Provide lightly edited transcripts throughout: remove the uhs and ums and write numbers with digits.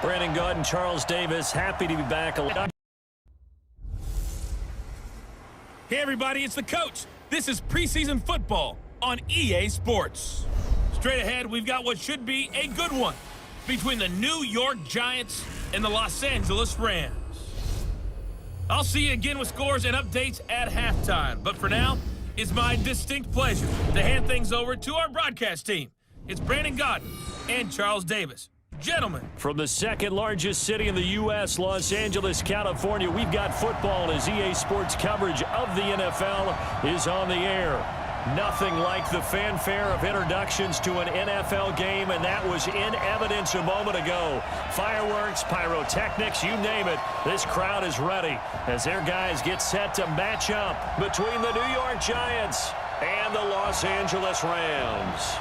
Brandon Gaud and Charles Davis, happy to be back. Hey everybody, it's the coach. This is preseason football on EA Sports. Straight ahead, we've got what should be a good one between the New York Giants and the Los Angeles Rams. I'll see you again with scores and updates at halftime. But for now, it's my distinct pleasure to hand things over to our broadcast team. It's Brandon Gaud and Charles Davis. Gentlemen. From the second largest city in the U.S., Los Angeles, California, we've got football as EA Sports coverage of the NFL is on the air. Nothing like the fanfare of introductions to an NFL game, and that was in evidence a moment ago. Fireworks, pyrotechnics, you name it. This crowd is ready as their guys get set to match up between the New York Giants and the Los Angeles Rams.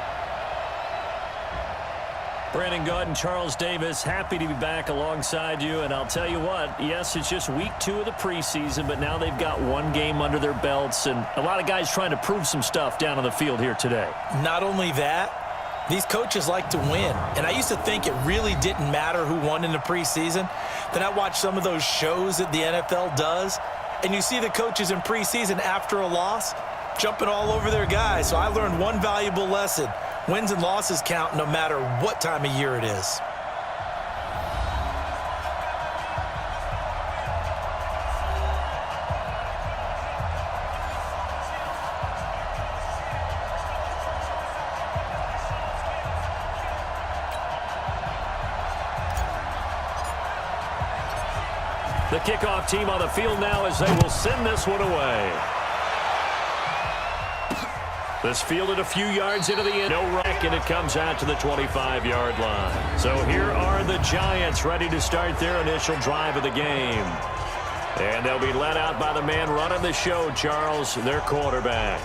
Brandon Gaud and Charles Davis, happy to be back alongside you. And I'll tell you what, yes, it's just week 2 of the preseason, but now they've got one game under their belts, and a lot of guys trying to prove some stuff down on the field here today. Not only that, these coaches like to win. And I used to think it really didn't matter who won in the preseason. Then I watched some of those shows that the NFL does, and you see the coaches in preseason after a loss jumping all over their guys. So I learned one valuable lesson. Wins and losses count no matter what time of year it is. The kickoff team on the field now as they will send this one away. This fielded a few yards into the end. No wreck, and it comes out to the 25-yard line. So here are the Giants ready to start their initial drive of the game. And they'll be led out by the man running the show, Charles, their quarterback.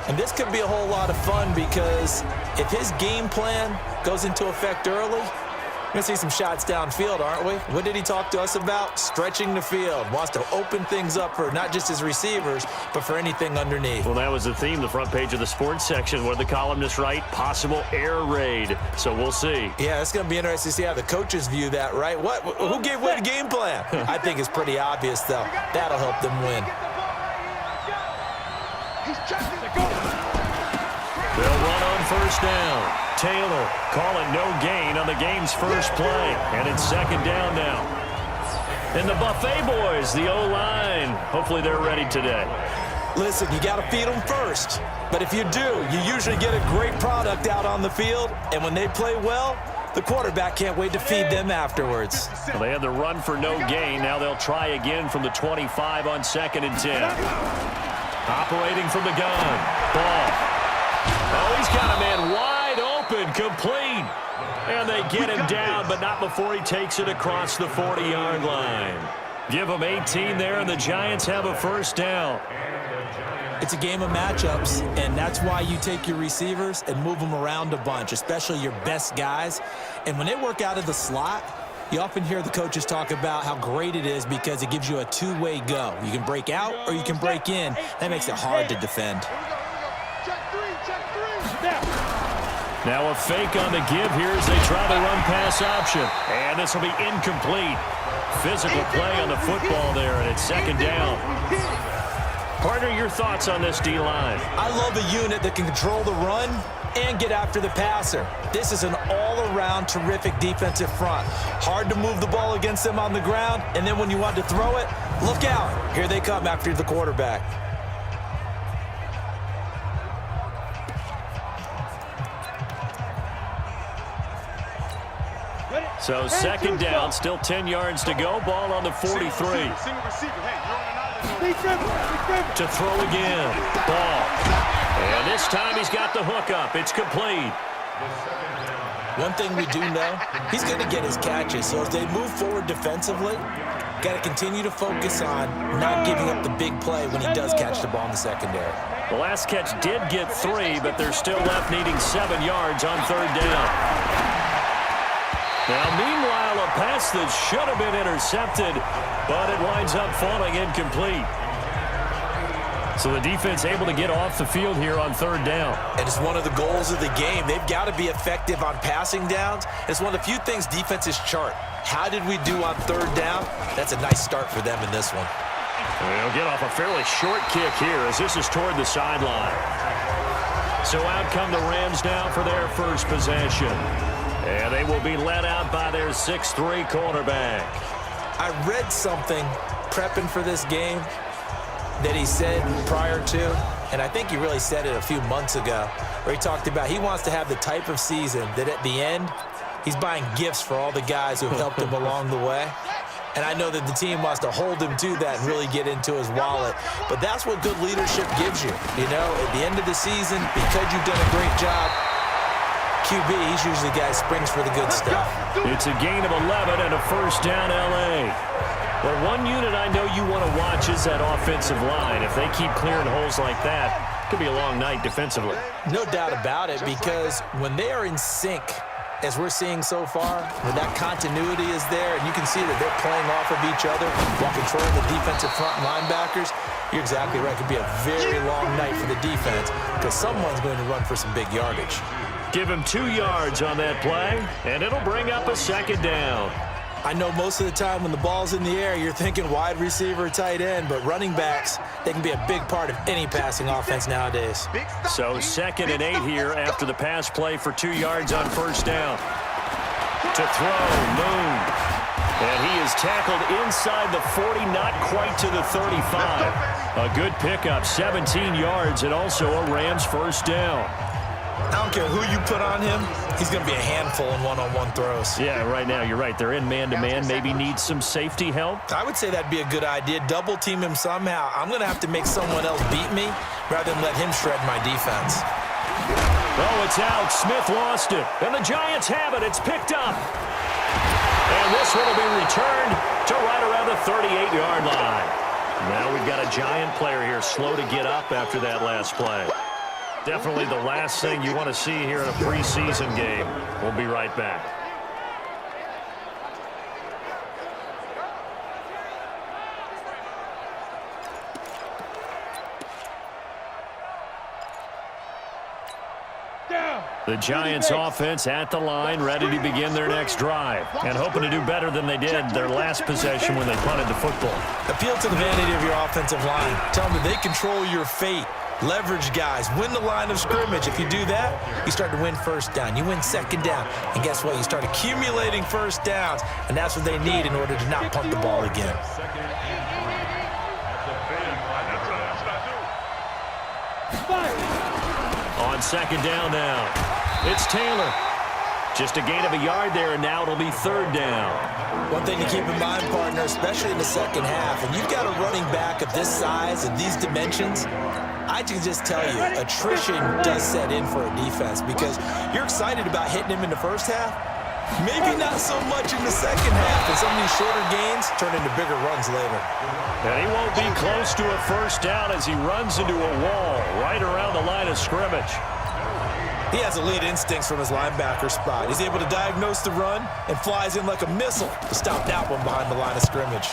And this could be a whole lot of fun because if his game plan goes into effect early, we're going to see some shots downfield, aren't we? What did he talk to us about? Stretching the field. Wants to open things up for not just his receivers, but for anything underneath. Well, that was the theme, the front page of the sports section. What did the columnists write? Possible air raid. So we'll see. Yeah, it's going to be interesting to see how the coaches view that, right? Who gave away the game plan? I think it's pretty obvious, though. That'll help them win. They'll run on first down. Taylor calling no gain on the game's first play. And it's second down now. And the Buffet boys, the O-line, hopefully they're ready today. Listen, you got to feed them first. But if you do, you usually get a great product out on the field. And when they play well, the quarterback can't wait to feed them afterwards. Well, they had the run for no gain. Now they'll try again from the 25 on 2nd and 10. Operating from the gun. Ball. Oh, he's got a man wide open, complete. And they get him down, but not before he takes it across the 40-yard line. Give him 18 there, and the Giants have a first down. It's a game of matchups, and that's why you take your receivers and move them around a bunch, especially your best guys. And when they work out of the slot, you often hear the coaches talk about how great it is because it gives you a two-way go. You can break out or you can break in. That makes it hard to defend. Now a fake on the give here as they try the run-pass option. And this will be incomplete. Physical play on the football there, and it's second down. Partner, your thoughts on this D-line? I love a unit that can control the run and get after the passer. This is an all-around terrific defensive front. Hard to move the ball against them on the ground, and then when you want to throw it, look out. Here they come after the quarterback. So second down, still 10 yards to go. Ball on the 43. To throw again. Ball. And this time he's got the hook up. It's complete. One thing we do know, he's going to get his catches. So as they move forward defensively, got to continue to focus on not giving up the big play when he does catch the ball in the secondary. The last catch did get 3, but they're still left needing 7 yards on third down. Now, meanwhile, a pass that should have been intercepted, but it winds up falling incomplete. So the defense able to get off the field here on third down. And it's one of the goals of the game. They've got to be effective on passing downs. It's one of the few things defenses chart. How did we do on third down? That's a nice start for them in this one. They'll get off a fairly short kick here as this is toward the sideline. So out come the Rams now for their first possession. And they will be led out by their 6'3" quarterback. I read something prepping for this game that he said prior to, and I think he really said it a few months ago, where he talked about he wants to have the type of season that at the end, he's buying gifts for all the guys who have helped him along the way. And I know that the team wants to hold him to that and really get into his wallet. But that's what good leadership gives you. You know, at the end of the season, because you've done a great job, QB, he's usually the guy who springs for the good stuff. It's a gain of 11 and a first down, L.A. Well, one unit I know you want to watch is that offensive line. If they keep clearing holes like that, it could be a long night defensively. No doubt about it, because when they are in sync, as we're seeing so far, when that continuity is there, and you can see that they're playing off of each other while controlling the defensive front linebackers, you're exactly right. It could be a very long night for the defense because someone's going to run for some big yardage. Give him 2 yards on that play, and it'll bring up a second down. I know most of the time when the ball's in the air, you're thinking wide receiver, tight end, but running backs, they can be a big part of any passing offense nowadays. So 2nd and 8 here after the pass play for 2 yards on first down. To throw, Moon. And he is tackled inside the 40, not quite to the 35. A good pickup, 17 yards, and also a Rams first down. I don't care who you put on him, he's going to be a handful in one-on-one throws. Yeah, right now, you're right. They're in man-to-man. Maybe need some safety help. I would say that'd be a good idea. Double team him somehow. I'm going to have to make someone else beat me rather than let him shred my defense. Oh, it's out. Smith lost it. And the Giants have it. It's picked up. And this one will be returned to right around the 38-yard line. Now we've got a Giant player here slow to get up after that last play. Definitely the last thing you want to see here in a preseason game. We'll be right back. The Giants offense at the line, ready to begin their next drive, and hoping to do better than they did their last possession when they punted the football. Appeal to the vanity of your offensive line. Tell them that they control your fate. Leverage guys. Win the line of scrimmage. If you do that, you start to win first down. You win second down. And guess what? You start accumulating first downs, and that's what they need in order to not punt the ball again. On second down now, it's Taylor. Just a gain of a yard there, and now it'll be third down. One thing to keep in mind, partner, especially in the second half, and you've got a running back of this size and these dimensions, I can just tell you, attrition does set in for a defense because you're excited about hitting him in the first half. Maybe not so much in the second half, and some of these shorter gains turn into bigger runs later. And he won't be close to a first down as he runs into a wall right around the line of scrimmage. He has elite instincts from his linebacker spot. He's able to diagnose the run and flies in like a missile to stop that one behind the line of scrimmage.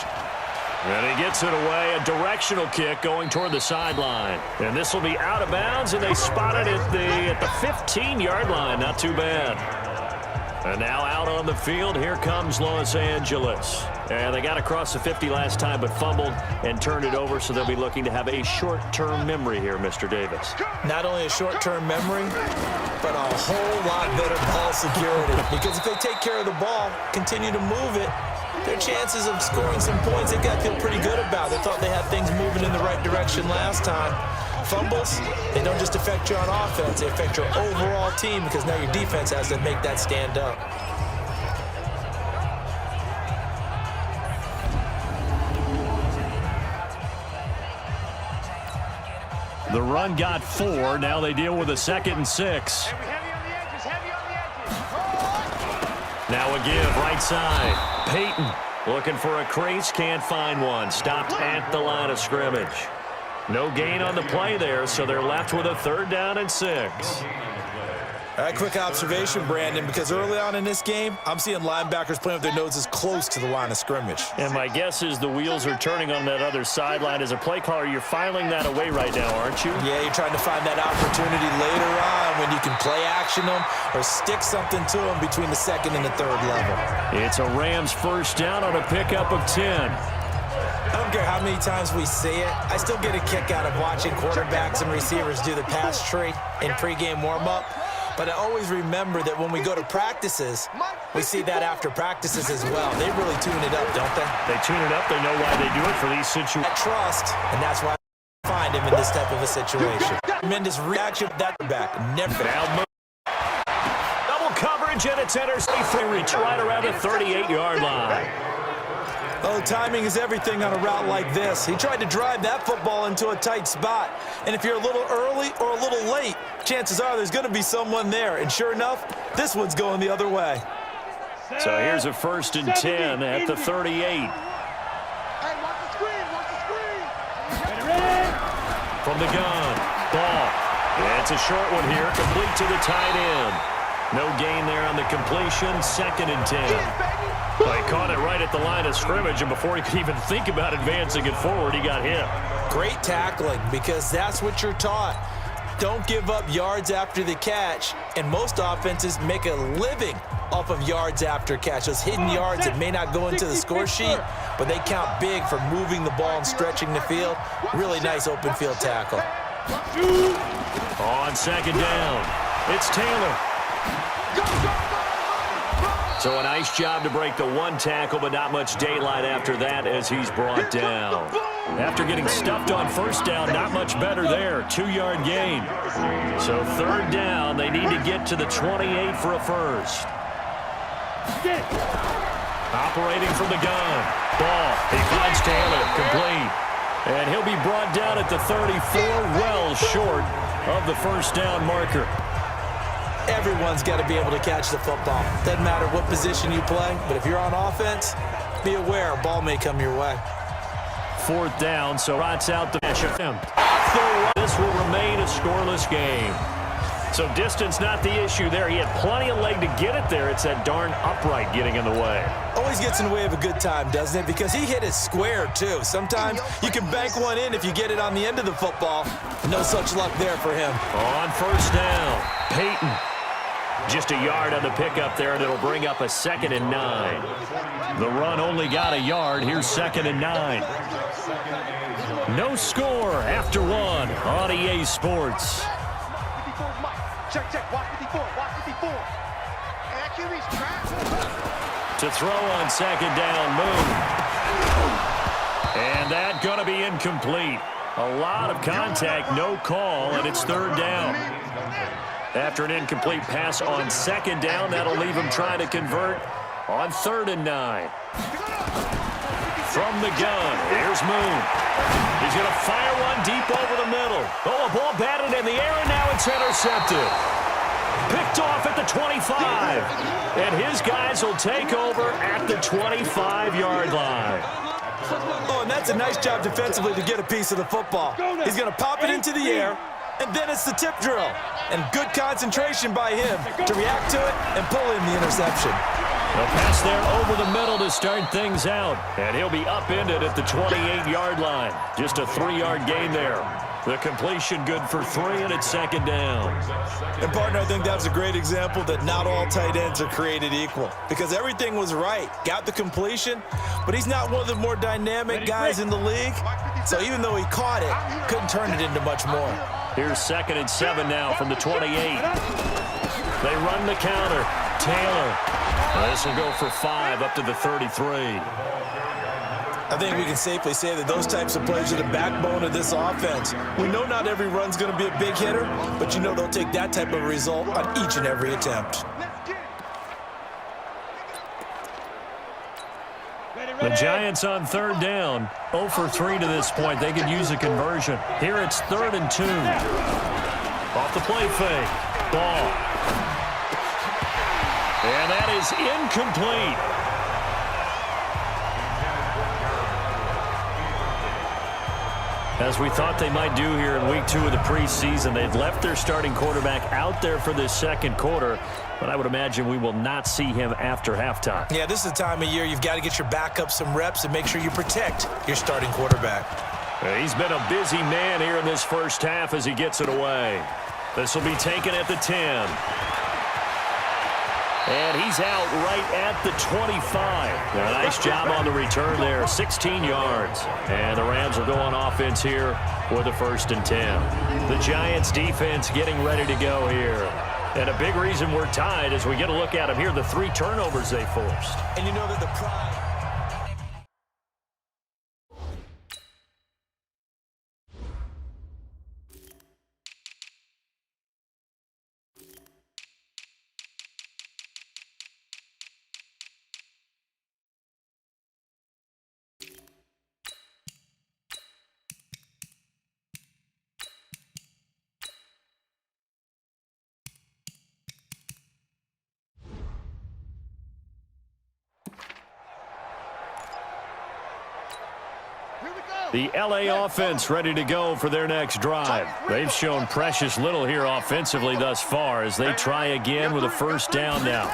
And he gets it away, a directional kick going toward the sideline. And this will be out of bounds, and they spot it at the 15-yard line. Not too bad. And now out on the field, here comes Los Angeles. And they got across the 50 last time, but fumbled and turned it over, so they'll be looking to have a short-term memory here, Mr. Davis. Not only a short-term memory, but a whole lot better ball security. Because if they take care of the ball, continue to move it, their chances of scoring some points, they've got to feel pretty good about. They thought they had things moving in the right direction last time. Fumbles, they don't just affect you on offense, they affect your overall team because now your defense has to make that stand up. The run got 4. Now they deal with a 2nd and 6. Now a give, right side. Peyton looking for a crease, can't find one. Stopped at the line of scrimmage. No gain on the play there, so they're left with a 3rd down and 6. All right, quick observation, Brandon, because early on in this game, I'm seeing linebackers playing with their noses close to the line of scrimmage. And my guess is the wheels are turning on that other sideline. As a play caller, you're filing that away right now, aren't you? Yeah, you're trying to find that opportunity later on when you can play action them or stick something to them between the second and the third level. It's a Rams first down on a pickup of 10. I don't care how many times we see it. I still get a kick out of watching quarterbacks and receivers do the pass tree in pregame warm-up. But I always remember that when we go to practices, we see that after practices as well. They really tune it up, don't they? They tune it up. They know why they do it for these situations. That trust, and that's why I find him in this type of a situation. Tremendous reaction of that back. Never. Now double coverage, and it's intercepted. Reach right around the 38-yard line. Oh, timing is everything on a route like this. He tried to drive that football into a tight spot. And if you're a little early or a little late, chances are there's going to be someone there. And sure enough, this one's going the other way. So here's a 1st and 10 at the 38. From the gun, ball. It's a short one here, complete to the tight end. No gain there on the completion, 2nd and 10. Well, he caught it right at the line of scrimmage, and before he could even think about advancing it forward, he got hit. Great tackling, because that's what you're taught. Don't give up yards after the catch, and most offenses make a living off of yards after catch. Those hidden yards that may not go into the score sheet, but they count big for moving the ball and stretching the field. Really nice open field tackle. On 2nd down, it's Taylor. So a nice job to break the one tackle, but not much daylight after that as he's brought down. After getting stuffed on 1st down, not much better there. 2-yard gain. So 3rd down, they need to get to the 28 for a first. Operating from the gun. Ball. He finds Taylor. Complete. And he'll be brought down at the 34, well short of the 1st down marker. Everyone's got to be able to catch the football. Doesn't matter what position you play, but if you're on offense, be aware a ball may come your way. 4th down, so rots out the dash attempt. This will remain a scoreless game. So distance not the issue there. He had plenty of leg to get it there. It's that darn upright getting in the way. Always gets in the way of a good time, doesn't it? Because he hit it square, too. Sometimes you can bank one in if you get it on the end of the football. No such luck there for him. On 1st down, Peyton. Just a yard on the pickup there, and it'll bring up a 2nd and 9. The run only got a yard. Here's 2nd and 9. No score after 1 on EA Sports. To throw on 2nd down, Moon. And that going to be incomplete. A lot of contact, no call, and it's 3rd down. After an incomplete pass on 2nd down, that'll leave him trying to convert on 3rd and 9. From the gun, here's Moon. He's going to fire one deep over the middle. Oh, a ball batted in the air, and now it's intercepted. Picked off at the 25. And his guys will take over at the 25-yard line. Oh, and that's a nice job defensively to get a piece of the football. He's going to pop it into the air, and then it's the tip drill. And good concentration by him to react to it and pull in the interception. A pass there over the middle to start things out. And he'll be upended at the 28-yard line. Just a 3-yard gain there. The completion good for 3, and it's 2nd down. And, partner, I think that was a great example that not all tight ends are created equal. Because everything was right. Got the completion, but he's not one of the more dynamic guys in the league. So even though he caught it, couldn't turn it into much more. Here's 2nd and 7 now from the 28. They run the counter. Taylor. This will go for 5 up to the 33. I think we can safely say that those types of plays are the backbone of this offense. We know not every run's going to be a big hitter, but you know they'll take that type of result on each and every attempt. The Giants on 3rd down. 0 for 3 to this point. They could use a conversion. Here it's 3rd and 2. Off the play fake. Ball. And that is incomplete. As we thought they might do here in week 2 of the preseason, they've left their starting quarterback out there for this second quarter, but I would imagine we will not see him after halftime. Yeah, this is the time of year you've got to get your backup some reps and make sure you protect your starting quarterback. He's been a busy man here in this first half as he gets it away. This will be taken at the 10. And he's out right at the 25. A nice job on the return there, 16 yards. And the Rams will go on offense here with a 1st and 10. The Giants defense getting ready to go here. And a big reason we're tied as we get a look at them here, the 3 turnovers they forced. And you know that the pride... The LA offense ready to go for their next drive. They've shown precious little here offensively thus far as they try again with a 1st down now.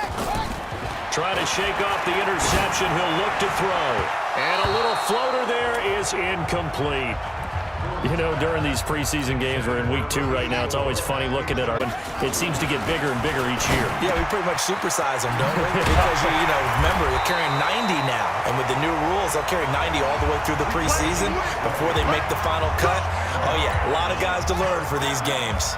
Trying to shake off the interception. He'll look to throw. And a little floater there is incomplete. You know, during these preseason games, we're in week 2 right now. It's always funny looking at our... It seems to get bigger and bigger each year. Yeah, we pretty much supersize them, don't we? Because, you know, remember, they're carrying 90 now. And with the new rules, they'll carry 90 all the way through the preseason before they make the final cut. Oh, yeah, a lot of guys to learn for these games.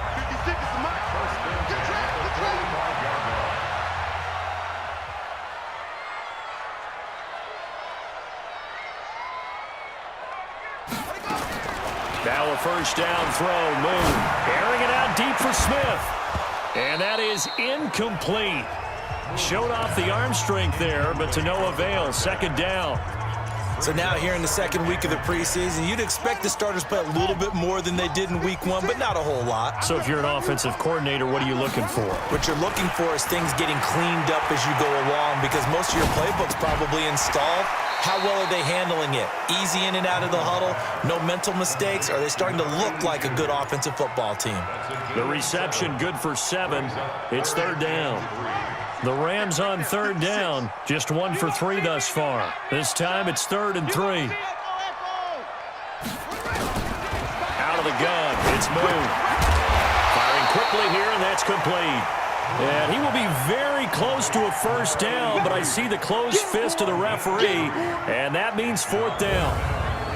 Now a 1st down throw. Moon airing it out deep for Smith. And that is incomplete. Showed off the arm strength there, but to no avail. 2nd down. So now here in the 2nd week of the preseason, you'd expect the starters to play a little bit more than they did in week 1, but not a whole lot. So if you're an offensive coordinator, what are you looking for? What you're looking for is things getting cleaned up as you go along because most of your playbook's probably installed. How well are they handling it? Easy in and out of the huddle? No mental mistakes? Are they starting to look like a good offensive football team? The reception good for 7. It's 3rd down. The Rams on 3rd down. Just 1 for 3 thus far. This time it's 3rd and 3. Out of the gun. It's Moon. Firing quickly here, and that's complete. And he will be very close to a 1st down, but I see the closed fist of the referee, and that means 4th down.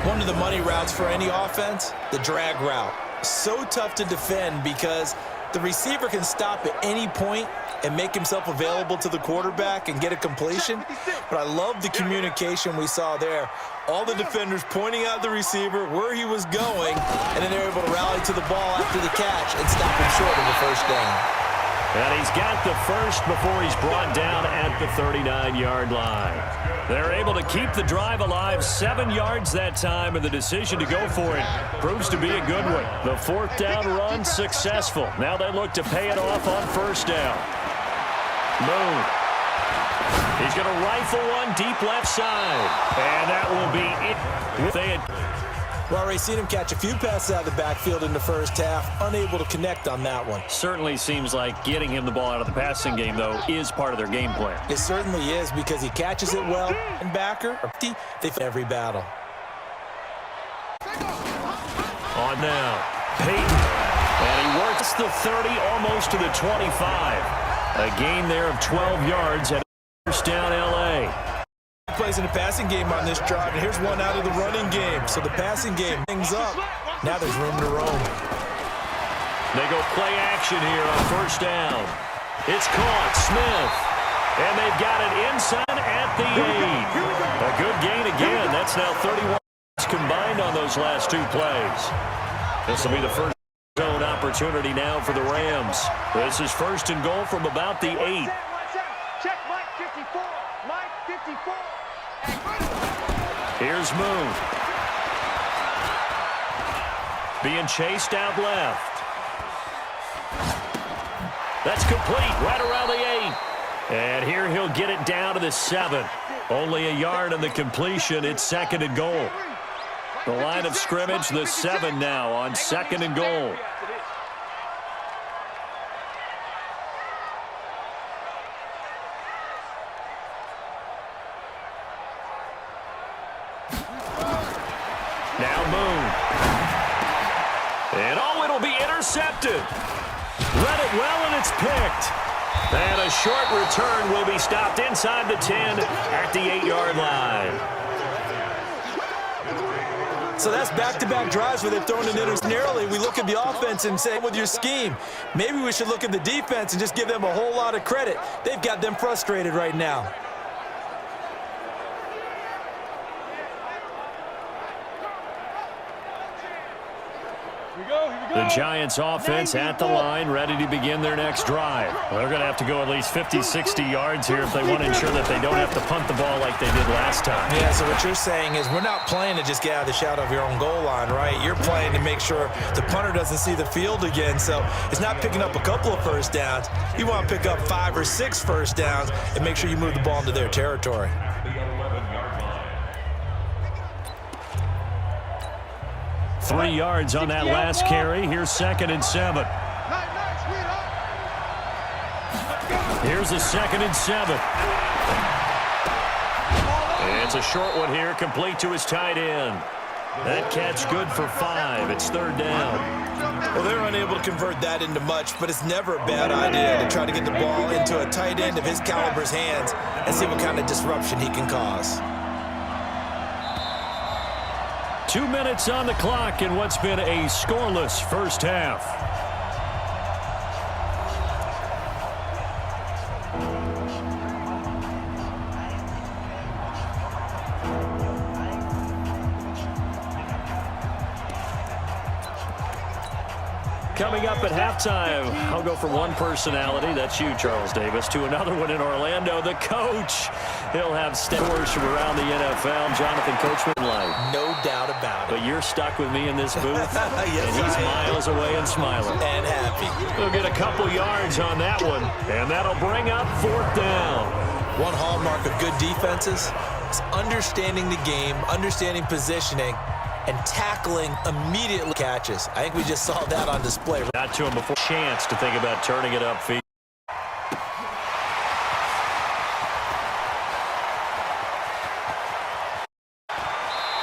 One of the money routes for any offense, the drag route. So tough to defend because the receiver can stop at any point and make himself available to the quarterback and get a completion. But I love the communication we saw there. All the defenders pointing out the receiver, where he was going, and then they're able to rally to the ball after the catch and stop him short of the 1st down. And he's got the 1st before he's brought down at the 39-yard line. They're able to keep the drive alive, 7 yards that time, and the decision to go for it proves to be a good one. The 4th down run successful. Now they look to pay it off on 1st down. Moon. He's going to rifle one deep left side. And that will be it. Well, already seen him catch a few passes out of the backfield in the 1st half. Unable to connect on that one. Certainly seems like getting him the ball out of the passing game, though, is part of their game plan. It certainly is because he catches it well. And backer, they fight every battle. On now. Peyton. And he works the 30 almost to the 25. A gain there of 12 yards at 1st down L.A. Plays in the passing game on this drive, and here's one out of the running game. So the passing game things up. Now there's room to roam. They go play action here on 1st down. It's caught. Smith. And they've got it inside at the 8. A good gain again. That's now 31 combined on those last 2 plays. This will be the first zone opportunity now for the Rams. This is 1st and goal from about the 8. Check Mike 54. Mike 54. Here's Moon. Being chased out left. That's complete right around the 8. And here he'll get it down to the 7. Only a yard on the completion. It's 2nd and goal. The line of scrimmage, the 7 now on 2nd and goal. Now Moon. And oh, it'll be intercepted. Read it well, and it's picked. And a short return will be stopped inside the 10 at the 8-yard line. So that's back-to-back drives where they've thrown an interception. Narrowly, we look at the offense and say, with your scheme, maybe we should look at the defense and just give them a whole lot of credit. They've got them frustrated right now. The Giants offense at the line, ready to begin their next drive. Well, they're going to have to go at least 50, 60 yards here if they want to ensure that they don't have to punt the ball like they did last time. Yeah, so what you're saying is we're not playing to just get out of the shadow of your own goal line, right? You're playing to make sure the punter doesn't see the field again. So it's not picking up a couple of first downs. You want to pick up 5 or 6 first downs and make sure you move the ball into their territory. 3 yards on that last carry. Here's 2nd and 7. Here's a 2nd and 7. And it's a short one here, complete to his tight end. That catch good for 5. It's 3rd down. Well, they're unable to convert that into much, but it's never a bad idea to try to get the ball into a tight end of his caliber's hands and see what kind of disruption he can cause. 2 minutes on the clock in what's been a scoreless first half. Coming up at halftime, I'll go from one personality, that's you, Charles Davis, to another one in Orlando, the coach. He'll have scores from around the NFL, Jonathan Coachman-like. No doubt about it. But you're stuck with me in this booth, yes, and he's miles away and smiling. And happy. We'll get a couple yards on that one, and that'll bring up 4th down. One hallmark of good defenses is understanding the game, understanding positioning, and tackling immediately catches. I think we just saw that on display. Got to him before chance to think about turning it upfield.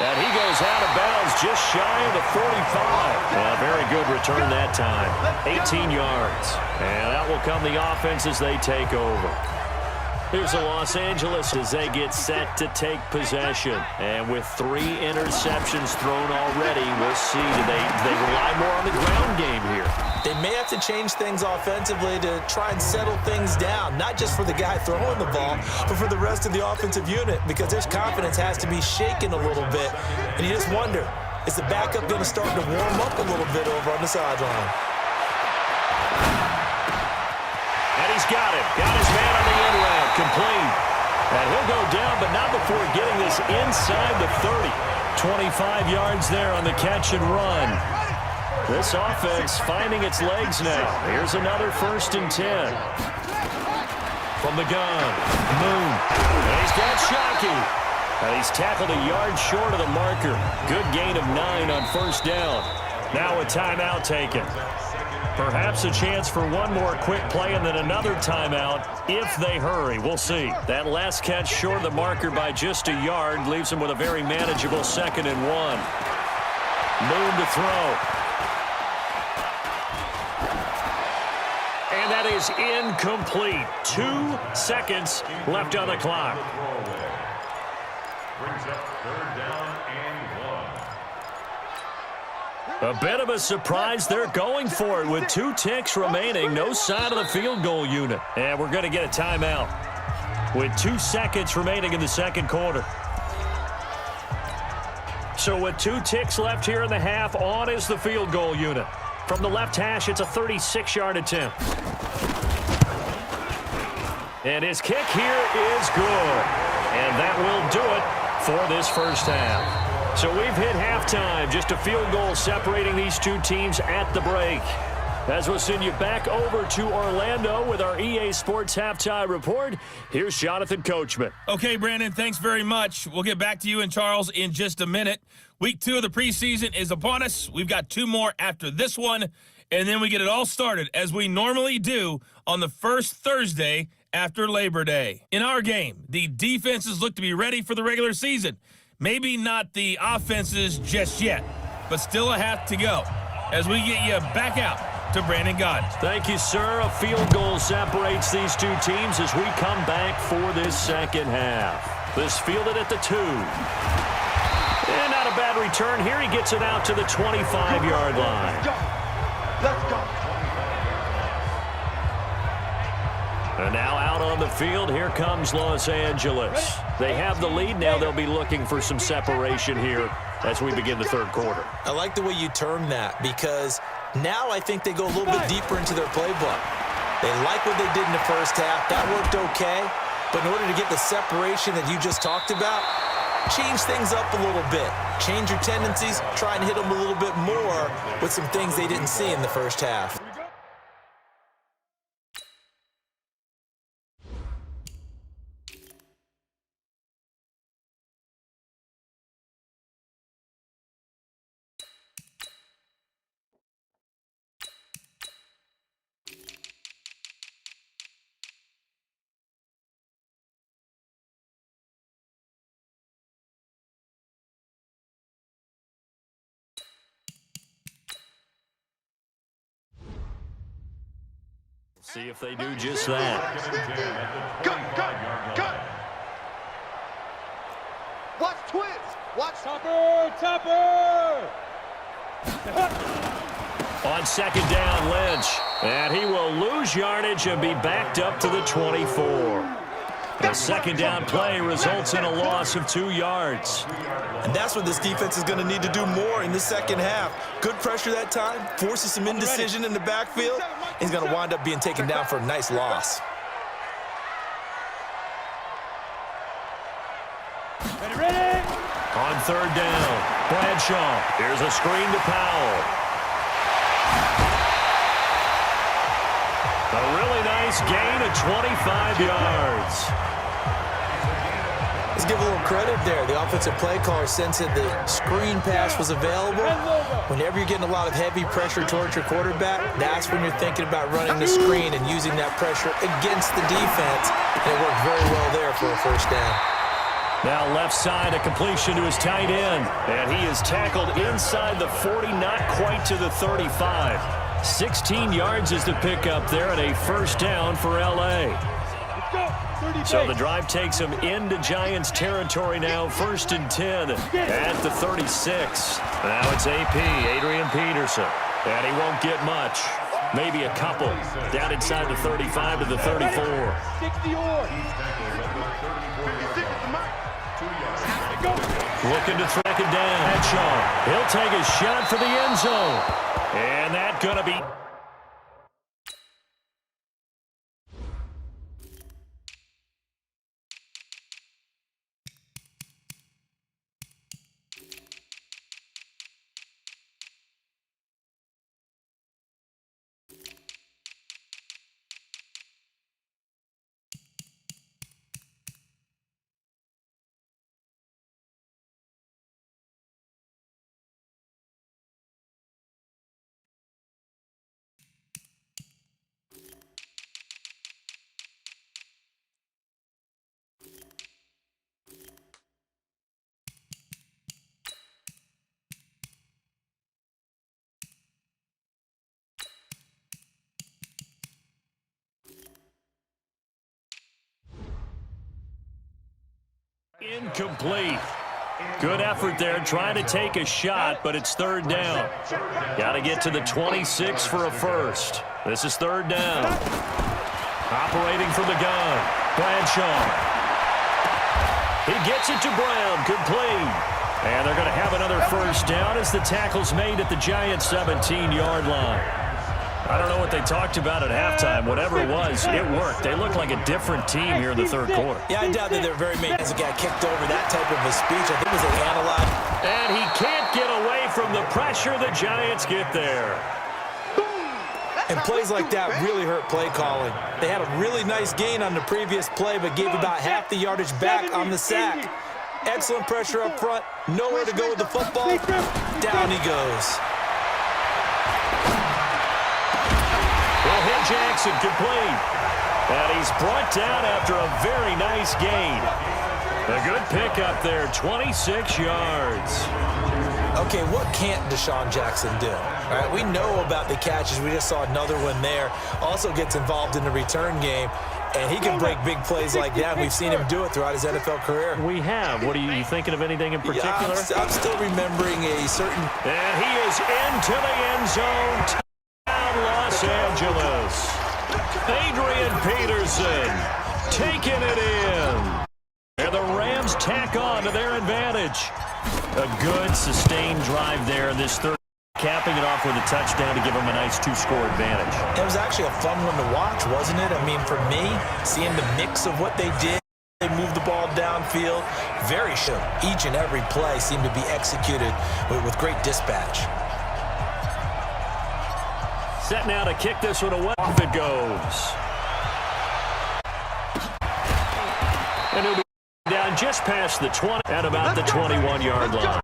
And he goes out of bounds just shy of the 45. A very good return that time. 18 yards. And out will come the offense as they take over. Here's the Los Angeles as they get set to take possession. And with 3 interceptions thrown already, we'll see. Do they rely more on the ground game here? They may have to change things offensively to try and settle things down, not just for the guy throwing the ball, but for the rest of the offensive unit, because their confidence has to be shaken a little bit. And you just wonder, is the backup going to start to warm up a little bit over on the sideline? And he's got it. Got his man on the end route. Complete. And he'll go down, but not before getting this inside the 30. 25 yards there on the catch and run. This offense finding its legs now. Here's another 1st and 10. From the gun, Moon. And he's got Shockey. And he's tackled a yard short of the marker. Good gain of 9 on 1st down. Now a timeout taken. Perhaps a chance for one more quick play and then another timeout if they hurry. We'll see. That last catch short of the marker by just a yard leaves them with a very manageable 2nd and 1. Moon to throw. And that is incomplete. 2 seconds left on the clock. Brings up 3rd down and 1. A bit of a surprise. They're going for it with 2 ticks remaining. No sign of the field goal unit. And we're going to get a timeout with 2 seconds remaining in the 2nd quarter. So with 2 ticks left here in the half, on is the field goal unit. From the left hash, it's a 36-yard attempt. And his kick here is good. And that will do it for this first half. So we've hit halftime. Just a field goal separating these 2 teams at the break. As we'll send you back over to Orlando with our EA Sports Halftime Report, here's Jonathan Coachman. Okay, Brandon, thanks very much. We'll get back to you and Charles in just a minute. Week 2 of the preseason is upon us. We've got 2 more after this one, and then we get it all started, as we normally do, on the first Thursday after Labor Day. In our game, the defenses look to be ready for the regular season. Maybe not the offenses just yet, but still a half to go. As we get you back out to Brandon Gaudin. Thank you, sir. A field goal separates these 2 teams as we come back for this second half. This fielded at the 2. And not a bad return here. He gets it out to the 25-yard line. Let's go. And now out on the field, here comes Los Angeles. They have the lead. Now they'll be looking for some separation here as we begin the third quarter. I like the way you termed that, because now I think they go a little bit deeper into their playbook. They like what they did in the first half. That worked okay. But in order to get the separation that you just talked about, change things up a little bit. Change your tendencies. Try and hit them a little bit more with some things they didn't see in the first half. See if they do just that. Cut. Watch twins. Watch. Topper. On second down, Lynch. And he will lose yardage and be backed up to the 24. A second down play results in a loss of 2 yards. And that's what this defense is going to need to do more in the second half. Good pressure that time, forces some indecision in the backfield. He's going to wind up being taken down for a nice loss. Ready. On third down, Bradshaw. Here's a screen to Powell. A really nice gain of 25 yards. Let's give a little credit there. The offensive play caller sensed that the screen pass was available. Whenever you're getting a lot of heavy pressure towards your quarterback, that's when you're thinking about running the screen and using that pressure against the defense. And it worked very well there for a first down. Now left side, a completion to his tight end. And he is tackled inside the 40, not quite to the 35. 16 yards is the pickup there, and a first down for L.A. So the drive takes him into Giants territory now, 1st and 10 at the 36. Now it's AP, Adrian Peterson, and he won't get much. Maybe a couple. Down inside the 35 to the 34. Looking to track it down. Bradshaw. He'll take a shot for the end zone. And that's going to be... Incomplete. Good effort there, trying to take a shot, but it's third down. Got to get to the 26 for a first. This is third down. Operating from the gun, Bradshaw. He gets it to Brown, complete. And they're going to have another first down as the tackle's made at the Giants' 17-yard line. I don't know what they talked about at halftime. Whatever it was, it worked. They look like a different team here in the third quarter. Yeah, I doubt that they're very many guys that got kicked over that type of a speech. I think it was an analog. And he can't get away from the pressure. The Giants get there. And plays like that really hurt play calling. They had a really nice gain on the previous play, but gave about half the yardage back on the sack. Excellent pressure up front. Nowhere to go with the football. Down he goes. Will hit Jackson complete. And he's brought down after a very nice gain. A good pickup there, 26 yards. Okay, what can't Deshaun Jackson do? All right, we know about the catches. We just saw another one there. Also gets involved in the return game, and he can break big plays like that. We've seen him do it throughout his NFL career. We have. What are you thinking of anything in particular? Yeah, I'm still remembering a certain... And he is into the end zone. Touchdown, Los Angeles. Adrian Peterson taking it in. And the Rams tack on to their advantage. A good sustained drive there in this third, capping it off with a touchdown to give them a nice two-score advantage. It was actually a fun one to watch, wasn't it? I mean, for me, seeing the mix of what they did, they moved the ball downfield, very sure. Each and every play seemed to be executed with great dispatch. Set now to kick this one away. Off it goes. And it'll be down just past the 20 at about the 21-yard line.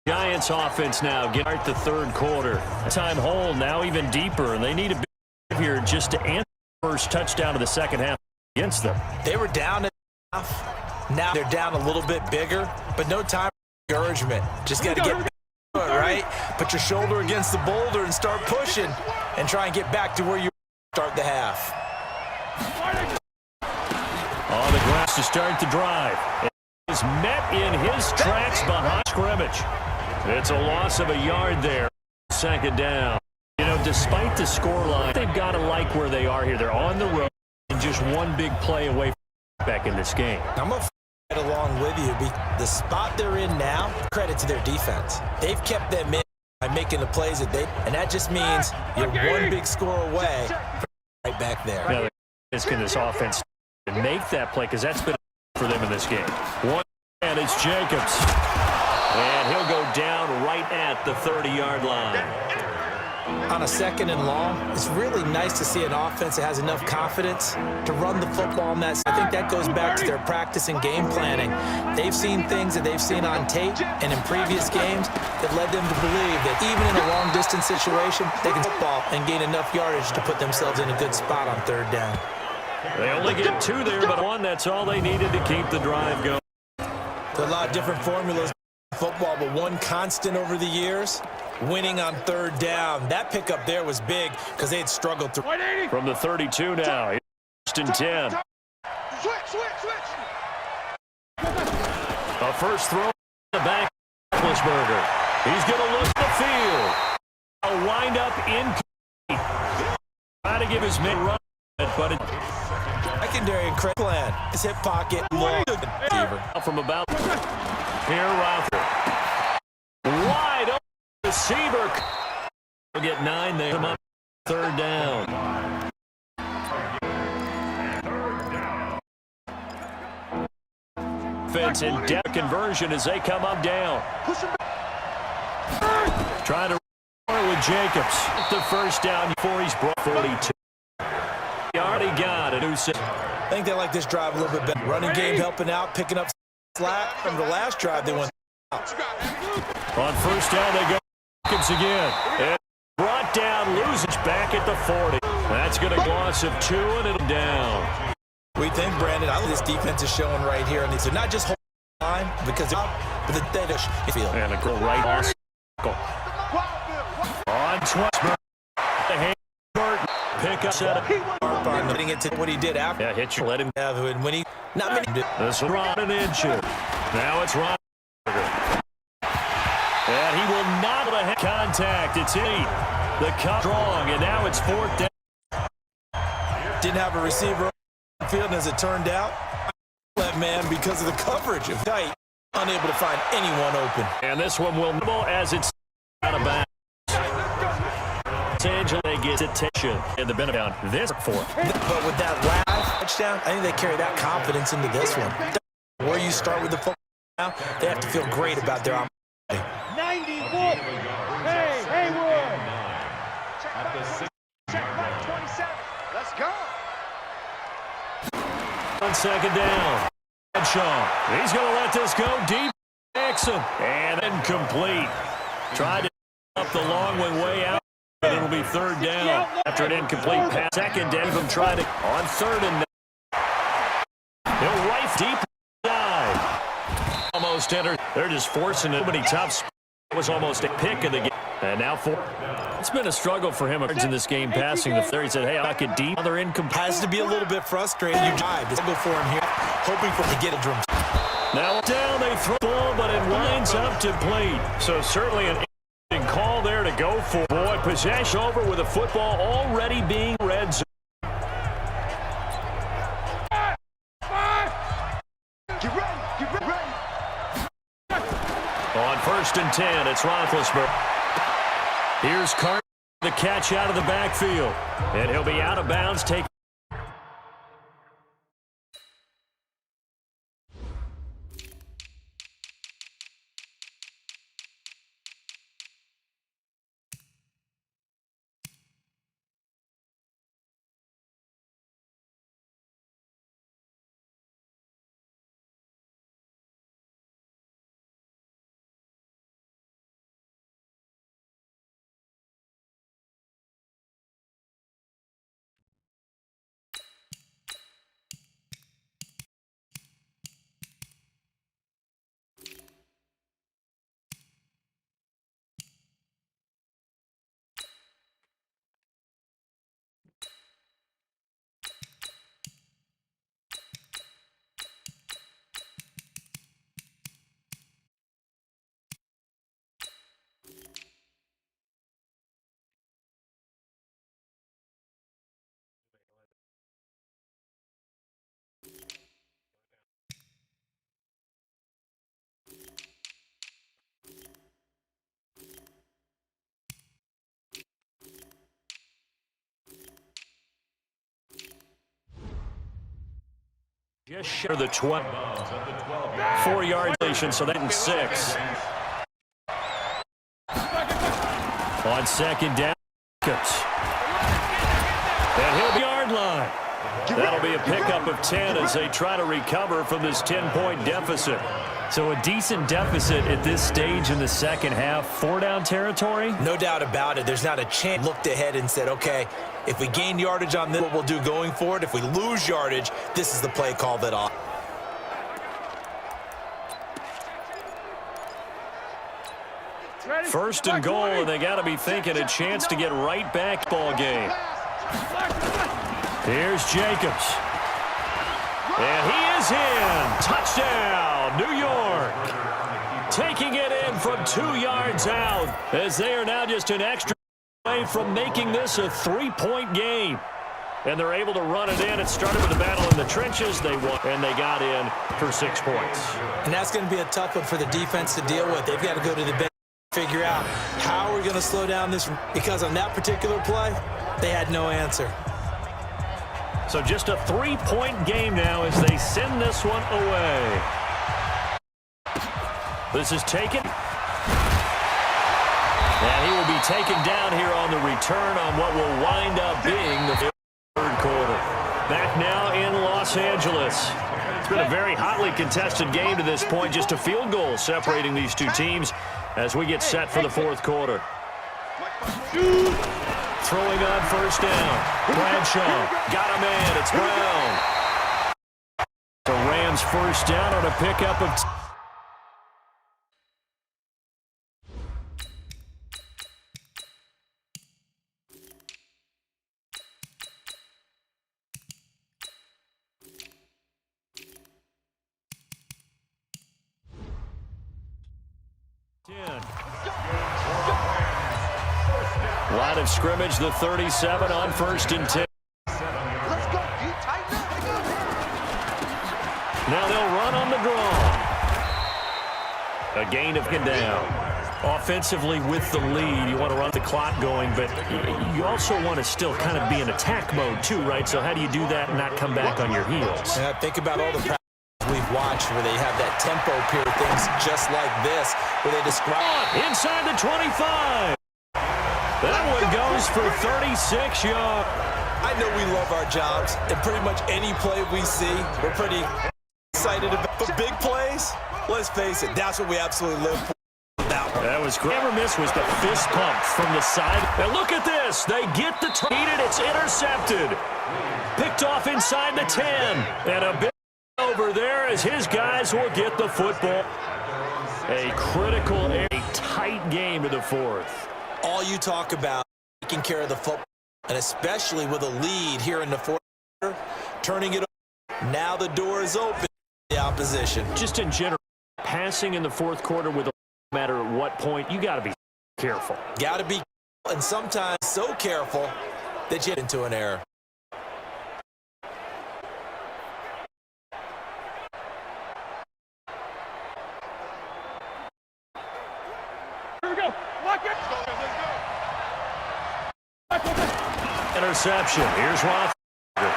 Giants offense now get the third quarter. Time hole now even deeper, and they need a big here just to answer the first touchdown of the second half against them. They were down at half. Now they're down a little bit bigger, but no time for encouragement. Just got to get back to it, right? Put your shoulder against the boulder and start pushing and try and get back to where you start the half. On the grass to start the drive. Is met in his tracks behind scrimmage. It's a loss of a yard there. Second down. You know, despite the scoreline, they've got to like where they are here. They're on the road and just one big play away from back in this game. I'm going to fight along with you. The spot they're in now, credit to their defense. They've kept them in by making the plays that they, and that just means you're one big score away from right back there. Now, can this offense make that play, because that's been for them in this game. One, and it's Jacobs. And he'll go down right at the 30-yard line. On a second and long, it's really nice to see an offense that has enough confidence to run the football on that. I think that goes back to their practice and game planning. They've seen things that they've seen on tape and in previous games that led them to believe that even in a long-distance situation, they can football and gain enough yardage to put themselves in a good spot on third down. They only get two there, but one, that's all they needed to keep the drive going. There are a lot of different formulas in football, but one constant over the years, winning on third down. That pickup there was big because they had struggled through. From the 32 now, first and 10. Switch. A first throw in the back, Roethlisberger. He's going to look at the field. A wind-up in. Trying to give his men run, but it. Secondary and credit plan. His hip pocket. From about here, Rother. Wide open receiver. We'll get 9 there. Come up third down. Offense in depth conversion as they come up down. Trying to run with Jacobs. The first down before he's brought 42. He already got it. I think they like this drive a little bit better. Running game helping out, picking up slack. From the last drive, they went out. On first down, they go Jacobs again. And brought down, loses back at the 40. That's going to gloss of 2, and it'll down. We think, Brandon, I think this defense is showing right here. And they're not just holding the line, because but the field. And a go right off. On Schwartzberg. The hand Burton. Pick up set up. Getting into what he did after. Yeah, hit you. Let him have it. When he not many. This will run an inch. Now it's Roethlisberger. And he will not have contact. It's 8. The cut strong, and now it's 4th down. Didn't have a receiver on the field, and as it turned out, that man, because of the coverage of tight, unable to find anyone open. And this one will nibble as it's out of bounds. Los Angeles gets attention in the benefit down this for. But with that last touchdown, I think they carry that confidence into this one. Where you start with the football now, they have to feel great about their opportunity. 94. Hey. On second down. Shaw. He's going to let this go deep. Exum. And incomplete. Tried to up the long way out. But it'll be third down after an incomplete pass. Second down. Him trying to on third and he'll right deep dive. Almost entered. They're just forcing it. So many tough. It was almost a pick of the game. And now it's been a struggle for him in this game passing the third. He said, hey, I could deep. Other incomplete. Has to be a little bit frustrating. You drive. It's go for him here. Hoping for him to get a drum. Now down, they throw the ball, but it winds up to plate. So certainly an interesting call there to go for. Boy, possession over with the football already being red zone. Get ready. On 1st and 10, it's Roethlisberger. Here's Carter, the catch out of the backfield. And he'll be out of bounds. Take. Just share the 12. 4-yard station, so that in 6. On second down, and he'll be yard line. That'll be a pickup of 10 as they try to recover from this 10-point deficit. So a decent deficit at this stage in the second half. 4-down territory? No doubt about it. There's not a chance. Looked ahead and said, okay, if we gain yardage on this, what we'll do going forward. If we lose yardage, this is the play call that ought. First and goal, and they got to be thinking a chance to get right back ball game. Here's Jacobs. And he is in. Touchdown, New York. Taking it in from 2 yards out as they are now just an extra away from making this a 3-point game. And they're able to run it in. It started with a battle in the trenches. They won, and they got in for 6 points. And that's going to be a tough one for the defense to deal with. They've got to go to the bench and figure out how we're going to slow down this, because on that particular play, they had no answer. So just a 3-point game now as they send this one away. This is taken. And he will be taken down here on the return on what will wind up being the third quarter. Back now in Los Angeles. It's been a very hotly contested game to this point. Just a field goal separating these two teams as we get set for the fourth quarter. Throwing on first down. Bradshaw got a man. It's Brown. The Rams first down on a pickup of 10. Line of scrimmage, the 37 on 1st and 10. Let's go. You tighten up. Now they'll run on the draw. A gain of down. Offensively with the lead, you want to run the clock going, but you also want to still kind of be in attack mode too, right? So how do you do that and not come back on your heels? Yeah, think about all the practices we've watched where they have that tempo period, things just like this, where they describe. Inside the 25. That one goes for 36 yards. I know we love our jobs, and pretty much any play we see, we're pretty excited about. But big plays, let's face it, that's what we absolutely live for. That was great. Never miss was the fist pump from the side. And look at this. They get the and it's intercepted. Picked off inside the 10. And a bit over there as his guys will get the football. A critical, a tight game to the fourth. All you talk about, taking care of the football, and especially with a lead here in the fourth quarter, turning it over. Now the door is open to the opposition. Just in general, passing in the fourth quarter with a no matter at what point, you got to be careful. Got to be, and sometimes so careful that you get into an error. Here we go. Lock it. Let's go. Interception. Here's Roethlisberger.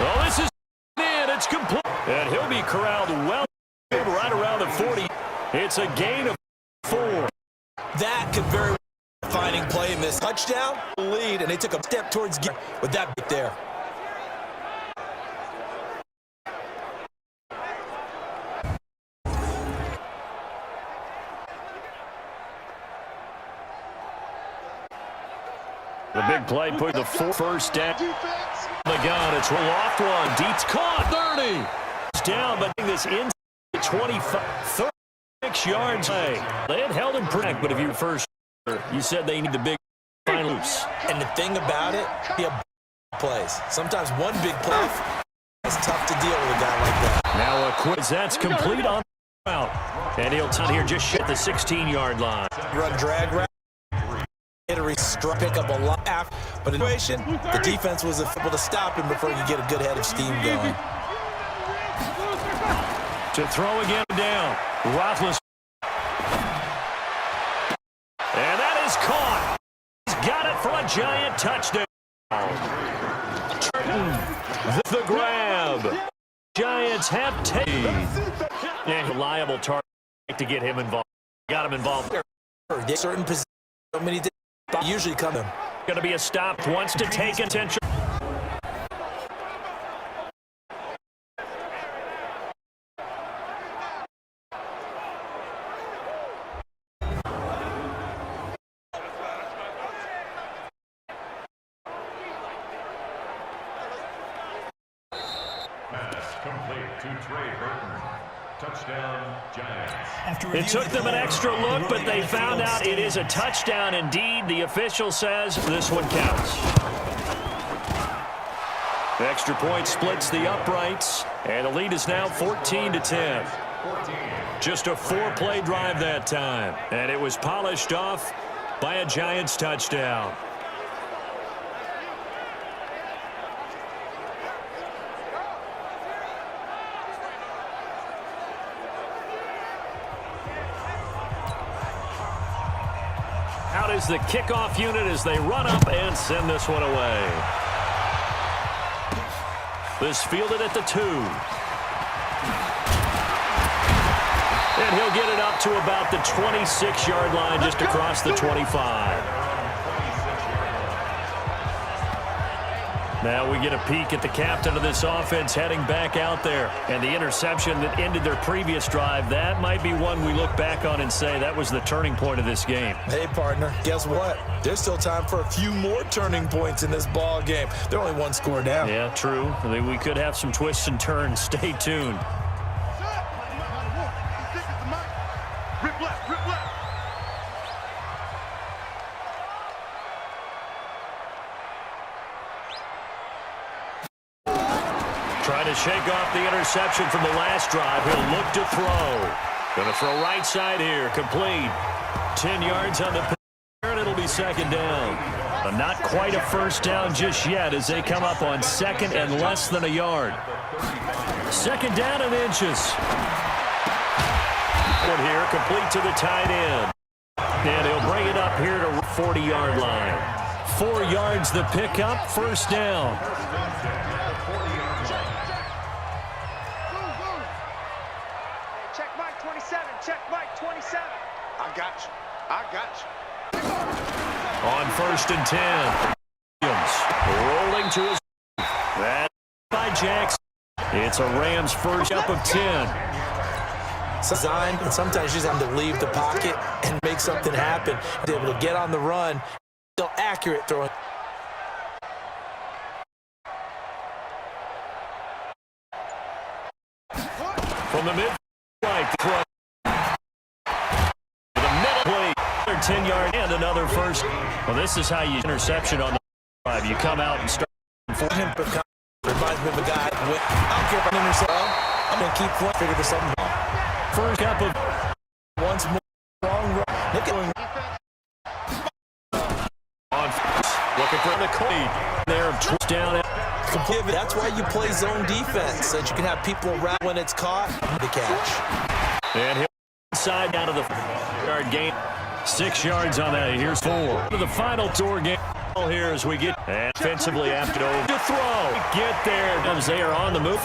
Oh, this is in. It's complete. And he'll be corralled well right around the 40. It's a gain of 4. That could very well be a defining play in this touchdown lead, and they took a step towards with that bit there. The big play put the first down. The gun, it's aloft one. Deep's caught. 30. It's down, but this in 25. 36 yards. They had held him back, but if you first, you said they need the big final loops. And the thing about it, plays. Sometimes one big play is tough to deal with a guy like that. Now a quick. That's complete on the out. And he'll turn here just shit the 16-yard line. Run drag route. Pick up a lot after, but in the situation, the defense was able to stop him before he could get a good head of steam going. To throw again down. Roethlisberger. And that is caught. He's got it for a giant touchdown. The grab. Giants have taken. And reliable target to get him involved. Got him involved. Certain positions, so many usually come in. Going to be a stop. Wants to take attention. It took them an extra look, but they found out it is a touchdown indeed. The official says this one counts. The extra point splits the uprights, and the lead is now 14-10. Just a 4-play drive that time, and it was polished off by a Giants touchdown. Out is the kickoff unit as they run up and send this one away. This fielded at the 2. And he'll get it up to about the 26-yard line, just across the 25. Now we get a peek at the captain of this offense heading back out there. And the interception that ended their previous drive, that might be one we look back on and say that was the turning point of this game. Hey, partner, guess what? There's still time for a few more turning points in this ball game. They're only one score down. Yeah, true. I mean, we could have some twists and turns. Stay tuned. Rip left, rip left. Trying to shake off the interception from the last drive. He'll look to throw. Going to throw right side here. Complete. 10 yards on the pitch, and it'll be second down. But not quite a first down just yet as they come up on second and less than a yard. Second down and inches. One here, complete to the tight end. And he'll bring it up here to 40-yard line. 4 yards the pickup, first down. Check Mike 27. Check Mike 27. I got you. I got you. On first and 10. Williams to his that by Jackson. It's a Rams first up of 10. Designed, and sometimes you just have to leave the pocket and make something happen. Be able to get on the run, still accurate throwing. From the mid right throw. The middle play, 10-yard and another first. Well, this is how you interception on the drive. You come out and start. Reminds me of a guy. I don't care if I'm intercept. I'm gonna keep playing. Figure this something out. First up of once more long run. On looking for the lead. There, down. That's why you play zone defense, so that you can have people around when it's caught. The catch. And he'll inside down to the yard gain. 6 yards on that. Here's 4. To the final tour game. Here as we get offensively after over to throw. Get there. Comes they are on the move.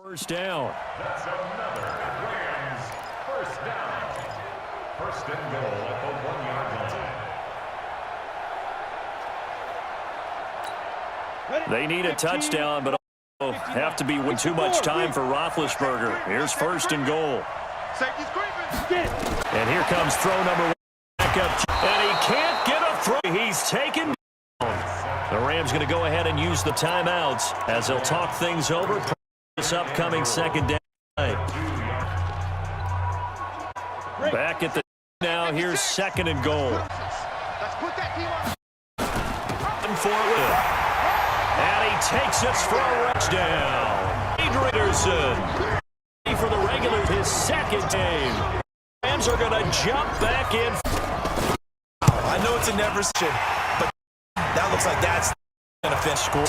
First down. That's another Rams first down. First and goal at the 1 yard line. They need a touchdown, but also have to be with too much time for Roethlisberger. Here's first and goal. And here comes throw number 1. Back up, and he can't get a throw. He's taken down. The Rams going to go ahead and use the timeouts as they'll talk things over. This upcoming second down. Back at the now. Here's second and goal. And he takes it for a touchdown. Anderson for the regulars, his second game. Rams are going to jump back in. I know it's a never shit, but that looks like that's going to finish score.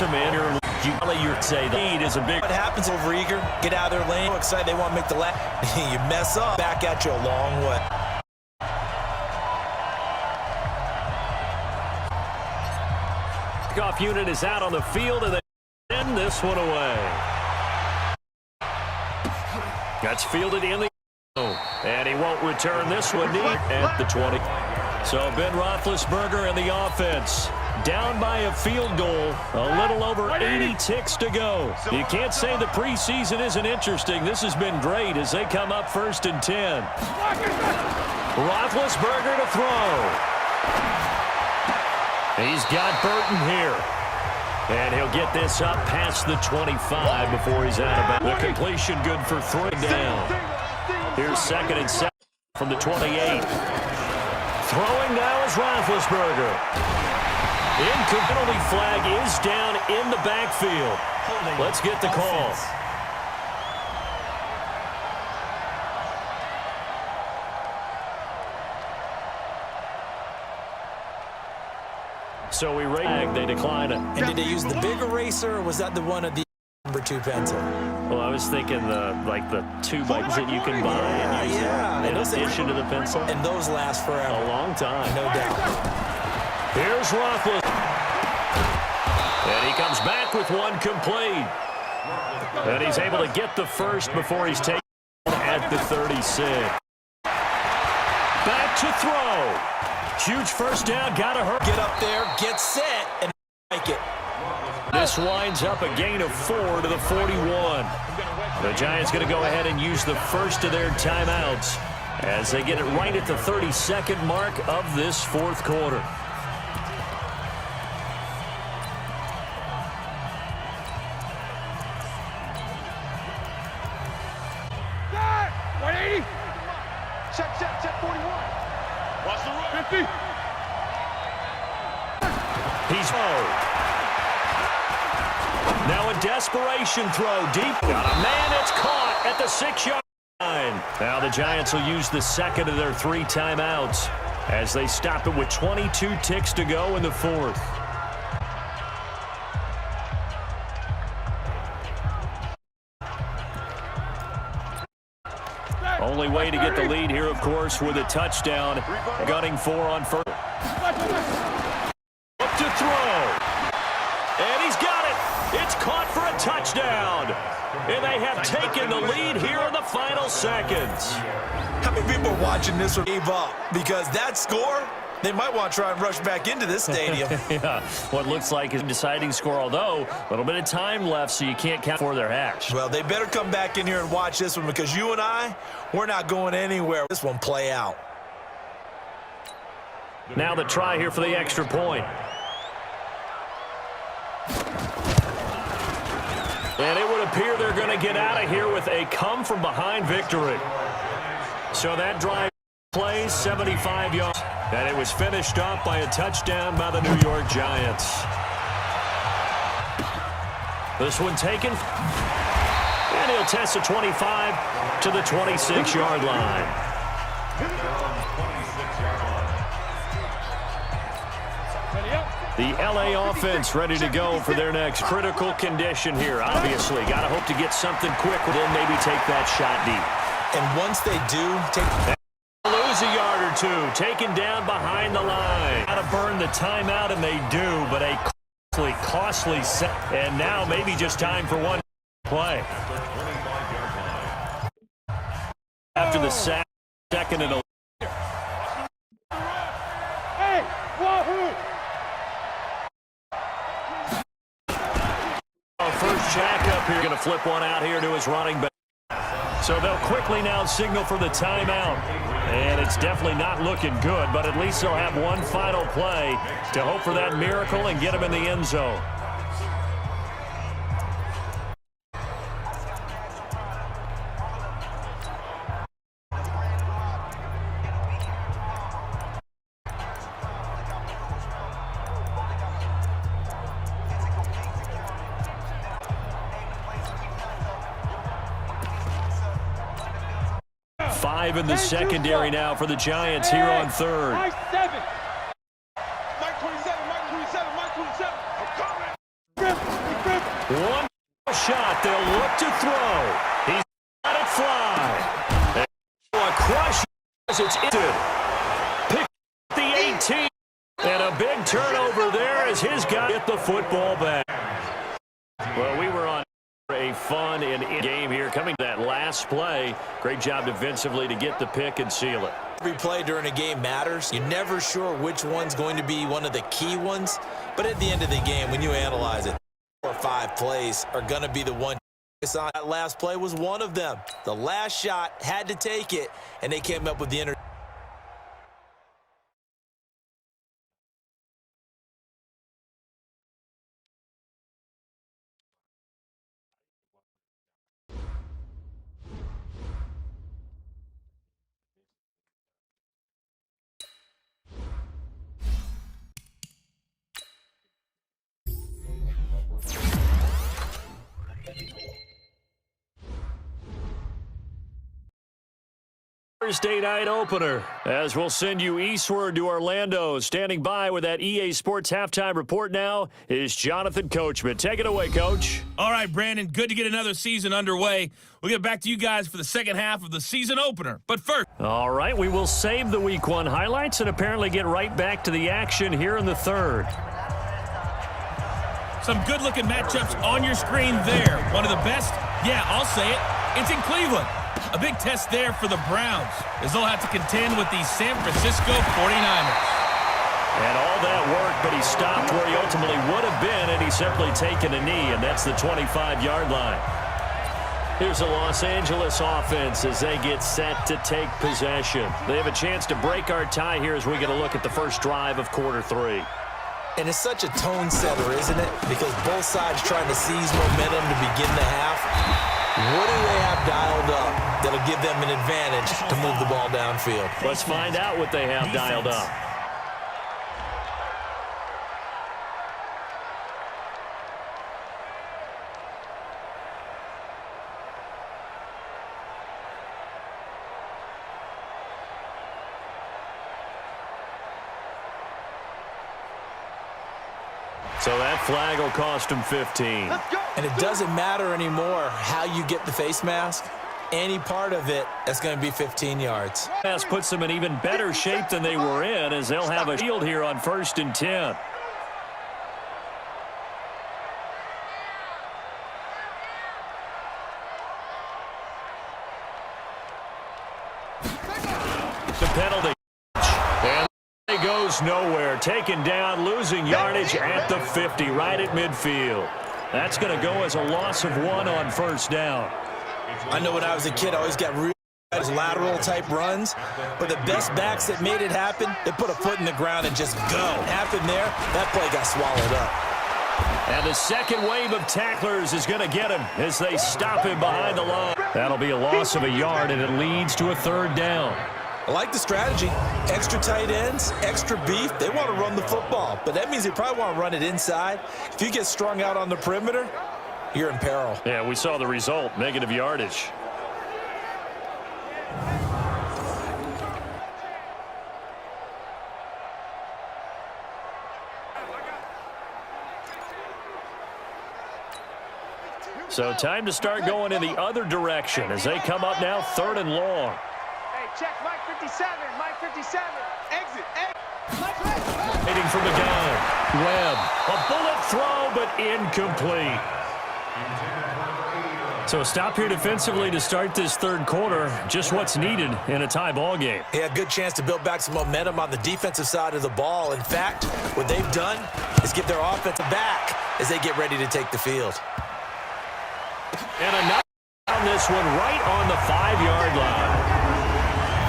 You'd say the lead is a big. What happens over eager? Get out of their lane. Excited they want to make the lap. You mess up. Back at you a long way. Kickoff unit is out on the field, and they send this one away. That's fielded in the and he won't return this one at the 20. So Ben Roethlisberger and the offense down by a field goal, a little over 80 ticks to go. You can't say the preseason isn't interesting. This has been great as they come up first and 10. Roethlisberger to throw. He's got Burton here. And he'll get this up past the 25 before he's out of bounds. The completion good for 3 down. Here's second and 7 from the 28. Throwing now is Roethlisberger. Penalty flag is down in the backfield. Let's get the call. So we rate they decline it. And did they use the big eraser, or was that the one of the number 2 pencil? Well, I was thinking the 2 bites that you can buy and use in addition to the pencil. And those last forever. A long time. No doubt. Here's Roethlisberger. And he comes back with one complete. And he's able to get the first before he's taken at the 36. Back to throw. Huge first down. Got to hurt. Get up there, get set, and make it. This winds up a gain of 4 to the 41. The Giants going to go ahead and use the first of their timeouts as they get it right at the 32nd mark of this fourth quarter. Check 41. Watch the run. 50. He's now a desperation throw deep. Got a man, it's caught at the 6-yard line. Now the Giants will use the second of their 3 timeouts as they stop it with 22 ticks to go in the fourth. Only way to get the lead here, of course, with a touchdown. Gunning 4 on first. Up to throw. And he's got it. It's caught for a touchdown. And they have taken the lead here in the final seconds. How many people are watching this one gave up? Because that score, they might want to try and rush back into this stadium. Yeah, what looks like a deciding score, although a little bit of time left, so you can't count for their hash. Well, they better come back in here and watch this one because you and I, we're not going anywhere. This one play out. Now the try here for the extra point. And it would appear they're going to get out of here with a come-from-behind victory. So that drive plays 75 yards. And it was finished off by a touchdown by the New York Giants. This one taken. And he'll test the 25 to the 26-yard line. The LA offense ready to go for their next critical condition here. Obviously, got to hope to get something quick, then maybe take that shot deep. And once they do, lose a yard or two, taken down behind the line. Got to burn the timeout, and they do, but a costly set. And now maybe just time for one play. After the sack, second and 11. Hey, wahoo! First jack up here, going to flip one out here to his running back. So they'll quickly now signal for the timeout. And it's definitely not looking good, but at least they'll have one final play to hope for that miracle and get him in the end zone. Five in the secondary now for the Giants here on third. Mike 7. Mike 27, Mike 27, Mike 27. I'm coming. One shot. They'll look to throw. He's got it fly. A crush as it's ended. Pick the 18. And a big turnover there as his guy get the football back. Well, we were on a fun and game here coming to that last play. Great job defensively to get the pick and seal it. every play during a game matters. You're never sure which one's going to be one of the key ones. But at the end of the game, when you analyze it, 4 or 5 plays are going to be the one. That last play was one of them. The last shot had to take it, and they came up with the interception. Thursday night opener, as we'll send you eastward to Orlando. Standing by with that EA Sports halftime report now is Jonathan Coachman. Take it away, Coach. All right, Brandon, good to get another season underway. We'll get back to you guys for the second half of the season opener. But first, all right, we will save the Week 1 highlights and apparently get right back to the action here in the third. Some good-looking matchups on your screen there. One of the best? Yeah, I'll say it. It's in Cleveland. A big test there for the Browns, as they'll have to contend with the San Francisco 49ers. And all that work, but he stopped where he ultimately would have been, and he's simply taken a knee, and that's the 25-yard line. Here's the Los Angeles offense as they get set to take possession. They have a chance to break our tie here as we get a look at the first drive of quarter 3. And it's such a tone setter, isn't it? Because both sides trying to seize momentum to begin the half. What do they have dialed up that'll give them an advantage to move the ball downfield? Let's find out what they have dialed up. So that flag will cost him 15. And it doesn't matter anymore how you get the face mask. Any part of it, that's going to be 15 yards. This puts them in even better shape than they were in, as they'll have a shield here on 1st and 10. The penalty. And it goes nowhere. Taken down, losing yardage at the 50, right at midfield. That's going to go as a loss of 1 on 1st down. I know when I was a kid, I always got real lateral-type runs, but the best backs that made it happen, they put a foot in the ground and just go. Happened there, that play got swallowed up. And the second wave of tacklers is going to get him as they stop him behind the line. That'll be a loss of a yard, and it leads to a 3rd down. I like the strategy. Extra tight ends, extra beef. They want to run the football, but that means they probably want to run it inside. If you get strung out on the perimeter, you're in peril. Yeah, we saw the result, negative yardage. So time to start going in the other direction as they come up now 3rd and long. Hey, check Mike 57, Mike 57. Exit, Waiting for the guy. Webb. A bullet throw, but incomplete. So a stop here defensively to start this 3rd quarter. Just what's needed in a tie ball game. They had a good chance to build back some momentum on the defensive side of the ball. In fact, what they've done is get their offense back as they get ready to take the field. And a knock on this one right on the 5-yard line.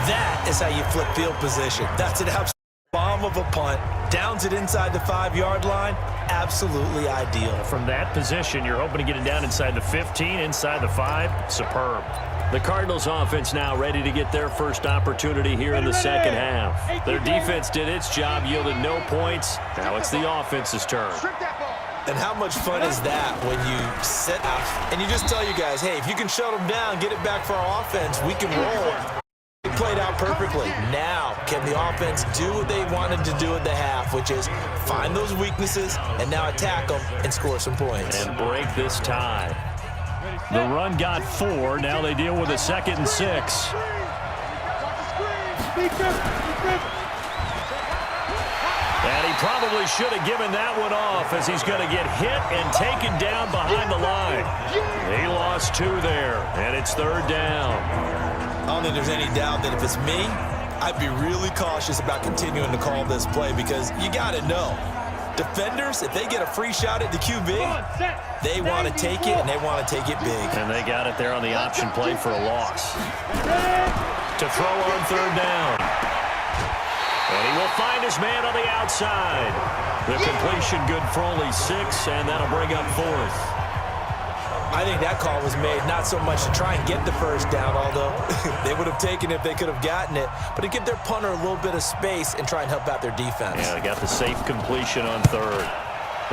That is how you flip field position. That's an absolute bomb of a punt. Downs it inside the 5-yard line. Absolutely ideal. From that position, you're hoping to get it down inside the 15, inside the 5. Superb. The Cardinals offense now ready to get their first opportunity here in the second half. Their defense did its job, yielded no points. Now it's the offense's turn. And how much fun is that when you sit out and you just tell you guys, hey, if you can shut them down, get it back for our offense, we can roll. It played out perfectly. Now, can the offense do what they wanted to do at the half, which is find those weaknesses and now attack them and score some points. And break this tie. The run got 4. Now they deal with a 2nd and 6. And he probably should have given that one off as he's going to get hit and taken down behind the line. He lost 2 there, and it's 3rd down. I don't think there's any doubt that if it's me, I'd be really cautious about continuing to call this play because you got to know. Defenders, if they get a free shot at the QB, they want to take it, and they want to take it big. And they got it there on the option play for a loss. To throw on 3rd down. And he will find his man on the outside. The completion good for only 6, and that'll bring up 4th. I think that call was made not so much to try and get the first down, although they would have taken it if they could have gotten it, but to give their punter a little bit of space and try and help out their defense. Yeah, they got the safe completion on 3rd.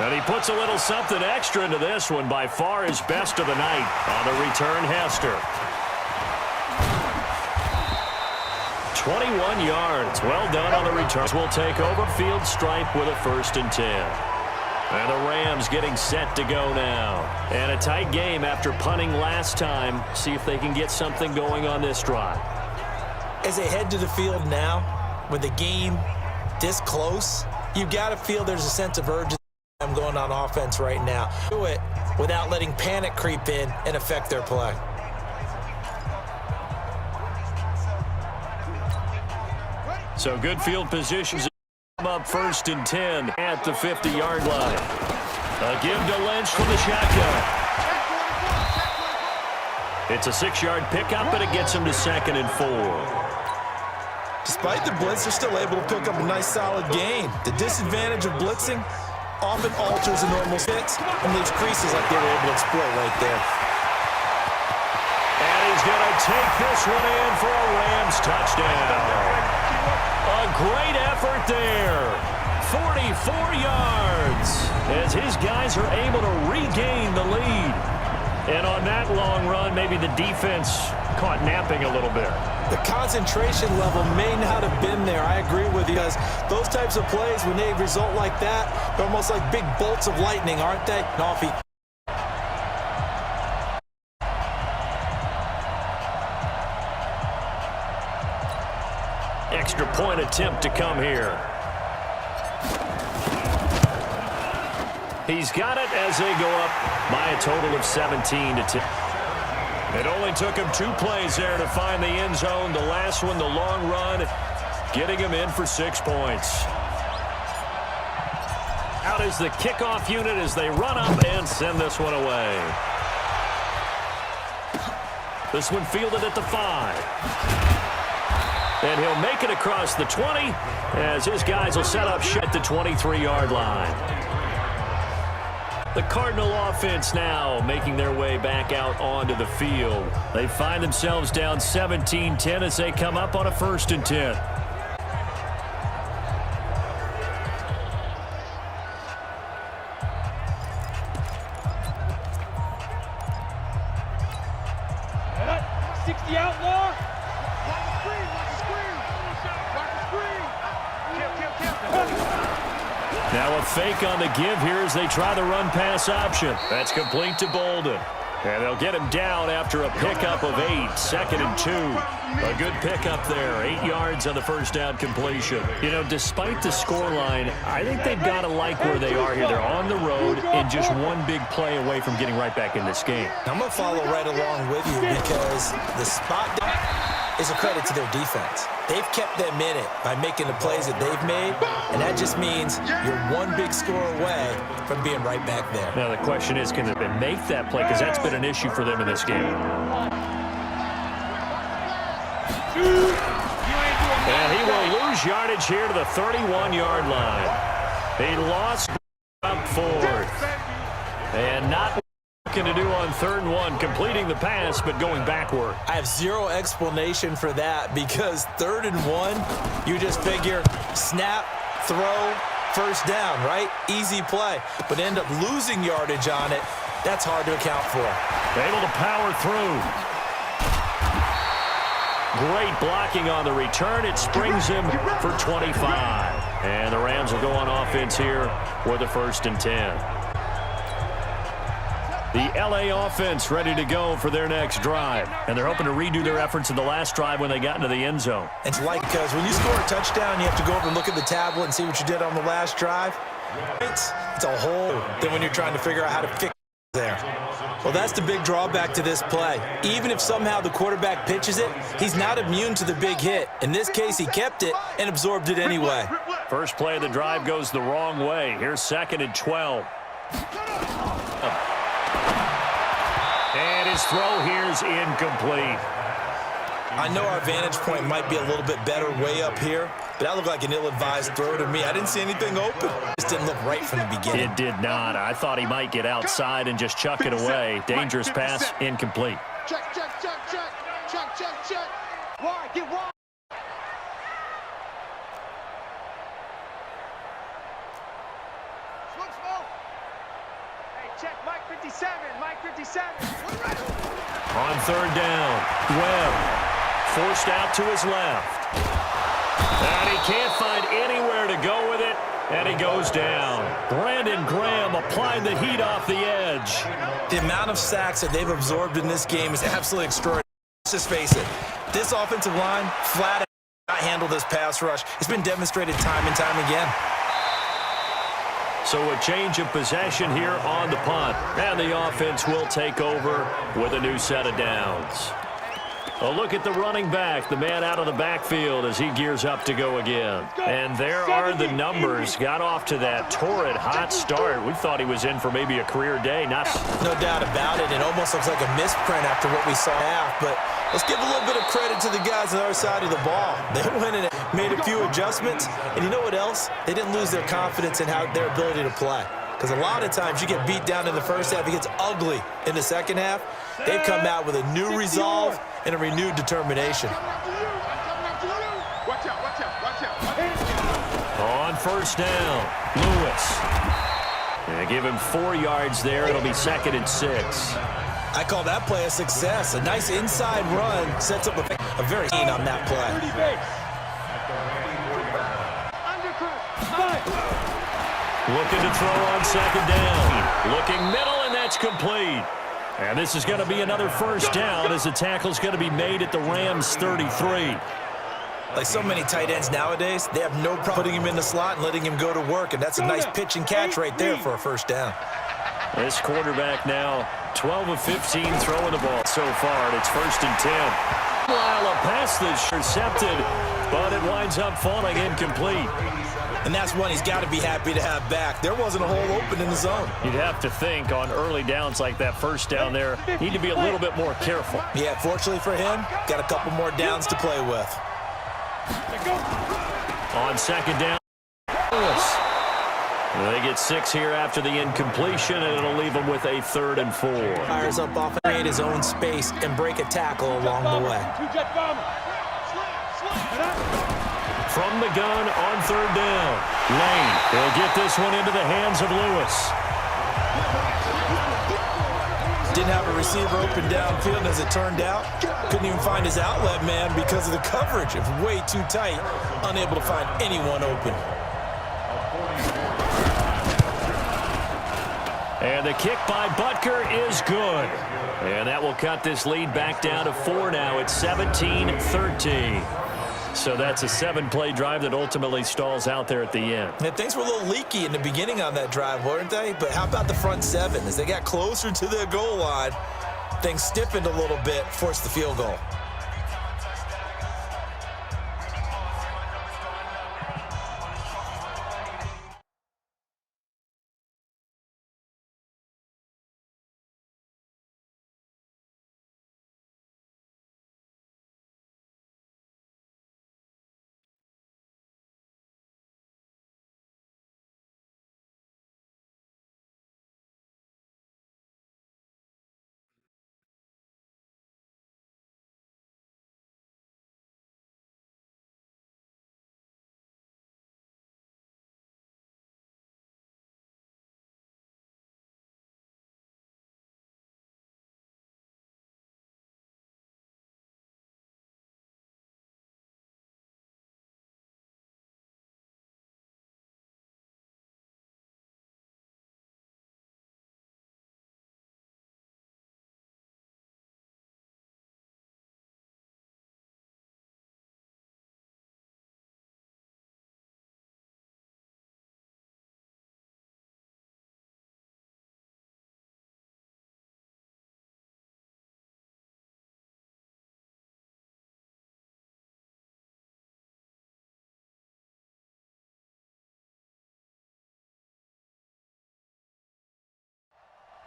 And he puts a little something extra into this one, by far his best of the night on the return, Hester. 21 yards. Well done on the return. We'll take over field stripe with a 1st and 10. And the Rams getting set to go now. And a tight game after punting last time. See if they can get something going on this drive. As they head to the field now, with the game this close, you've got to feel there's a sense of urgency. I'm going on offense right now. Do it without letting panic creep in and affect their play. So good field positions up 1st and 10 at the 50-yard line. A give to Lynch from the shotgun. It's a 6-yard pickup, but it gets him to 2nd and 4. Despite the blitz, they're still able to pick up a nice solid gain. The disadvantage of blitzing often alters the normal fits and leaves creases like they were able to exploit right there. And he's going to take this one in for a Rams touchdown. A great effort there. 44 yards as his guys are able to regain the lead. And on that long run, maybe the defense caught napping a little bit. The concentration level may not have been there. I agree with you, because those types of plays, when they result like that, they're almost like big bolts of lightning, aren't they? And off he... Extra point attempt to come here. He's got it as they go up by a total of 17-10. It only took him 2 plays there to find the end zone. The last one, the long run, getting him in for 6 points. Out is the kickoff unit as they run up and send this one away. This one fielded at the 5. And he'll make it across the 20 as his guys will set up shit at the 23-yard line. The Cardinal offense now making their way back out onto the field. They find themselves down 17-10 as they come up on a 1st and 10. Now a fake on the give here as they try the run-pass option. That's complete to Bolden. And they'll get him down after a pickup of 8, 2nd and 2. A good pickup there, 8 yards on the first down completion. You know, despite the scoreline, I think they've got to like where they are here. They're on the road and just one big play away from getting right back in this game. I'm going to follow right along with you, because the spot is a credit to their defense. They've kept them in it by making the plays that they've made, and that just means you're one big score away from being right back there. Now the question is, can they make that play? Because that's been an issue for them in this game. And he will lose yardage here to the 31-yard line. He lost up 4th. And not to do on 3rd and 1, completing the pass but going backward. I have zero explanation for that, because 3rd and 1, you just figure snap, throw, 1st down, right? Easy play, but end up losing yardage on it. That's hard to account for. Able to power through. Great blocking on the return. It springs him for 25. And the Rams will go on offense here with a 1st and 10. The LA offense ready to go for their next drive. And they're hoping to redo their efforts in the last drive when they got into the end zone. It's like, because when you score a touchdown, you have to go over and look at the tablet and see what you did on the last drive. It's a whole then when you're trying to figure out how to fix there. Well, that's the big drawback to this play. Even if somehow the quarterback pitches it, he's not immune to the big hit. In this case, he kept it and absorbed it anyway. First play of the drive goes the wrong way. Here's 2nd and 12. And his throw here's incomplete. I know our vantage point might be a little bit better way up here, but that looked like an ill-advised throw to me. I didn't see anything open. It just didn't look right from the beginning. It did not. I thought he might get outside and just chuck it away. Dangerous pass, incomplete. Check, check, check, check. Check, check, check. Wide, get wide. Hey, check Mike 57, Mike 57. On 3rd down, Webb forced out to his left. And he can't find anywhere to go with it, and he goes down. Brandon Graham applied the heat off the edge. The amount of sacks that they've absorbed in this game is absolutely extraordinary. Let's just face it, this offensive line flat out cannot handle this pass rush. It's been demonstrated time and time again. So a change of possession here on the punt. And the offense will take over with a new set of downs. A look at the running back, the man out of the backfield as he gears up to go again. And there are the numbers. Got off to that torrid hot start. We thought he was in for maybe a career day. Not. No doubt about it. It almost looks like a misprint after what we saw half. But let's give a little bit of credit to the guys on the other side of the ball. They went and made a few adjustments. And you know what else? They didn't lose their confidence in their ability to play. Because a lot of times you get beat down in the first half. It gets ugly in the second half. They've come out with a new resolve and a renewed determination. On first down, Lewis. And give him 4 yards there. It'll be 2nd and 6. I call that play a success. A nice inside run sets up a very keen on that play. Looking to throw on 2nd down. Looking middle, and that's complete. And this is going to be another first down as the tackle's going to be made at the Rams' 33. Like so many tight ends nowadays, they have no problem putting him in the slot and letting him go to work, and that's a nice pitch and catch right there for a first down. This quarterback now 12 of 15 throwing the ball so far, and it's 1st and 10. While a pass that's intercepted, but it winds up falling incomplete. And that's one he's got to be happy to have back. There wasn't a hole open in the zone. You'd have to think on early downs like that first down there, need to be a little bit more careful. Yeah, fortunately for him, got a couple more downs to play with. On 2nd down, Lewis. They get 6 here after the incompletion, and it'll leave them with a 3rd and 4. Fires up off and create his own space and break a tackle along the way. From the gun on 3rd down, Lane will get this one into the hands of Lewis. Didn't have a receiver open downfield, as it turned out. Couldn't even find his outlet man because of the coverage. It was way too tight, unable to find anyone open. And the kick by Butker is good. And that will cut this lead back down to 4 now. It's 17-13. So that's a 7-play drive that ultimately stalls out there at the end. Yeah, things were a little leaky in the beginning on that drive, weren't they? But how about the front 7? As they got closer to the goal line, things stiffened a little bit, forced the field goal.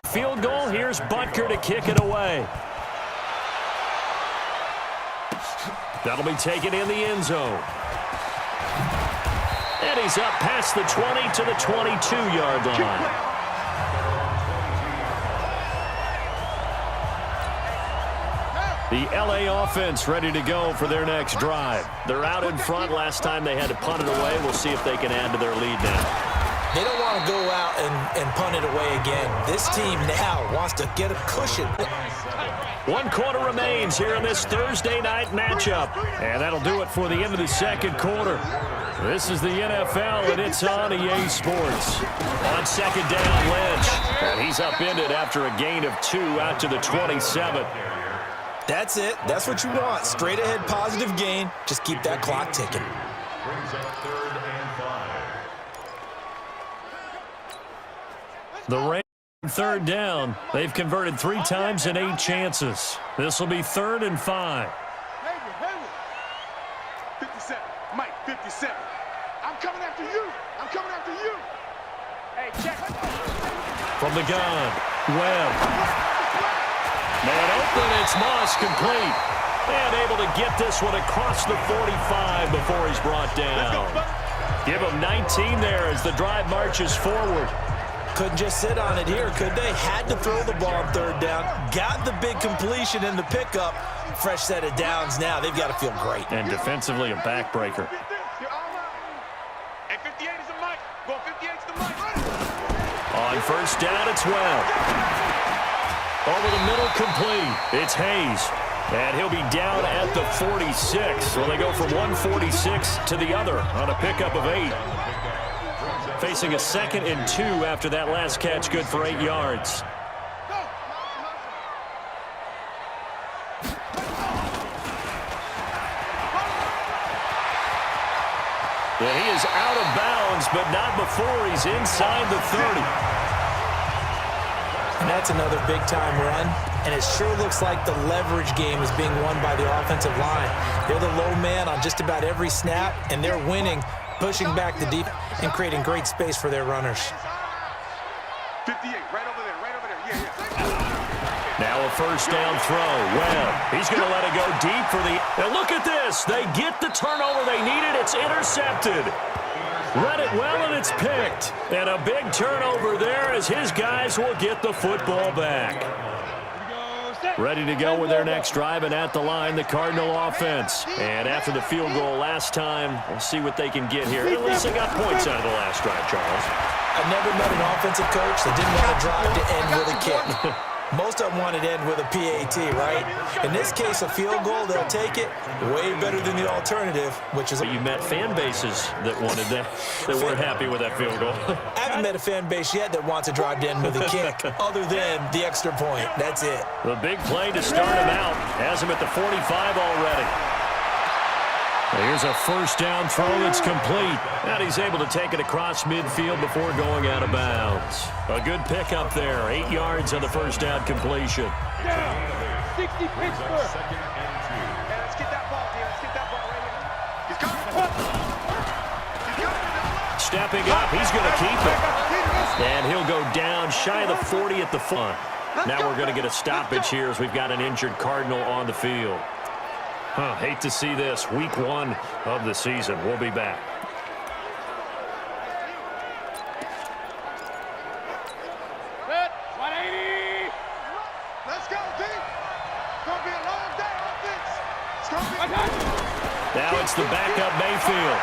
Field goal, here's Butker to kick it away. That'll be taken in the end zone. And he's up past the 20 to the 22-yard line. The LA offense ready to go for their next drive. They're out in front. Last time they had to punt it away. We'll see if they can add to their lead now. They don't want to go out and punt it away again. This team now wants to get a cushion. 1 quarter remains here in this Thursday night matchup. And that'll do it for the end of the second quarter. This is the NFL, and it's on EA Sports. On 2nd down, Lynch. And he's upended after a gain of 2 out to the 27. That's it. That's what you want. Straight ahead positive gain. Just keep that clock ticking. Brings up 3rd and 5. The Rams third down. They've converted 3 times in 8 chances. This will be 3rd and 5. 57. Mike, 57. I'm coming after you. I'm coming after you. Hey, check. From the gun, Webb. Man open, it's Moss, complete. And able to get this one across the 45 before he's brought down. Give him 19 there as the drive marches forward. Couldn't just sit on it here, could they? Had to throw the ball on 3rd down. Got the big completion in the pickup. Fresh set of downs now. They've got to feel great. And defensively, a backbreaker. Hey, 58 is the Mike. Going 58 is the Mike. On 1st down, it's Webb. Over the middle, complete. It's Hayes. And he'll be down at the 46. So they go from 146 to the other on a pickup of 8. Facing a 2nd and 2 after that last catch, good for 8 yards. And he is out of bounds, but not before he's inside the 30. And that's another big-time run. And it sure looks like the leverage game is being won by the offensive line. They're the low man on just about every snap, and they're winning, pushing back the deep and creating great space for their runners. 58, right over there, right over there. Yeah. Now a 1st down throw. Webb, he's going to let it go deep for the... And look at this. They get the turnover they needed. It's intercepted. Read it well, and it's picked. And a big turnover there as his guys will get the football back. Ready to go with their next drive, and at the line, the Cardinal offense. And after the field goal last time, we'll see what they can get here. At least they got points out of the last drive, Charles. I've never met an offensive coach that didn't want to drive to end with a kick. Most of them wanted to end with a PAT, right? In this case, a field goal, they'll take it. Way better than the alternative, which is... You met fan bases that wanted that weren't happy with that field goal. I haven't met a fan base yet that wants to drive to end with a kick, other than the extra point. That's it. The big play to start him out. Has him at the 45 already. Here's a 1st down throw that's complete. And he's able to take it across midfield before going out of bounds. A good pickup there. 8 yards on the 1st down completion. 60 Pittsburgh. Second and 2. Hey, let's get that ball, D. Let's get that ball right here. He's coming. He's coming. Stepping up, he's going to keep it. And he'll go down shy of the 40 at the front. Now we're going to get a stoppage here as we've got an injured Cardinal on the field. Hate to see this. Week 1 of the season. We'll be back. Set. 180. Let's go, D. It's going to be a long day on this. It's going to be Now it's the backup Mayfield.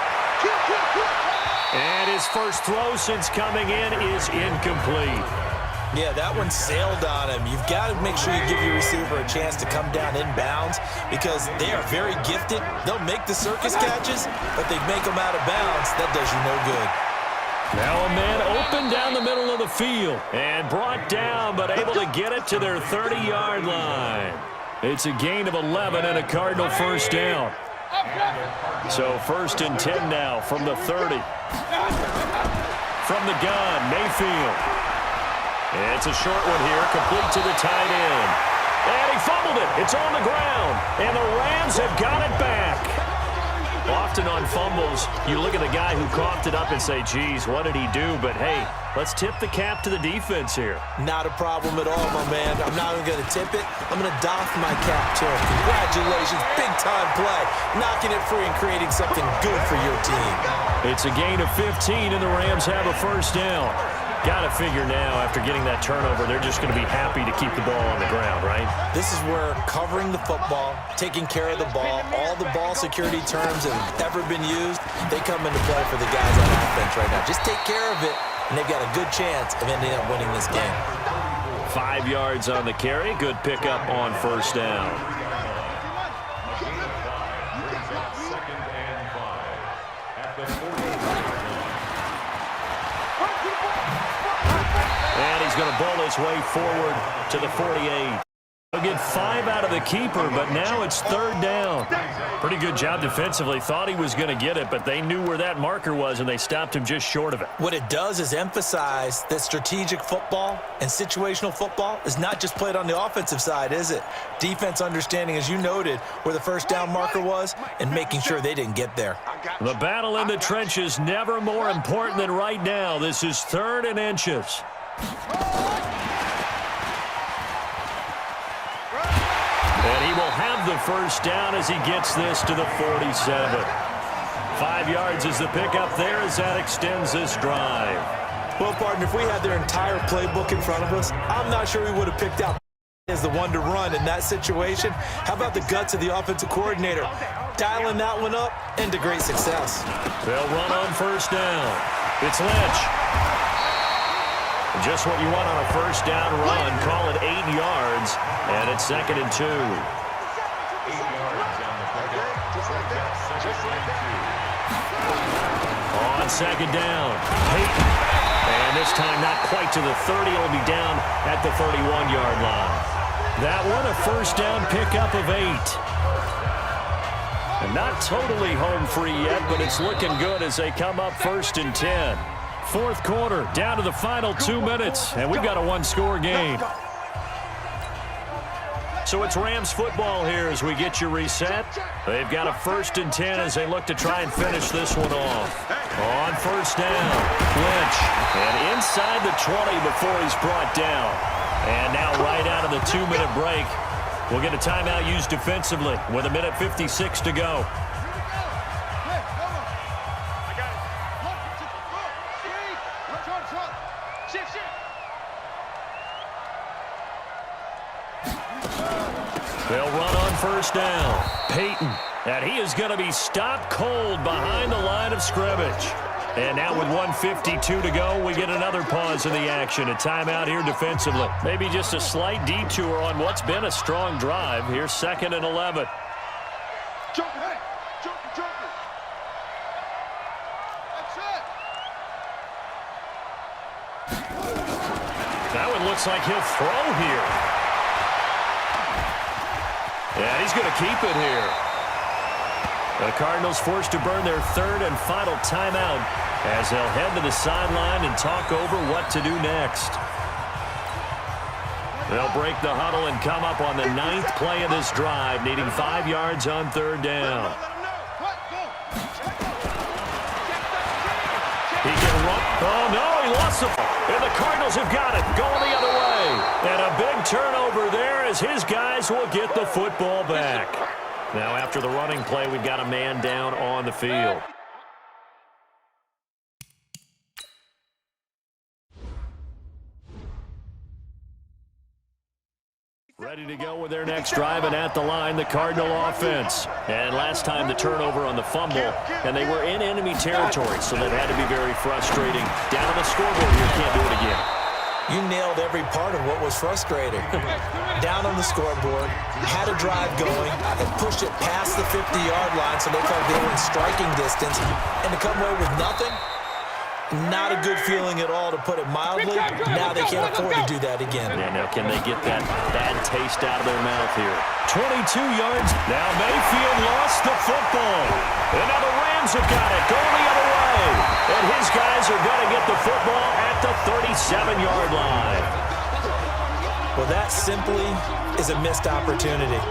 And his first throw since coming in is incomplete. Yeah, that one sailed on him. You've got to make sure you give your receiver a chance to come down inbounds because they are very gifted. They'll make the circus catches, but they make them out of bounds. That does you no good. Now a man open down the middle of the field and brought down, but able to get it to their 30-yard line. It's a gain of 11 and a Cardinal 1st down. So 1st and 10 now from the 30. From the gun, Mayfield. It's a short one here, complete to the tight end. And he fumbled it. It's on the ground. And the Rams have got it back. Often on fumbles, you look at the guy who coughed it up and say, geez, what did he do? But, hey, let's tip the cap to the defense here. Not a problem at all, my man. I'm not even going to tip it. I'm going to doff my cap to him. Congratulations. Big-time play. Knocking it free and creating something good for your team. It's a gain of 15, and the Rams have a 1st down. Got to figure now, after getting that turnover, they're just going to be happy to keep the ball on the ground, right? This is where covering the football, taking care of the ball, all the ball security terms that have ever been used, they come into play for the guys on offense right now. Just take care of it, and they've got a good chance of ending up winning this game. 5 yards on the carry. Good pickup on 1st down. Second and 5. At the 40. And he's going to bowl his way forward to the 48. They'll get 5 out of the keeper, but now it's 3rd down. Pretty good job defensively. Thought he was going to get it, but they knew where that marker was, and they stopped him just short of it. What it does is emphasize that strategic football and situational football is not just played on the offensive side, is it? Defense understanding, as you noted, where the first down marker was and making sure they didn't get there. The battle in the trenches never more important than right now. This is 3rd and inches. And he will have the first down as he gets this to the 47. 5 yards is the pickup there as that extends this drive. Well, partner, if we had their entire playbook in front of us, I'm not sure we would have picked out as the one to run in that situation. How about the guts of the offensive coordinator? Dialing that one up into great success. They'll run on first down. It's Lynch. Just what you want on a first down run. Call it 8 yards, and it's 2nd and 2. 8 yards on the pickup. On 2nd down, Peyton. And this time not quite to the 30. It'll be down at the 31-yard line. That one a first down pickup of 8. And not totally home free yet, but it's looking good as they come up 1st and 10. 4th quarter, down to the final 2 minutes, and we've got a 1-score game. So it's Rams football here as we get you reset. They've got a 1st and 10 as they look to try and finish this one off. On first down, Lynch. And inside the 20 before he's brought down. And now right out of the 2-minute break, we'll get a timeout used defensively with 1:56 to go. They'll run on first down. Peyton. And he is going to be stopped cold behind the line of scrimmage. And now with 1:52 to go, we get another pause in the action. A timeout here defensively. Maybe just a slight detour on what's been a strong drive. Here's 2nd and 11. Joker, Joker. That's it. That one looks like he'll throw here. Yeah, he's going to keep it here. The Cardinals forced to burn their 3rd and final timeout as they'll head to the sideline and talk over what to do next. They'll break the huddle and come up on the 9th play of this drive, needing 5 yards on 3rd down. He can run. Oh, no, he lost the ball. And the Cardinals have got it, going the other way. And a big turnover there as his guys will get the football back. Now, after the running play, we've got a man down on the field. Ready to go with their next drive, and at the line, the Cardinal offense. And last time the turnover on the fumble, and they were in enemy territory, so that had to be very frustrating. Down on the scoreboard here, can't do it again. You nailed every part of what was frustrating. Down on the scoreboard, had a drive going, and pushed it past the 50-yard line so they felt they were in striking distance, and to come away with nothing, not a good feeling at all, to put it mildly. Now they can't afford to do that again. Yeah, now can they get that bad taste out of their mouth here? 22 yards. Now Mayfield lost the football. And now the Rams have got it, going the other way. And his guys are going to get the football at the 37-yard line. Well, that simply is a missed opportunity.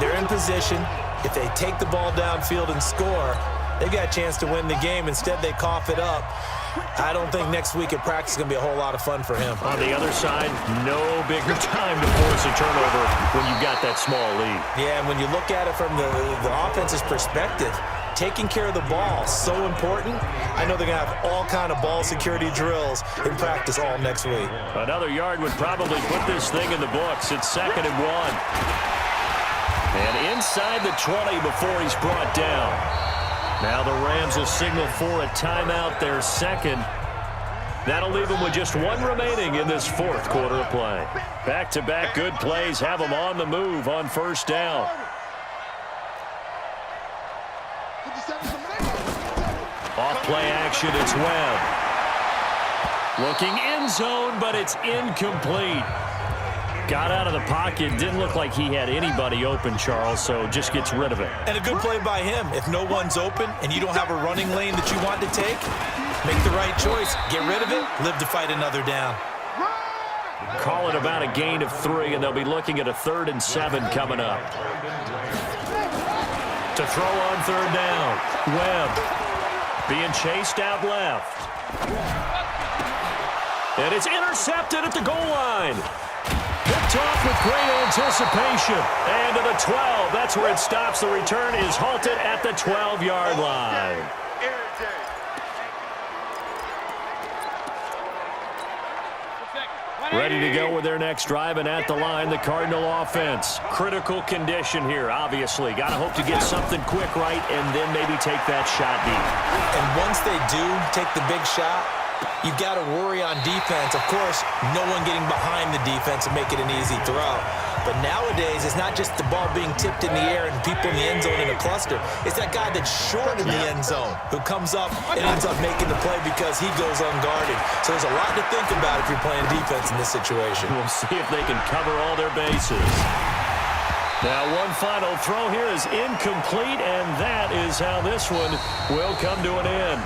They're in position. If they take the ball downfield and score, they've got a chance to win the game. Instead, they cough it up. I don't think next week at practice is going to be a whole lot of fun for him. On the other side, no bigger time to force a turnover when you've got that small lead. Yeah, and when you look at it from the offense's perspective, taking care of the ball, so important. I know they're going to have all kind of ball security drills in practice all next week. Another yard would probably put this thing in the books. It's 2nd and 1. And inside the 20 before he's brought down. Now the Rams will signal for a timeout, their 2nd. That'll leave them with just 1 remaining in this 4th quarter of play. Back-to-back good plays have them on the move on first down. Off play action, it's Webb. Looking end zone, but it's incomplete. Got out of the pocket. Didn't look like he had anybody open, Charles, so just gets rid of it. And a good play by him. If no one's open and you don't have a running lane that you want to take, make the right choice. Get rid of it. Live to fight another down. Call it about a gain of 3, and they'll be looking at a 3rd and 7 coming up. To throw on 3rd down. Webb being chased out left. And it's intercepted at the goal line. Picked off with great anticipation. And to the 12. That's where it stops. The return is halted at the 12-yard line. Ready to go with their next drive, and at the line, the Cardinal offense. Critical condition here, obviously. Got to hope to get something quick right and then maybe take that shot deep. And once they do take the big shot, you've got to worry on defense. Of course, no one getting behind the defense and make it an easy throw. But nowadays, it's not just the ball being tipped in the air and people in the end zone in a cluster. It's that guy that's short in the end zone who comes up and ends up making the play because he goes unguarded. So there's a lot to think about if you're playing defense in this situation. We'll see if they can cover all their bases. Now, one final throw here is incomplete, and that is how this one will come to an end.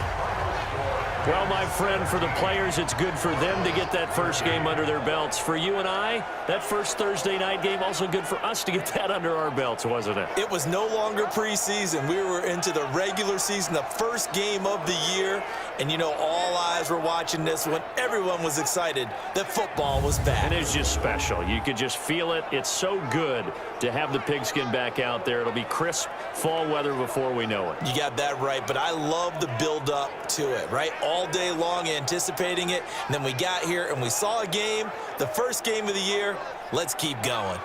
Well, my friend, for the players, it's good for them to get that first game under their belts. For you and I, that first Thursday night game, also good for us to get that under our belts, wasn't it? It was no longer preseason. We were into the regular season, the first game of the year. And, you know, all eyes were watching this when everyone was excited that football was back. And it's just special. You could just feel it. It's so good to have the pigskin back out there. It'll be crisp fall weather before we know it. You got that right, but I love the build-up to it, right? All day long anticipating it, and then we got here and we saw a game, the first game of the year. Let's keep going.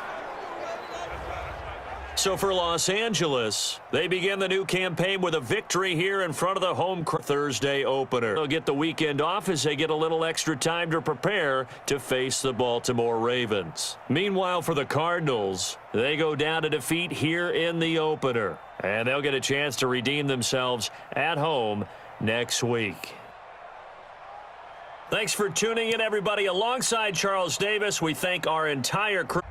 So for Los Angeles, they begin the new campaign with a victory here in front of the home Thursday opener. They'll get the weekend off as they get a little extra time to prepare to face the Baltimore Ravens. Meanwhile, for the Cardinals, they go down to defeat here in the opener, and they'll get a chance to redeem themselves at home next week. Thanks for tuning in, everybody. Alongside Charles Davis, we thank our entire crew.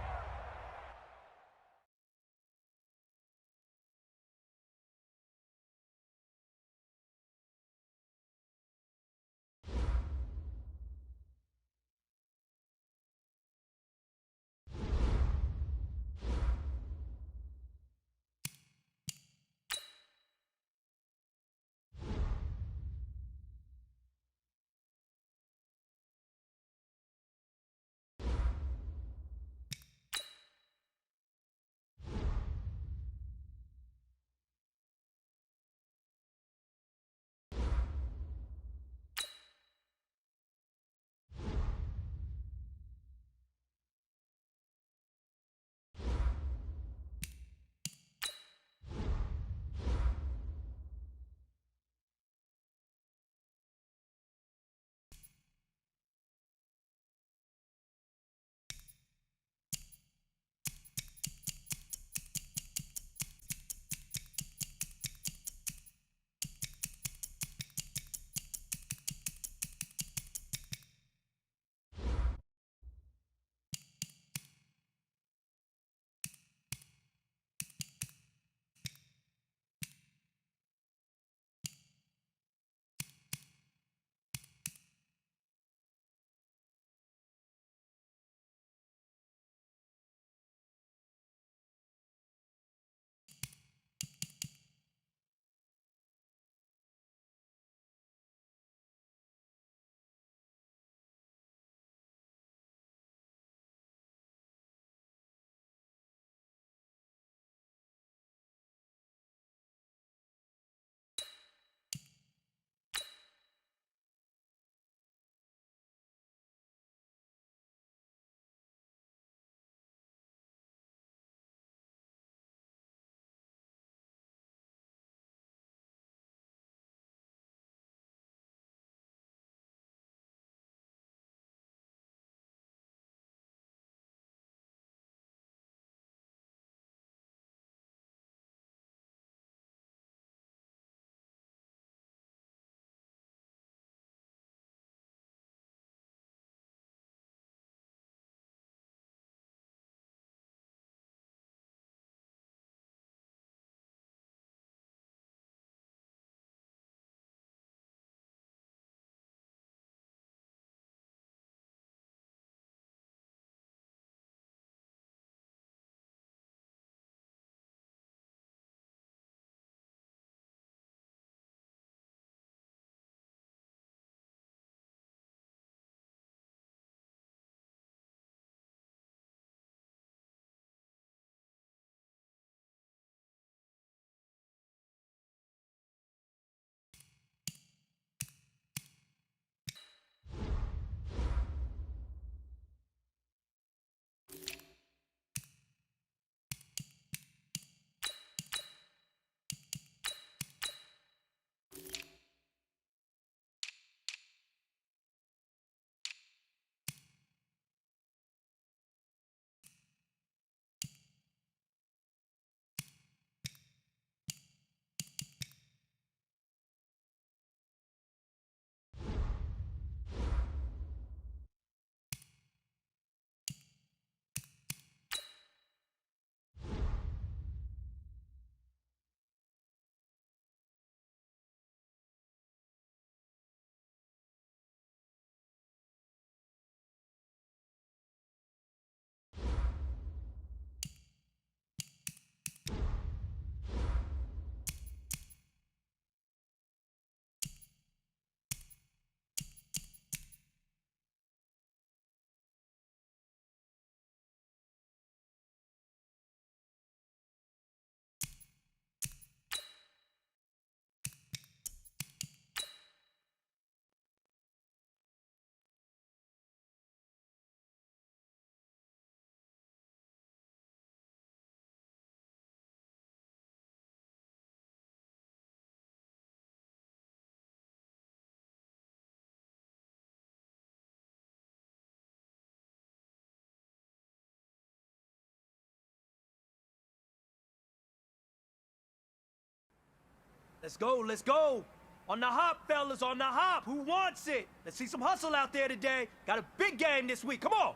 Let's go, let's go. On the hop, fellas, on the hop. Who wants it? Let's see some hustle out there today. Got a big game this week. Come on.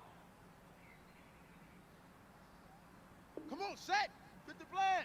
Come on, set. Get the plan.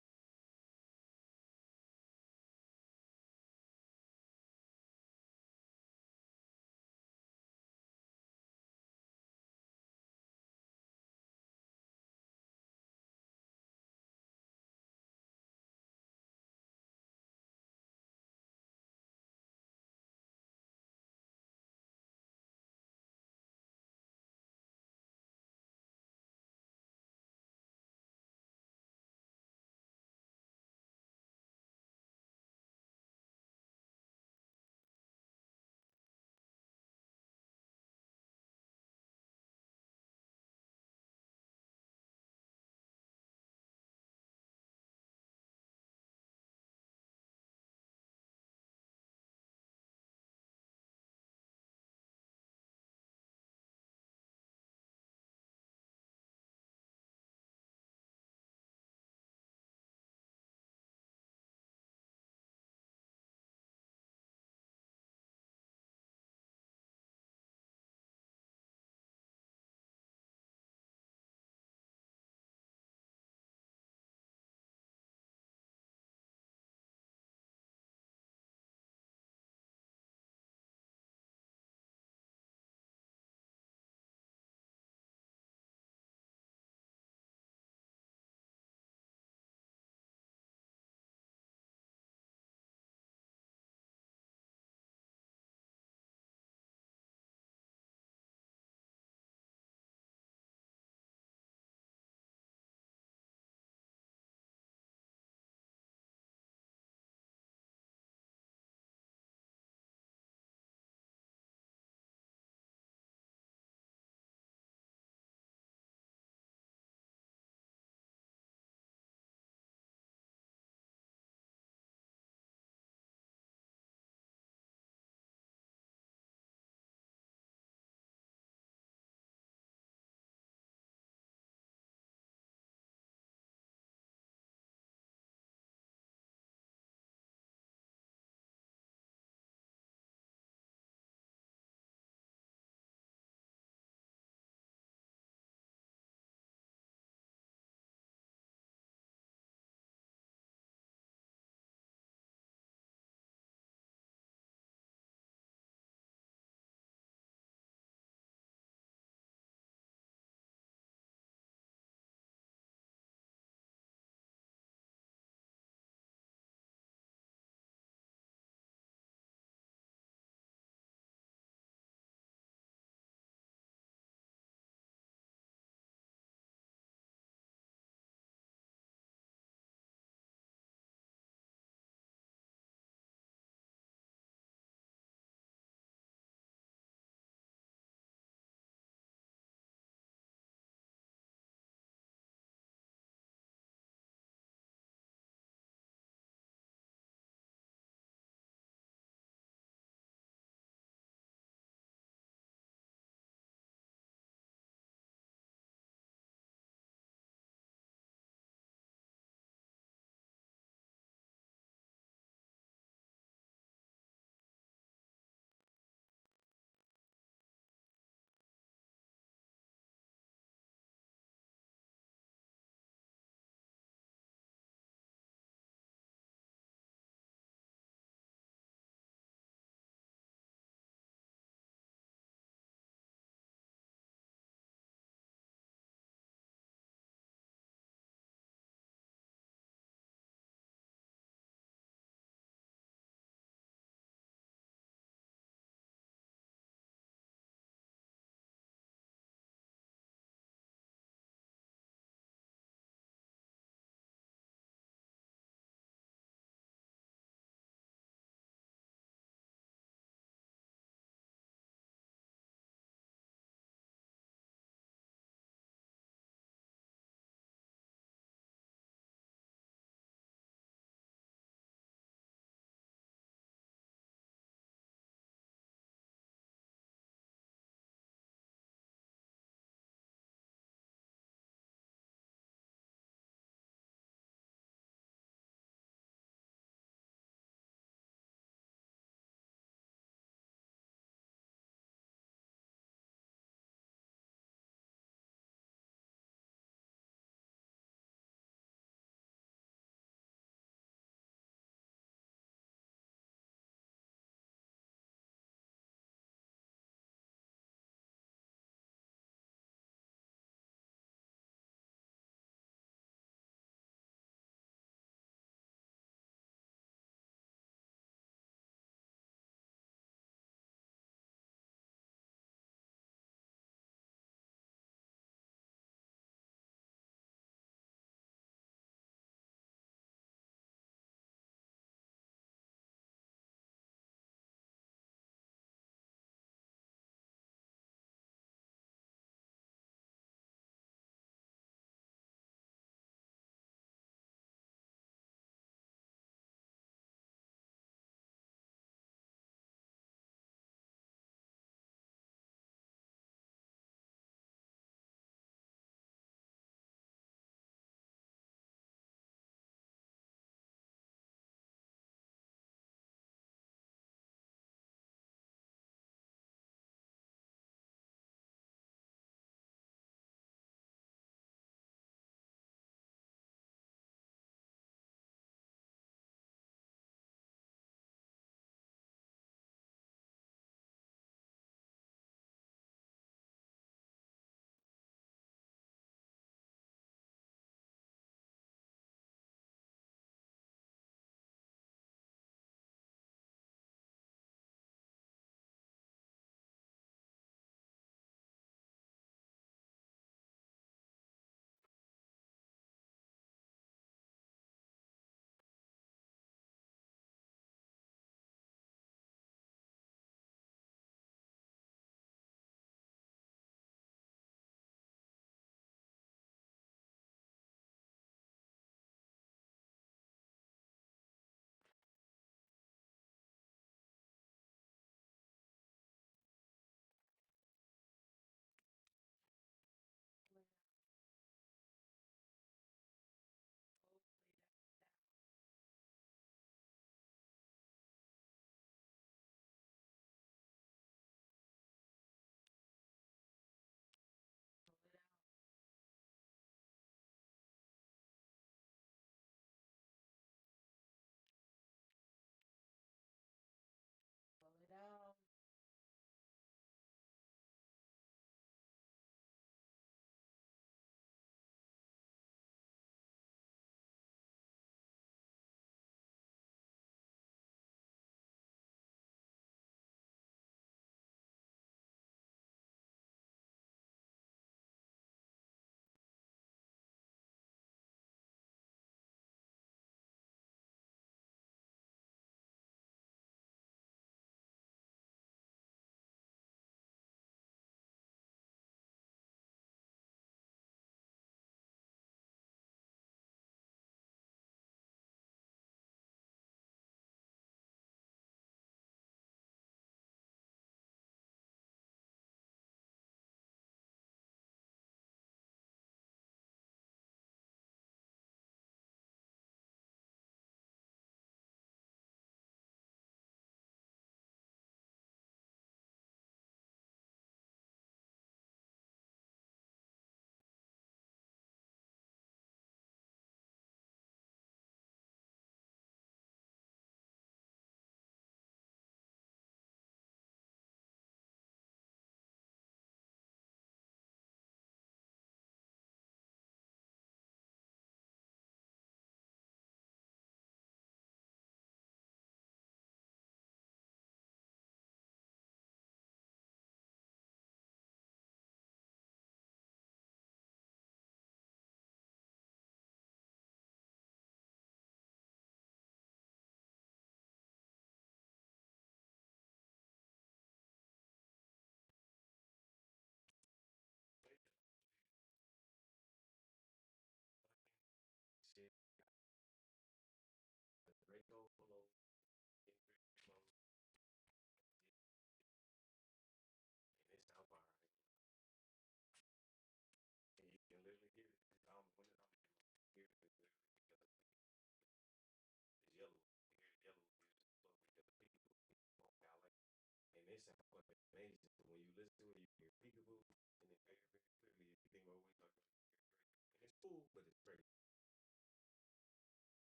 it sounds fucking amazing. When you listen to it, you hear peekaboo, and then very, very clearly, you think about what we're talking about. And it's cool, but it's crazy. Like, just listen.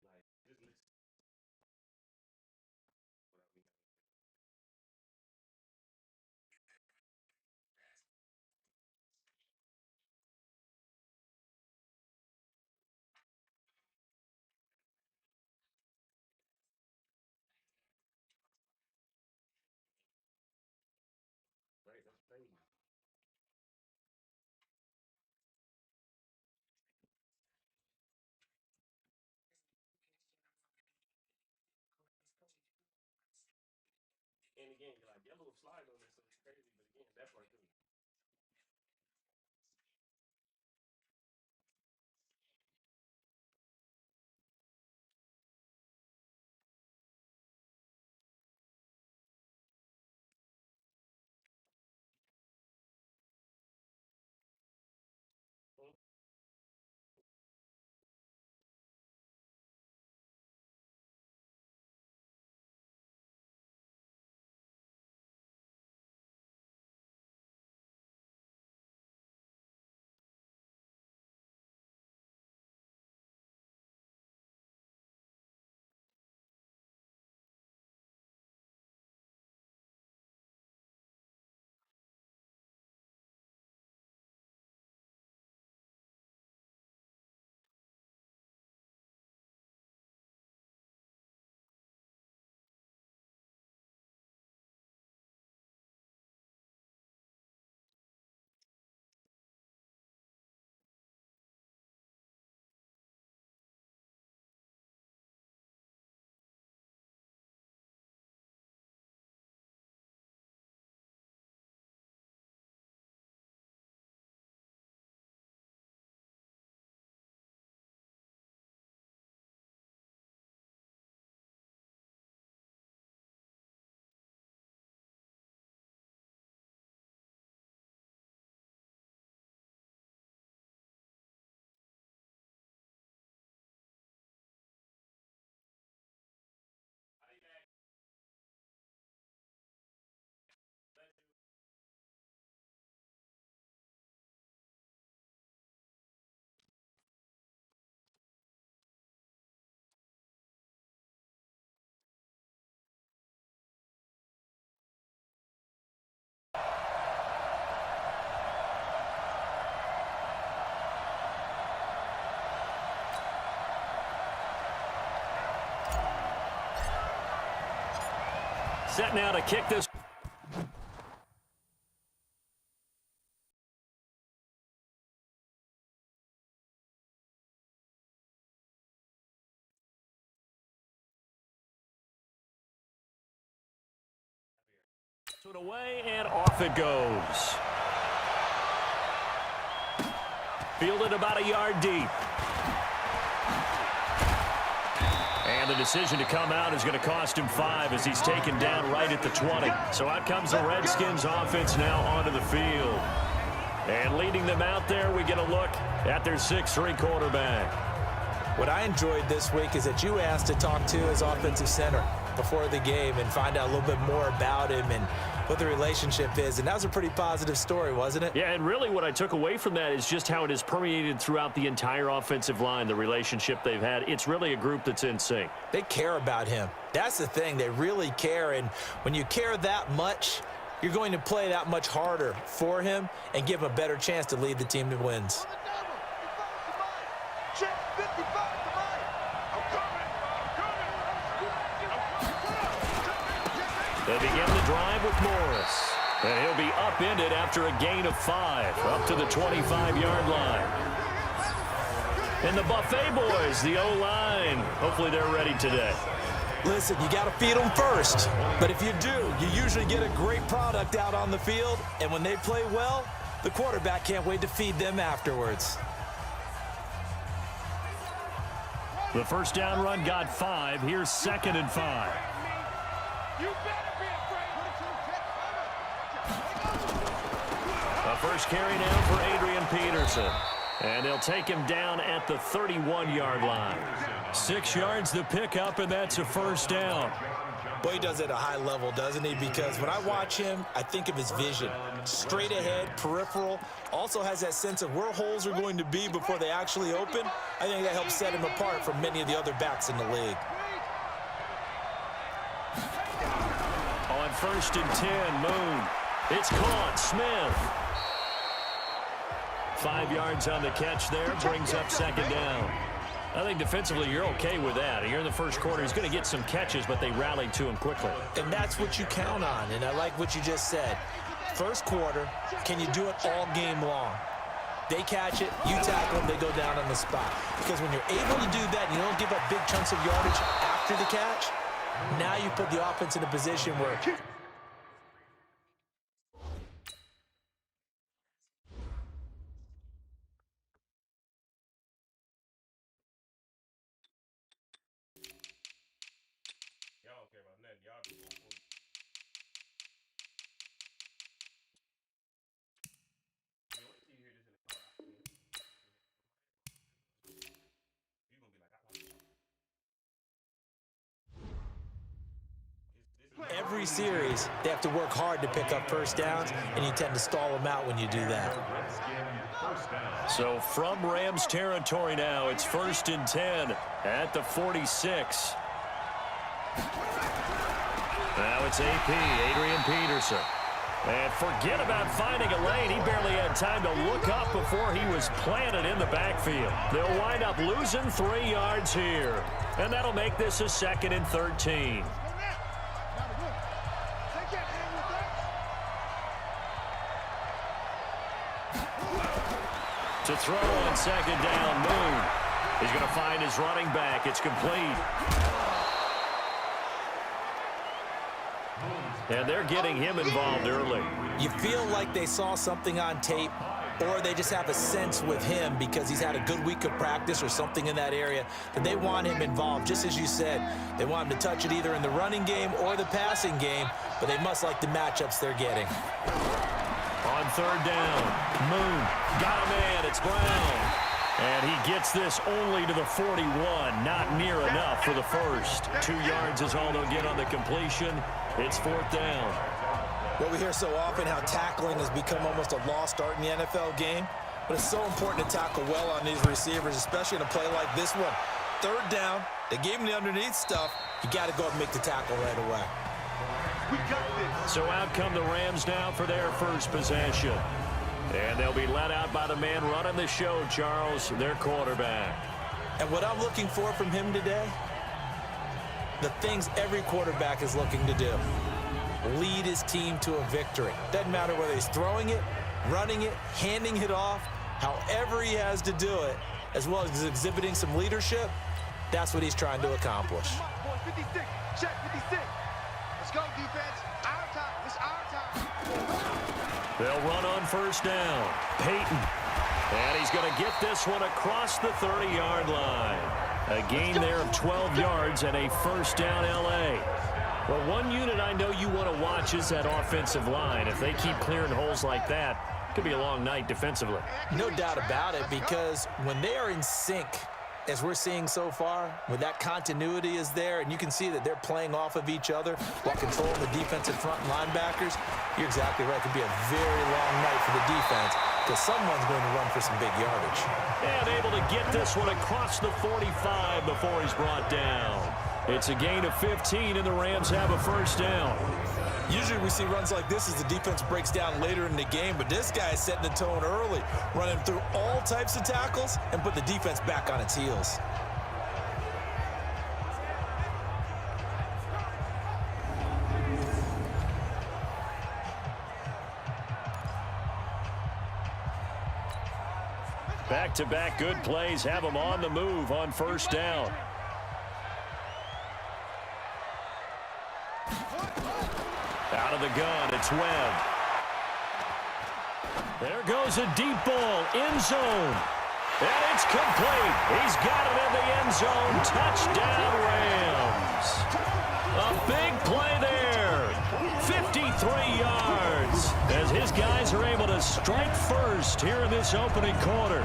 What I mean. Right, that's crazy. And again, you're like, yellow slide on this, so it's crazy. But again, that part too. Set now to kick this. It away and off it goes. Fielded about a yard deep. And the decision to come out is going to cost him 5 as he's taken down right at the 20. So out comes the Redskins offense now onto the field. And leading them out there, we get a look at their 6'3" quarterback. What I enjoyed this week is that you asked to talk to his offensive center before the game and find out a little bit more about him and what the relationship is. And that was a pretty positive story, wasn't it? Yeah, and really what I took away from that is just how it has permeated throughout the entire offensive line, the relationship they've had. It's really a group that's in sync. They care about him. That's the thing. They really care. And when you care that much, you're going to play that much harder for him and give him a better chance to lead the team to wins. They begin the drive with Morris. And he'll be upended after a gain of 5, up to the 25-yard line. And the Buffet boys, the O-line, hopefully they're ready today. Listen, you got to feed them first. But if you do, you usually get a great product out on the field. And when they play well, the quarterback can't wait to feed them afterwards. The first down run got 5. Here's 2nd and 5. You better be afraid. A first carry down for Adrian Peterson. And they'll take him down at the 31-yard line. 6 yards the pickup, and that's a first down. Well, he does it at a high level, doesn't he? Because when I watch him, I think of his vision. Straight ahead, peripheral. Also has that sense of where holes are going to be before they actually open. I think that helps set him apart from many of the other backs in the league. On 1st and 10, Moon. It's caught. Smith. 5 yards on the catch there. Brings up second down. I think defensively you're okay with that. Here in the first quarter, he's going to get some catches, but they rallied to him quickly. And that's what you count on, and I like what you just said. First quarter, can you do it all game long? They catch it, you tackle them, they go down on the spot. Because when you're able to do that and you don't give up big chunks of yardage after the catch, now you put the offense in a position where Y'all don't care about nothing. Y'all just want food. Man, wait till you hear this in the car. You gonna be like, every series they have to work hard to pick up first downs, and you tend to stall them out when you do that. So from Rams territory now, it's 1st and 10 at the 46. Now it's AP, Adrian Peterson. And forget about finding a lane. He barely had time to look up before he was planted in the backfield. They'll wind up losing 3 yards here. And that'll make this a 2nd and 13. To throw on 2nd down, Moon. He's going to find his running back. It's complete. And they're getting him involved early. You feel like they saw something on tape, or they just have a sense with him because he's had a good week of practice or something in that area that they want him involved. Just as you said, they want him to touch it either in the running game or the passing game, but they must like the matchups they're getting. On 3rd down, Moon got a man. It's Brown. And he gets this only to the 41. Not near enough for the first. 2 yards is all they'll get on the completion. It's 4th down. Well, we hear so often how tackling has become almost a lost art in the NFL game, but it's so important to tackle well on these receivers, especially in a play like this one. 3rd down, they gave him the underneath stuff. You got to go and make the tackle right away. We got this. So out come the Rams now for their first possession. And they'll be let out by the man running the show, Charles, their quarterback. And what I'm looking for from him today, the things every quarterback is looking to do. Lead his team to a victory. Doesn't matter whether he's throwing it, running it, handing it off, however he has to do it, as well as exhibiting some leadership, that's what he's trying to accomplish. Come on, boys, 56. Check 56. Let's go, defense. Our time. It's our time. They'll run on 1st down. Peyton. And he's going to get this one across the 30-yard line. A gain there of 12 yards and a 1st down L.A. Well, one unit I know you want to watch is that offensive line. If they keep clearing holes like that, it could be a long night defensively. No doubt about it, because when they are in sync, as we're seeing so far, when that continuity is there and you can see that they're playing off of each other while controlling the defensive front and linebackers, you're exactly right. It could be a very long night for the defense because someone's going to run for some big yardage. And able to get this one across the 45 before he's brought down. It's a gain of 15, and the Rams have a 1st down. Usually we see runs like this as the defense breaks down later in the game, but this guy is setting the tone early, running through all types of tackles and put the defense back on its heels. Back-to-back good plays have them on the move on 1st down. Out of the gun, it's Webb. There goes a deep ball, end zone. And it's complete. He's got it in the end zone. Touchdown, Rams. A big play there. 53 yards as his guys are able to strike first here in this opening quarter.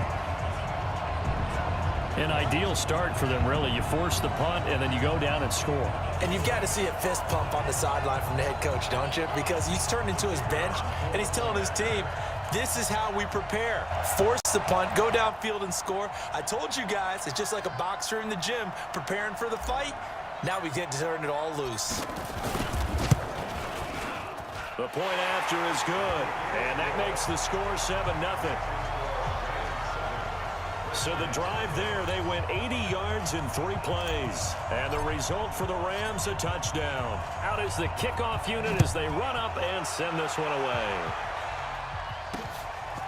An ideal start for them, really. You force the punt, and then you go down and score. And you've got to see a fist pump on the sideline from the head coach, don't you? Because he's turned into his bench, and he's telling his team, this is how we prepare. Force the punt, go downfield and score. I told you guys, it's just like a boxer in the gym preparing for the fight. Now we get to turn it all loose. The point after is good, and that makes the score 7-0. So the drive there, they went 80 yards in 3 plays. And the result for the Rams, a touchdown. Out is the kickoff unit as they run up and send this one away.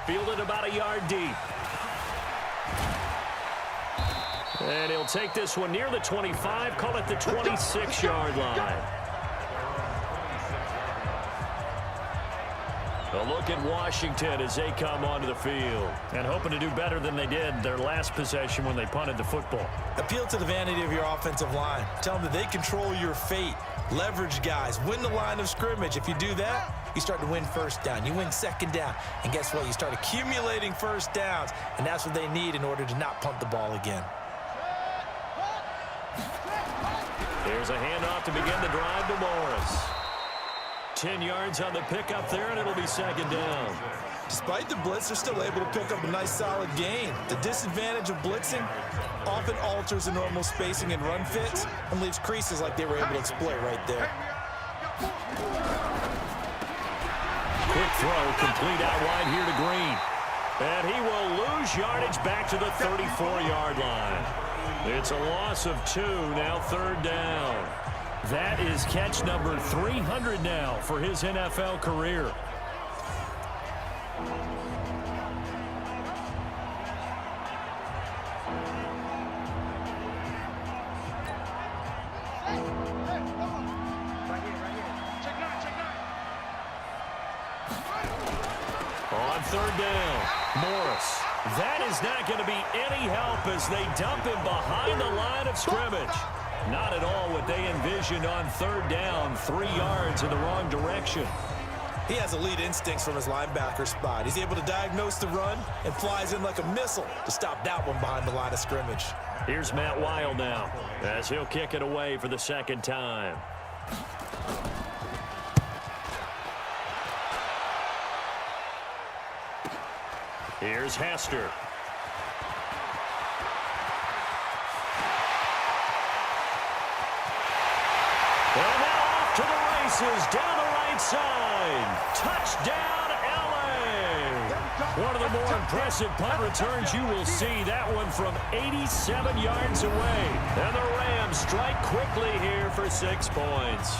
Fielded about a yard deep. And he'll take this one near the 25, call it the 26-yard line. A look at Washington as they come onto the field. And hoping to do better than they did their last possession when they punted the football. Appeal to the vanity of your offensive line. Tell them that they control your fate. Leverage guys. Win the line of scrimmage. If you do that, you start to win first down. You win second down. And guess what? You start accumulating first downs. And that's what they need in order to not punt the ball again. Here's a handoff to begin the drive to Morris. 10 yards on the pickup there, and it'll be second down. Despite the blitz, they're still able to pick up a nice solid gain. The disadvantage of blitzing often alters the normal spacing and run fits and leaves creases like they were able to exploit right there. Quick throw, complete out wide here to Green. And he will lose yardage back to the 34-yard line. It's a loss of 2, now third down. That is catch number 300 now for his NFL career. On third down, Morris. That is not going to be any help as they dump him behind the line of scrimmage. Not at all what they envisioned on third down, 3 yards in the wrong direction. He has elite instincts from his linebacker spot. He's able to diagnose the run and flies in like a missile to stop that one behind the line of scrimmage. Here's Matt Wild now as he'll kick it away for the second time. Here's Hester. And now off to the races down the right side. Touchdown, L.A. One of the more impressive punt returns you will see. That one from 87 yards away. And the Rams strike quickly here for 6 points.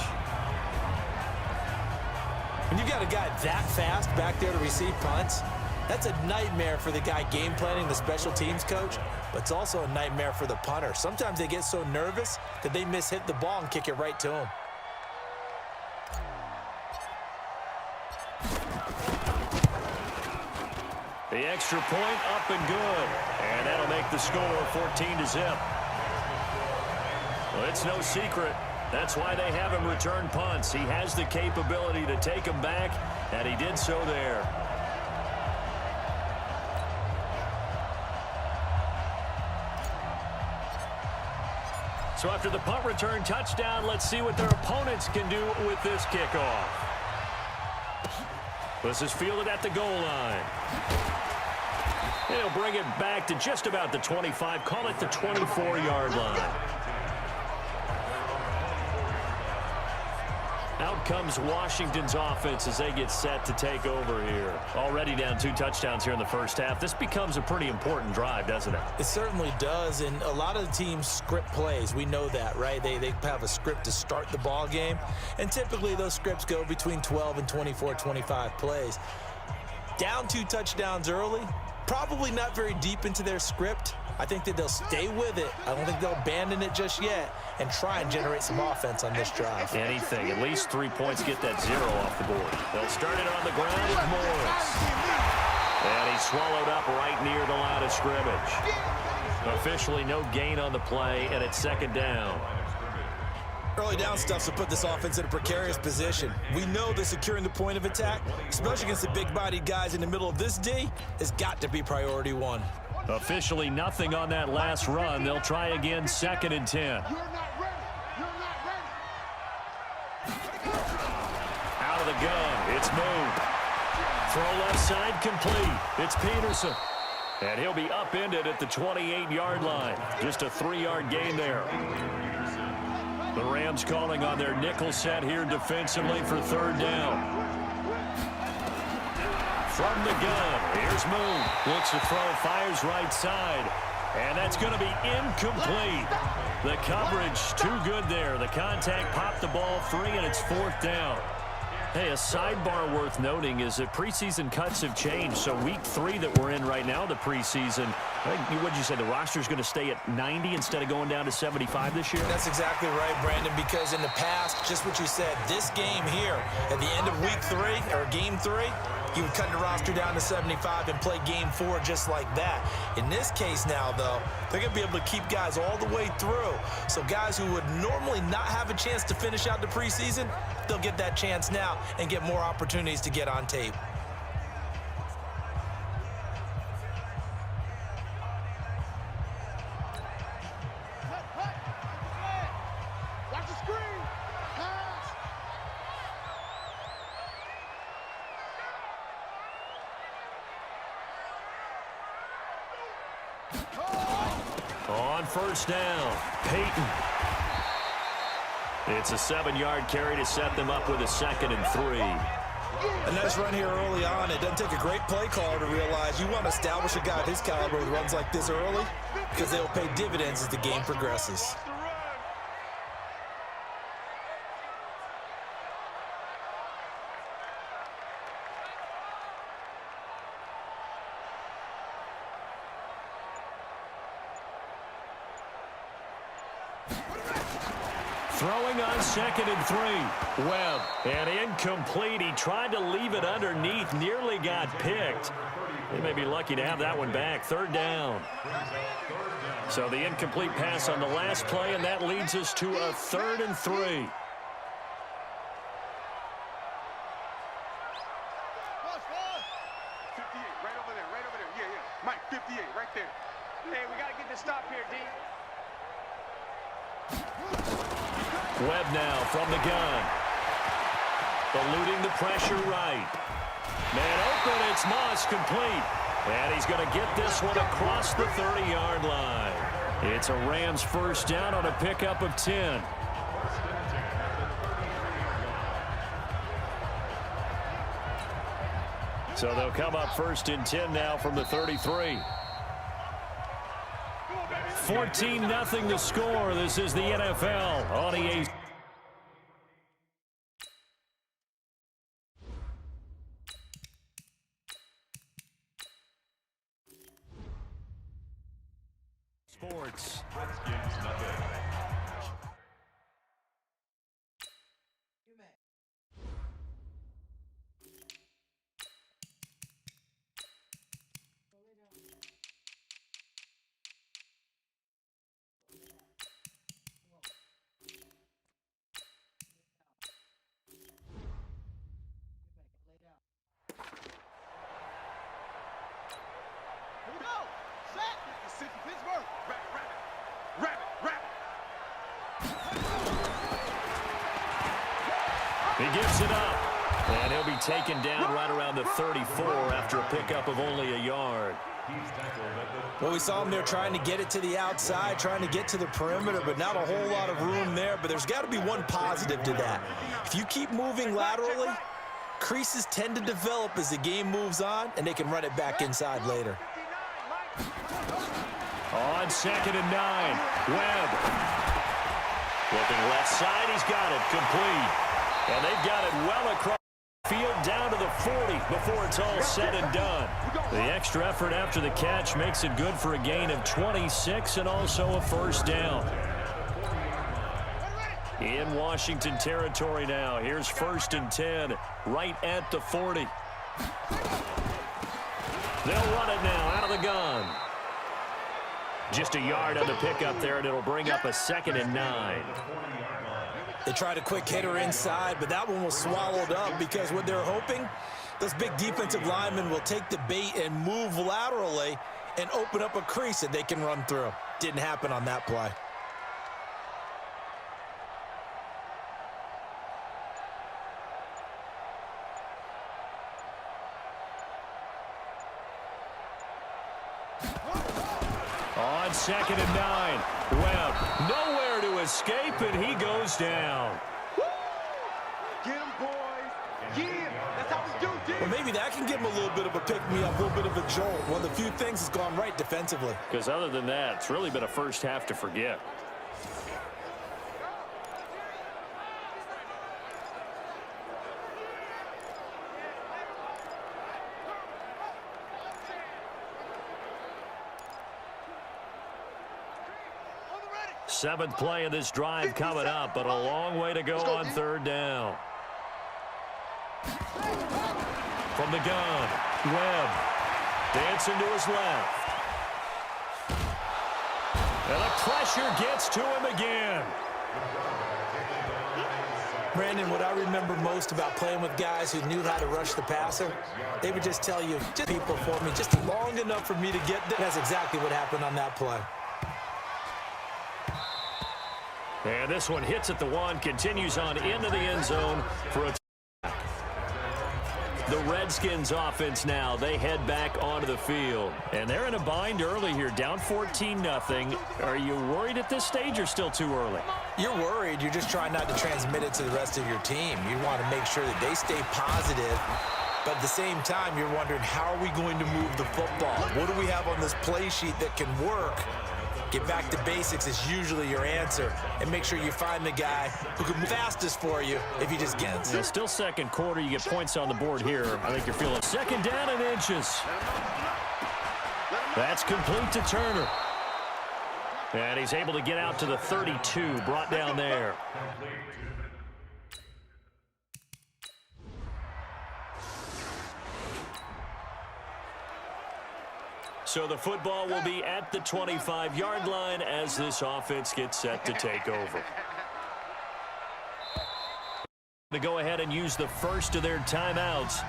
When you got a guy that fast back there to receive punts, that's a nightmare for the guy game planning, the special teams coach, but it's also a nightmare for the punter. Sometimes they get so nervous that they hit the ball and kick it right to him. The extra point up and good. And that'll make the score 14-0. Well, it's no secret. That's why they have him return punts. He has the capability to take them back, and he did so there. So after the punt return touchdown, let's see what their opponents can do with this kickoff. This is fielded at the goal line. They'll bring it back to just about the 25, call it the 24-yard line. Out comes Washington's offense as they get set to take over here. Already down 2 touchdowns here in the first half. This becomes a pretty important drive, doesn't it? It certainly does, and a lot of the teams script plays. We know that, right? They have a script to start the ball game, and typically those scripts go between 12 and 24, 25 plays. Down 2 touchdowns early, probably not very deep into their script. I think that they'll stay with it. I don't think they'll abandon it just yet and try and generate some offense on this drive. Anything. At least 3 points, get that 0 off the board. They'll start it on the ground with Morris. And he's swallowed up right near the line of scrimmage. Officially no gain on the play, and it's second down. Early down stuff to put this offense in a precarious position. We know that securing the point of attack, especially against the big-bodied guys in the middle of this D, has got to be priority 1. Officially nothing on that last run. They'll try again, 2nd and 10. You're not ready. You're not ready. Out of the gun. It's moved. Throw left side complete. It's Peterson. And he'll be upended at the 28-yard line. Just a 3-yard gain there. The Rams calling on their nickel set here defensively for 3rd down. From the gun, here's Moon. Looks to throw, fires right side. And that's going to be incomplete. The coverage too good there. The contact popped the ball free, and it's 4th down. Hey, a sidebar worth noting is that preseason cuts have changed. So week 3 that we're in right now, the preseason, what did you say, the roster's going to stay at 90 instead of going down to 75 this year? That's exactly right, Brandon, because in the past, just what you said, this game here, at the end of week 3, or game 3, you would cut the roster down to 75 and play game 4 just like that. In this case now, though, they're going to be able to keep guys all the way through. So guys who would normally not have a chance to finish out the preseason, they'll get that chance now and get more opportunities to get on tape. Watch the screen. Pass. On 1st down, Peyton. It's a 7-yard carry to set them up with a 2nd and 3. A nice run here early on. It doesn't take a great play caller to realize you want to establish a guy of his caliber with runs like this early because they'll pay dividends as the game progresses. Throwing on 2nd and 3. Webb. And incomplete. He tried to leave it underneath. Nearly got picked. They may be lucky to have that one back. 3rd down. So the incomplete pass on the last play, and that leads us to a 3rd and 3. 58, right over there, right over there. Yeah, yeah. Mike, 58, right there. Hey, we got to get this stop here, D. Webb now from the gun. Eluding the pressure right. Man open, it's Moss complete. And he's going to get this one across the 30-yard line. It's a Rams 1st down on a pickup of 10. So they'll come up 1st and 10 now from the 33. 14-0 the score. This is the NFL on EA Sports. Redskins nothing. Here we go. Set. It's City, Pittsburgh. Rabbit. He gives it up. And he'll be taken down right around the 34 after a pickup of only a yard. Well, we saw him there trying to get it to the outside, trying to get to the perimeter, but not a whole lot of room there. But there's got to be one positive to that. If you keep moving laterally, creases tend to develop as the game moves on, and they can run it back inside later. On 2nd and 9, Webb. Looking left side, he's got it complete. And they've got it well across the field down to the 40 before it's all said and done. The extra effort after the catch makes it good for a gain of 26 and also a 1st down. In Washington territory now. Here's 1st and 10 right at the 40. They'll run it now out of the gun. Just a yard on the pickup there, and it'll bring up a 2nd and 9. They tried a quick hitter inside, but that one was swallowed up because what they're hoping, those big defensive linemen will take the bait and move laterally and open up a crease that they can run through. Didn't happen on that play. On 2nd and 9, Webb nowhere to escape, and he goes down. Get him, boys. Yeah, that's how we do, D. Well, maybe that can give him a little bit of a pick-me-up, a little bit of a jolt. One of the few things that's gone right defensively. Because other than that, it's really been a first half to forget. Seventh play of this drive coming up, but a long way to go on 3rd down. From the gun, Webb dancing to his left. And the pressure gets to him again. Brandon, what I remember most about playing with guys who knew how to rush the passer, they would just tell you, just people for me, just long enough for me to get there. That's exactly what happened on that play. And this one hits at the 1, continues on into the end zone for a touchdown. The Redskins offense now, they head back onto the field. And they're in a bind early here, down 14-0. Are you worried at this stage or still too early? You're worried. You're just trying not to transmit it to the rest of your team. You want to make sure that they stay positive. But at the same time, you're wondering, how are we going to move the football? What do we have on this play sheet that can work? Get back to basics is usually your answer. And make sure you find the guy who can move fastest for you if he just gets. Yeah, still second quarter. You get points on the board here. I think you're feeling 2nd down and inches. That's complete to Turner. And he's able to get out to the 32, brought down there. So the football will be at the 25-yard line as this offense gets set to take over. To go ahead and use the first of their timeouts.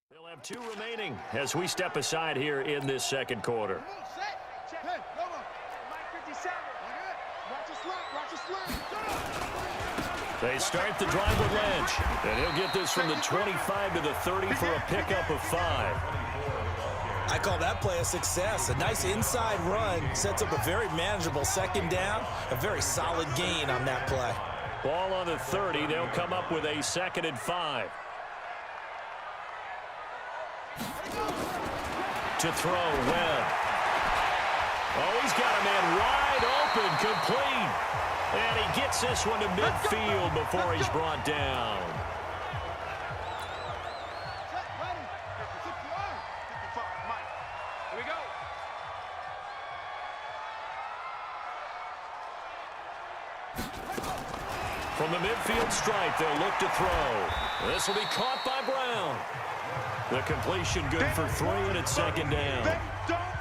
They'll have 2 remaining as we step aside here in this second quarter. They start the drive with Lynch, and he'll get this from the 25 to the 30 for a pickup of 5. I call that play a success. A nice inside run sets up a very manageable 2nd down, a very solid gain on that play. Ball on the 30. They'll come up with a 2nd and 5. To throw, Webb. Oh, he's got a man wide open, complete. And he gets this one to midfield before he's brought down. Here we go. From the midfield stripe, they'll look to throw. This will be caught by Brown. The completion good for 3, and it's 2nd down.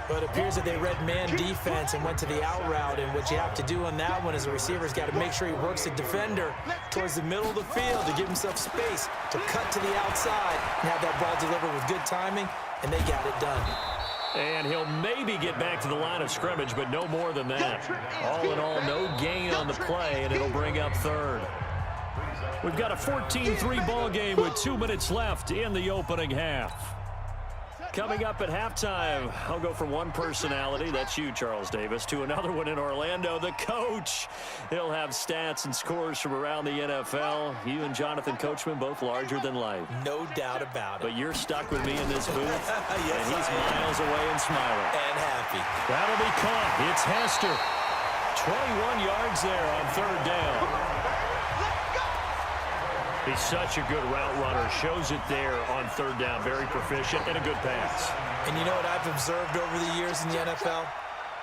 But it appears that they read man defense and went to the out route. And what you have to do on that one is the receiver's got to make sure he works the defender towards the middle of the field to give himself space to cut to the outside and have that ball delivered with good timing, and they got it done. And he'll maybe get back to the line of scrimmage, but no more than that. All in all, no gain on the play, and it'll bring up 3rd. We've got a 14-3 ball game with 2 minutes left in the opening half. Coming up at halftime, I'll go from one personality, that's you, Charles Davis, to another one in Orlando, the coach. He'll have stats and scores from around the NFL. You and Jonathan Coachman both larger than life. No doubt about it. But you're stuck with me in this booth, Yes, and he's miles away and smiling. And happy. That'll be caught. It's Hester. 21 yards there on third down. He's such a good route runner. Shows it there on third down. Very proficient and a good pass. And you know what I've observed over the years in the NFL?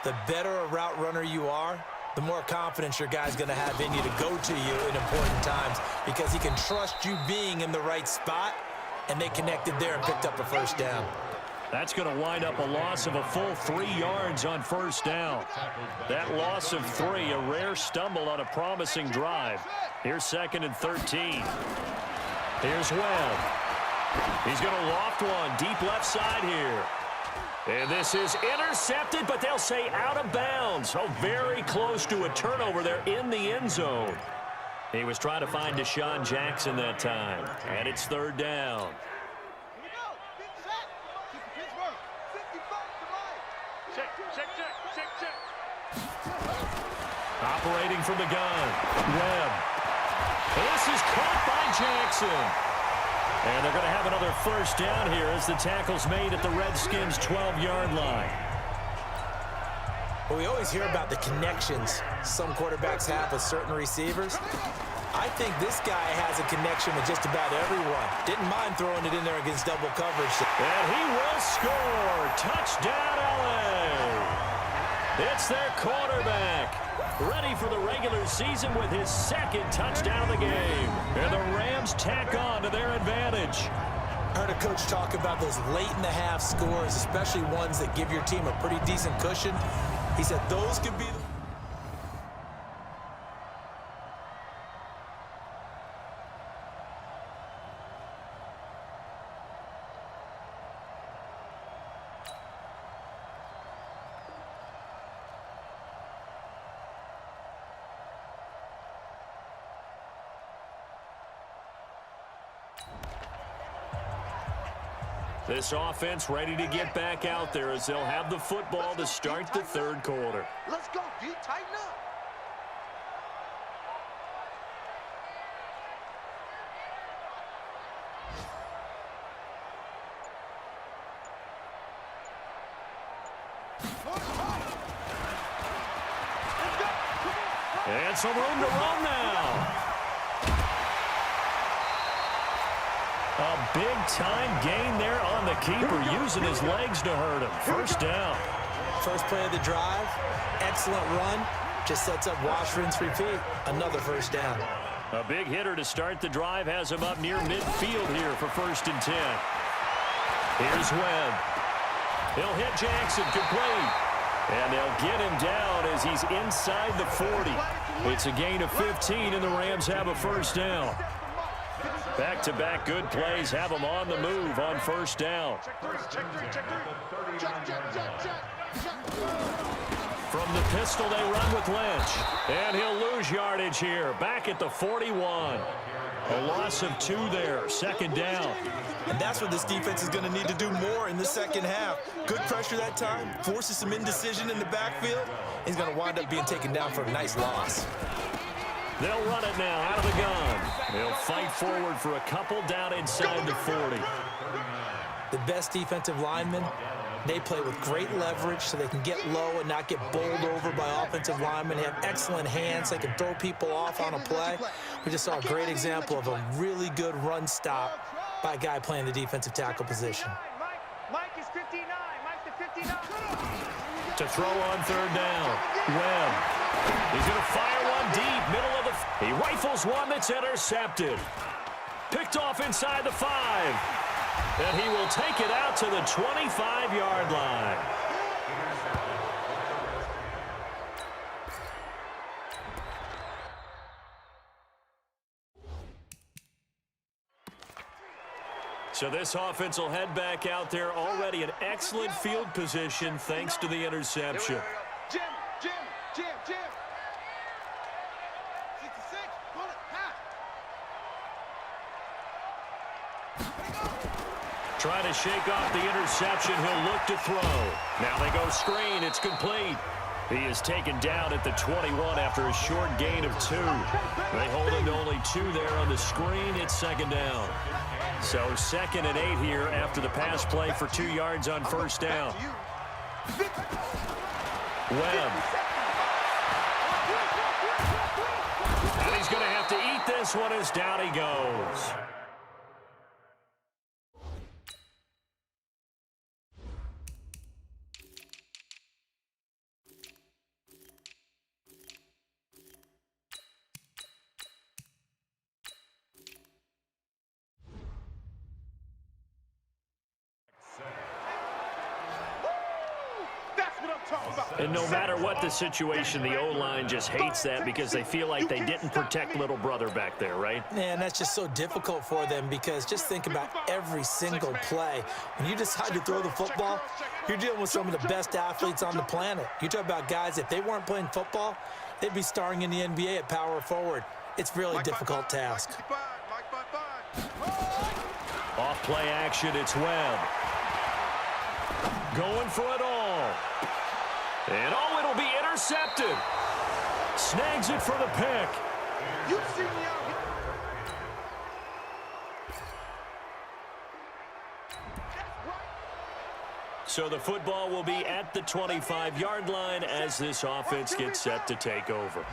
The better a route runner you are, the more confidence your guy's going to have in you to go to you in important times because he can trust you being in the right spot, and they connected there and picked up a first down. That's going to wind up a loss of a full 3 yards on first down. That loss of 3, a rare stumble on a promising drive. Here's 2nd and 13. Here's Webb. He's going to loft one deep left side here. And this is intercepted, but they'll say out of bounds. Oh, very close to a turnover there in the end zone. He was trying to find Deshaun Jackson that time. And it's third down. Operating from the gun, Webb. This is caught by Jackson. And they're going to have another first down here as the tackle's made at the Redskins' 12-yard line. Well, we always hear about the connections some quarterbacks have with certain receivers. I think this guy has a connection with just about everyone. Didn't mind throwing it in there against double coverage. And he will score. Touchdown, LA. It's their quarterback. Ready for the regular season with his 2nd touchdown of the game. And the Rams tack on to their advantage. I heard a coach talk about those late-in-the-half scores, especially ones that give your team a pretty decent cushion. He said those could be... This offense ready to get back out there as they'll have the football to start the third quarter. Let's go, D. Tighten up. And some room to run now. A big-time gain there on the keeper, using his legs to hurt him. First down. First play of the drive, excellent run, just sets up wash, rinse, repeat. Another first down. A big hitter to start the drive has him up near midfield here for 1st and 10. Here's Webb. He'll hit Jackson, complete. And they'll get him down as he's inside the 40. It's a gain of 15, and the Rams have a first down. Back-to-back good plays have them on the move on first down. From the pistol, they run with Lynch. And he'll lose yardage here, back at the 41. A loss of 2 there, 2nd down. And that's what this defense is going to need to do more in the second half. Good pressure that time, forces some indecision in the backfield. He's going to wind up being taken down for a nice loss. They'll run it now out of the gun. They'll fight forward for a couple down inside the 40. The best defensive linemen, they play with great leverage so they can get low and not get bowled over by offensive linemen. They have excellent hands. They can throw people off on a play. We just saw a great example of a really good run stop by a guy playing the defensive tackle position. Mike is 59. Mike the 59. To throw on third down. Webb. He's going to fire one deep, middle of the... He rifles one that's intercepted. Picked off inside the 5. And he will take it out to the 25-yard line. So this offense will head back out there, already in excellent field position thanks to the interception. Jim. 66, pull it, pass. Trying to shake off the interception. He'll look to throw. Now they go screen. It's complete. He is taken down at the 21 after a short gain of 2. They hold him to only 2 there on the screen. It's second down. So 2nd and 8 here after the pass play for 2 yards on first down. Webb. And he's going to have to eat this one as down he goes. And no matter what the situation, the O-line just hates that because they feel like they didn't protect little brother back there, right? Man, that's just so difficult for them because just think about every single play. When you decide to throw the football, you're dealing with some of the best athletes on the planet. You talk about guys, if they weren't playing football, they'd be starring in the NBA at power forward. It's a really difficult task. Off play action, it's Webb. Going for it all. And oh, it'll be intercepted. Snags it for the pick. You see me out here. So the football will be at the 25-yard line as this offense gets set to take over.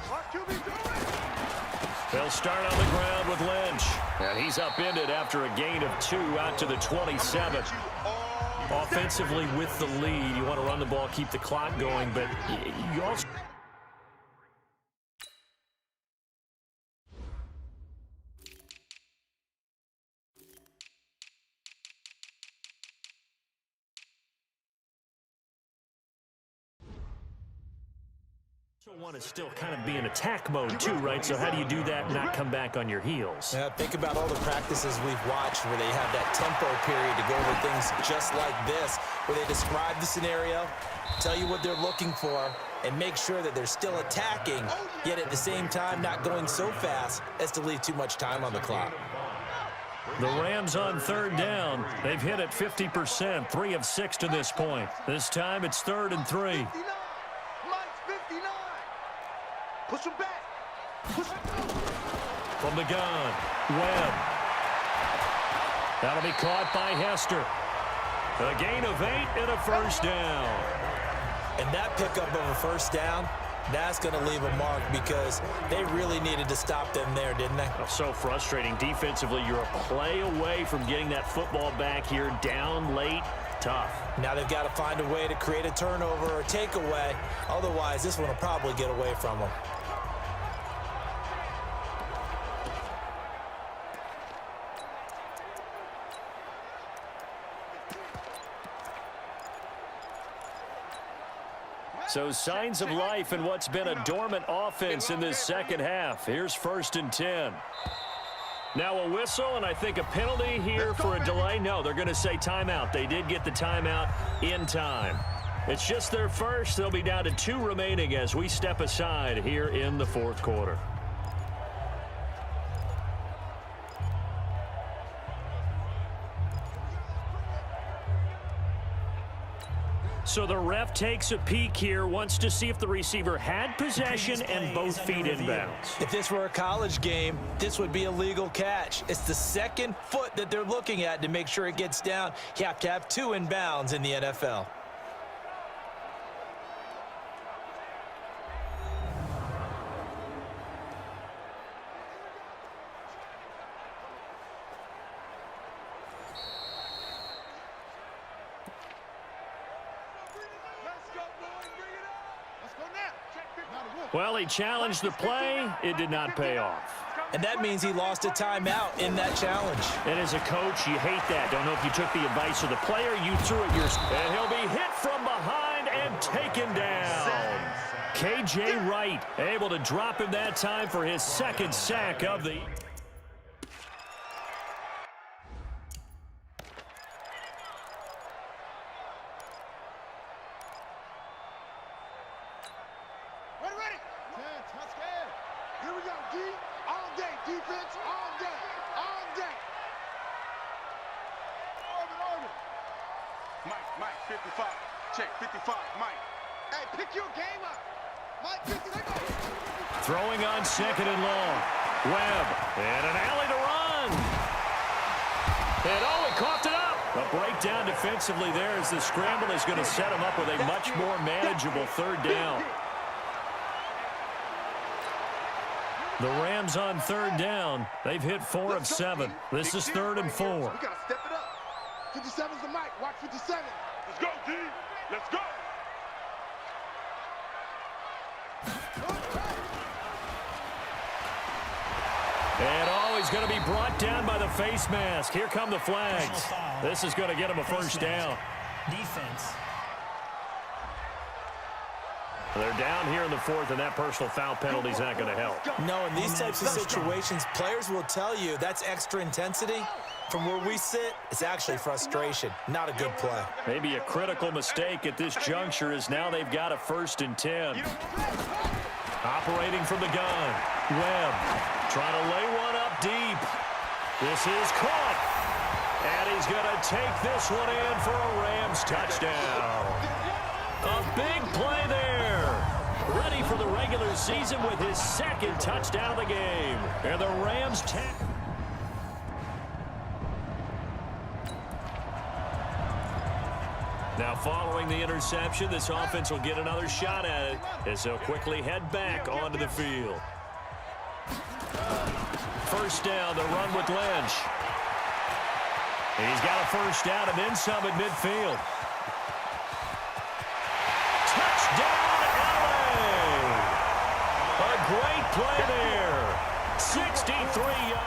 They'll start on the ground with Lynch. And he's upended after a gain of 2 out to the 27. Offensively with the lead, you want to run the ball, keep the clock going, but you also... want to still kind of be in attack mode too, right? So how do you do that and not come back on your heels? Yeah, think about all the practices we've watched where they have that tempo period to go over things just like this, where they describe the scenario, tell you what they're looking for, and make sure that they're still attacking, yet at the same time not going so fast as to leave too much time on the clock. The Rams on 3rd down. They've hit it 50%, 3 of 6 to this point. This time it's 3rd and 3. Push him back. Push him. From the gun, Webb. That'll be caught by Hester. A gain of 8 and a first down. And that pickup of a first down, that's going to leave a mark because they really needed to stop them there, didn't they? So frustrating. Defensively, you're a play away from getting that football back here down late. Tough. Now they've got to find a way to create a turnover or takeaway. Otherwise, this one will probably get away from them. So signs of life in what's been a dormant offense in this second half. Here's 1st and 10. Now a whistle, and I think a penalty here for a delay. No, they're going to say timeout. They did get the timeout in time. It's just their first. They'll be down to 2 remaining as we step aside here in the 4th quarter. So the ref takes a peek here, wants to see if the receiver had possession and both feet inbounds. If this were a college game, this would be a legal catch. It's the 2nd foot that they're looking at to make sure it gets down. You have to have 2 inbounds in the NFL. Well, he challenged the play. It did not pay off. And that means he lost a timeout in that challenge. And as a coach, you hate that. Don't know if you took the advice of the player. You threw it yourself. And he'll be hit from behind and taken down. K.J. Wright able to drop him that time for his 2nd sack of the... Mike, 55. Check, 55, Mike. Hey, pick your game up. Mike, 55. Throwing on second and long. Webb, and an alley to run. And he coughed it up. A breakdown defensively there as the scramble is going to set him up with a much more manageable third down. The Rams on third down. They've hit 4 of 7. This is 3rd and 4. We got to step it up. 57's the mic. Watch 57. Let's go, D. Let's go. And he's going to be brought down by the face mask. Here come the flags. This is going to get him a first down. Defense. They're down here in the 4th, and that personal foul penalty is not going to help. No, in these types of situations, players will tell you that's extra intensity. From where we sit, it's actually frustration, not a good play. Maybe a critical mistake at this juncture is now they've got a 1st and 10. Operating from the gun. Webb trying to lay one up deep. This is caught. And he's going to take this one in for a Rams touchdown. A big play there. Ready for the regular season with his 2nd touchdown of the game. And the Rams take. Now following the interception, this offense will get another shot at it as they'll quickly head back onto the field. First down, the run with Lynch. He's got a first down and then some at midfield. Touchdown, LA! A great play there. 63 yards.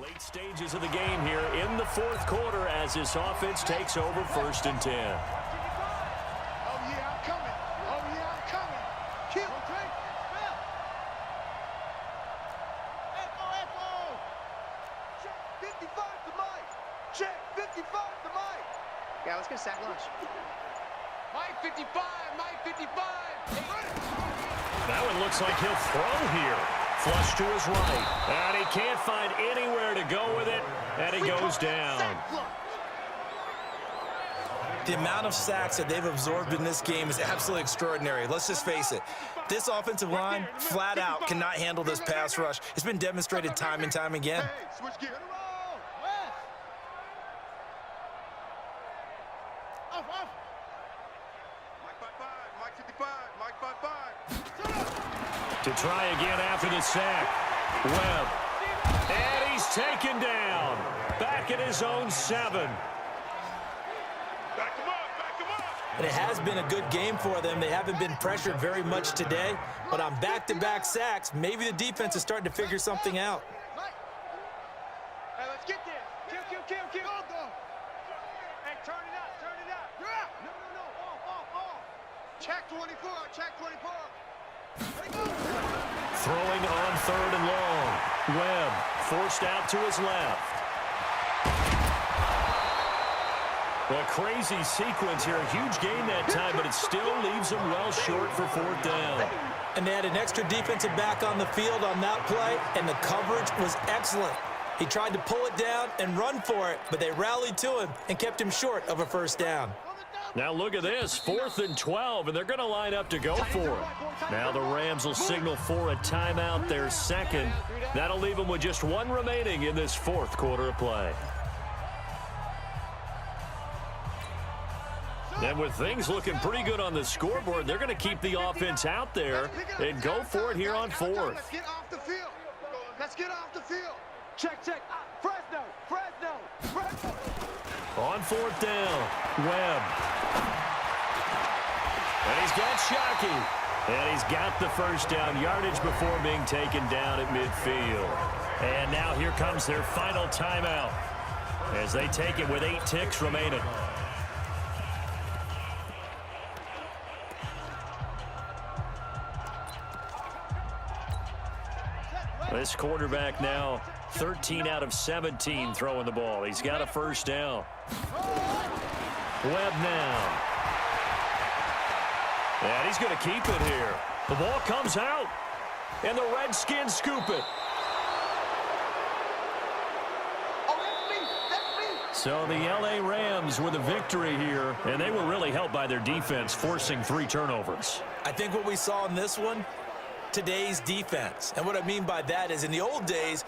Late stages of the game here in the 4th quarter as this offense takes over 1st and 10. Oh, yeah, I'm coming. Oh, yeah, I'm coming. Kill. Echo. Check 55 to Mike. Check 55 to Mike. Yeah, let's get a sack lunch. Mike 55. Mike 55. That one looks like he'll throw here. Flush to his right. And he can't find anywhere to go with it. And he goes down. The amount of sacks that they've absorbed in this game is absolutely extraordinary. Let's just face it. This offensive line, flat out, cannot handle this pass rush. It's been demonstrated time and time again. Hey, switch gear. Mike 55. Mike 55. To try again after the sack. Webb. And he's taken down. Back at his own 7. Back him up. And it has been a good game for them. They haven't been pressured very much today. But on back-to-back sacks, maybe the defense is starting to figure something out. Hey, let's get there. Kill. Go. Hey, turn it up. Yeah. No. Off. Check 24. Throwing on 3rd and long. Webb forced out to his left. A crazy sequence here. A huge gain that time, but it still leaves them well short for 4th down. And they had an extra defensive back on the field on that play, and the coverage was excellent. He tried to pull it down and run for it, but they rallied to him and kept him short of a first down. Now look at this, 4th and 12, and they're going to line up to go for it. Now the Rams will signal for a timeout, their 2nd. That'll leave them with just 1 remaining in this 4th quarter of play. And with things looking pretty good on the scoreboard, they're going to keep the offense out there and go for it here on 4th. Let's get off the field. Check. Fresno. On 4th down, Webb. And he's got Shockey. And he's got the first down yardage before being taken down at midfield. And now here comes their final timeout as they take it with 8 ticks remaining. This quarterback now 13 out of 17 throwing the ball. He's got a first down. Webb now. And he's going to keep it here. The ball comes out, and the Redskins scoop it. So the L.A. Rams with a victory here, and they were really helped by their defense, forcing 3 turnovers. I think what we saw in this one, today's defense. And what I mean by that is in the old days,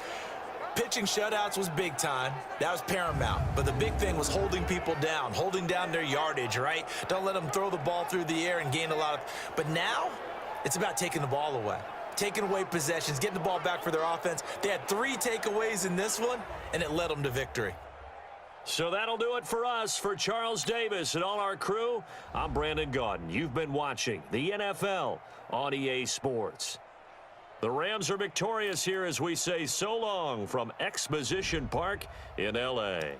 pitching shutouts was big time. That was paramount. But the big thing was holding people down, holding down their yardage, right? Don't let them throw the ball through the air and gain a lot of... But now, it's about taking the ball away. Taking away possessions, getting the ball back for their offense. They had 3 takeaways in this one, and it led them to victory. So that'll do it for us. For Charles Davis and all our crew, I'm Brandon Gaudin. You've been watching the NFL on EA Sports. The Rams are victorious here as we say so long from Exposition Park in L.A.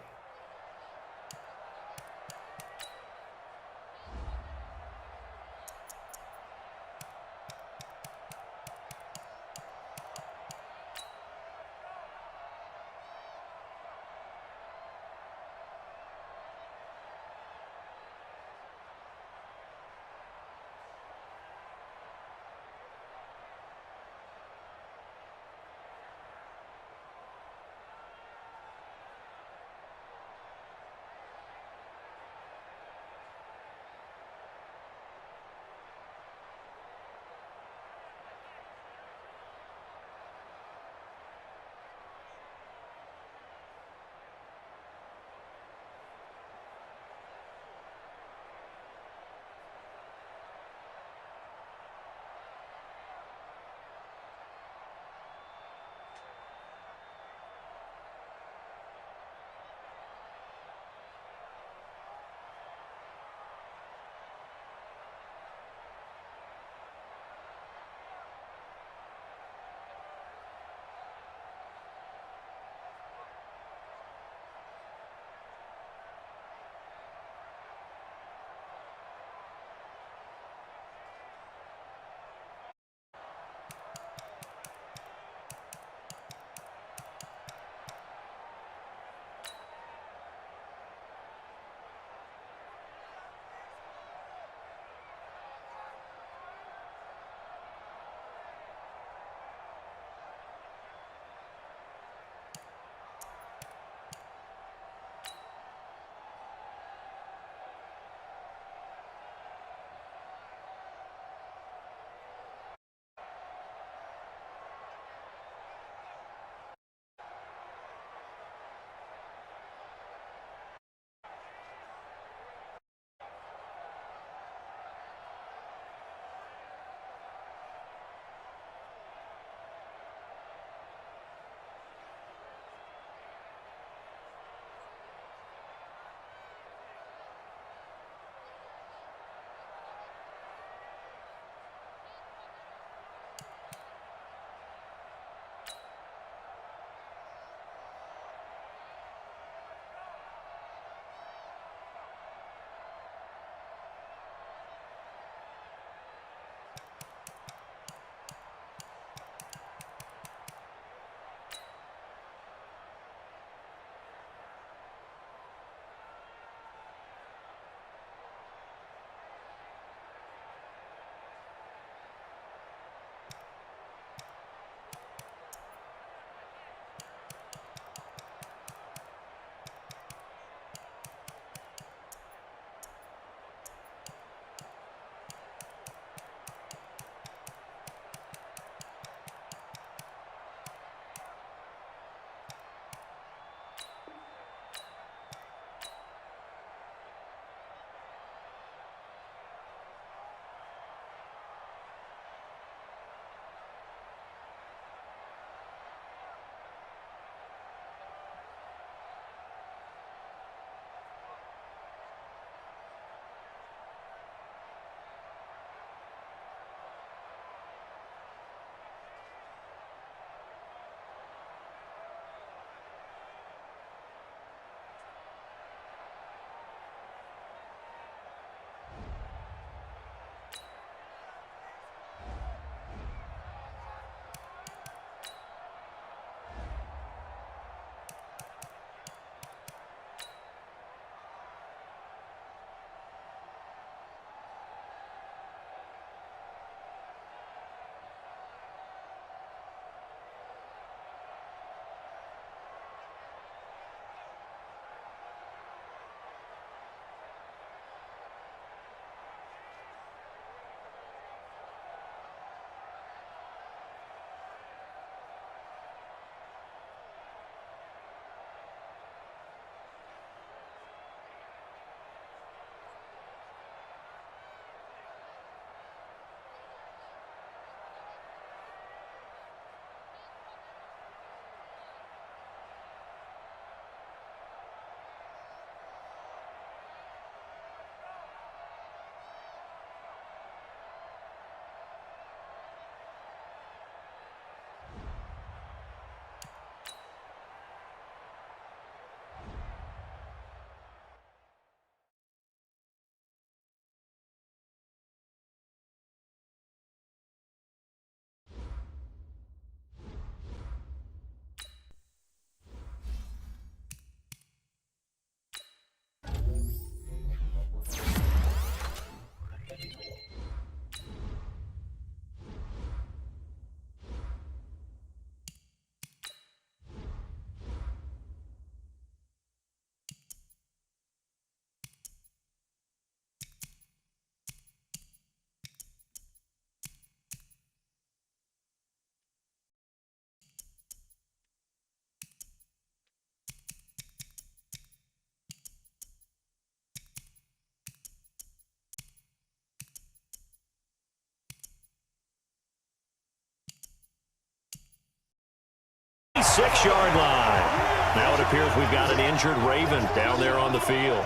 6-yard line. Now it appears we've got an injured Raven down there on the field.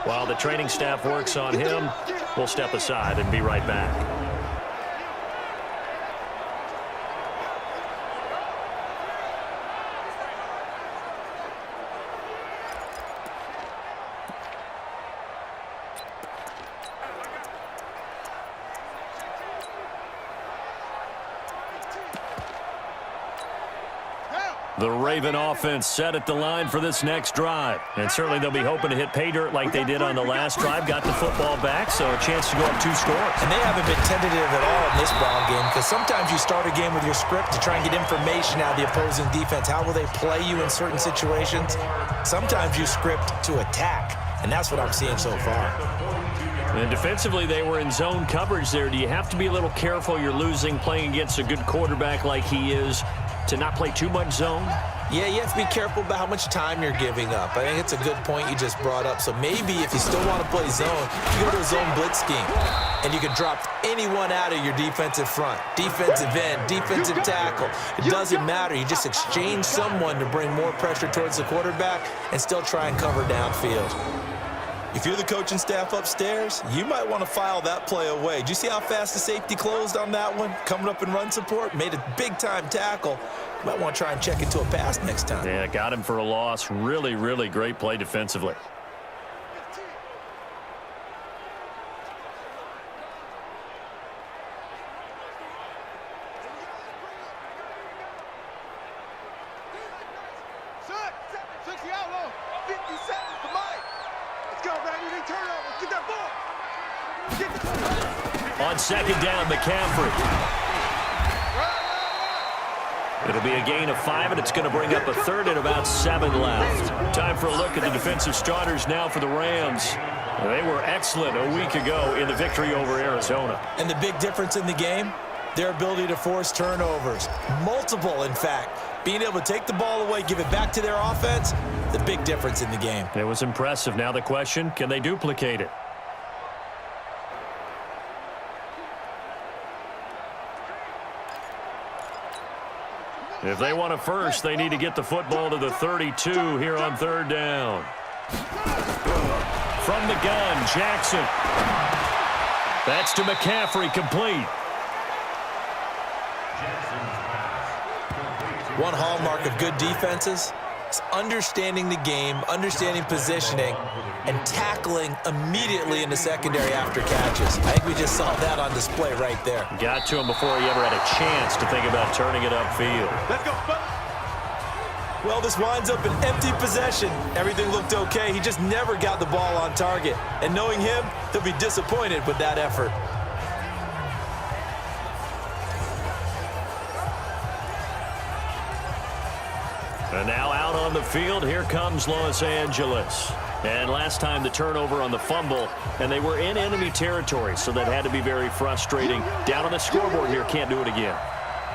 While the training staff works on him, we'll step aside and be right back. The Raven offense set at the line for this next drive. And certainly they'll be hoping to hit pay dirt like they did on the last drive. Got the football back, so a chance to go up 2 scores. And they haven't been tentative at all in this ball game, because sometimes you start a game with your script to try and get information out of the opposing defense. How will they play you in certain situations? Sometimes you script to attack, and that's what I'm seeing so far. And defensively, they were in zone coverage there. Do you have to be a little careful? You're losing playing against a good quarterback like he is, to not play too much zone? Yeah, you have to be careful about how much time you're giving up. I think it's a good point you just brought up. So maybe if you still want to play zone, you go to a zone blitz scheme, and you can drop anyone out of your defensive front, defensive end, defensive tackle. It doesn't matter. You just exchange someone to bring more pressure towards the quarterback and still try and cover downfield. If you're the coaching staff upstairs, you might want to file that play away. Did you see how fast the safety closed on that one? Coming up in run support, made a big-time tackle. You might want to try and check into a pass next time. Yeah, got him for a loss. Really, really great play defensively. On second down, McCaffrey. It'll be a gain of 5, and it's going to bring up a third and about 7 left. Time for a look at the defensive starters now for the Rams. They were excellent a week ago in the victory over Arizona. And the big difference in the game, their ability to force turnovers. Multiple, in fact. Being able to take the ball away, give it back to their offense, the big difference in the game. It was impressive. Now the question, can they duplicate it? If they want a first, they need to get the football to the 32 here on third down. From the gun, Jackson. That's to McCaffrey, complete. One hallmark of good defenses is understanding the game, understanding positioning, and tackling immediately in the secondary after catches. I think we just saw that on display right there. Got to him before he ever had a chance to think about turning it upfield. Let's go, Well, this winds up an empty possession. Everything looked okay. He just never got the ball on target. And knowing him, he'll be disappointed with that effort. And now out on the field, here comes Los Angeles. And last time the turnover on the fumble, and they were in enemy territory, so that had to be very frustrating. Down on the scoreboard here, can't do it again.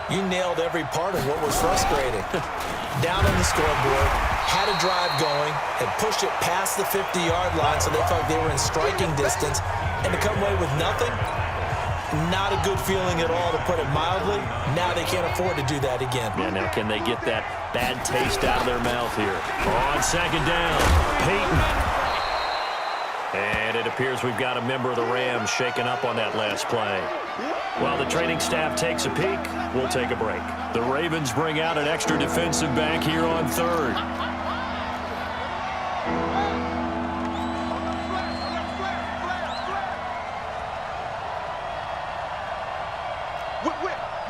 You nailed every part of what was frustrating. Down on the scoreboard, had a drive going, had pushed it past the 50-yard line, so they felt like they were in striking distance, and to come away with nothing, not a good feeling at all, to put it mildly. Now they can't afford to do that again. Yeah, now can they get that bad taste out of their mouth here? On second down, Peyton. And it appears we've got a member of the Rams shaken up on that last play. While the training staff takes a peek, we'll take a break. The Ravens bring out an extra defensive back here on third.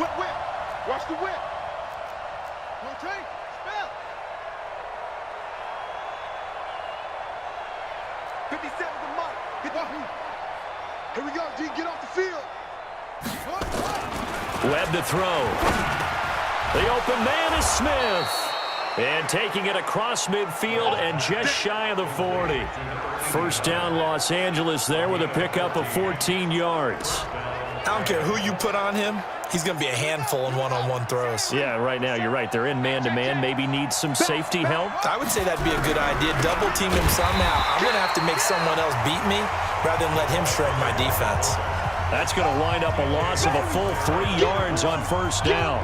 Whip. Watch the whip. Okay, spell. 57 to Mike. Get off me. Here we go, G. Get off the field. Webb to throw. The open man is Smith. And taking it across midfield and just shy of the 40. First down, Los Angeles there with a pickup of 14 yards. I don't care who you put on him, he's going to be a handful in one-on-one throws. Yeah, right now, you're right. They're in man-to-man. Maybe needs some safety help. I would say that'd be a good idea. Double team him somehow. I'm going to have to make someone else beat me rather than let him shred my defense. That's going to wind up a loss of a full 3 yards on first down.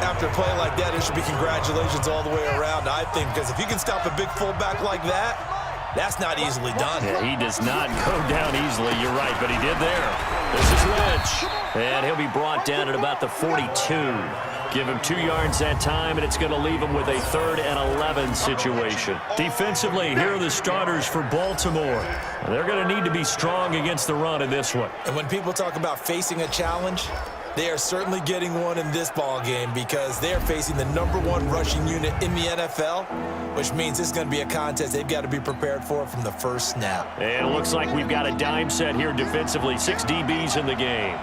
After a play like that, it should be congratulations all the way around, I think, because if you can stop a big fullback like that, that's not easily done. Yeah, he does not go down easily, you're right, but he did there. This is Lynch, and he'll be brought down at about the 42. Give him 2 yards that time, and it's going to leave him with a 3rd and 11 situation. Defensively, here are the starters for Baltimore. They're going to need to be strong against the run in this one. And when people talk about facing a challenge, they are certainly getting one in this ball game because they are facing the #1 rushing unit in the NFL, which means this is going to be a contest they've got to be prepared for from the first snap. And it looks like we've got a dime set here defensively. 6 DBs in the game.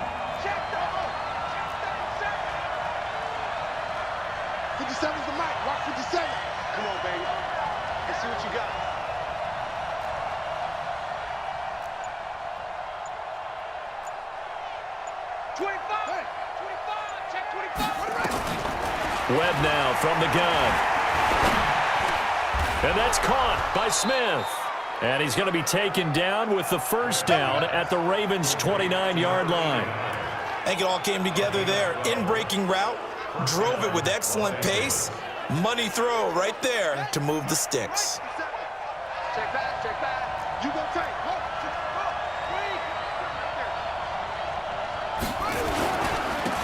57's the mic. Watch 57. Come on, baby. Let's see what you got. Webb now from the gun. And that's caught by Smith. And he's going to be taken down with the first down at the Ravens' 29-yard line. I think it all came together there. In-breaking route, drove it with excellent pace. Money throw right there to move the sticks. Check back, check back. You gonna take.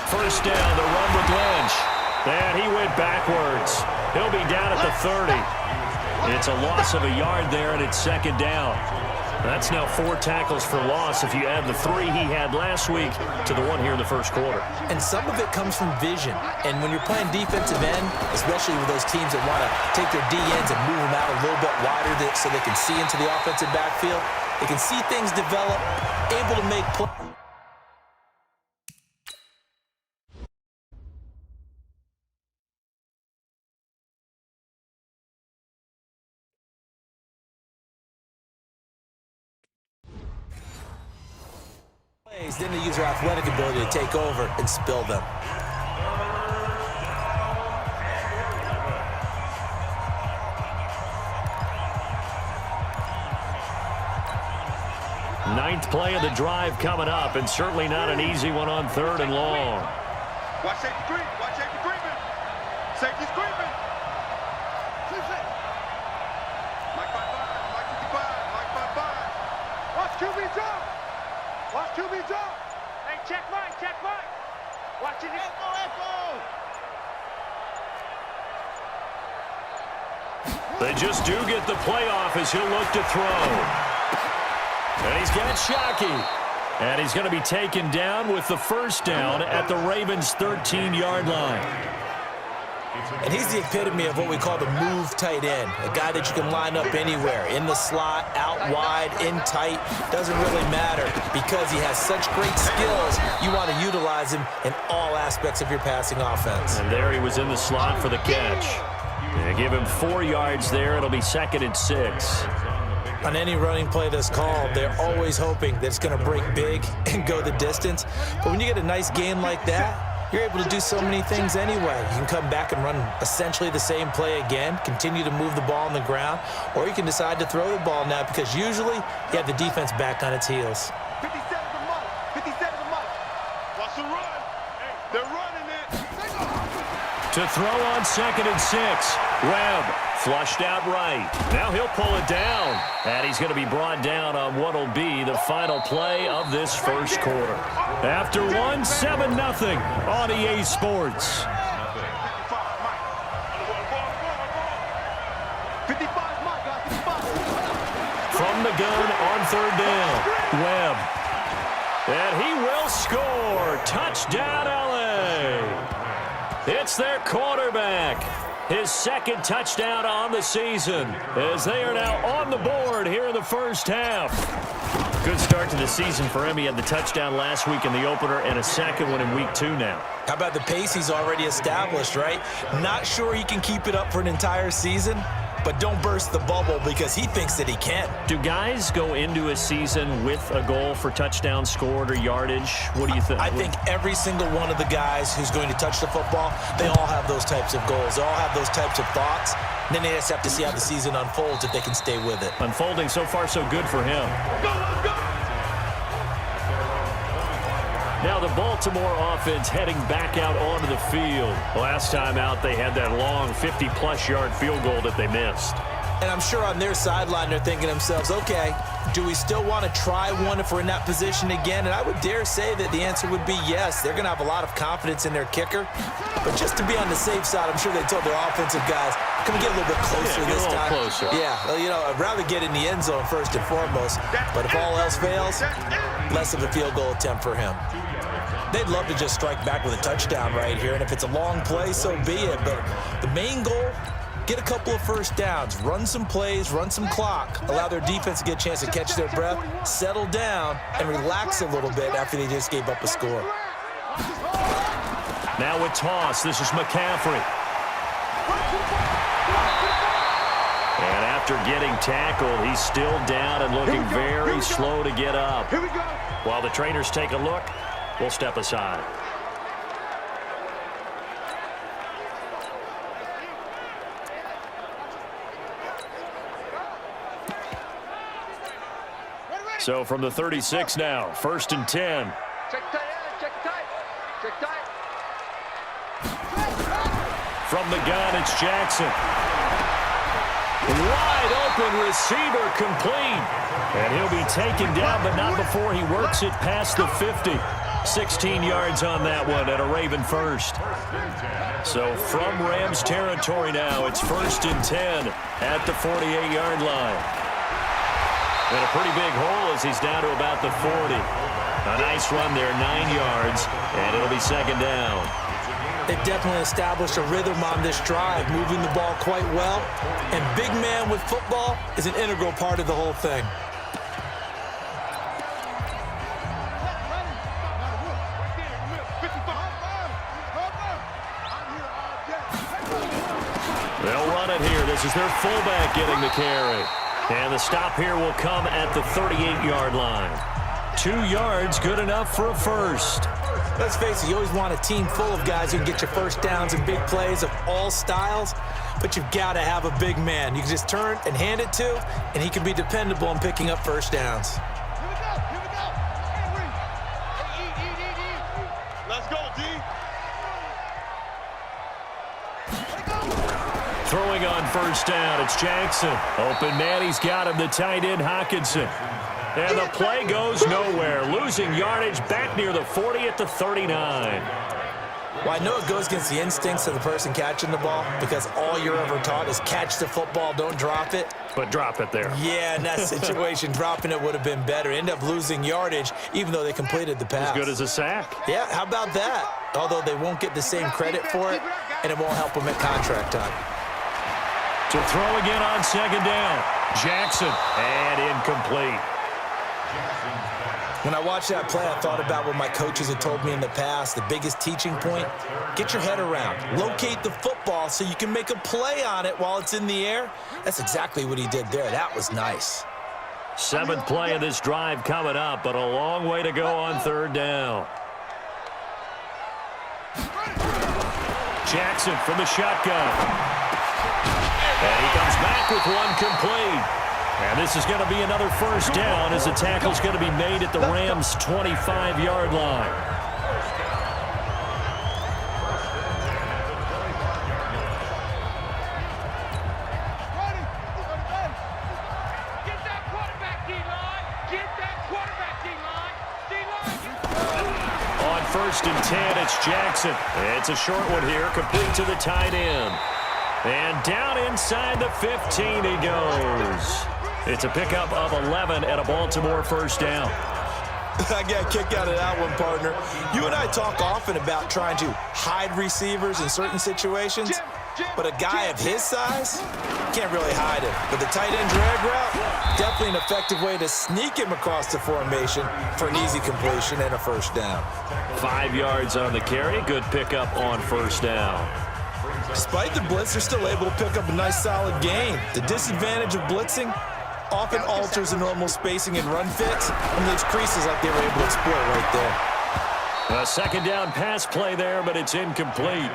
First down, the run with Lynch. And he went backwards. He'll be down at the 30. It's a loss of a yard there, and it's 2nd down. That's now 4 tackles for loss if you add the 3 he had last week to the 1 here in the first quarter. And some of it comes from vision. And when you're playing defensive end, especially with those teams that want to take their D-ends and move them out a little bit wider so they can see into the offensive backfield, they can see things develop, able to make plays. Then they use their athletic ability to take over and spill them. Ninth play of the drive coming up, and certainly not an easy one on 3rd and long. Watch safety creep. Watch safety creeping. Safety's creeping. Mike 5-5. Mike 55. Mike 5-5. Watch QB jump. Watch QB jump. Hey, check Mike. Check Mike. Watch it. Echo. They just do get the playoff as he'll look to throw. And he's got Shockey. And he's going to be taken down with the first down at the Ravens' 13-yard line. And he's the epitome of what we call the move tight end, a guy that you can line up anywhere, in the slot, out wide, in tight, doesn't really matter because he has such great skills. You want to utilize him in all aspects of your passing offense. And there he was in the slot for the catch. They give him 4 yards there. It'll be 2nd and 6. On any running play that's called, they're always hoping that it's going to break big and go the distance. But when you get a nice gain like that, you're able to do so many things anyway. You can come back and run essentially the same play again, continue to move the ball on the ground, or you can decide to throw the ball now because usually you have the defense back on its heels. 57's the mark. 57's the mark. Watch the run. Hey, they're running it. To throw on 2nd and 6. Webb flushed out right. Now he'll pull it down. And he's going to be brought down on what will be the final play of this first quarter. After one, 7-0 on EA Sports. 55's mark, guys. 55. From the gun on 3rd down. Webb. And he will score. Touchdown, LA. It's their quarterback. His 2nd touchdown on the season as they are now on the board here in the first half. Good start to the season for him. He had the touchdown last week in the opener and a 2nd one in week 2 now. How about the pace he's already established, right? Not sure he can keep it up for an entire season, but don't burst the bubble because he thinks that he can. Do guys go into a season with a goal for touchdown scored or yardage? What do you think? I think every single one of the guys who's going to touch the football, they all have those types of goals. They all have those types of thoughts. And then they just have to see how the season unfolds if they can stay with it. Unfolding so far so good for him. Go, go. Now the Baltimore offense heading back out onto the field. Last time out, they had that long 50-plus yard field goal that they missed. And I'm sure on their sideline they're thinking to themselves, okay, do we still want to try one if we're in that position again? And I would dare say that the answer would be yes. They're going to have a lot of confidence in their kicker. But just to be on the safe side, I'm sure they told their offensive guys, can we get a little bit closer this time? Closer. Yeah, well, I'd rather get in the end zone first and foremost. But if all else fails, less of a field goal attempt for him. They'd love to just strike back with a touchdown right here. And if it's a long play, so be it. But the main goal, get a couple of first downs, run some plays, run some clock, allow their defense to get a chance to catch their breath, settle down, and relax a little bit after they just gave up a score. Now with toss, this is McCaffrey. And after getting tackled, he's still down and looking very slow to get up. Here we go. While the trainers take a look, we'll step aside. So from the 36 now, 1st and 10. Check tight end, check tight. Check tight. From the gun, it's Jackson. Wide open receiver complete. And he'll be taken down, but not before he works it past the 50. 16 yards on that one and a Raven first. So from Rams territory now, it's 1st and 10 at the 48-yard line. And a pretty big hole as he's down to about the 40. A nice run there, 9 yards, and it'll be 2nd down. They've definitely established a rhythm on this drive, moving the ball quite well. And big man with football is an integral part of the whole thing. They'll run it here. This is their fullback getting the carry. And the stop here will come at the 38-yard line. 2 yards, good enough for a first. Let's face it, you always want a team full of guys who can get you first downs and big plays of all styles, but you've got to have a big man you can just turn and hand it to, and he can be dependable in picking up first downs. Here we go. Here we go. Hey, let's go, D. Throwing on 1st down, it's Jackson. Open man, he's got him, the tight end, Hockenson. And the play goes nowhere. Losing yardage back near the 40 at the 39. Well, I know it goes against the instincts of the person catching the ball because all you're ever taught is catch the football, don't drop it. But drop it there. Yeah, in that situation, dropping it would have been better. End up losing yardage, even though they completed the pass. As good as a sack. Yeah, how about that? Although they won't get the same credit for it, and it won't help them at contract time. To throw again on 2nd down. Jackson, and incomplete. When I watched that play, I thought about what my coaches had told me in the past. The biggest teaching point, get your head around. Locate the football so you can make a play on it while it's in the air. That's exactly what he did there. That was nice. 7th play of this drive coming up, but a long way to go on 3rd down. Jackson from the shotgun. And he comes back with one complete. And this is going to be another 1st down as the tackle's going to be made at the Rams' 25-yard line. Get that quarterback, D-line. Get that quarterback, D-line. D-line. On 1st and 10, it's Jackson. It's a short one here, complete to the tight end. And down inside the 15 he goes. It's a pickup of 11 at a Baltimore 1st down. I got a kick out of that one, partner. You and I talk often about trying to hide receivers in certain situations, but a guy of his size can't really hide him. But the tight end drag route, definitely an effective way to sneak him across the formation for an easy completion and a 1st down. 5 yards on the carry, good pickup on 1st down. Despite the blitz, they're still able to pick up a nice solid gain. The disadvantage of blitzing often alters the normal spacing and run fits, and those creases like they were able to exploit right there. A 2nd down pass play there, but it's incomplete.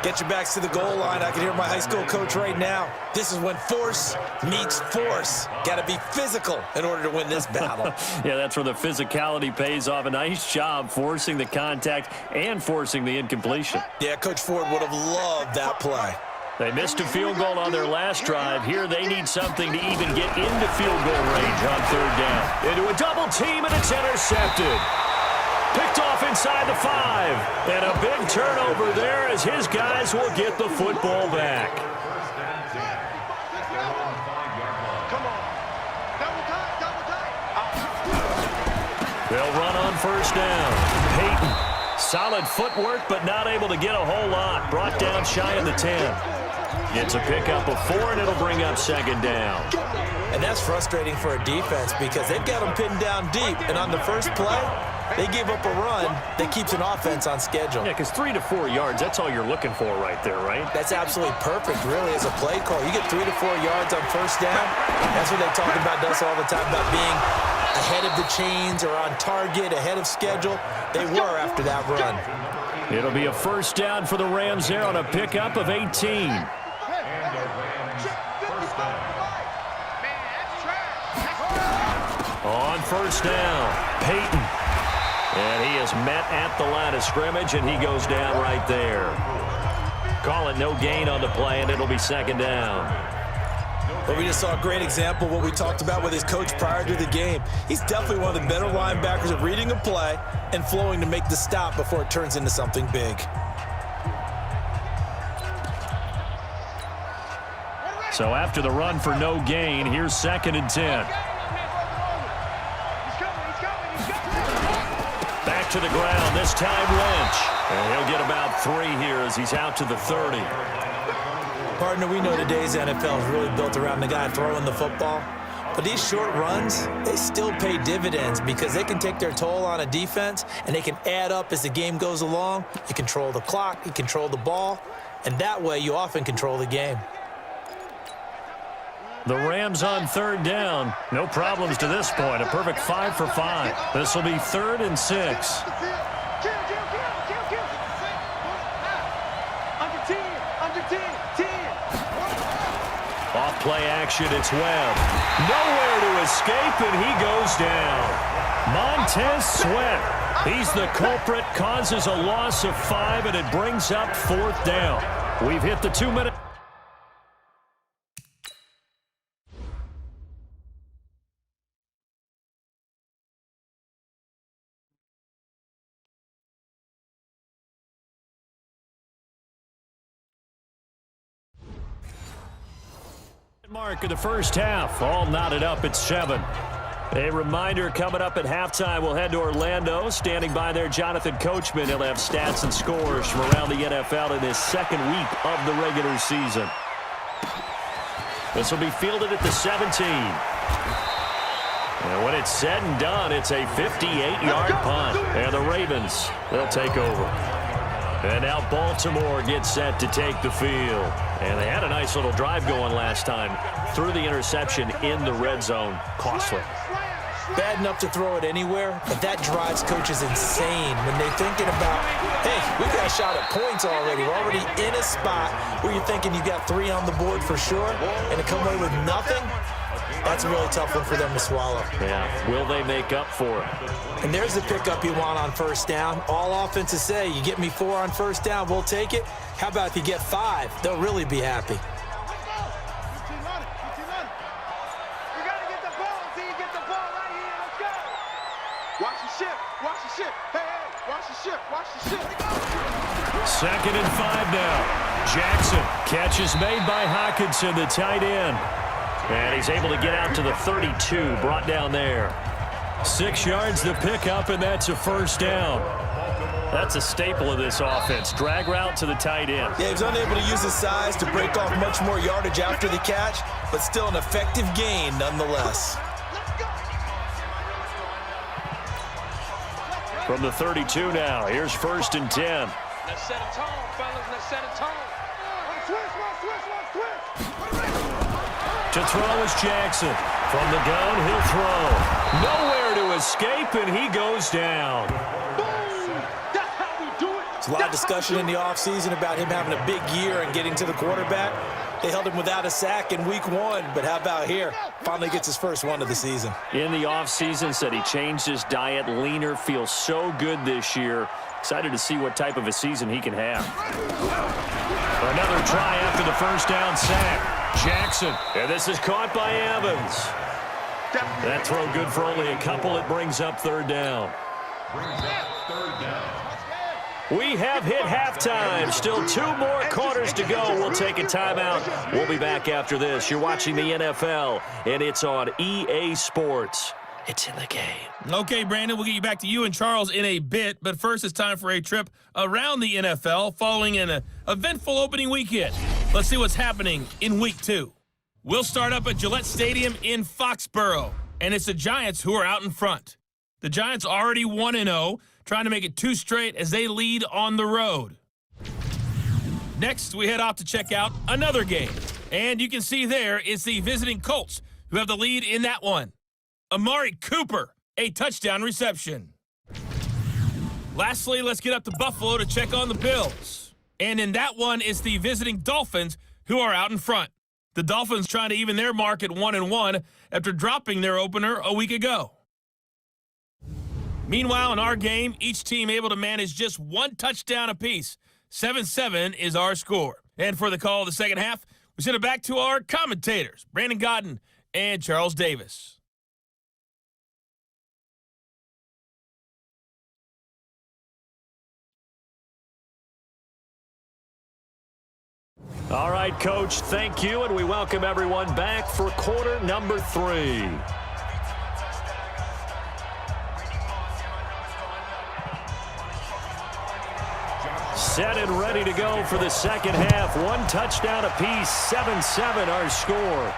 Get your backs to the goal line. I can hear my high school coach right now. This is when force meets force. Got to be physical in order to win this battle. Yeah, that's where the physicality pays off. A nice job forcing the contact and forcing the incompletion. Yeah, Coach Ford would have loved that play. They missed a field goal on their last drive. Here they need something to even get into field goal range on third down. Into a double team, and it's intercepted. Picked off inside the 5. And a big turnover there as his guys will get the football back. Come on. Double tight. They'll run on first down. Peyton, solid footwork, but not able to get a whole lot. Brought down shy of the 10. Gets a pickup of 4, and it'll bring up second down. And that's frustrating for a defense because they've got them pinned down deep. And on the first play, they gave up a run that keeps an offense on schedule. Yeah, because 3 to 4 yards, that's all you're looking for right there, right? That's absolutely perfect, really, as a play call. You get 3 to 4 yards on first down. That's what they talk about us all the time, about being ahead of the chains or on target, ahead of schedule. They were after that run. It'll be a first down for the Rams there on a pickup of 18. On first down, Peyton. And he is met at the line of scrimmage, and he goes down right there. Call it no gain on the play, and it'll be second down. But we just saw a great example of what we talked about with his coach prior to the game. He's definitely one of the better linebackers at reading a play and flowing to make the stop before it turns into something big. So after the run for no gain, here's second and 10. Back to the ground, this time Lynch. And he'll get about 3 here as he's out to the 30. Partner, we know today's NFL is really built around the guy throwing the football. But these short runs, they still pay dividends because they can take their toll on a defense and they can add up as the game goes along. You control the clock, you control the ball, and that way you often control the game. The Rams on third down. No problems to this point. A perfect 5 for 5. This will be 3rd and 6. Off play action, it's Webb. Nowhere to escape, and he goes down. Montez Sweat. He's the culprit, causes a loss of 5, and it brings up 4th down. We've hit the 2-minute. Mark of the first half, all knotted up at 7. A reminder coming up at halftime, we'll head to Orlando. Standing by there, Jonathan Coachman. He'll have stats and scores from around the NFL in his second week of the regular season. This will be fielded at the 17. And when it's said and done, it's a 58-yard punt. And the Ravens, they'll take over. And now Baltimore gets set to take the field. And they had a nice little drive going last time. Threw the interception in the red zone. Costly. Bad enough to throw it anywhere, but that drives coaches insane when they're thinking about, hey, we've got a shot at points already. We're already in a spot where you're thinking you got 3 on the board for sure, and to come away with nothing, that's a really tough one for them to swallow. Yeah, will they make up for it? And there's the pickup you want on first down. All offenses say, you get me 4 on first down, we'll take it. How about if you get 5? They'll really be happy. Second and 5 now. Jackson. Catch is made by Hockenson, the tight end. And he's able to get out to the 32, brought down there. 6 yards the pickup, and that's a first down. That's a staple of this offense. Drag route to the tight end. Yeah, he was unable to use his size to break off much more yardage after the catch, but still an effective gain nonetheless. From the 32 now, here's 1st and 10. Let's set a tone, fellas. Let's set a tone. To throw is Jackson. From the gun, he'll throw. Nowhere to escape, and he goes down. A lot of discussion in the offseason about him having a big year and getting to the quarterback. They held him without a sack in week 1, but how about here? Finally gets his first one of the season. In the offseason, said he changed his diet, leaner, feels so good this year. Excited to see what type of a season he can have. Another try after the first down sack. Jackson. And this is caught by Evans. That throw good for only a couple. It brings up third down. We have hit halftime. Still 2 more quarters to go. We'll take a timeout. We'll be back after this. You're watching the NFL, and it's on EA Sports. It's in the game. Okay, Brandon, we'll get you back to you and Charles in a bit, but first it's time for a trip around the NFL following an eventful opening weekend. Let's see what's happening in Week 2. We'll start up at Gillette Stadium in Foxborough, and it's the Giants who are out in front. The Giants already 1-0, trying to make it 2 straight as they lead on the road. Next, we head off to check out another game, and you can see there it's the visiting Colts who have the lead in that one. Amari Cooper, a touchdown reception. Lastly, let's get up to Buffalo to check on the Bills. And in that one, it's the visiting Dolphins who are out in front. The Dolphins trying to even their mark at 1-1 after dropping their opener a week ago. Meanwhile, in our game, each team able to manage just 1 touchdown apiece. 7-7 is our score. And for the call of the second half, we send it back to our commentators, Brandon Godden and Charles Davis. All right, Coach, thank you, and we welcome everyone back for quarter number 3. Set and ready to go for the second half. 1 touchdown apiece, 7-7 our score.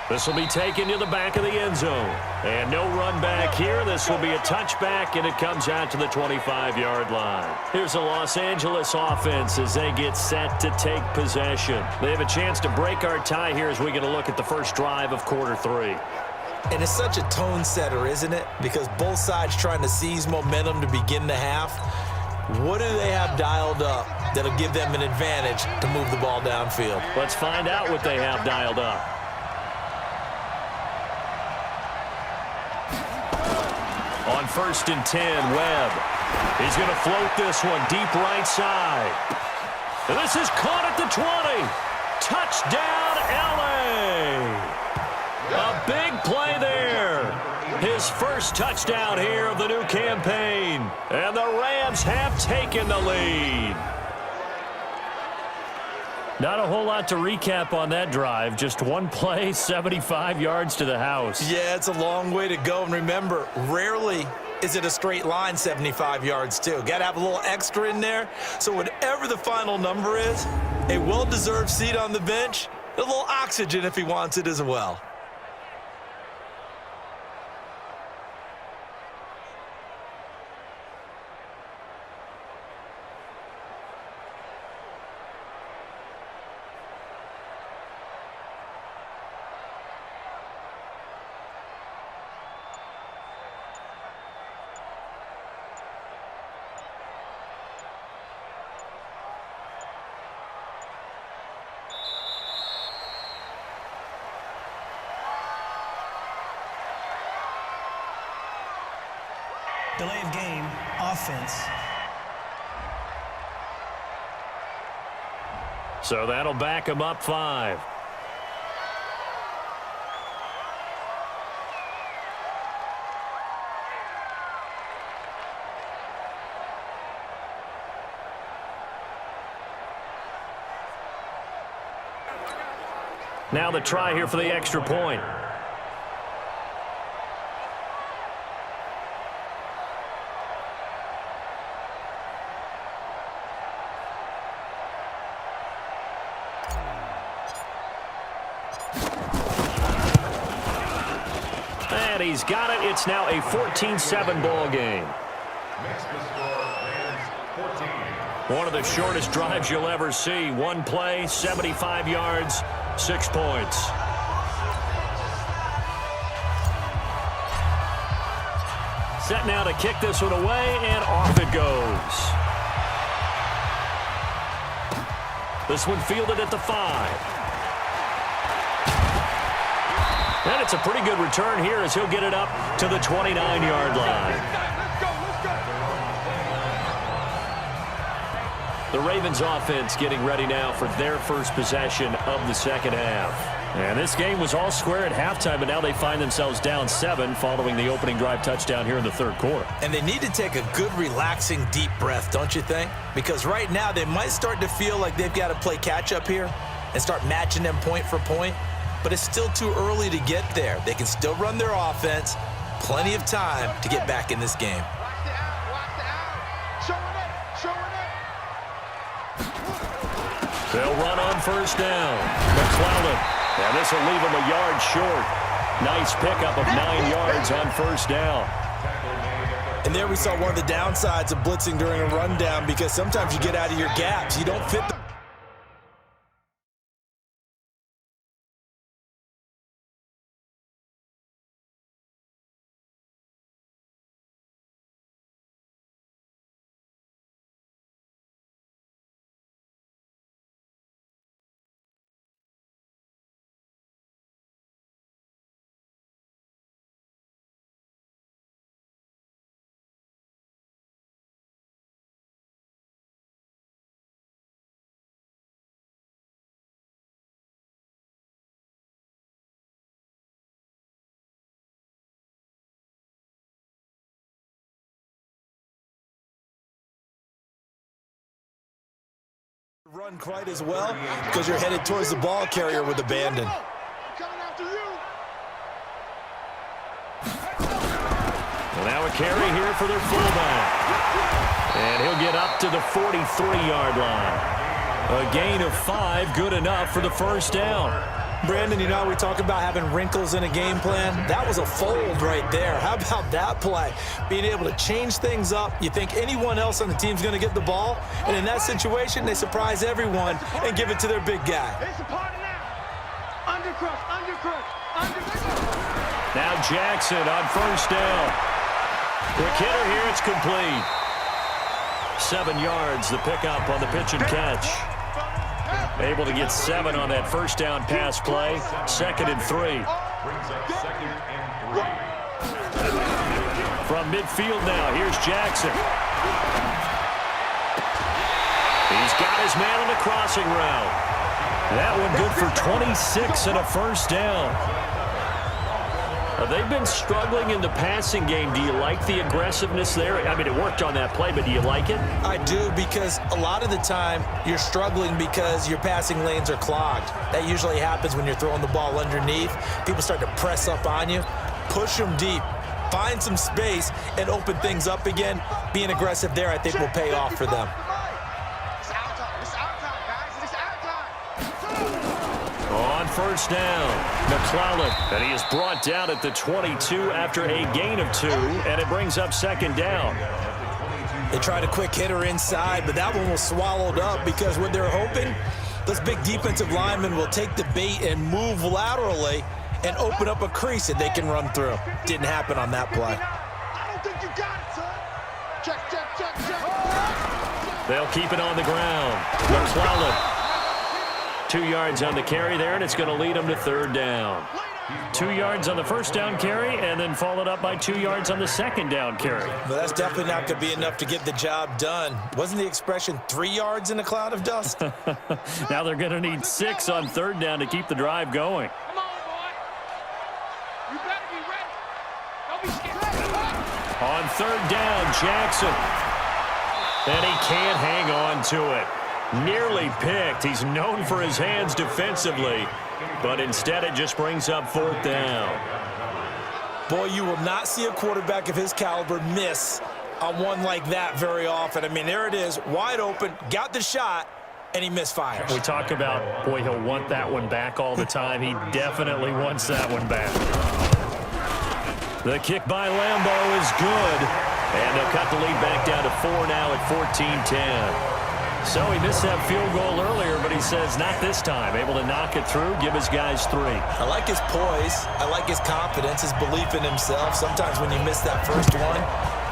This will be taken to the back of the end zone. And no run back here. This will be a touchback, and it comes out to the 25-yard line. Here's the Los Angeles offense as they get set to take possession. They have a chance to break our tie here as we get a look at the first drive of quarter 3. And it's such a tone setter, isn't it? Because both sides trying to seize momentum to begin the half. What do they have dialed up that'll give them an advantage to move the ball downfield? Let's find out what they have dialed up. On 1st and 10, Webb. He's going to float this one deep right side. And this is caught at the 20. Touchdown, L.A. A big play there. His first touchdown here of the new campaign. And the Rams have taken the lead. Not a whole lot to recap on that drive. Just 1 play, 75 yards to the house. Yeah, it's a long way to go. And remember, rarely is it a straight line 75 yards, too. Got to have a little extra in there. So whatever the final number is, a well-deserved seat on the bench, a little oxygen if he wants it as well. Delay of game, offense. So that'll back him up 5. Now the try here for the extra point. And he's got it. It's now a 14-7 ball game. One of the shortest drives you'll ever see. 1 play, 75 yards, 6 points. Set now to kick this one away, and off it goes. This one fielded at the 5. And it's a pretty good return here as he'll get it up to the 29-yard line. The Ravens offense getting ready now for their first possession of the second half. And this game was all square at halftime, but now they find themselves down 7 following the opening drive touchdown here in the third quarter. And they need to take a good, relaxing, deep breath, don't you think? Because right now they might start to feel like they've got to play catch-up here and start matching them point for point. But it's still too early to get there. They can still run their offense. Plenty of time to get back in this game. Watch the out, watch the out. Showing up, showing up. They'll run on first down. McClellan. And this will leave him a yard short. Nice pickup of 9 yards on first down. And there we saw one of the downsides of blitzing during a rundown, because sometimes you get out of your gaps. You don't fit the run quite as well, because you're headed towards the ball carrier with abandon. Coming after you. Well, now a carry here for their fullback. And he'll get up to the 43-yard line. A gain of 5, good enough for the first down. Brandon, you know, we talk about having wrinkles in a game plan. That was a fold right there. How about that play? Being able to change things up. You think anyone else on the team's going to get the ball, and in that situation, they surprise everyone and give it to their big guy. It's a party now. Undercrush, undercrush, undercrush. Now Jackson on first down. Quick hitter here, it's complete. 7 yards, the pickup on the pitch and catch. Able to get 7 on that first down pass play. 2nd and 3. Brings up 2nd and 3. From midfield now, here's Jackson. He's got his man on the crossing route. That one good for 26 and a first down. They've been struggling in the passing game. Do you like the aggressiveness there? I mean, it worked on that play, but do you like it? I do, because a lot of the time you're struggling because your passing lanes are clogged. That usually happens when you're throwing the ball underneath. People start to press up on you. Push them deep. Find some space and open things up again. Being aggressive there, I think, will pay off for them. It's our time. It's our time, guys. It's our time. On first down, McClellan. And he is brought down at the 22 after a gain of 2, and it brings up 2nd down. They tried a quick hitter inside, but that one was swallowed up, because what they're hoping, those big defensive linemen will take the bait and move laterally and open up a crease that they can run through. Didn't happen on that play. I don't think you got it, son. Check, check, check, check. They'll keep it on the ground. McClellan. 2 yards on the carry there, and it's going to lead them to 3rd down. 2 yards on the first down carry, and then followed up by 2 yards on the 2nd down carry. But that's definitely not going to be enough to get the job done. Wasn't the expression 3 yards in a cloud of dust? Now they're going to need 6 on 3rd down to keep the drive going. Come on, boy. You better be ready. Don't be scared. On 3rd down, Jackson. And he can't hang on to it. Nearly picked. He's known for his hands defensively, but instead it just brings up 4th down. Boy, you will not see a quarterback of his caliber miss on one like that very often. I mean, there it is, wide open, got the shot, and he misfires. We talk about, boy, he'll want that one back all the time. He definitely wants that one back. The kick by Lambeau is good, and they'll cut the lead back down to 4 now at 14-10. So he missed that field goal earlier, but he says not this time. Able to knock it through, give his guys 3. I like his poise. I like his confidence, his belief in himself. Sometimes when you miss that first one,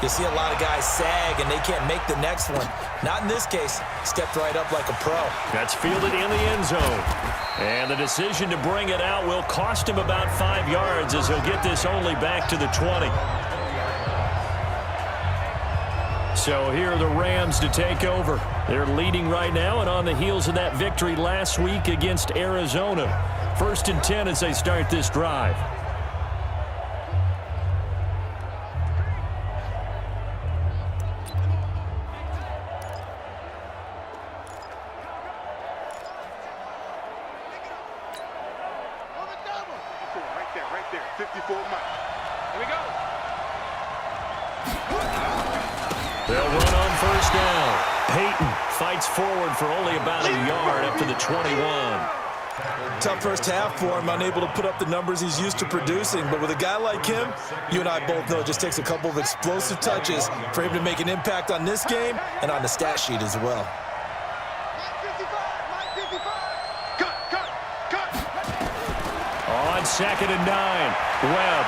You see a lot of guys sag, and they can't make the next one. Not in this case. Stepped right up like a pro. That's fielded in the end zone. And the decision to bring it out will cost him about 5 yards as he'll get this only back to the 20. So here are the Rams to take over. They're leading right now and on the heels of that victory last week against Arizona. 1st and 10 as they start this drive. Right there. 54 Mike. Here we go. They'll run on 1st down. Peyton fights forward for only about a yard up to the 21. Tough first half for him, unable to put up the numbers he's used to producing. But with a guy like him, you and I both know it just takes a couple of explosive touches for him to make an impact on this game and on the stat sheet as well. On 2nd and 9, Webb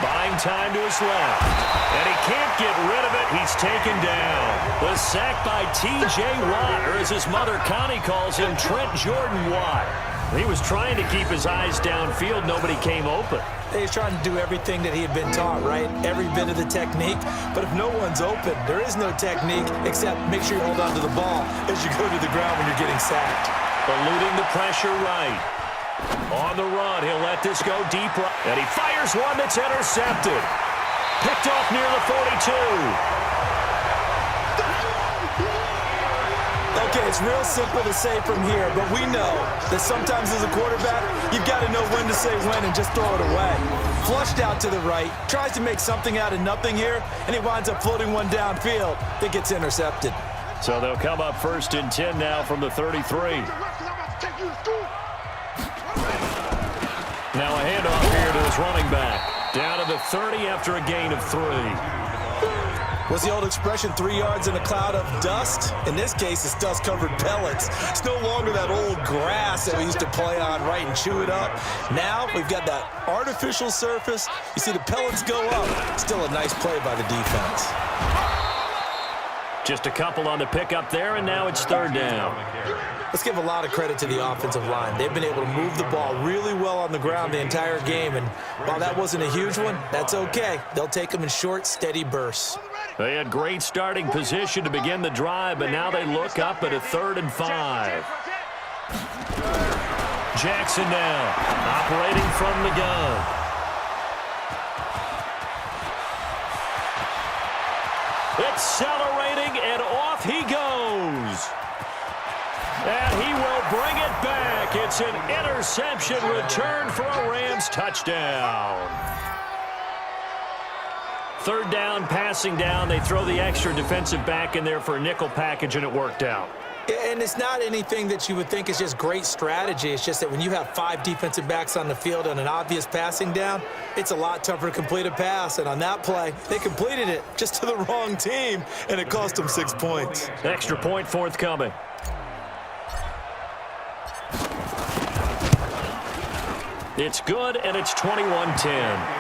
buying time to his left. And he can't get rid of it. He's taken down. The sack by T.J. Watt, or as his mother Connie calls him, Trent Jordan Watt. He was trying to keep his eyes downfield. Nobody came open. He's trying to do everything that he had been taught, right? Every bit of the technique. But if no one's open, there is no technique except make sure you hold on to the ball as you go to the ground when you're getting sacked. Eluding the pressure right. On the run, he'll let this go deep right. And he fires one that's intercepted. Picked off near the 42. Okay, it's real simple to say from here, but we know that sometimes as a quarterback, you've got to know when to say when and just throw it away. Flushed out to the right, tries to make something out of nothing here, and he winds up floating one downfield that gets intercepted. So they'll come up 1st and 10 now from the 33. Now a handoff here to his running back. Down to the 30 after a gain of 3. What's the old expression, 3 yards in a cloud of dust? In this case, it's dust-covered pellets. It's no longer that old grass that we used to play on, right, and chew it up. Now we've got that artificial surface. You see the pellets go up. Still a nice play by the defense. Just a couple on the pickup there, and now it's 3rd down. Let's give a lot of credit to the offensive line. They've been able to move the ball really well on the ground the entire game, and while that wasn't a huge one, that's okay. They'll take them in short, steady bursts. They had great starting position to begin the drive, but now they look up at a 3rd and 5. Jackson now, operating from the gun. Accelerating, and off he goes. And he will bring it back. It's an interception return for a Rams touchdown. 3rd down, passing down. They throw the extra defensive back in there for a nickel package, and it worked out. And it's not anything that you would think is just great strategy. It's just that when you have 5 defensive backs on the field and an obvious passing down, it's a lot tougher to complete a pass. And on that play, they completed it just to the wrong team, and it cost them 6 points. Extra point forthcoming. It's good, and it's 21-10.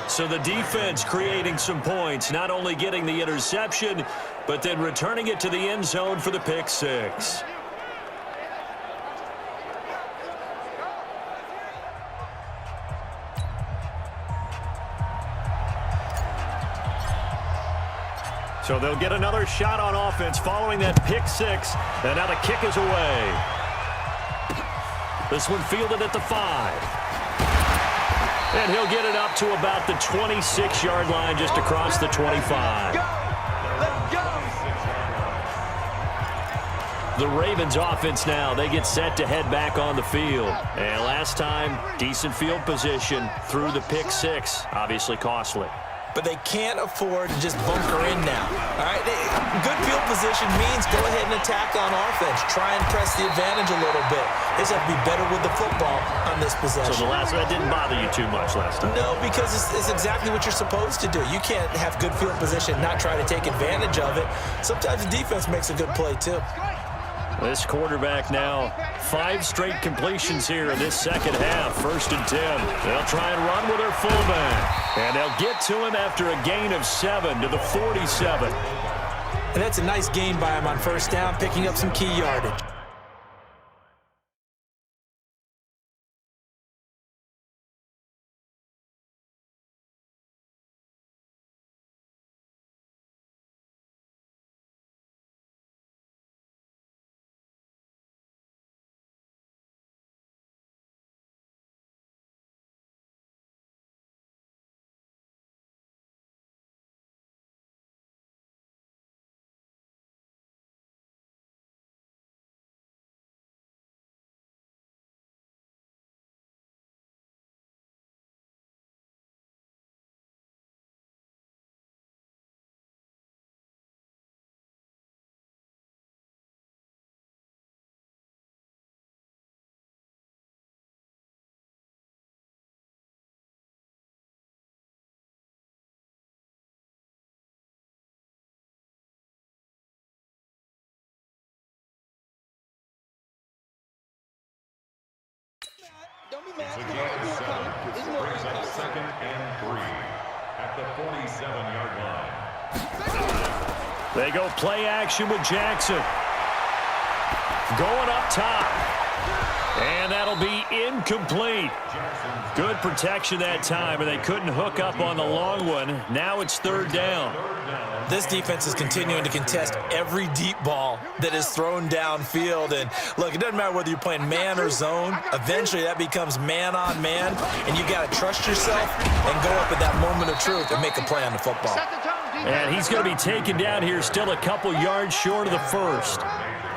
So the defense creating some points, not only getting the interception, but then returning it to the end zone for the pick 6. So they'll get another shot on offense following that pick 6, and now the kick is away. This one fielded at the 5. And he'll get it up to about the 26-yard line, just across the 25. The Ravens offense now, they get set to head back on the field. And last time, decent field position through the pick 6, obviously costly. But they can't afford to just bunker in now. All right, good field position means go ahead and attack on offense. Try and press the advantage a little bit. They just have to be better with the football on this possession. So that didn't bother you too much last time? No, because it's exactly what you're supposed to do. You can't have good field position, not try to take advantage of it. Sometimes the defense makes a good play too. This quarterback now 5 straight completions here in this second half. 1st and 10. They'll try and run with their fullback. And they'll get to him after a gain of 7 to the 47. And that's a nice gain by him on 1st down, picking up some key yardage. Don't be mad. It's a gain of 7. This brings up 2nd and 3 at the 47-yard line. They go play action with Jackson. Going up top. And that'll be incomplete. Good protection that time, and they couldn't hook up on the long one. Now it's 3rd down. This defense is continuing to contest every deep ball that is thrown downfield. And, look, it doesn't matter whether you're playing man or zone. Eventually, that becomes man-on-man, and you got to trust yourself and go up at that moment of truth and make a play on the football. And he's going to be taken down here still a couple yards short of the 1st.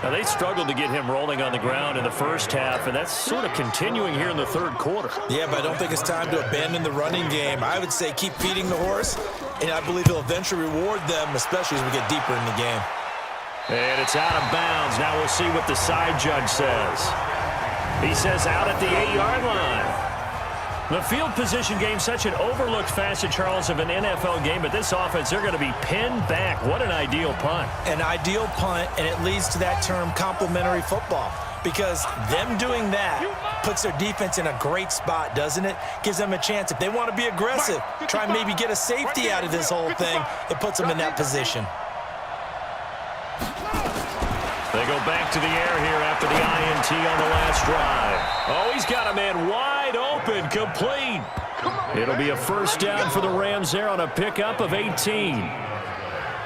Now, they struggled to get him rolling on the ground in the 1st half, and that's sort of continuing here in the 3rd quarter. Yeah, but I don't think it's time to abandon the running game. I would say keep feeding the horse, and I believe he'll eventually reward them, especially as we get deeper in the game. And it's out of bounds. Now we'll see what the side judge says. He says out at the 8-yard line. The field position game, such an overlooked facet, Charles, of an NFL game, but this offense, they're going to be pinned back. What an ideal punt. An ideal punt, and it leads to that term complementary football, because them doing that puts their defense in a great spot, doesn't it? Gives them a chance. If they want to be aggressive, try and maybe get a safety out of this whole thing, it puts them in that position. They go back to the air here after the INT on the last drive. Oh, he's got a man wide open, complete. It'll be a 1st down for the Rams there on a pickup of 18.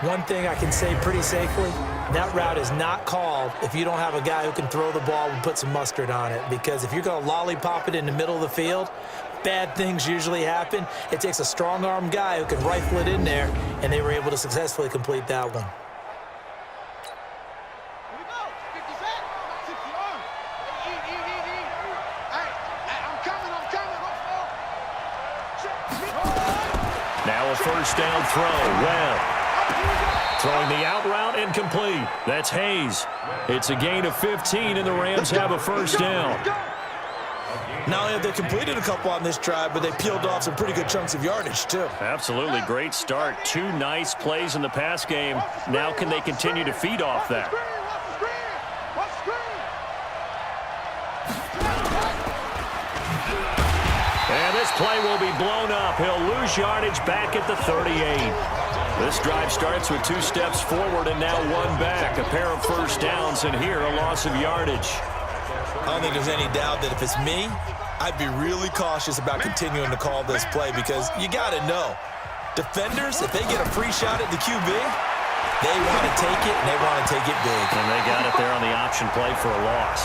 One thing I can say pretty safely, that route is not called if you don't have a guy who can throw the ball and put some mustard on it. Because if you're going to lollipop it in the middle of the field, bad things usually happen. It takes a strong-arm guy who can rifle it in there, and they were able to successfully complete that one. Now a 1st down throw. Webb throwing the out route incomplete. That's Hayes. It's a gain of 15, and the Rams have a 1st down. Not only have they completed a couple on this drive, but they peeled off some pretty good chunks of yardage, too. Absolutely. Great start. 2 nice plays in the pass game. Now can they continue to feed off that? And this play will be blown up. He'll lose yardage back at the 38. This drive starts with 2 steps forward and now 1 back. A pair of 1st downs, and here a loss of yardage. I don't think there's any doubt that if it's me, I'd be really cautious about continuing to call this play, because you got to know, defenders, if they get a free shot at the QB, they want to take it, and they want to take it big. And they got it there on the option play for a loss.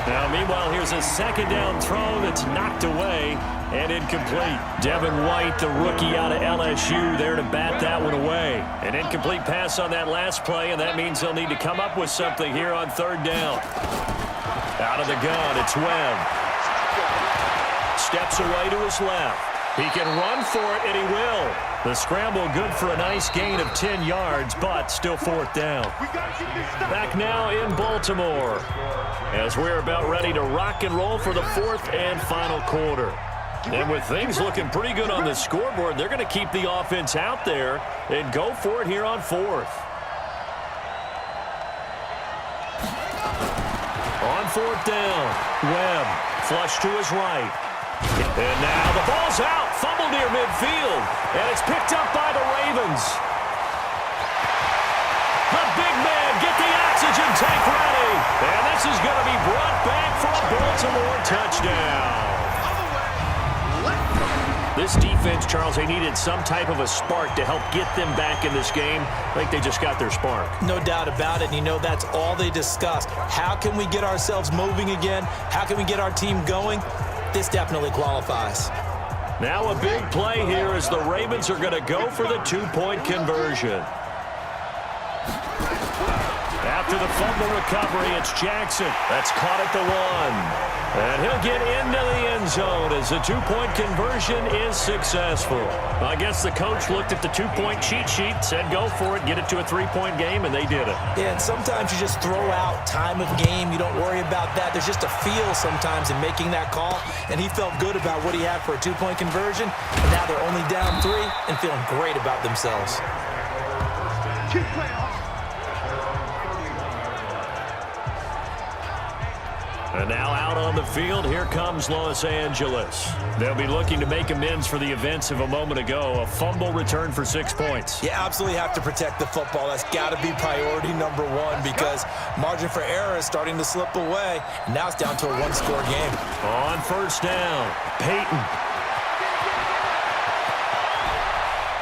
Now, meanwhile, here's a 2nd down throw that's knocked away and incomplete. Devin White, the rookie out of LSU, there to bat that one away. An incomplete pass on that last play, and that means they'll need to come up with something here on 3rd down. Out of the gun, it's Webb. Steps away to his left. He can run for it, and he will. The scramble good for a nice gain of 10 yards, but still 4th down. Back now in Baltimore, as we're about ready to rock and roll for the 4th and final quarter. And with things looking pretty good on the scoreboard, they're going to keep the offense out there and go for it here on 4th. 4th down. Webb, flush to his right. And now the ball's out. Fumble near midfield. And it's picked up by the Ravens. The big man, get the oxygen tank ready. And this is going to be brought back for a Baltimore touchdown. This defense, Charles, they needed some type of a spark to help get them back in this game. I think they just got their spark. No doubt about it. And you know, that's all they discussed. How can we get ourselves moving again? How can we get our team going? This definitely qualifies. Now a big play here as the Ravens are going to go for the 2-point conversion. After the fumble recovery, it's Jackson. That's caught at the 1. And he'll get into the end zone as the 2-point conversion is successful. I guess the coach looked at the 2-point cheat sheet, said go for it, get it to a 3-point game, and they did it. Yeah, and sometimes you just throw out time of game. You don't worry about that. There's just a feel sometimes in making that call, and he felt good about what he had for a 2-point conversion, and now they're only down 3 and feeling great about themselves. Keep playing. And now out on the field, here comes Los Angeles. They'll be looking to make amends for the events of a moment ago. A fumble return for 6 points. You absolutely have to protect the football. That's got to be priority number 1 because margin for error is starting to slip away. And now it's down to a 1-score game. On 1st down, Peyton.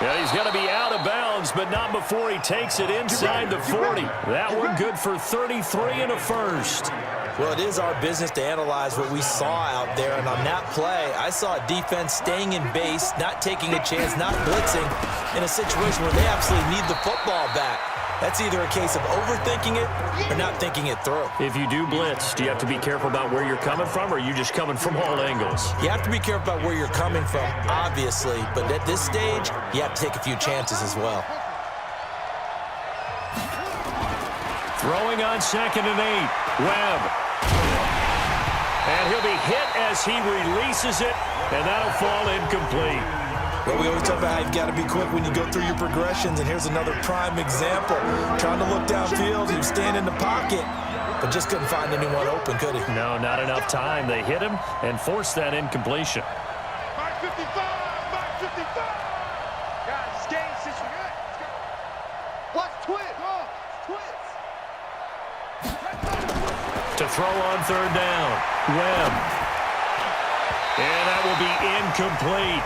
Yeah, he's going to be out of bounds, but not before he takes it inside the 40. That one good for 33 and a first. Well, it is our business to analyze what we saw out there, and on that play, I saw a defense staying in base, not taking a chance, not blitzing, in a situation where they absolutely need the football back. That's either a case of overthinking it or not thinking it through. If you do blitz, do you have to be careful about where you're coming from, or are you just coming from all angles? You have to be careful about where you're coming from, obviously, but at this stage, you have to take a few chances as well. Throwing on 2nd and 8, Webb. And he'll be hit as he releases it, and that'll fall incomplete. Well, we always talk about how you've got to be quick when you go through your progressions, and here's another prime example. Trying to look downfield, he was staying in the pocket, but just couldn't find anyone open, could he? No, not enough time. They hit him and forced that incompletion. Mark 55! Mark 55! Guys, this game situation. Watch twins! Twins! To throw on 3rd down, Webb. And that will be incomplete.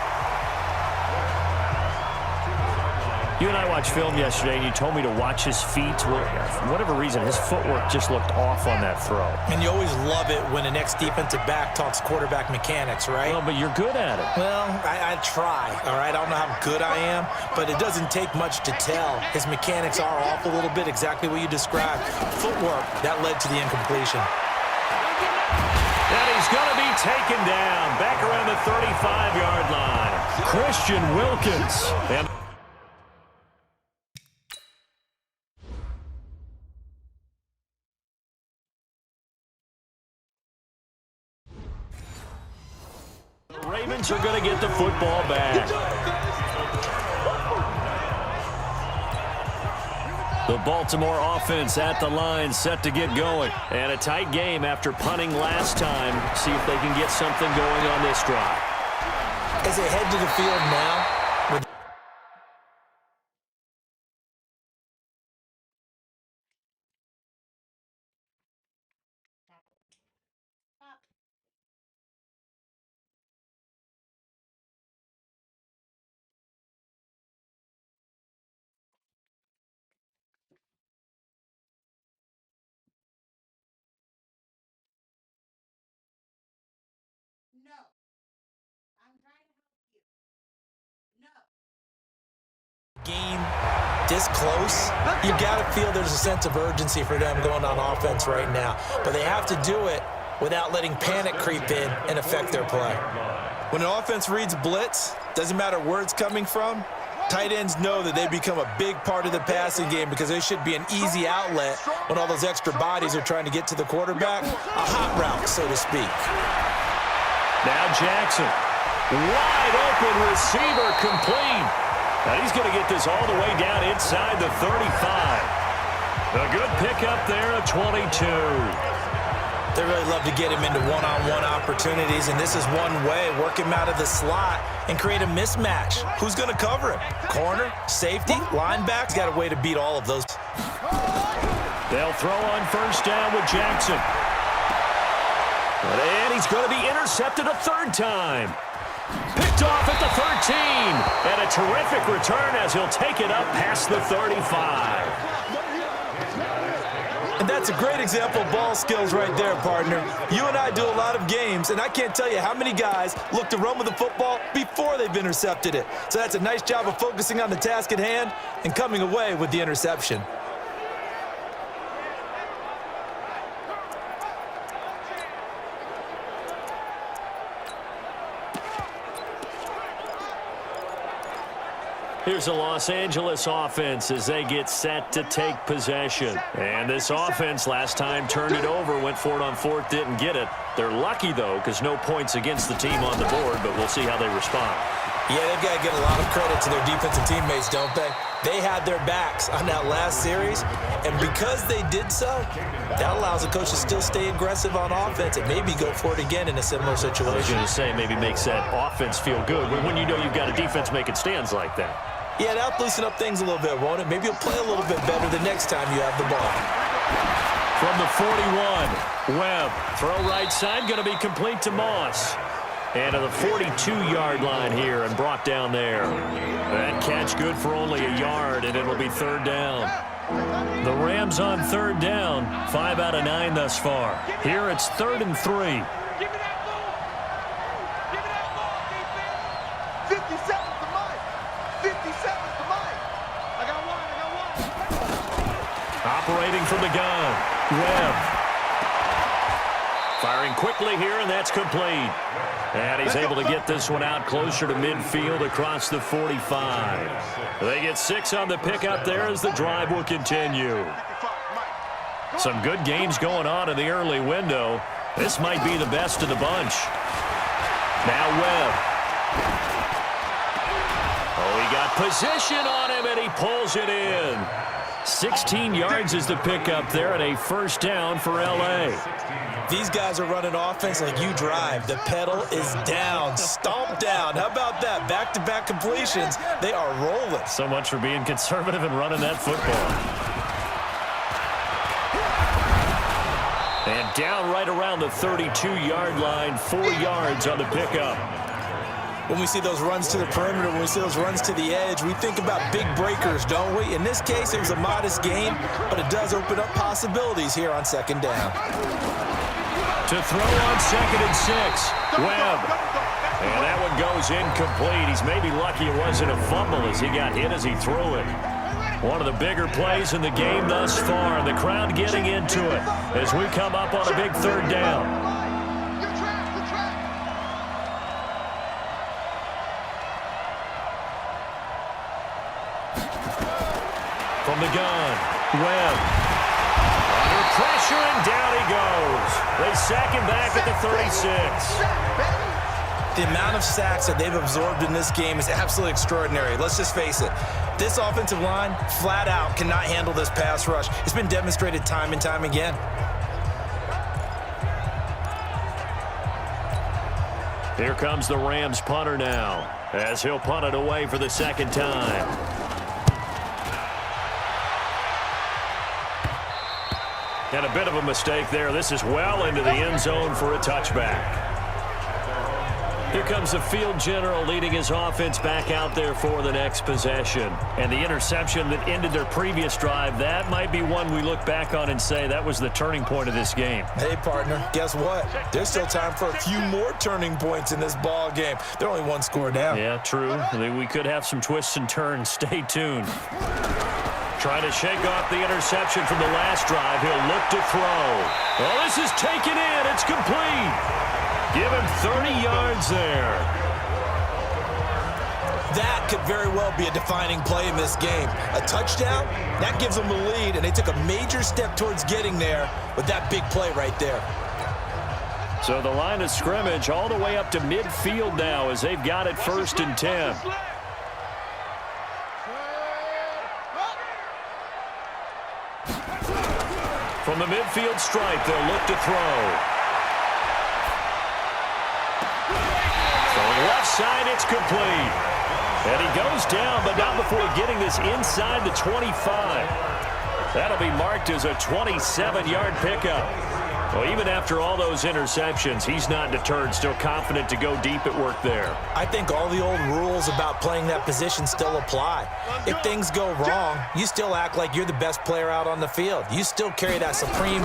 You and I watched film yesterday, and you told me to watch his feet. Well, for whatever reason, his footwork just looked off on that throw. And you always love it when an ex-defensive back talks quarterback mechanics, right? Well, but you're good at it. Well, I try, all right? I don't know how good I am, but it doesn't take much to tell. His mechanics are off a little bit, exactly what you described. Footwork, that led to the incompletion. And he's going to be taken down back around the 35-yard line. Christian Wilkins. And the Ravens are going to get the football back. The Baltimore offense at the line, set to get going. And a tight game after punting last time. See if they can get something going on this drive. As they head to the field now, game this close, you got to feel there's a sense of urgency for them going on offense right now. But they have to do it without letting panic creep in and affect their play. When an offense reads blitz, doesn't matter where it's coming from, tight ends know that they become a big part of the passing game because they should be an easy outlet when all those extra bodies are trying to get to the quarterback. A hot route, so to speak. Now Jackson, wide open receiver, complete. Now he's going to get this all the way down inside the 35. A good pickup there at 22. They really love to get him into one-on-one opportunities, and this is one way, work him out of the slot and create a mismatch. Who's going to cover him? Corner, safety, linebacker? Got a way to beat all of those. They'll throw on first down with Jackson. And he's going to be intercepted a third time. Picked off at the 13. And a terrific return as he'll take it up past the 35. And that's a great example of ball skills right there, partner. You and I do a lot of games, and I can't tell you how many guys look to run with the football before they've intercepted it. So that's a nice job of focusing on the task at hand and coming away with the interception. Here's a Los Angeles offense as they get set to take possession. And this offense last time turned it over, went for it on fourth, didn't get it. They're lucky, though, because no points against the team on the board, but we'll see how they respond. Yeah, they've got to give a lot of credit to their defensive teammates, don't they? They had their backs on that last series, and because they did so, that allows the coach to still stay aggressive on offense and maybe go for it again in a similar situation. I was going to say, maybe makes that offense feel good when you know you've got a defense making stands like that. Yeah, that'll loosen up things a little bit, won't it? Maybe you'll play a little bit better the next time you have the ball. From the 41, Webb, throw right side, going to be complete to Moss. And to the 42-yard line here and brought down there. That catch good for only a yard, and it'll be third down. The Rams on third down, 5 out of 9 thus far. Here it's 3rd and 3. Operating from the gun, Webb. Firing quickly here, and that's complete. And he's able to get this one out closer to midfield across the 45. They get 6 on the pickup there as the drive will continue. Some good games going on in the early window. This might be the best of the bunch. Now Webb. Oh, he got position on him, and he pulls it in. 16 yards is the pickup there, and a first down for L.A. These guys are running offense like you drive. The pedal is down, stomped down. How about that? Back-to-back completions. They are rolling. So much for being conservative and running that football. And down right around the 32-yard line, 4 yards on the pickup. When we see those runs to the perimeter, when we see those runs to the edge, we think about big breakers, don't we? In this case, it was a modest gain, but it does open up possibilities here on second down. To throw on 2nd and 6, Webb. And that one goes incomplete. He's maybe lucky it wasn't a fumble as he got hit as he threw it. One of the bigger plays in the game thus far, and the crowd getting into it as we come up on a big third down. From the gun, Webb. Under pressure, and down he goes. They sack him back at the 36. The amount of sacks that they've absorbed in this game is absolutely extraordinary. Let's just face it. This offensive line, flat out, cannot handle this pass rush. It's been demonstrated time and time again. Here comes the Rams punter now, as he'll punt it away for the second time. And a bit of a mistake there. This is well into the end zone for a touchback. Here comes the field general leading his offense back out there for the next possession. And the interception that ended their previous drive, that might be one we look back on and say that was the turning point of this game. Hey, partner, guess what? There's still time for a few more turning points in this ball game. They're only 1 score down. Yeah, true. We could have some twists and turns. Stay tuned. Trying to shake off the interception from the last drive. He'll look to throw. Well, this is taken in. It's complete. Give him 30 yards there. That could very well be a defining play in this game. A touchdown, that gives them the lead, and they took a major step towards getting there with that big play right there. So the line of scrimmage all the way up to midfield now as they've got it 1st and 10. From From the midfield stripe, they'll look to throw. Throwing left side, it's complete. And he goes down, but not before getting this inside the 25. That'll be marked as a 27-yard pickup. Well, even after all those interceptions, he's not deterred, still confident to go deep at work there. I think all the old rules about playing that position still apply. If things go wrong, you still act like you're the best player out on the field. You still carry that supreme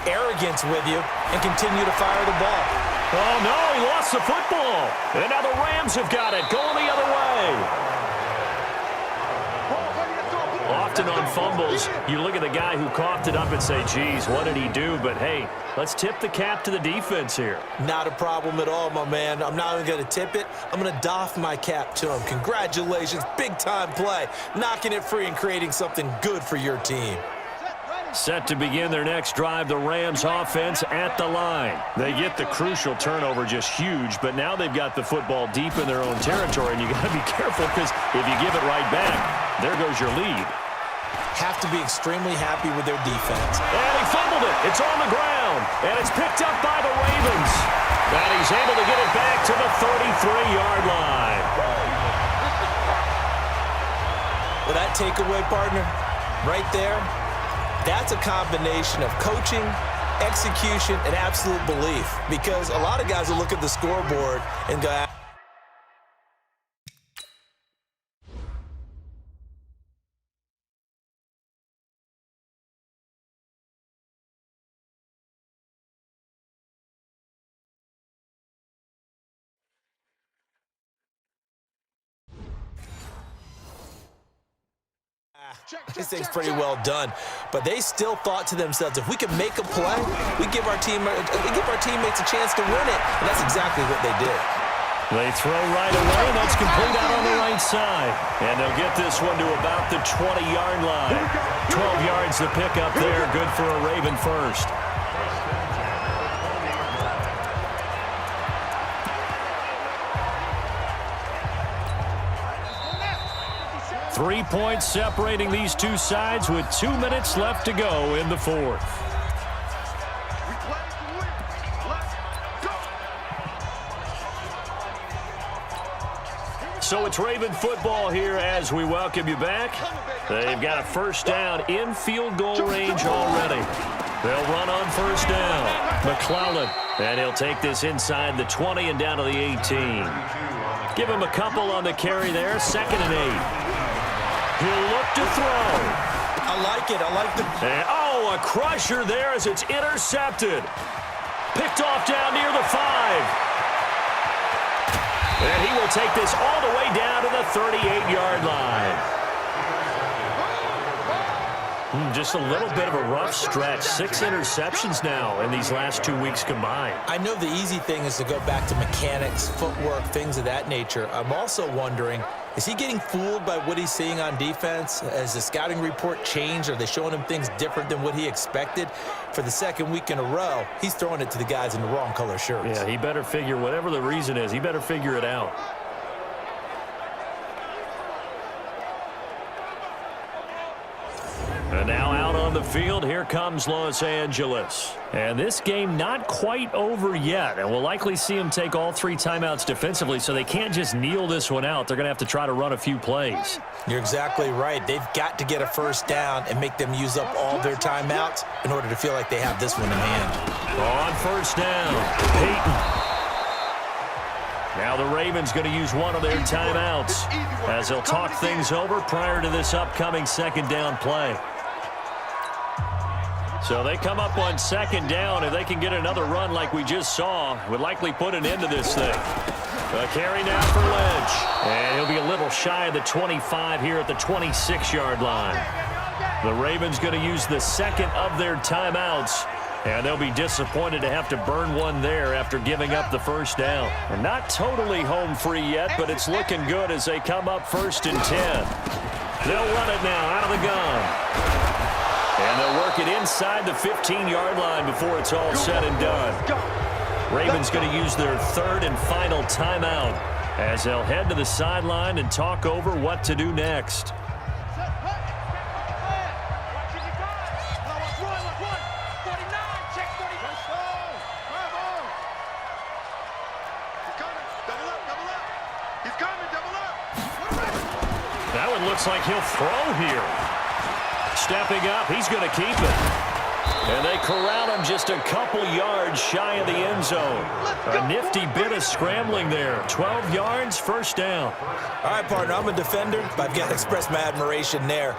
arrogance with you and continue to fire the ball. Oh, no, he lost the football. And now the Rams have got it, going the other way. Often on fumbles, you look at the guy who coughed it up and say, geez, what did he do? But, hey, let's tip the cap to the defense here. Not a problem at all, my man. I'm not even going to tip it. I'm going to doff my cap to him. Congratulations, big-time play. Knocking it free and creating something good for your team. Set to begin their next drive, the Rams offense at the line. They get the crucial turnover, just huge, but now they've got the football deep in their own territory, and you got to be careful because if you give it right back, there goes your lead. Have to be extremely happy with their defense. And he fumbled it. It's on the ground, and it's picked up by the Ravens. And he's able to get it back to the 33-yard line. Well, that takeaway, partner, right there, that's a combination of coaching, execution, and absolute belief. Because a lot of guys will look at the scoreboard and go, this thing's pretty well done. But they still thought to themselves, if we can make a play, we give our teammates a chance to win it. And that's exactly what they did. They throw right away, and that's complete out on the right side. And they'll get this one to about the 20-yard line. 12 yards to pick up there. Good for a Raven first. Three points separating these two sides with 2 minutes left to go in the fourth. So it's Raven football here as we welcome you back. They've got a first down in field goal range already. They'll run on first down. McClellan, and he'll take this inside the 20 and down to the 18. Give him a couple on the carry there, 2nd and 8. He'll look to throw. I like it. I like the... And, oh, a crusher there as it's intercepted. Picked off down near the 5. And he will take this all the way down to the 38-yard line. Just a little bit of a rough stretch. 6 interceptions now in these last 2 weeks combined. I know the easy thing is to go back to mechanics, footwork, things of that nature. I'm also wondering, is he getting fooled by what he's seeing on defense? Has the scouting report changed? Are they showing him things different than what he expected? For the second week in a row, he's throwing it to the guys in the wrong color shirts. Yeah, he better figure, whatever the reason is, he better figure it out. And now out on the field, here comes Los Angeles. And this game not quite over yet. And we'll likely see him take all 3 timeouts defensively, so they can't just kneel this one out. They're going to have to try to run a few plays. You're exactly right. They've got to get a first down and make them use up all their timeouts in order to feel like they have this one in hand. On first down, Peyton. Now the Ravens going to use one of their timeouts as they'll talk things over prior to this upcoming second down play. So they come up on second down. If they can get another run like we just saw, would likely put an end to this thing. A carry now for Lynch. And he'll be a little shy of the 25 here at the 26-yard line. The Ravens going to use the second of their timeouts. And they'll be disappointed to have to burn one there after giving up the first down. And not totally home free yet, but it's looking good as they come up 1st and 10. They'll run it now out of the gun. And they'll work it inside the 15-yard line before it's all said and done. Ravens going to use their 3rd and final timeout as they'll head to the sideline and talk over what to do next. He's coming, double up. That one looks like he'll throw here. Stepping up, he's going to keep it. And they corral him just a couple yards shy of the end zone. A nifty bit of scrambling there. 12 yards, first down. All right, partner, I'm a defender, but I've got to express my admiration there.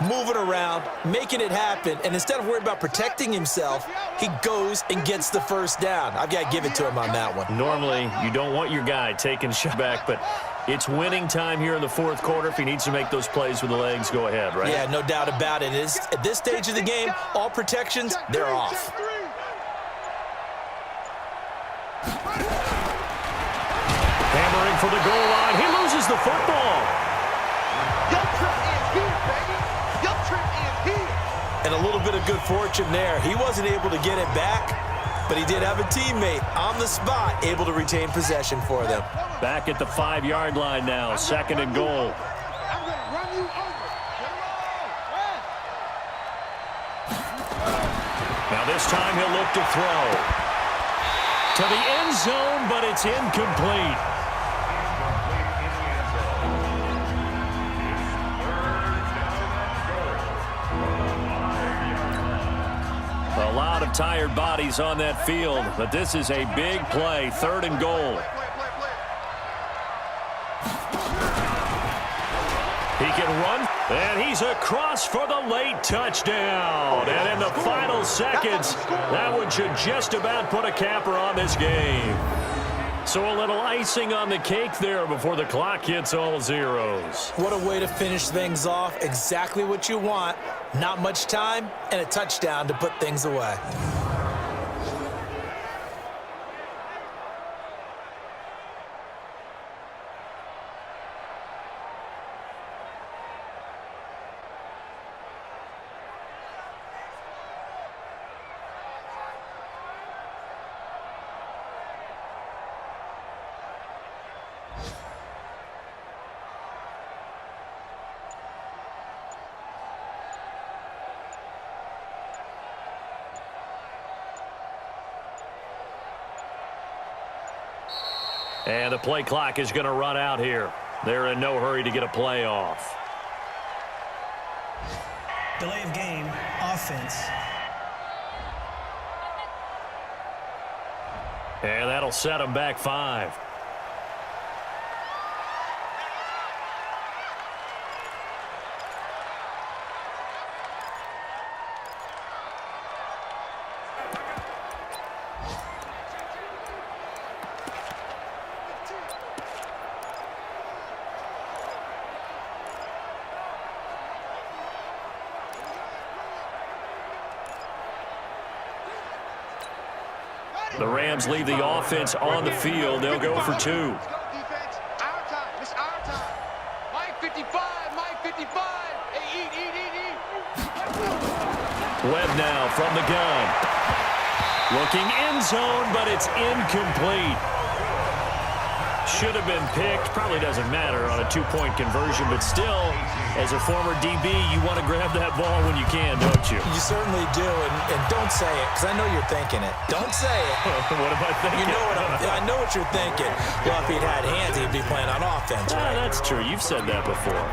Moving around, making it happen, and instead of worrying about protecting himself, he goes and gets the first down. I've got to give it to him on that one. Normally, you don't want your guy taking shot back, but it's winning time here in the fourth quarter. If he needs to make those plays with the legs, go ahead, right? Yeah, no doubt about it. At this stage of the game, all protections, they're off. Hammering for the goal line. He loses the football. And a little bit of good fortune there. He wasn't able to get it back, but he did have a teammate on the spot able to retain possession for them. Back at the 5-yard line now, second and goal. I'm going to run you over. Now this time he'll look to throw. To the end zone, but it's incomplete. A lot of tired bodies on that field, but this is a big play, third and goal. He can run, and he's across for the late touchdown. And in the final seconds, that one should just about put a capper on this game. So a little icing on the cake there before the clock hits all zeros. What a way to finish things off. Exactly what you want. Not much time and a touchdown to put things away. And the play clock is going to run out here. They're in no hurry to get a play off. Delay of game, offense. And that'll set them back 5. The Rams leave the offense on the field. They'll go for 2. Let's go, defense. Our time. It's our time. Mike 55. Mike 55. Hey, eat. Webb now from the gun. Looking end zone, but it's incomplete. Should have been picked. Probably doesn't matter on a 2-point conversion, but still, as a former DB, you want to grab that ball when you can, don't you? You certainly do, and don't say it, because I know you're thinking it. Don't say it. What am I thinking? You know I know what you're thinking. Well, if he'd had hands, he'd be playing on offense, right? That's true. You've said that before.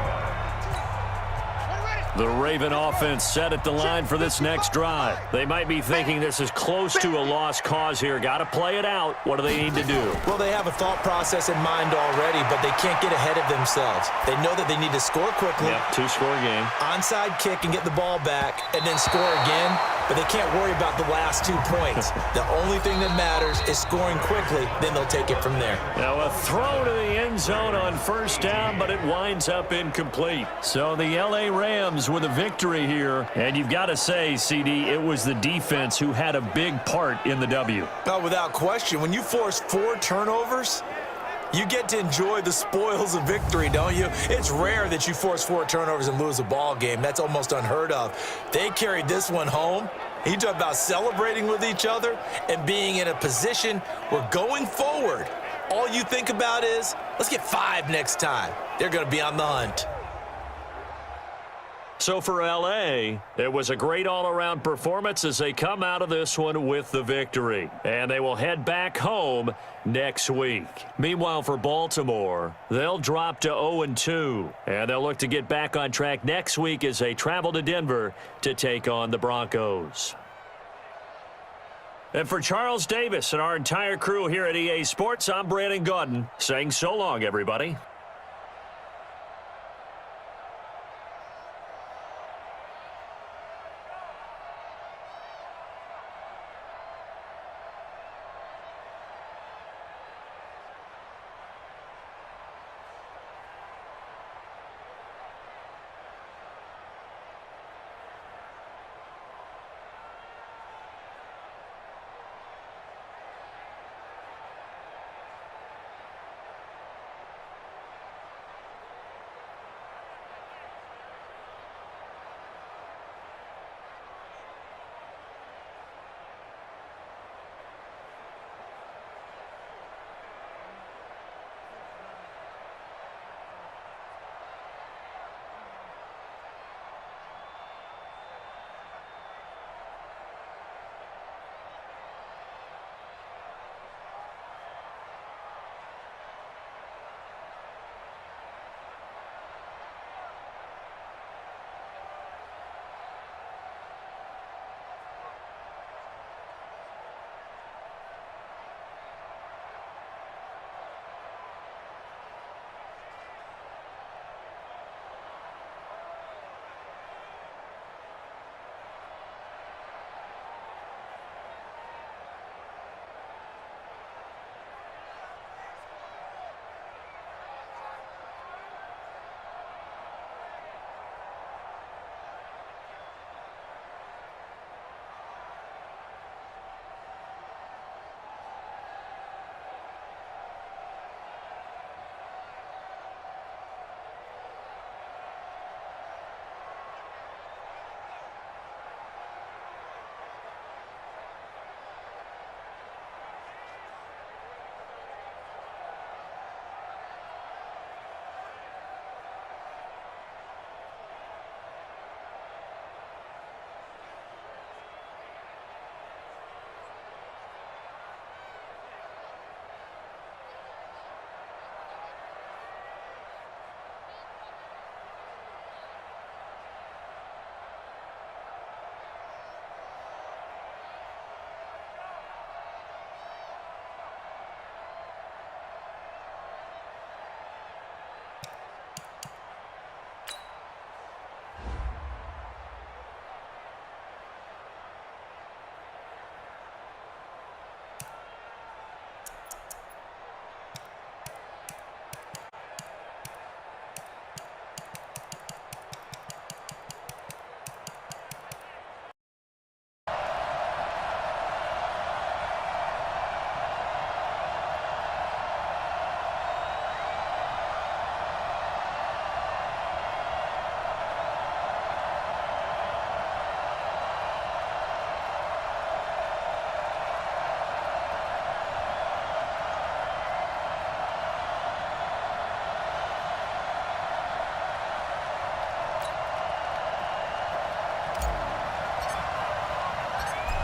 The Raven offense set at the line for this next drive. They might be thinking this is close to a lost cause here. Got to play it out. What do they need to do? Well, they have a thought process in mind already, but they can't get ahead of themselves. They know that they need to score quickly. Yep, 2-score game. Onside kick and get the ball back, and then score again. But they can't worry about the last 2 points. The only thing that matters is scoring quickly. Then they'll take it from there. Now a throw to the end zone on first down, but it winds up incomplete. So the LA Rams with a victory here. And you've got to say, CD, it was the defense who had a big part in the W. No, without question. When you force 4 turnovers, you get to enjoy the spoils of victory, don't you? It's rare that you force 4 turnovers and lose a ball game. That's almost unheard of. They carried this one home. You talk about celebrating with each other and being in a position where going forward, all you think about is, let's get 5 next time. They're going to be on the hunt. So for L.A., it was a great all-around performance as they come out of this one with the victory. And they will head back home next week. Meanwhile, for Baltimore, they'll drop to 0-2. And they'll look to get back on track next week as they travel to Denver to take on the Broncos. And for Charles Davis and our entire crew here at EA Sports, I'm Brandon Gaudin saying so long, everybody.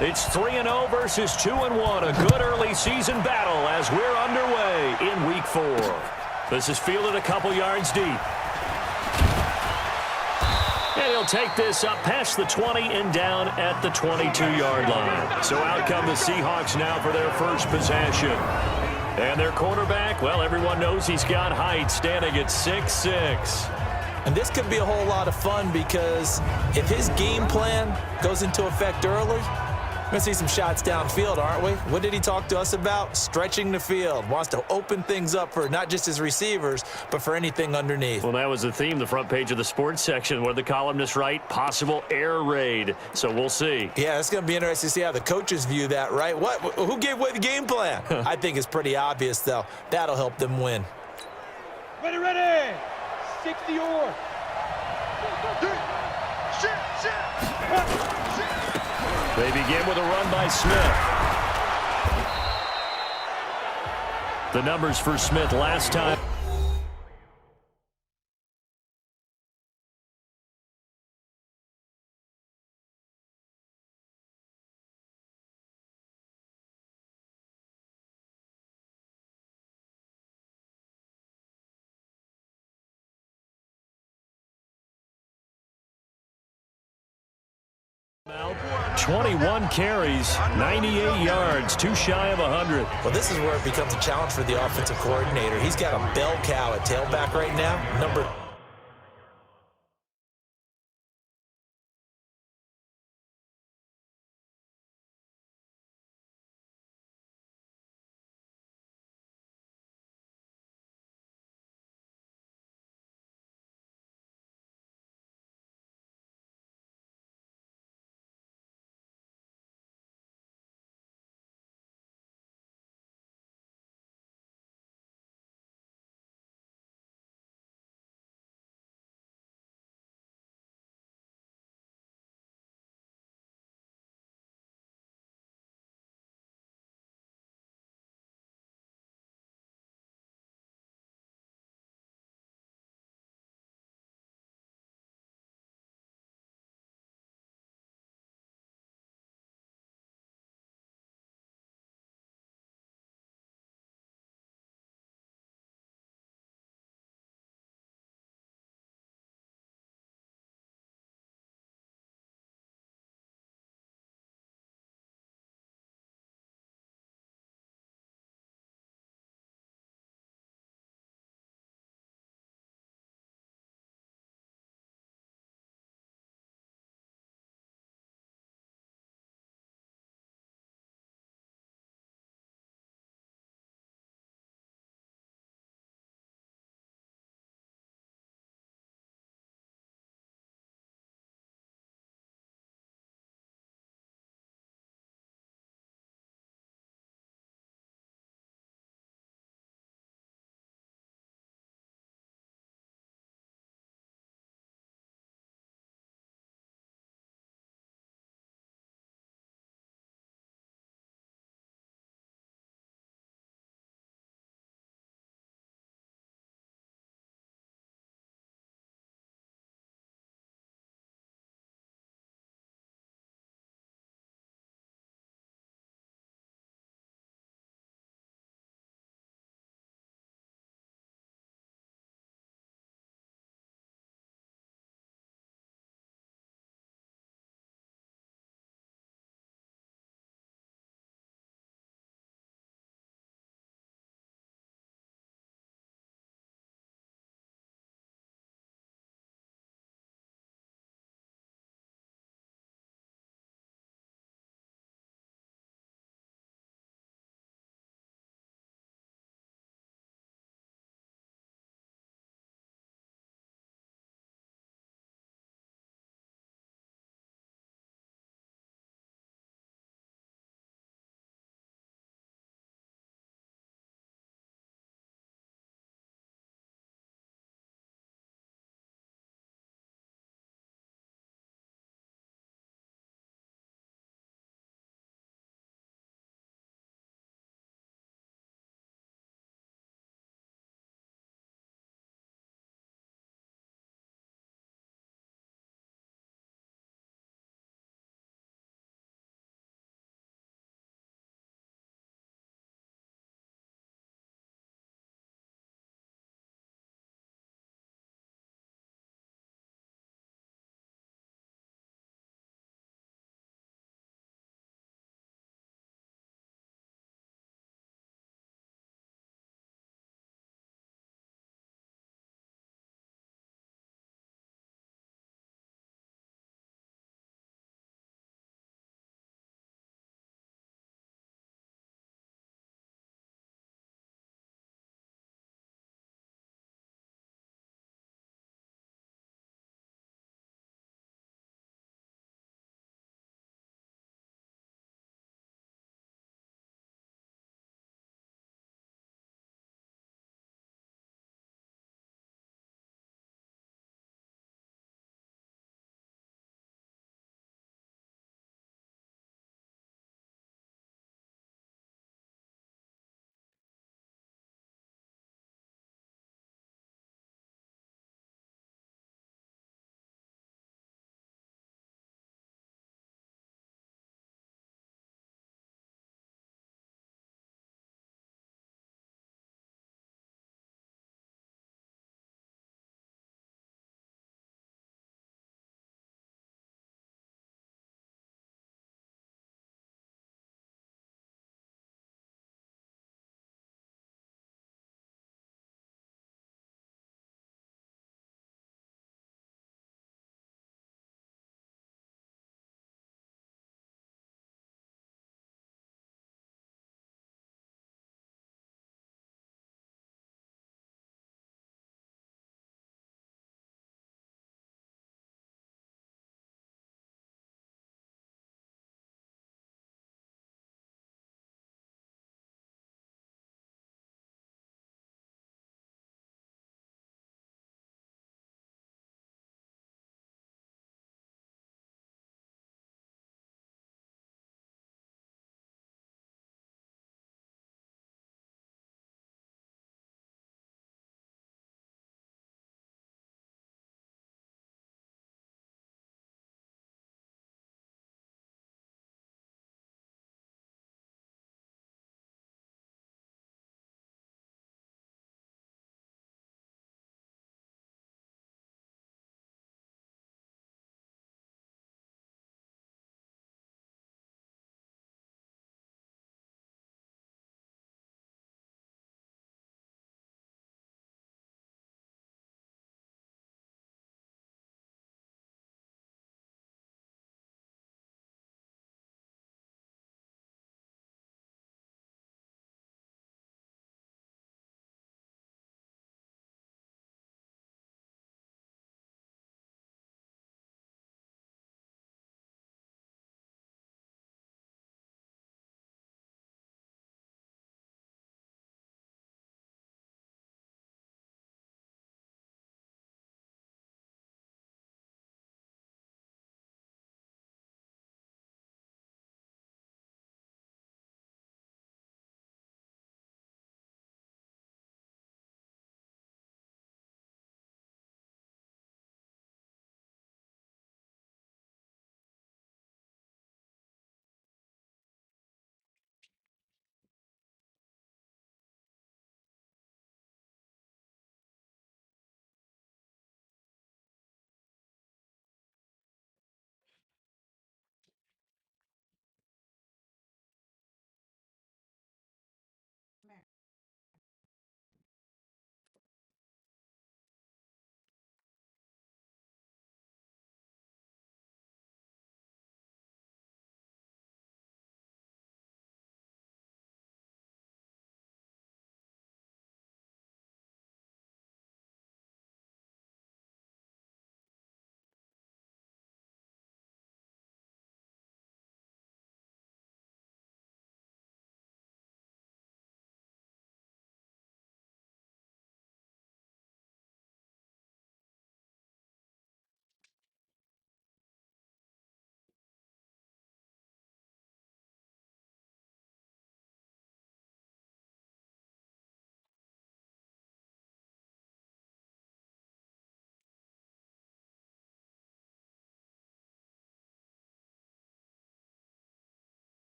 It's 3-0 versus 2-1. A good early season battle as we're underway in Week 4. This is fielded a couple yards deep. And he'll take this up past the 20 and down at the 22-yard line. So out come the Seahawks now for their first possession. And their quarterback, well, everyone knows he's got height, standing at 6'6". And this could be a whole lot of fun because if his game plan goes into effect early, we're going to see some shots downfield, aren't we? What did he talk to us about? Stretching the field. Wants to open things up for not just his receivers, but for anything underneath. Well, that was the theme, the front page of the sports section, where the columnists write possible air raid. So we'll see. Yeah, it's going to be interesting to see how the coaches view that, right? Who gave away the game plan? I think it's pretty obvious, though. That'll help them win. Ready, ready. 60 or. They begin with a run by Smith. The numbers for Smith last time. 21 carries, 98 yards, too shy of 100. Well, this is where it becomes a challenge for the offensive coordinator. He's got a bell cow at tailback right now, number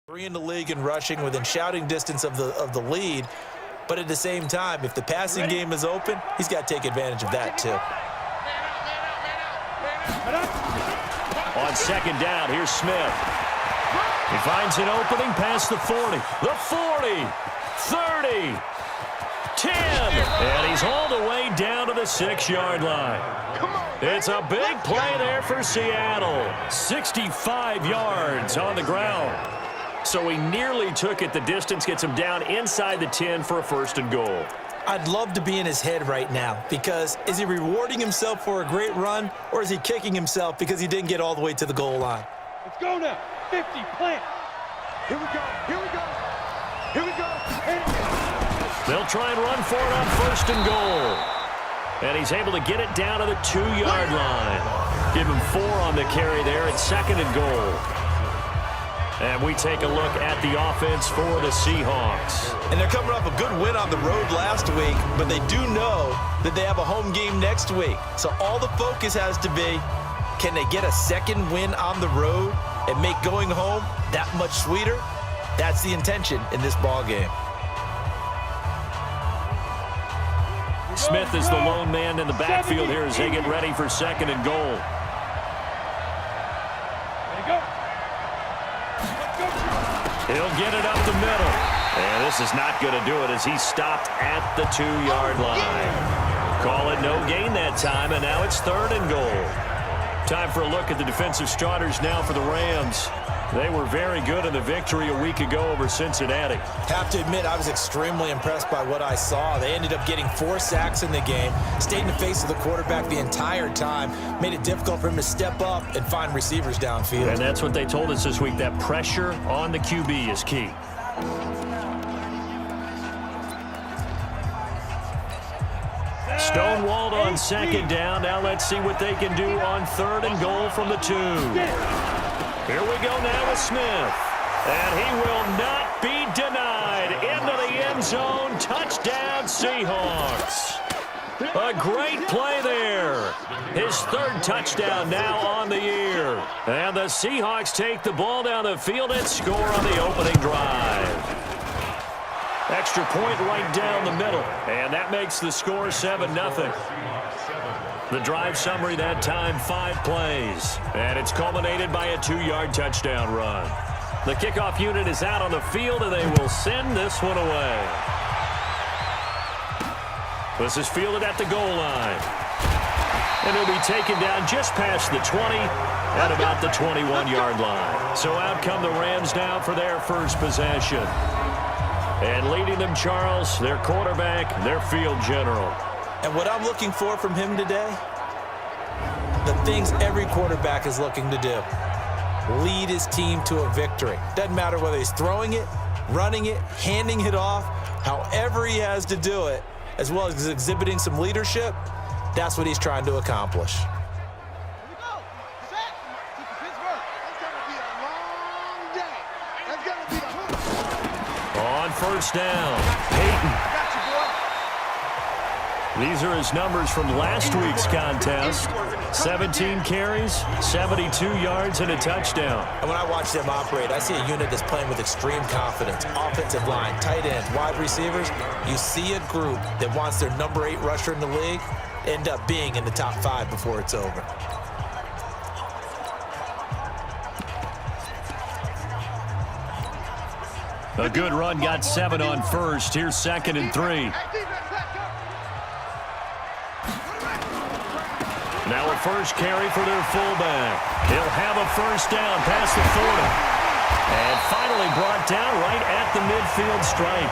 Three in the league in rushing within shouting distance of the lead. But at the same time, if the passing game is open, he's got to take advantage of that too. On second down, here's Smith. He finds an opening past the 40. The 40, 30, 10. And he's all the way down to the 6-yard line. It's a big play there for Seattle. 65 yards on the ground. So he nearly took it the distance, gets him down inside the 10 for a 1st and goal. I'd love to be in his head right now because is he rewarding himself for a great run or is he kicking himself because he didn't get all the way to the goal line? Let's go now. 50, plant. Here we go. Here we go. Here we go. They'll try and run for it on 1st and goal. And he's able to get it down to the 2-yard line. Give him 4 on the carry there at 2nd and goal. And we take a look at the offense for the Seahawks. And they're coming off a good win on the road last week, but they do know that they have a home game next week. So all the focus has to be, can they get a second win on the road and make going home that much sweeter? That's the intention in this ball game. Smith is the lone man in the backfield here as they get ready for 2nd and goal. He'll get it up the middle. And this is not going to do it as he's stopped at the 2-yard line. Call it no gain that time, and now it's 3rd and goal. Time for a look at the defensive starters now for the Rams. They were very good in the victory a week ago over Cincinnati. Have to admit, I was extremely impressed by what I saw. They ended up getting 4 sacks in the game, stayed in the face of the quarterback the entire time, made it difficult for him to step up and find receivers downfield. And that's what they told us this week, that pressure on the QB is key. Stonewalled on second down. Now let's see what they can do on 3rd and goal from the 2. Here we go now with Smith. And he will not be denied. Into the end zone. Touchdown, Seahawks. A great play there. His 3rd touchdown now on the year. And the Seahawks take the ball down the field and score on the opening drive. Extra point right down the middle. And that makes the score 7-0. The drive summary that time, 5 plays. And it's culminated by a 2-yard touchdown run. The kickoff unit is out on the field, and they will send this one away. This is fielded at the goal line. And it'll be taken down just past the 20 at about the 21-yard line. So out come the Rams now for their first possession. And leading them, Charles, their quarterback, their field general. And what I'm looking for from him today, the things every quarterback is looking to do. Lead his team to a victory. Doesn't matter whether he's throwing it, running it, handing it off, however he has to do it, as well as exhibiting some leadership, that's what he's trying to accomplish. On 1st down, Peyton. These are his numbers from last week's contest. 17 carries, 72 yards, and a touchdown. And when I watch them operate, I see a unit that's playing with extreme confidence. Offensive line, tight ends, wide receivers. You see a group that wants their number 8 rusher in the league end up being in the top 5 before it's over. A good run, got 7 on 1st. Here's 2nd and 3. Now a first carry for their fullback. He'll have a first down past the 40. And finally brought down right at the midfield stripe.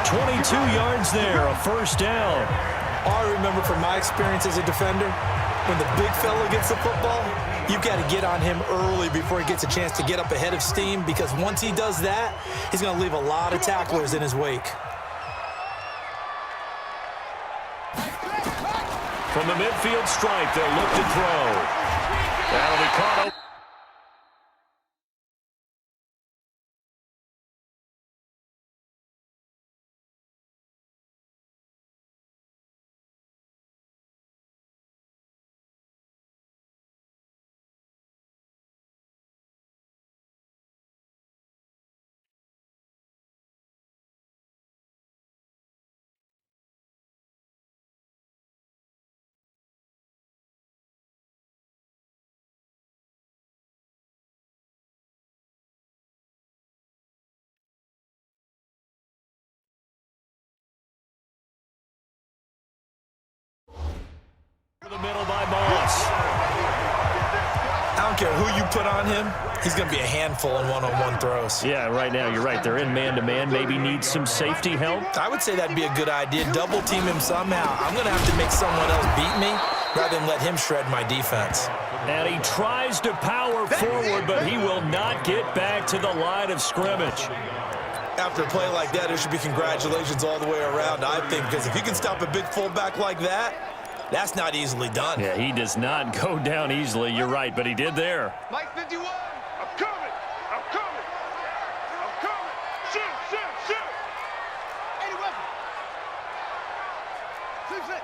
22 yards there, a first down. All I remember from my experience as a defender, when the big fella gets the football, you've got to get on him early before he gets a chance to get up ahead of steam, because once he does that, he's going to leave a lot of tacklers in his wake. From the midfield stripe, they'll look to throw. That'll be caught up. The middle by Moss. I don't care who you put on him, he's going to be a handful in one-on-one throws. Yeah, right now you're right. They're in man-to-man. Maybe need some safety help. I would say that'd be a good idea. Double team him somehow. I'm going to have to make someone else beat me rather than let him shred my defense. And he tries to power forward, but he will not get back to the line of scrimmage. After a play like that, there should be congratulations all the way around, I think, because if you can stop a big fullback like that, that's not easily done. Yeah, he does not go down easily. You're right, but he did there. Mike 51, I'm coming, I'm coming, I'm coming. Shoot, shoot, shoot. 80 weapon. Shoot, shoot.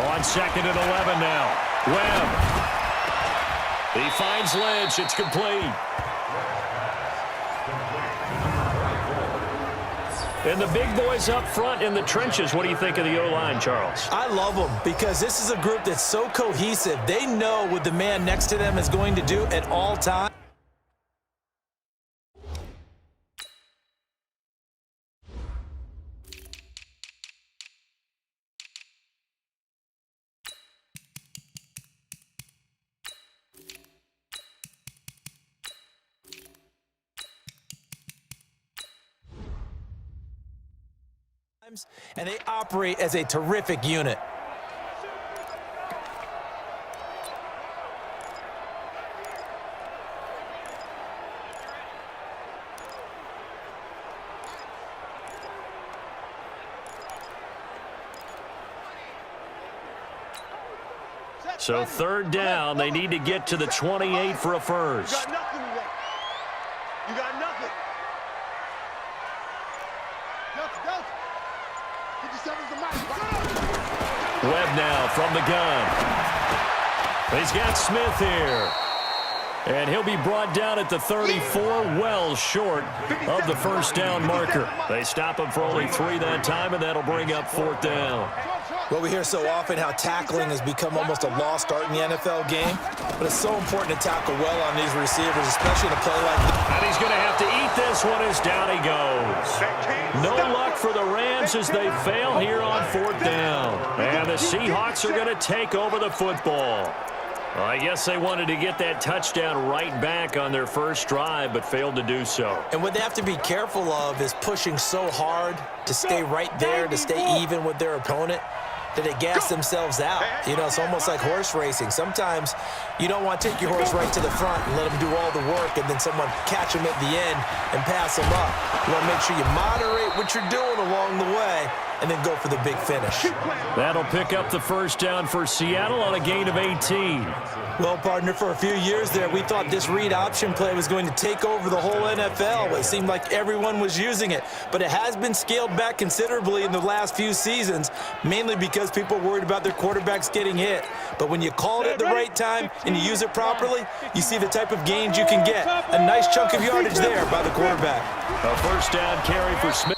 On 2nd and 11 now. Webb. He finds Lynch. It's complete. And the big boys up front in the trenches, what do you think of the O-line, Charles? I love them because this is a group that's so cohesive. They know what the man next to them is going to do at all times. And they operate as a terrific unit. So third down, they need to get to the 28 for a first. You got nothing today. You got nothing. Delta. 57's the mic. Webb now from the gun. He's got Smith here. And he'll be brought down at the 34, well short of the first down marker. They stop him for only 3 that time, and that'll bring up fourth down. Well, we hear so often how tackling has become almost a lost art in the NFL game, but it's so important to tackle well on these receivers, especially in a play like this. And he's going to have to eat this one as down he goes. No luck for the Rams as they fail here on fourth down. And the Seahawks are going to take over the football. Well, I guess they wanted to get that touchdown right back on their first drive, but failed to do so. And what they have to be careful of is pushing so hard to stay right there, to stay even with their opponent, that they gas themselves out. You know, it's almost like horse racing. Sometimes you don't want to take your horse right to the front and let them do all the work and then someone catch them at the end and pass them up. You want to make sure you moderate what you're doing along the way and then go for the big finish. That'll pick up the first down for Seattle on a gain of 18. Well, partner, for a few years there, we thought this read option play was going to take over the whole NFL. It seemed like everyone was using it, but it has been scaled back considerably in the last few seasons, mainly because people are worried about their quarterbacks getting hit. But when you call it at the right time and you use it properly, you see the type of gains you can get. A nice chunk of yardage there by the quarterback. A first down carry for Smith.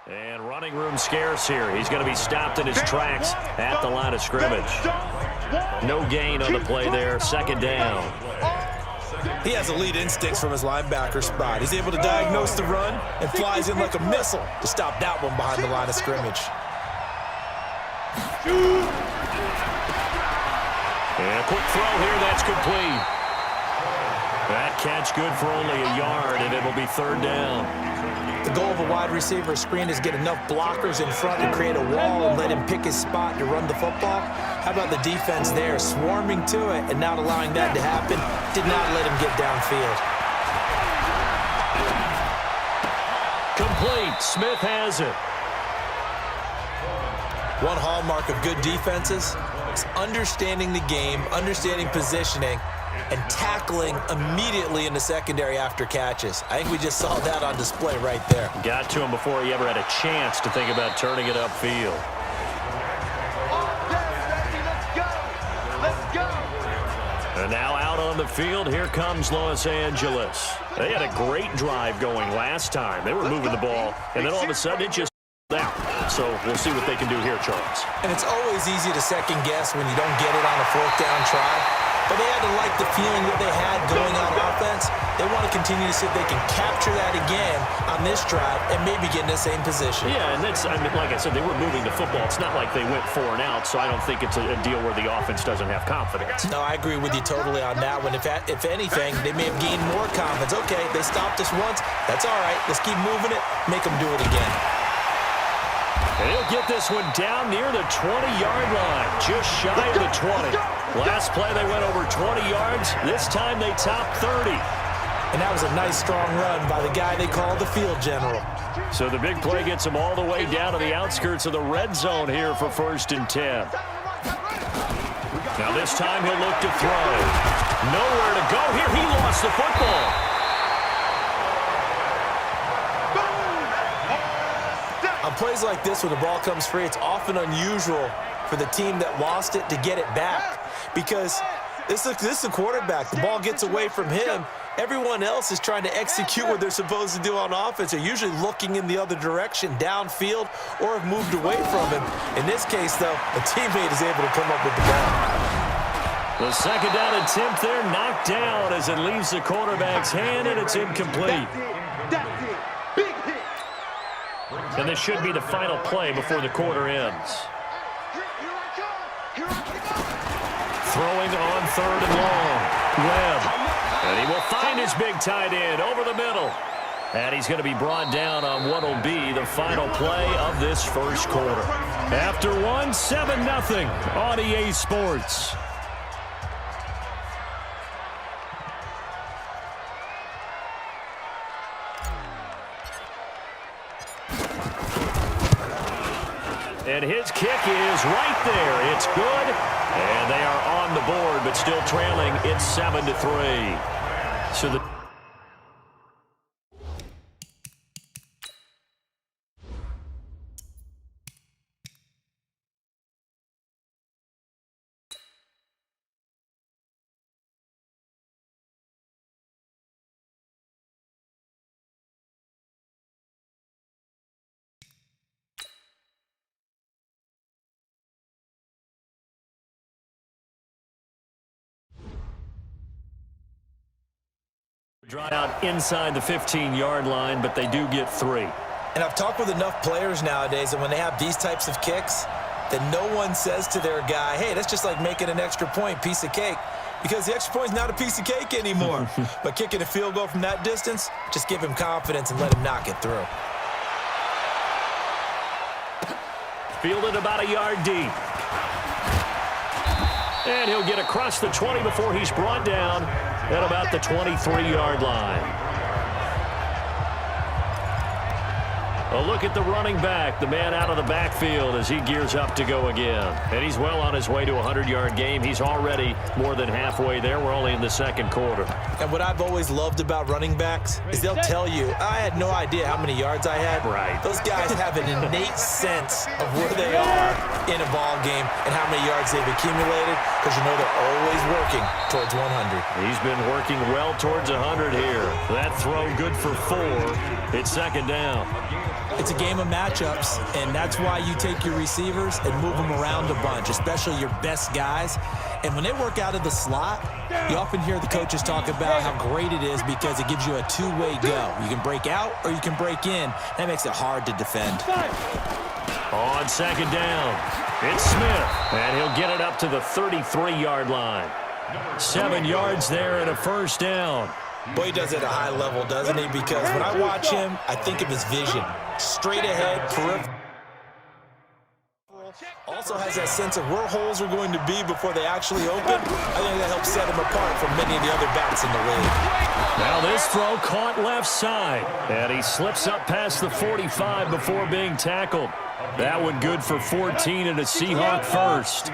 And running room scarce here. He's going to be stopped in his tracks at the line of scrimmage. No gain on the play there. Second down. He has elite instincts from his linebacker spot. He's able to diagnose the run and flies in like a missile to stop that one behind the line of scrimmage. And a quick throw here. That's complete. That catch good for only a yard, and it'll be third down. The goal of a wide receiver screen is get enough blockers in front to create a wall and let him pick his spot to run the football. How about the defense there, swarming to it and not allowing that to happen? Did not let him get downfield. Complete. Smith has it. One hallmark of good defenses is understanding the game, understanding positioning, and tackling immediately in the secondary after catches. I think we just saw that on display right there. Got to him before he ever had a chance to think about turning it upfield. Let's go. And now out on the field, here comes Los Angeles. They had a great drive going last time. They were moving the ball, and then all of a sudden it just out. so we'll see what they can do here, Charles. And it's always easy to second guess when you don't get it on a fourth down try. But they had to like the feeling that they had going on offense. They want to continue to see if they can capture that again on this drive and maybe get in the same position. Yeah, and that's, I mean, like I said, they were moving the football. It's not like they went 4 and out, so I don't think it's a deal where the offense doesn't have confidence. No, I agree with you totally on that one. If anything, they may have gained more confidence. Okay, they stopped us once. That's all right. Let's keep moving it. Make them do it again. And he'll get this one down near the 20-yard line, just shy of the 20. Last play, they went over 20 yards. This time, they topped 30. And that was a nice, strong run by the guy they call the field general. So the big play gets him all the way down to the outskirts of the red zone here for 1st and 10. Now this time, he'll look to throw. Nowhere to go here. He lost the football. On plays like this where the ball comes free, it's often unusual for the team that lost it to get it back because this is a quarterback. The ball gets away from him. Everyone else is trying to execute what they're supposed to do on offense. They're usually looking in the other direction, downfield, or have moved away from him. In this case, though, a teammate is able to come up with the ball. The second down attempt there knocked down as it leaves the quarterback's hand, and it's incomplete. That's it. Big hit. And this should be the final play before the quarter ends. Throwing on 3rd and long. Webb. And he will find his big tight end over the middle. And he's going to be brought down on what will be the final play of this first quarter. After one, 7-0 on EA Sports. And his kick is right there. It's good. And they are on the board, but still trailing. It's 7-3. So the draw out inside the 15-yard line, but they do get 3. And I've talked with enough players nowadays that when they have these types of kicks, that no one says to their guy, hey, that's just like making an extra point, piece of cake. Because the extra point is not a piece of cake anymore. But kicking a field goal from that distance, just give him confidence and let him knock it through. Fielded about a yard deep. And he'll get across the 20 before he's brought down at about the 23-yard line. A look at the running back, the man out of the backfield as he gears up to go again. And he's well on his way to a 100-yard game. He's already more than halfway there. We're only in the second quarter. And what I've always loved about running backs is they'll tell you, I had no idea how many yards I had. Right. Those guys have an innate sense of where they are in a ball game and how many yards they've accumulated because you know they're always working towards 100. He's been working well towards 100 here. That throw good for 4. It's second down. It's a game of matchups, and that's why you take your receivers and move them around a bunch, especially your best guys. And when they work out of the slot, you often hear the coaches talk about how great it is because it gives you a two-way go. You can break out or you can break in. That makes it hard to defend. On second down, it's Smith, and he'll get it up to the 33-yard line. 7 yards there and a first down. Boy, he does it at a high level, doesn't he? Because when I watch him, I think of his vision. Straight ahead, peripheral. Also has that sense of where holes are going to be before they actually open. I think that helps set him apart from many of the other backs in the league. Now this throw caught left side, and he slips up past the 45 before being tackled. That one good for 14 and a Seahawk first.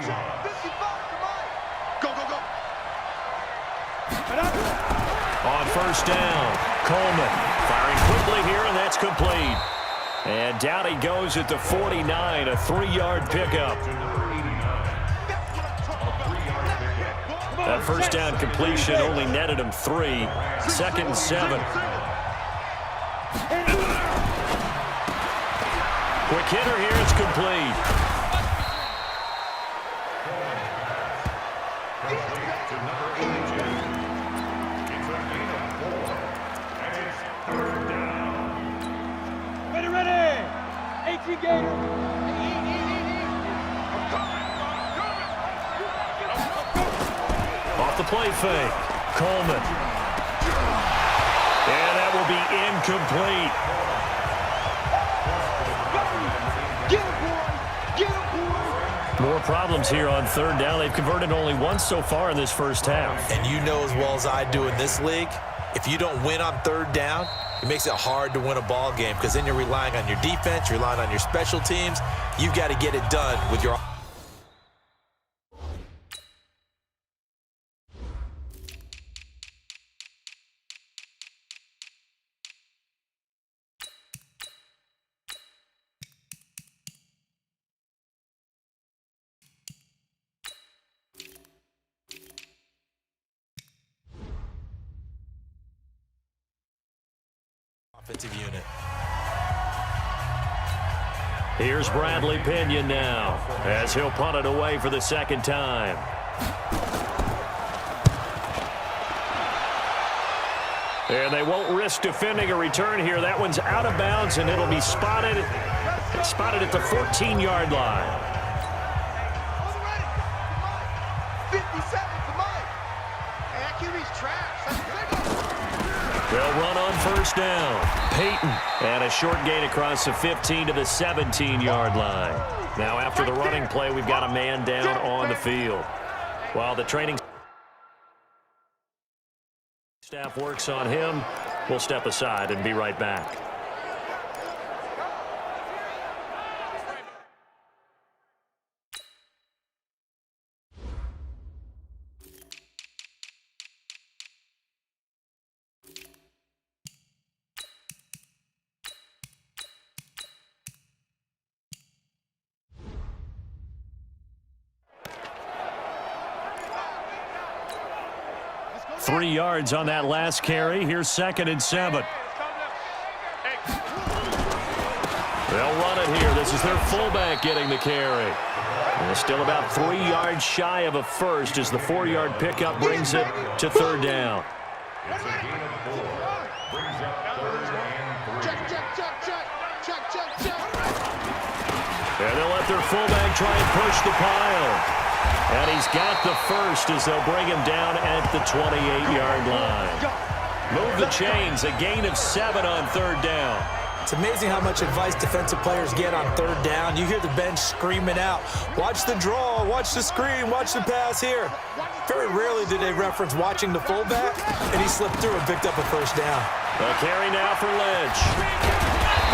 On first down, Coleman firing quickly here, and that's complete. And down he goes at the 49, a 3-yard pickup. That first down completion only netted him 3. 2nd and 7. Quick hitter here. It's complete. Complete to number 82. It's a gain of 4. And it's third down. Ready! 18 Gators! Off the play fake. Coleman. And that will be incomplete. Get him, boy! More problems here on third down. They've converted only once so far in this first half. And you know as well as I do in this league, if you don't win on third down, it makes it hard to win a ball game because then you're relying on your defense, you're relying on your special teams. You've got to get it done with your offensive unit. Here's Bradley Pinion now as he'll punt it away for the second time. And they won't risk defending a return here. That one's out of bounds, and it'll be spotted at the 14-yard line. 57 for Mike. Hey, that QB's trash. They'll run on first down. Peyton. And a short gain across the 15 to the 17-yard line. Now after the running play, we've got a man down on the field. While the training staff works on him, we'll step aside and be right back. Three yards on that last carry. Here's 2nd and 7. They'll run it here. This is their fullback getting the carry. And still about 3 yards shy of a first as the 4-yard pickup brings it to third down. It's a gain of 4. Brings up 3rd and 3. Check. And they'll let their fullback try and push the pile. And he's got the first as they'll bring him down at the 28-yard line. Move the chains, a gain of 7 on third down. It's amazing how much advice defensive players get on third down. You hear the bench screaming out, watch the draw, watch the screen, watch the pass here. Very rarely do they reference watching the fullback, and he slipped through and picked up a first down. A carry now for Lynch.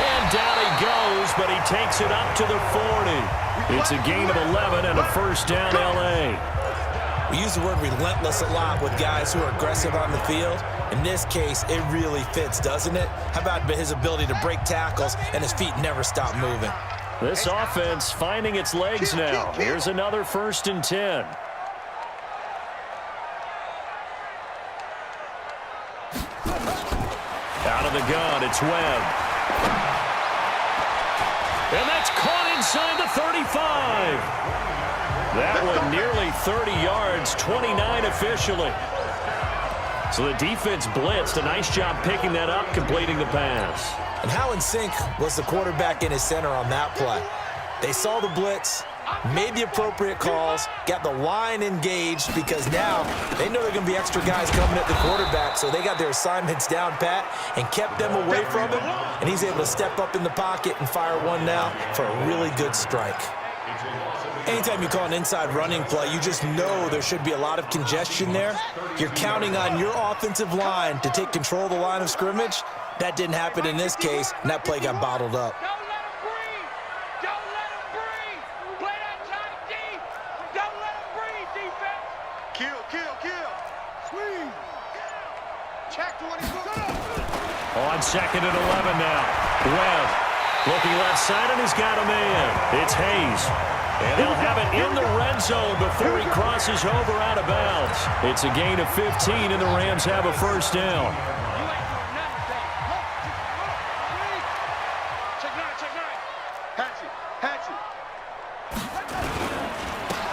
And down he goes, but he takes it up to the 40. It's a gain of 11 and a first down, L.A. We use the word relentless a lot with guys who are aggressive on the field. In this case, it really fits, doesn't it? How about his ability to break tackles and his feet never stop moving? This offense finding its legs now. Here's another 1st and 10. Out of the gun, it's Webb. And that's caught inside the 35. That one nearly 30 yards, 29 officially. So the defense blitzed. A nice job picking that up, completing the pass. And how in sync was the quarterback in his center on that play? They saw the blitz, made the appropriate calls, got the line engaged because now they know there are going to be extra guys coming at the quarterback, so they got their assignments down pat and kept them away from him, and he's able to step up in the pocket and fire one now for a really good strike. Anytime you call an inside running play, you just know there should be a lot of congestion there. You're counting on your offensive line to take control of the line of scrimmage. That didn't happen in this case, and that play got bottled up. On 2nd and 11 now. Webb looking left side, and he's got a man. It's Hayes. And they'll have it in the red zone before he crosses over out of bounds. It's a gain of 15, and the Rams have a first down. Hey,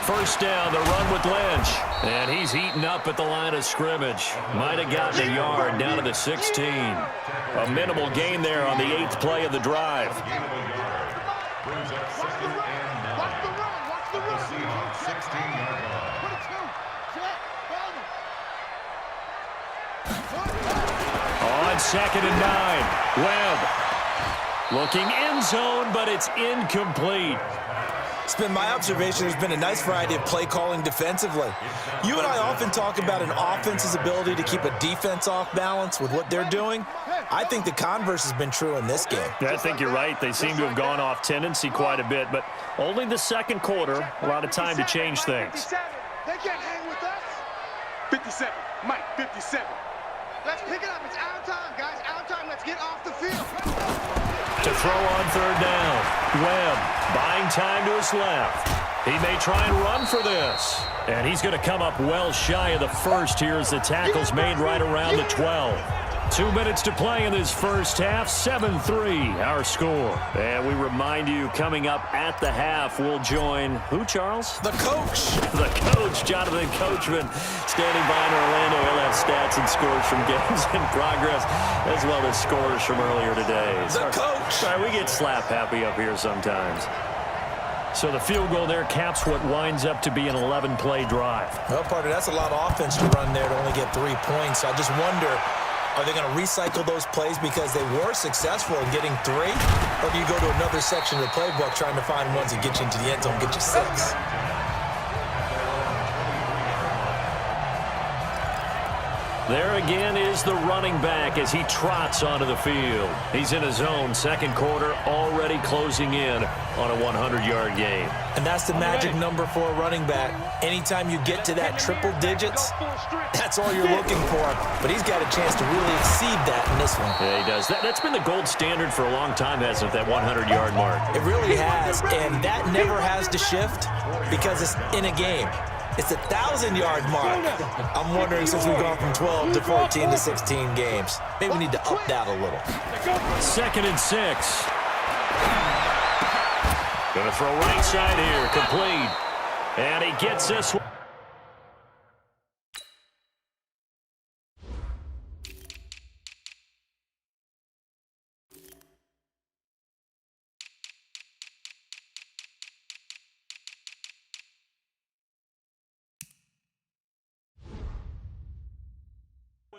first down, the run with Lynch. And he's eaten up at the line of scrimmage. Might have gotten a yard down to the 16. A minimal gain there on the 8th play of the drive. Brings up second and 9. Watch the run. Watch the run. Seahawks 16-yard line. 22. Check. On second and 9, Webb. Looking end zone, but it's incomplete. It's been my observation there's been a nice variety of play calling defensively. You and I often talk about an offense's ability to keep a defense off balance with what they're doing. I think the converse has been true in this game. Yeah, I think you're right. They seem to have gone off tendency quite a bit, but only the second quarter, a lot of time to change things. They can't hang with us. 57. Mike, 57. Let's pick it up. It's our time, guys. Our time. Let's get off the field. To throw on third down. Webb buying time to his left. He may try and run for this. And he's going to come up well shy of the first here as the tackle's made right around the 12. 2 minutes to play in this first half. 7-3 our score. And we remind you, coming up at the half, we'll join who, Charles? The coach. The coach, Jonathan Coachman, standing by in Orlando. He'll have stats and scores from games in progress, as well as scores from earlier today. The coach. Sorry, we get slap happy up here sometimes. So the field goal there caps what winds up to be an 11-play drive. Well, partner, that's a lot of offense to run there to only get 3 points. I just wonder, are they going to recycle those plays because they were successful in getting 3? Or do you go to another section of the playbook trying to find ones that get you into the end zone, get you 6? There again is the running back as he trots onto the field. He's in his own second quarter, already closing in on a 100-yard game. And that's the magic number for a running back. Anytime you get to that triple digits, that's all you're looking for. But he's got a chance to really exceed that in this one. Yeah, he does. That's been the gold standard for a long time, hasn't it, that 100-yard mark? It really has, and that never has to shift because it's in a game. It's a 1,000-yard mark. I'm wondering, since we've gone from 12 to 14 to 16 games, maybe we need to up that a little. 2nd and 6. Gonna throw right side here, complete. And he gets this one.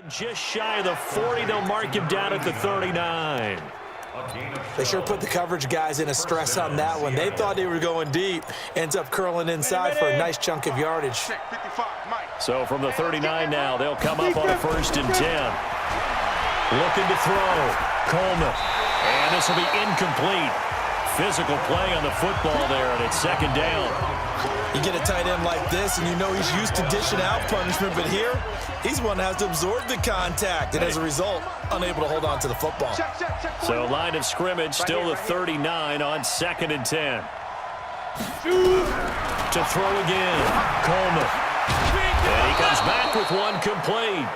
Just shy of the 40, they'll mark him down at the 39. They sure put the coverage guys in a stress on that one. They thought they were going deep. Ends up curling inside for a nice chunk of yardage. So from the 39 now, they'll come up on a 1st and 10. Looking to throw. Coleman. And this will be incomplete. Physical play on the football there, and it's 2nd down. You get a tight end like this, and you know he's used to dishing out punishment, but here, he's one that has to absorb the contact, and as a result, unable to hold on to the football. So line of scrimmage, still the 39 on 2nd and 10. To throw again, Coleman. And he comes back with one complete.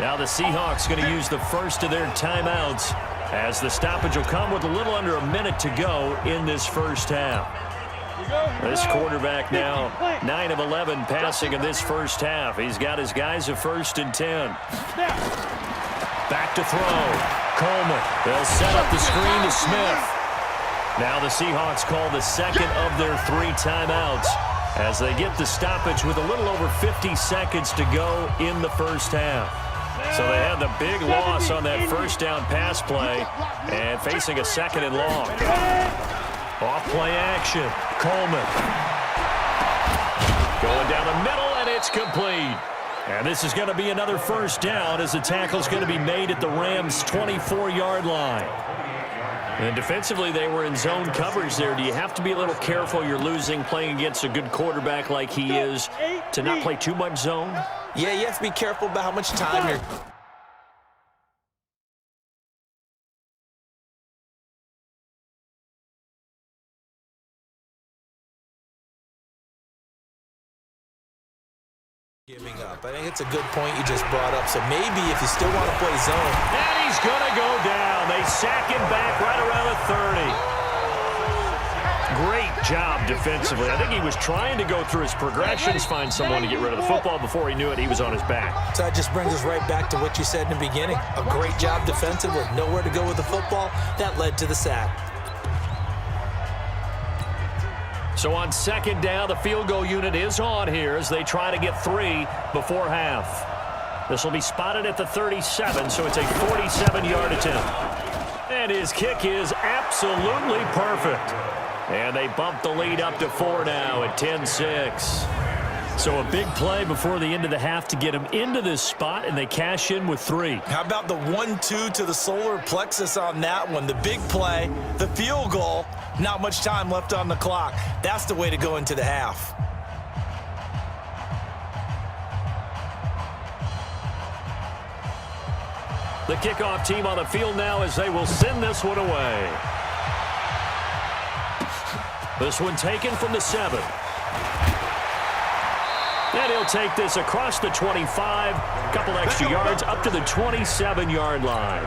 Now the Seahawks going to use the first of their timeouts as the stoppage will come with a little under a minute to go in this first half. This quarterback now 9 of 11 passing in this first half. He's got his guys at 1st and 10. Back to throw. Coleman. They'll set up the screen to Smith. Now the Seahawks call the second of their 3 timeouts as they get the stoppage with a little over 50 seconds to go in the first half. So they had the big loss on that first down pass play and facing a 2nd and long. Off play action. Coleman. Going down the middle, and it's complete. And this is going to be another first down as the tackle's going to be made at the Rams' 24-yard line. And defensively, they were in zone coverage there. Do you have to be a little careful? You're losing playing against a good quarterback like he is to not play too much zone? Yeah, you have to be careful about how much time you're... giving up. I think it's a good point you just brought up. So maybe if you still want to play zone. And he's going to go down. They sack him back right around the 30. Great job defensively. I think he was trying to go through his progressions, find someone to get rid of the football. Before he knew it, he was on his back. So that just brings us right back to what you said in the beginning. A great job defensively, nowhere to go with the football. That led to the sack. So on second down, the field goal unit is on here as they try to get 3 before half. This will be spotted at the 37, so it's a 47-yard attempt. And his kick is absolutely perfect. And they bump the lead up to 4 now at 10-6. So a big play before the end of the half to get him into this spot, and they cash in with 3. How about the 1-2 to the solar plexus on that one? The big play, the field goal, not much time left on the clock. That's the way to go into the half. The kickoff team on the field now as they will send this one away. This one taken from the 7. And he'll take this across the 25, couple extra yards up to the 27-yard line.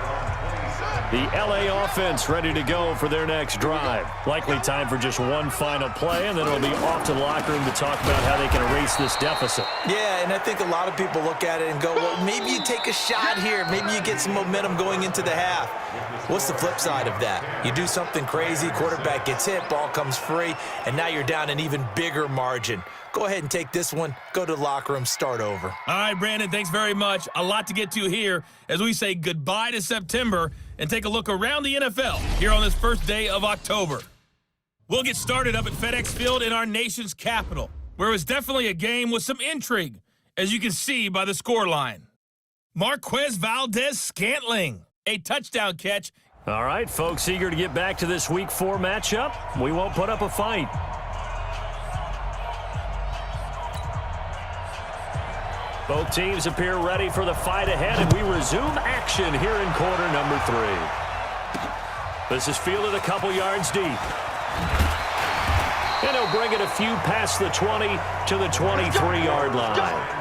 The LA offense ready to go for their next drive. Likely time for just one final play, and then it'll be off to the locker room to talk about how they can erase this deficit. Yeah, and I think a lot of people look at it and go, well, maybe you take a shot here. Maybe you get some momentum going into the half. What's the flip side of that? You do something crazy, quarterback gets hit, ball comes free, and now you're down an even bigger margin. Go ahead and take this one, go to the locker room, start over. All right, Brandon, thanks very much. A lot to get to here as we say goodbye to September and take a look around the NFL here on this first day of October. We'll get started up at FedEx Field in our nation's capital, where it was definitely a game with some intrigue, as you can see by the scoreline. Marquez Valdez-Scantling, a touchdown catch. All right, folks, eager to get back to this Week 4 matchup. We won't put up a fight. Both teams appear ready for the fight ahead, and we resume action here in quarter number 3. This is fielded a couple yards deep. And he'll bring it a few past the 20 to the 23-yard line.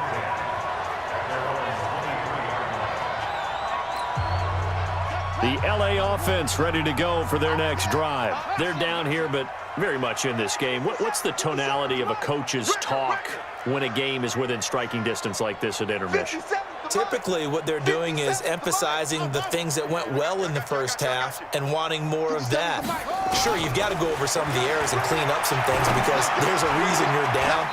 The LA offense ready to go for their next drive. They're down here, but very much in this game. What's the tonality of a coach's talk when a game is within striking distance like this at intermission? Typically, what they're doing is emphasizing the things that went well in the first half and wanting more of that. Sure, you've got to go over some of the errors and clean up some things because there's a reason you're down.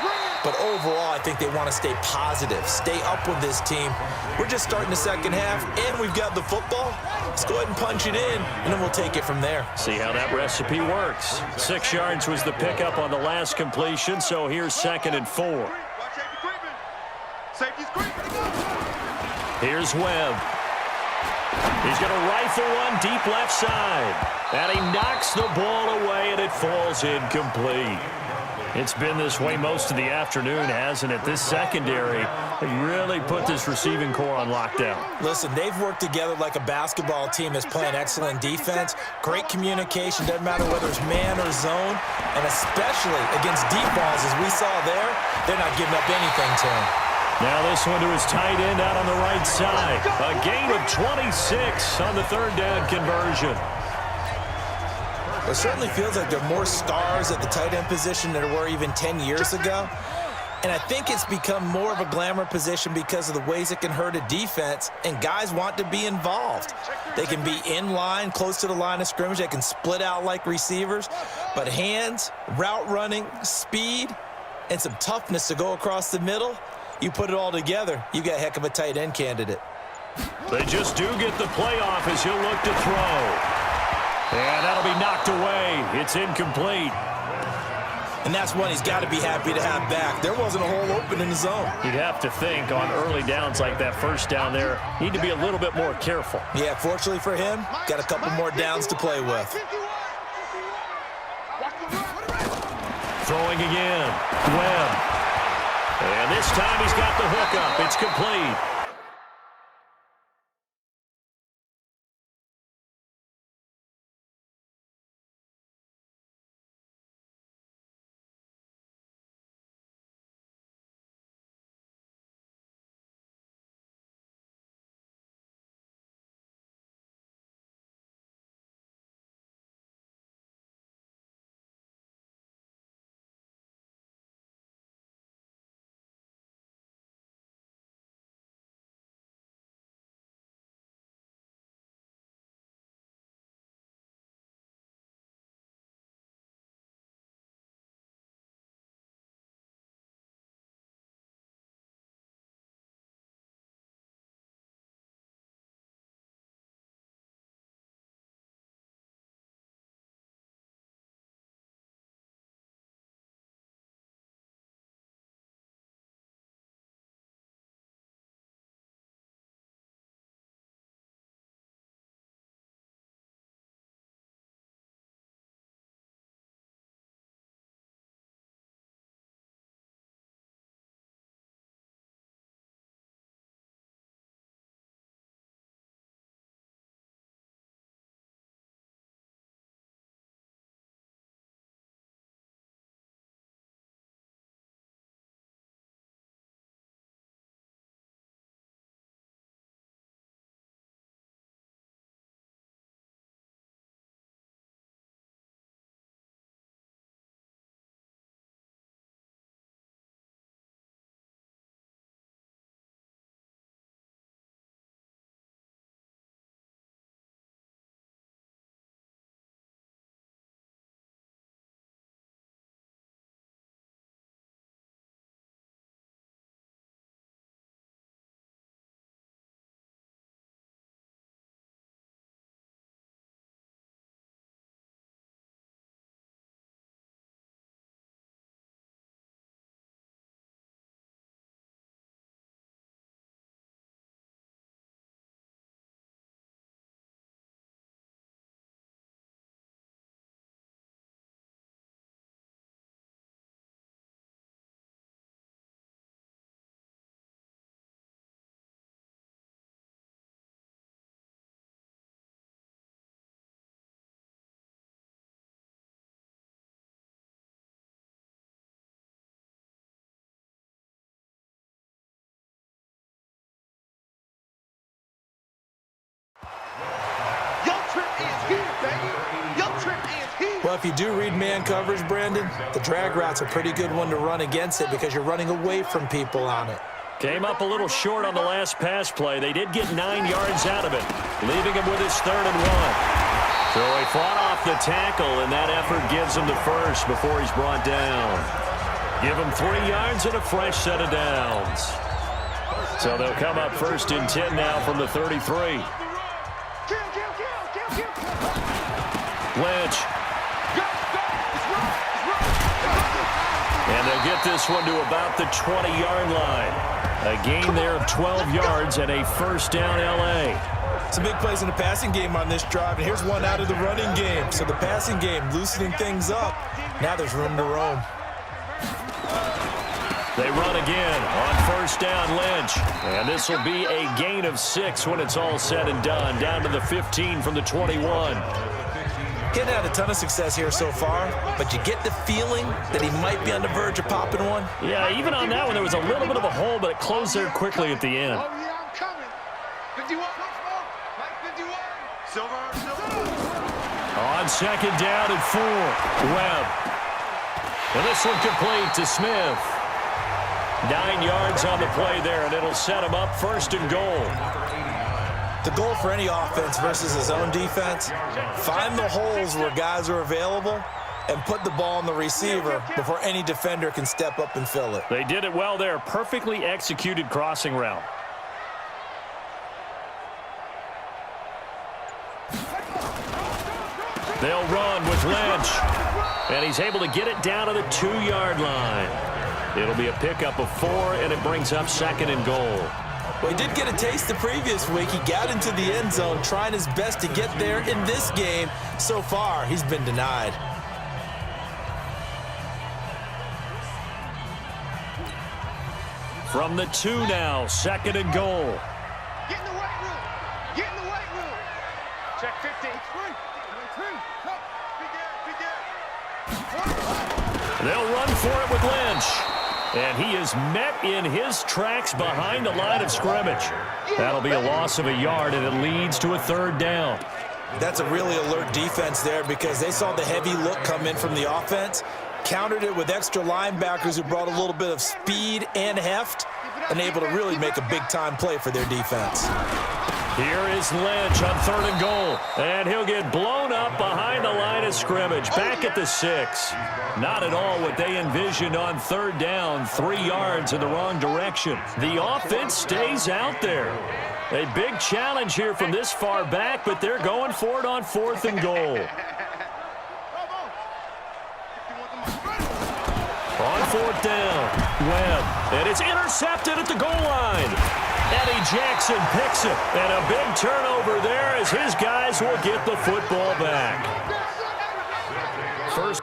But overall, I think they want to stay positive, stay up with this team. We're just starting the second half, and we've got the football. Let's go ahead and punch it in, and then we'll take it from there. See how that recipe works. 6 yards was the pickup on the last completion, so here's 2nd and 4. Here's Webb. He's going to rifle one deep left side. And he knocks the ball away, and it falls incomplete. It's been this way most of the afternoon, hasn't it? This secondary, they really put this receiving core on lockdown. Listen, they've worked together like a basketball team that's playing excellent defense. Great communication, doesn't matter whether it's man or zone. And especially against deep balls, as we saw there, they're not giving up anything to him. Now this one to his tight end out on the right side. A gain of 26 on the 3rd down conversion. It certainly feels like there are more stars at the tight end position than there were even 10 years ago. And I think it's become more of a glamour position because of the ways it can hurt a defense, and guys want to be involved. They can be in line, close to the line of scrimmage. They can split out like receivers. But hands, route running, speed, and some toughness to go across the middle, you put it all together, you got a heck of a tight end candidate. They just do get the play off as he'll look to throw. And that'll be knocked away. It's incomplete. And that's one he's got to be happy to have back. There wasn't a hole open in the zone. You'd have to think on early downs like that first down there, need to be a little bit more careful. Yeah, fortunately for him, got a couple more downs to play with. Throwing again. Webb. And this time he's got the hook up. It's complete. Well, if you do read man coverage, Brandon, the drag route's a pretty good one to run against it because you're running away from people on it. Came up a little short on the last pass play. They did get 9 yards out of it, leaving him with his 3rd and 1. So he fought off the tackle, and that effort gives him the first before he's brought down. Give him 3 yards and a fresh set of downs. So they'll come up 1st and 10 now from the 33. Lynch. And they'll get this one to about the 20-yard line. A gain there of 12 yards and a 1st down L.A. Some big plays in the passing game on this drive, and here's one out of the running game. So the passing game loosening things up. Now there's room to roam. They run again on 1st down, Lynch. And this will be a gain of 6 when it's all said and done. Down to the 15 from the 21. Hadn't had a ton of success here so far, but you get the feeling that he might be on the verge of popping one. Yeah, even on that one, there was a little bit of a hole, but it closed there quickly at the end. Oh, yeah, I'm coming. 51. Mike 51. Silver. On 2nd down and 4, Webb. And this one complete to Smith. 9 yards on the play there, and it'll set him up 1st and goal. The goal for any offense versus his own defense, find the holes where guys are available and put the ball on the receiver before any defender can step up and fill it. They did it well there. Perfectly executed crossing route. They'll run with Lynch. And he's able to get it down to the 2-yard line. It'll be a pickup of 4, and it brings up 2nd and goal. Well, he did get a taste the previous week. He got into the end zone, trying his best to get there in this game. So far, he's been denied. From the 2 now, 2nd and goal. Get in the weight room. Get in the weight room. Check 50. They'll run for it with Lynch. And he is met in his tracks behind the line of scrimmage. That'll be a loss of a yard, and it leads to a 3rd down. That's a really alert defense there because they saw the heavy look come in from the offense, countered it with extra linebackers who brought a little bit of speed and heft, and able to really make a big-time play for their defense. Here is Lynch on 3rd and goal, and he'll get blown up behind the line of scrimmage, back at the 6. Not at all what they envisioned on 3rd down, 3 yards in the wrong direction. The offense stays out there. A big challenge here from this far back, but they're going for it on 4th and goal. On 4th down, Webb, and it's intercepted at the goal line. Eddie Jackson picks it, and a big turnover there as his guys will get the football back. First.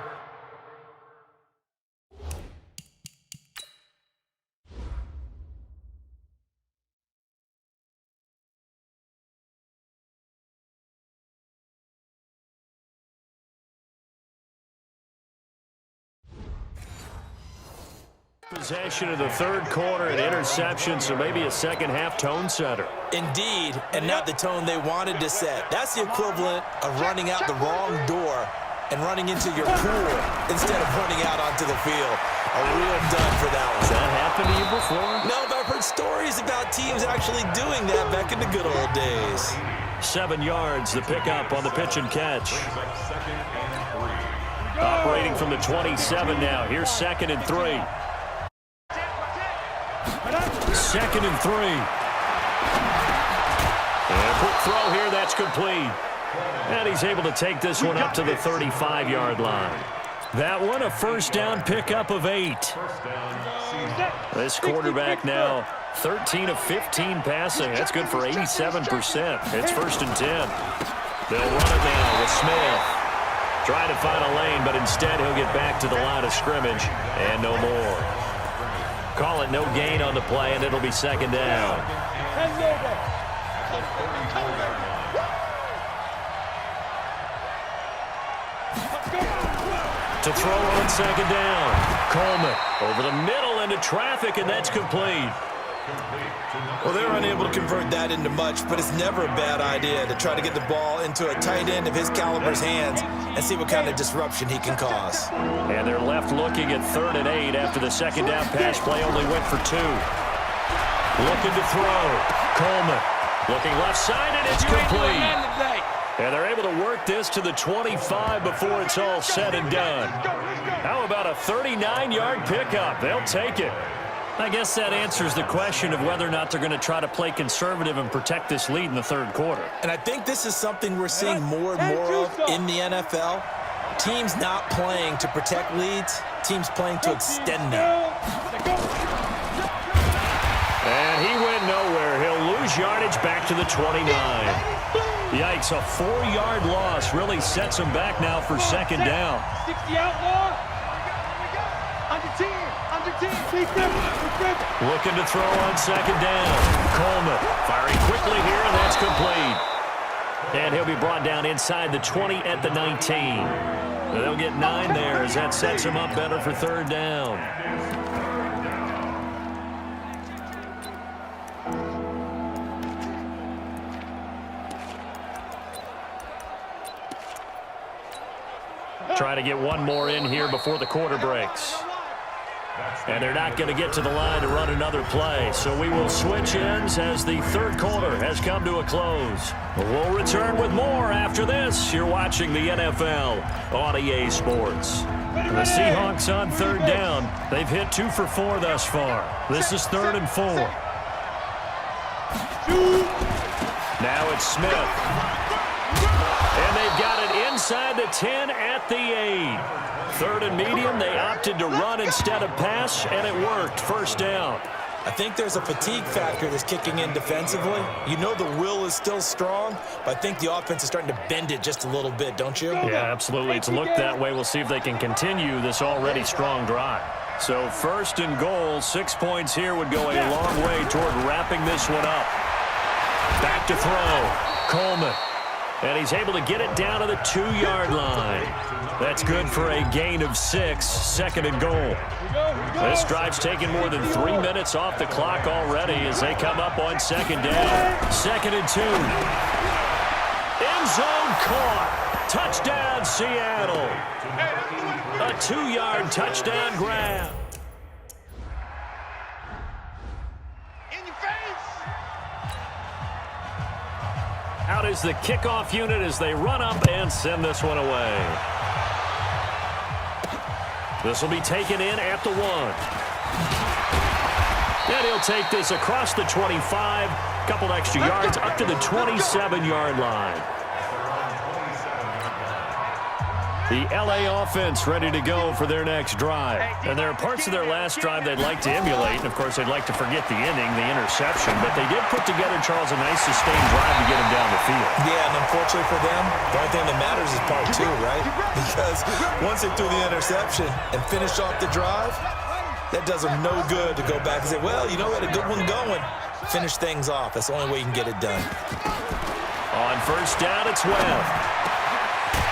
Possession of the 3rd quarter and interception, so maybe a second-half tone setter. Indeed, and not the tone they wanted to set. That's the equivalent of running out the wrong door and running into your pool instead of running out onto the field. A real dud for that one. Has that happened to you before? No, but I've heard stories about teams actually doing that back in the good old days. 7 yards, the pickup on the pitch and catch. Operating from the 27 now. Here's 2nd and 3. 2nd and 3. And a quick throw here, that's complete. And he's able to take this one up to the 35-yard line. That one, a 1st down pickup of 8. This quarterback now 13 of 15 passing. That's good for 87%. It's 1st and 10. They'll run it now with Smith. Trying to find a lane, but instead he'll get back to the line of scrimmage and no more. Call it no gain on the play, and it'll be 2nd down. To throw on 2nd down. Coleman over the middle into traffic, and that's complete. Well, they're unable to convert that into much, but it's never a bad idea to try to get the ball into a tight end of his caliber's hands and see what kind of disruption he can cause. And they're left looking at 3rd and 8 after the second down pass play only went for 2. Looking to throw. Coleman looking left side, and it's complete. And they're able to work this to the 25 before it's all said and done. How about a 39-yard pickup? They'll take it. I guess that answers the question of whether or not they're going to try to play conservative and protect this lead in the 3rd quarter. And I think this is something we're seeing more and more of in the NFL. Teams not playing to protect leads, teams playing to extend them. And he went nowhere. He'll lose yardage back to the 29. Yikes, a 4-yard loss really sets him back now for 2nd down. 60 outlaw. Under 10. Looking to throw on 2nd down. Coleman firing quickly here, and that's complete. And he'll be brought down inside the 20 at the 19. They'll get 9 there as that sets him up better for 3rd down. Try to get one more in here before the quarter breaks. And they're not going to get to the line to run another play. So we will switch ends as the 3rd quarter has come to a close. We'll return with more after this. You're watching the NFL on EA Sports. The Seahawks on 3rd down. They've hit 2 for 4 thus far. This is 3rd and 4. Now it's Smith. And they've got it inside the 10 at the 8. 3rd and medium, they opted to run instead of pass, and it worked. 1st down. I think there's a fatigue factor that's kicking in defensively. You know the will is still strong, but I think the offense is starting to bend it just a little bit, don't you? Yeah, absolutely. It's looked that way. We'll see if they can continue this already strong drive. So 1st and goal, 6 points here would go a long way toward wrapping this one up. Back to throw. Coleman. And he's able to get it down to the 2-yard line. That's good for a gain of 6, 2nd and goal. This drive's taken more than 3 minutes off the clock already as they come up on 2nd down. 2nd and 2. End zone caught. Touchdown, Seattle. A 2-yard touchdown grab. Out is the kickoff unit as they run up and send this one away. This will be taken in at the 1. And he'll take this across the 25. Couple extra yards up to the 27-yard line. The LA offense ready to go for their next drive. And there are parts of their last drive they'd like to emulate. And, of course, they'd like to forget the inning, the interception. But they did put together, Charles, a nice sustained drive to get him down the field. Yeah, and unfortunately for them, the only thing that matters is part 2, right? Because once they threw the interception and finished off the drive, that does them no good to go back and say, well, you know, we had a good one going. Finish things off. That's the only way you can get it done. On 1st down, it's Webb.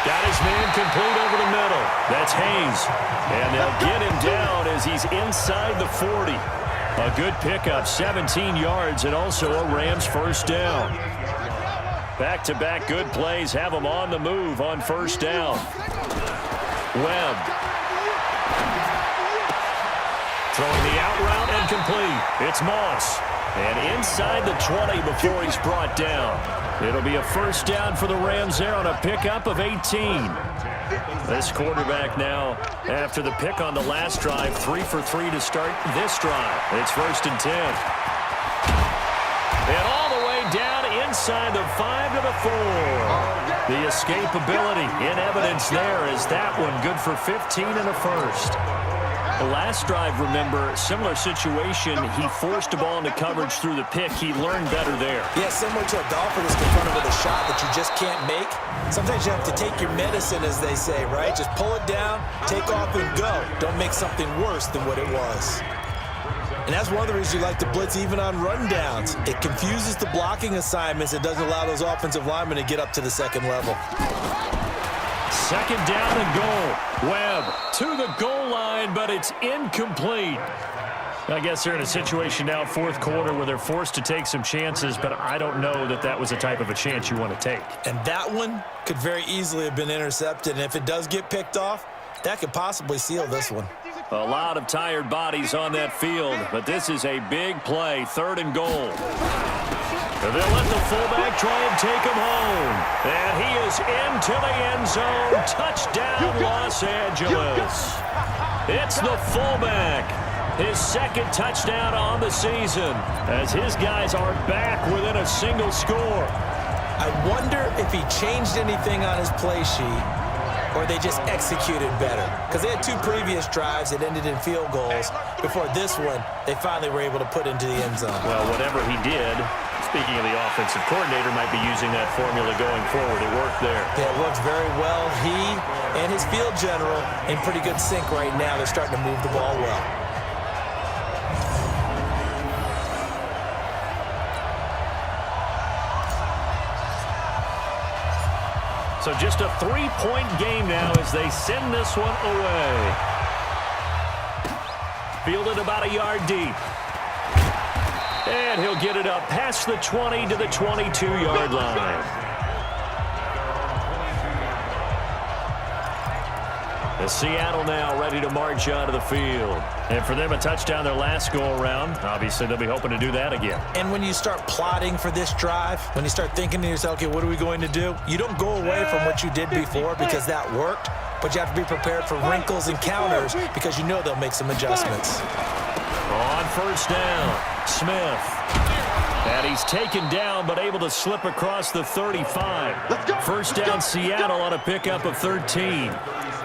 Got his man complete over the middle. That's Hayes. And they'll get him down as he's inside the 40. A good pickup, 17 yards, and also a Rams 1st down. Back-to-back good plays have him on the move on 1st down. Webb. Throwing the out route and complete. It's Moss. And inside the 20 before he's brought down. It'll be a 1st down for the Rams there on a pickup of 18. This quarterback now, after the pick on the last drive, 3 for 3 to start this drive. It's 1st and 10. And all the way down inside the 5 to the 4. The escapability in evidence there is that one good for 15 and a 1st. The last drive, remember, similar situation. He forced the ball into coverage through the pick. He learned better there. Yeah, similar to a golfer that's confronted with a shot that you just can't make. Sometimes you have to take your medicine, as they say, right? Just pull it down, take off, and go. Don't make something worse than what it was. And that's one of the reasons you like to blitz even on rundowns. It confuses the blocking assignments. It doesn't allow those offensive linemen to get up to the 2nd level. 2nd down and goal. Webb to the goal line, but it's incomplete. I guess they're in a situation now, fourth quarter, where they're forced to take some chances, but I don't know that that was the type of a chance you want to take. And that one could very easily have been intercepted, and if it does get picked off, that could possibly seal this one. A lot of tired bodies on that field, but this is a big play, 3rd and goal. They'll let the fullback try and take him home. And he is into the end zone. Touchdown, Los Angeles. It's the fullback. His 2nd touchdown on the season as his guys are back within a single score. I wonder if he changed anything on his play sheet or they just executed better. Because they had 2 previous drives that ended in field goals. Before this one, they finally were able to put into the end zone. Well, whatever he did, speaking of the offensive coordinator, might be using that formula going forward. It worked there. Yeah, it works very well. He and his field general in pretty good sync right now. They're starting to move the ball well. So just a 3-point game now as they send this one away. Fielded about a yard deep. And he'll get it up past the 20 to the 22-yard line. The Seattle now ready to march out of the field. And for them, a touchdown their last go-around. Obviously, they'll be hoping to do that again. And when you start plotting for this drive, when you start thinking to yourself, okay, what are we going to do? You don't go away from what you did before because that worked, but you have to be prepared for wrinkles and counters because you know they'll make some adjustments. On 1st down, Smith. And he's taken down but able to slip across the 35. 1st down, Seattle on a pickup of 13.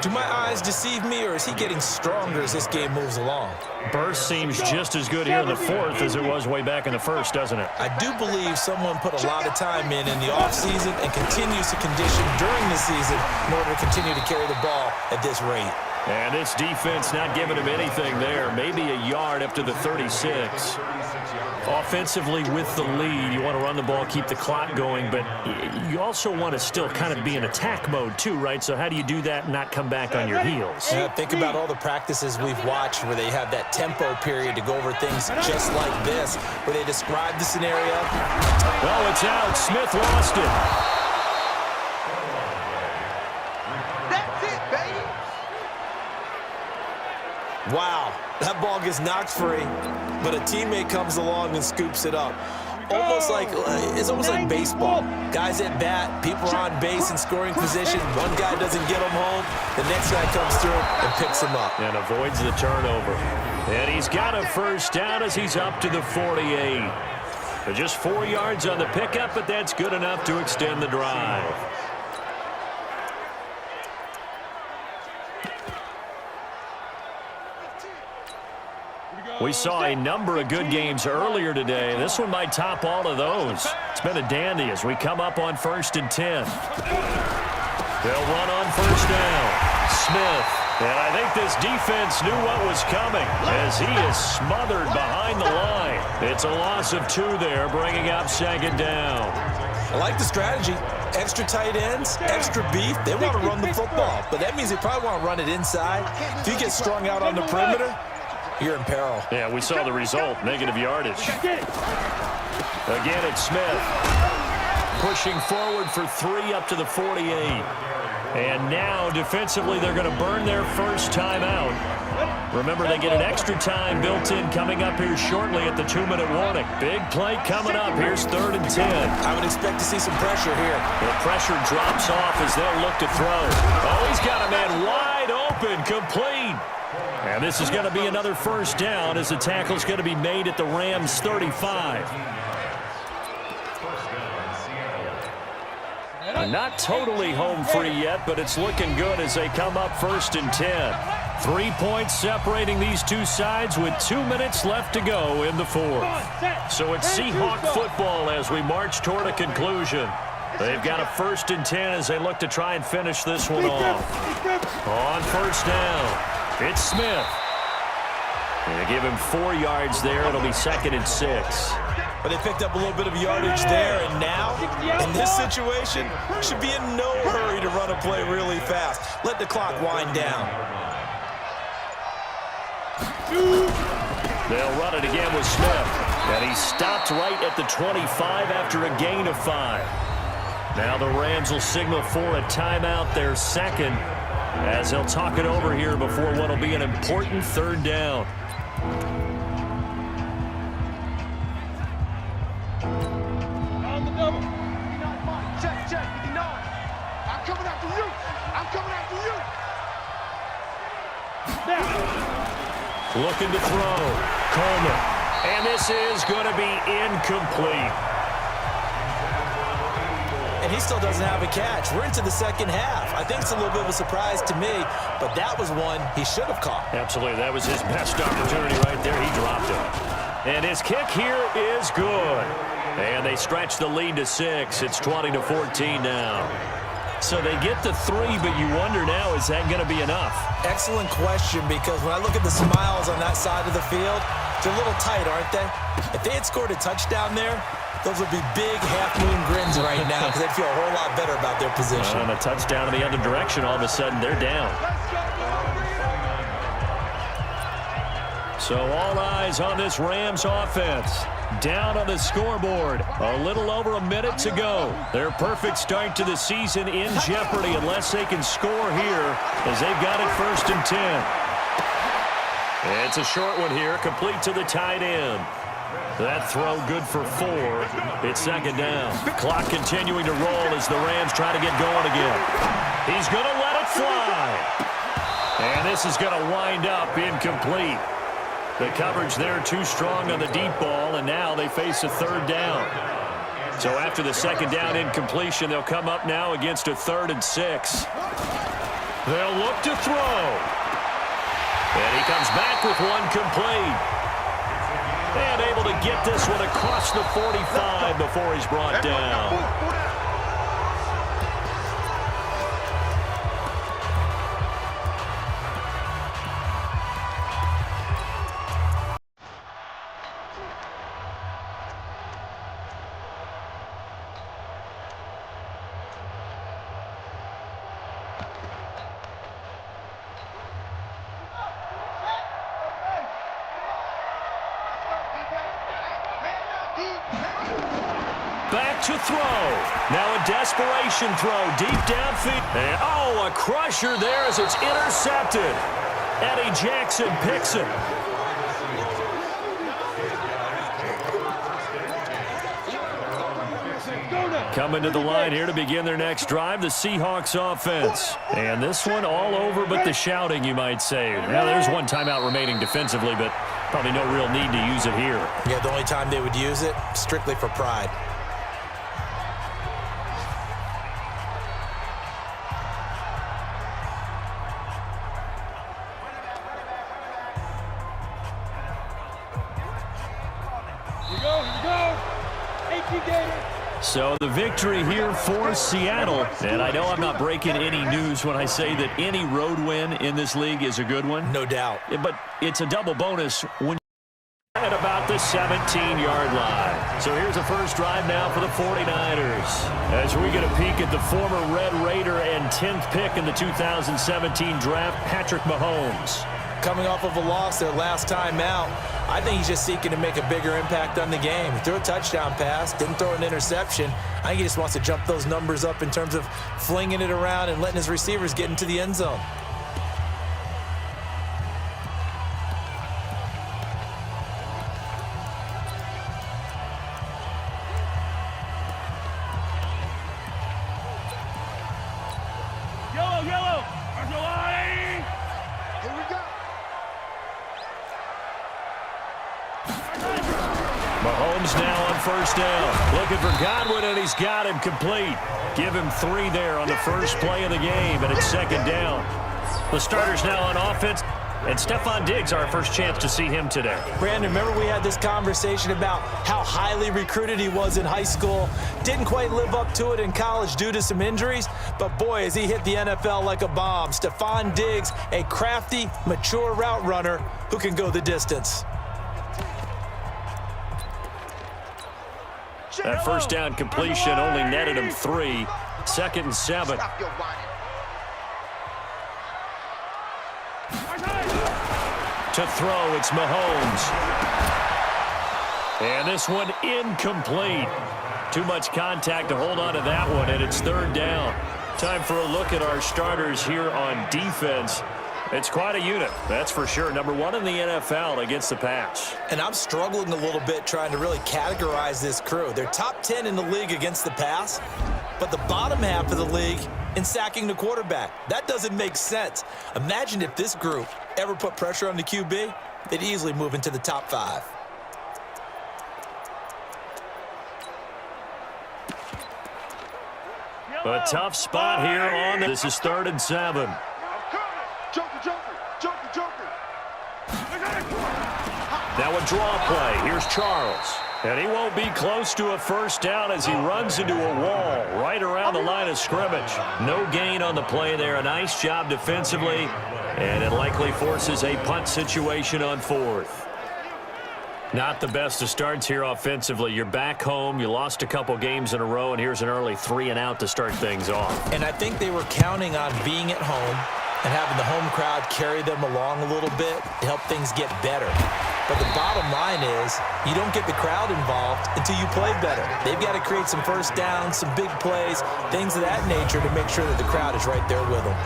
Do my eyes deceive me, or is he getting stronger as this game moves along? Burst seems just as good here in the 4th as it was way back in the 1st, doesn't it? I do believe someone put a lot of time in the offseason and continues to condition during the season in order to continue to carry the ball at this rate. And this defense not giving him anything there. Maybe a yard up to the 36. Offensively with the lead, you want to run the ball, keep the clock going, but you also want to still kind of be in attack mode too, right? So how do you do that and not come back on your heels? Yeah, think about all the practices we've watched where they have that tempo period to go over things just like this, where they describe the scenario. Oh, it's out. Smith lost it. That's it, baby. Wow, that ball gets knocked free, but a teammate comes along and scoops it up. It's almost like baseball. Guys at bat, people are on base in scoring position. One guy doesn't get him home. The next guy comes through and picks him up. And avoids the turnover. And he's got a 1st down as he's up to the 48. But just 4 yards on the pickup, but that's good enough to extend the drive. We saw a number of good games earlier today. This one might top all of those. It's been a dandy as we come up on 1st and 10. They'll run on 1st down. Smith. And I think this defense knew what was coming as he is smothered behind the line. It's a loss of 2 there, bringing up 2nd down. I like the strategy. Extra tight ends, extra beef. They want to run the football, but that means they probably want to run it inside. If you get strung out on the perimeter, you're in peril. Yeah, we saw the result, negative yardage. Again, it's Smith. Pushing forward for 3 up to the 48. And now, defensively, they're going to burn their first time out. Remember, they get an extra time built in coming up here shortly at the 2-minute warning. Big play coming up. Here's 3rd and 10. I would expect to see some pressure here. The pressure drops off as they'll look to throw. Oh, he's got a man wide open, complete. And this is going to be another 1st down as the tackle's going to be made at the Rams' 35. Not totally home free yet, but it's looking good as they come up 1st and 10. 3 points separating these two sides with 2 minutes left to go in the 4th. So it's Seahawk football as we march toward a conclusion. They've got a 1st and 10 as they look to try and finish this one off. On 1st down, it's Smith. They give him 4 yards there. It'll be 2nd and 6. But they picked up a little bit of yardage there, and now, in this situation, should be in no hurry to run a play really fast. Let the clock wind down. They'll run it again with Smith. And he stopped right at the 25 after a gain of 5. Now the Rams will signal for a timeout, their second, as they'll talk it over here before what will be an important third down. On the double. Check, check, 59. I'm coming after you. I'm coming after you. Now. Looking to throw. Coleman. And this is going to be incomplete. And he still doesn't have a catch. We're into the second half. I think it's a little bit of a surprise to me, but that was one he should have caught. Absolutely. That was his best opportunity right there. He dropped it. And his kick here is good. And they stretch the lead to 6. It's 20-14 now. So they get to 3, but you wonder now, is that going to be enough? Excellent question, because when I look at the smiles on that side of the field, they're a little tight, aren't they? If they had scored a touchdown there, those would be big half-moon grins right now because they'd feel a whole lot better about their position. And a touchdown in the other direction, all of a sudden they're down. So all eyes on this Rams offense. Down on the scoreboard. A little over a minute to go. Their perfect start to the season in jeopardy unless they can score here as they've got it 1st and 10. It's a short one here, complete to the tight end. That throw good for 4. It's second down. Clock continuing to roll as the Rams try to get going again. He's going to let it fly. And this is going to wind up incomplete. The coverage there too strong on the deep ball, and now they face a third down. So after the second down incompletion, they'll come up now against a 3rd and 6. They'll look to throw. And he comes back with one complete. And able to get this one across the 45 before he's brought down. Back to throw. Now a desperation throw deep downfield. And oh, a crusher there as it's intercepted. Eddie Jackson picks it. Coming to the line here to begin their next drive, the Seahawks offense. And this one all over but the shouting, you might say. Now there's one timeout remaining defensively, but probably no real need to use it here. Yeah, the only time they would use it, strictly for pride. So the victory here for Seattle. And I know I'm not breaking any news when I say that any road win in this league is a good one. No doubt. But it's a double bonus when you're at about the 17-yard line. So here's the first drive now for the 49ers. As we get a peek at the former Red Raider and 10th pick in the 2017 draft, Patrick Mahomes. Coming off of a loss their last time out, I think he's just seeking to make a bigger impact on the game. He threw a touchdown pass, didn't throw an interception. I think he just wants to jump those numbers up in terms of flinging it around and letting his receivers get into the end zone. Yellow. Where's the line? Here we go. Mahomes now on first down. Looking for Godwin, and he's got him complete. Give him 3 there on the first play of the game, and it's second down. The starters now on offense, and Stephon Diggs, our first chance to see him today. Brandon, remember we had this conversation about how highly recruited he was in high school. Didn't quite live up to it in college due to some injuries, but boy, has he hit the NFL like a bomb. Stephon Diggs, a crafty, mature route runner who can go the distance. That first down completion only netted him 3. Second and 7. To throw, it's Mahomes. And this one incomplete. Too much contact to hold on to that one, and it's third down. Time for a look at our starters here on defense. It's quite a unit, that's for sure. Number one in the NFL against the pass. And I'm struggling a little bit trying to really categorize this crew. They're top 10 in the league against the pass, but the bottom half of the league in sacking the quarterback. That doesn't make sense. Imagine if this group ever put pressure on the QB, they'd easily move into the top 5. A tough spot here on this. Is 3rd and 7. Now a draw play. Here's Charles. And he won't be close to a first down as he runs into a wall right around the line of scrimmage. No gain on the play there. A nice job defensively. And it likely forces a punt situation on 4th. Not the best of starts here offensively. You're back home. You lost a couple games in a row, and here's an early 3-and-out to start things off. And I think they were counting on being at home and having the home crowd carry them along a little bit to help things get better. But the bottom line is you don't get the crowd involved until you play better. They've got to create some first downs, some big plays, things of that nature to make sure that the crowd is right there with them.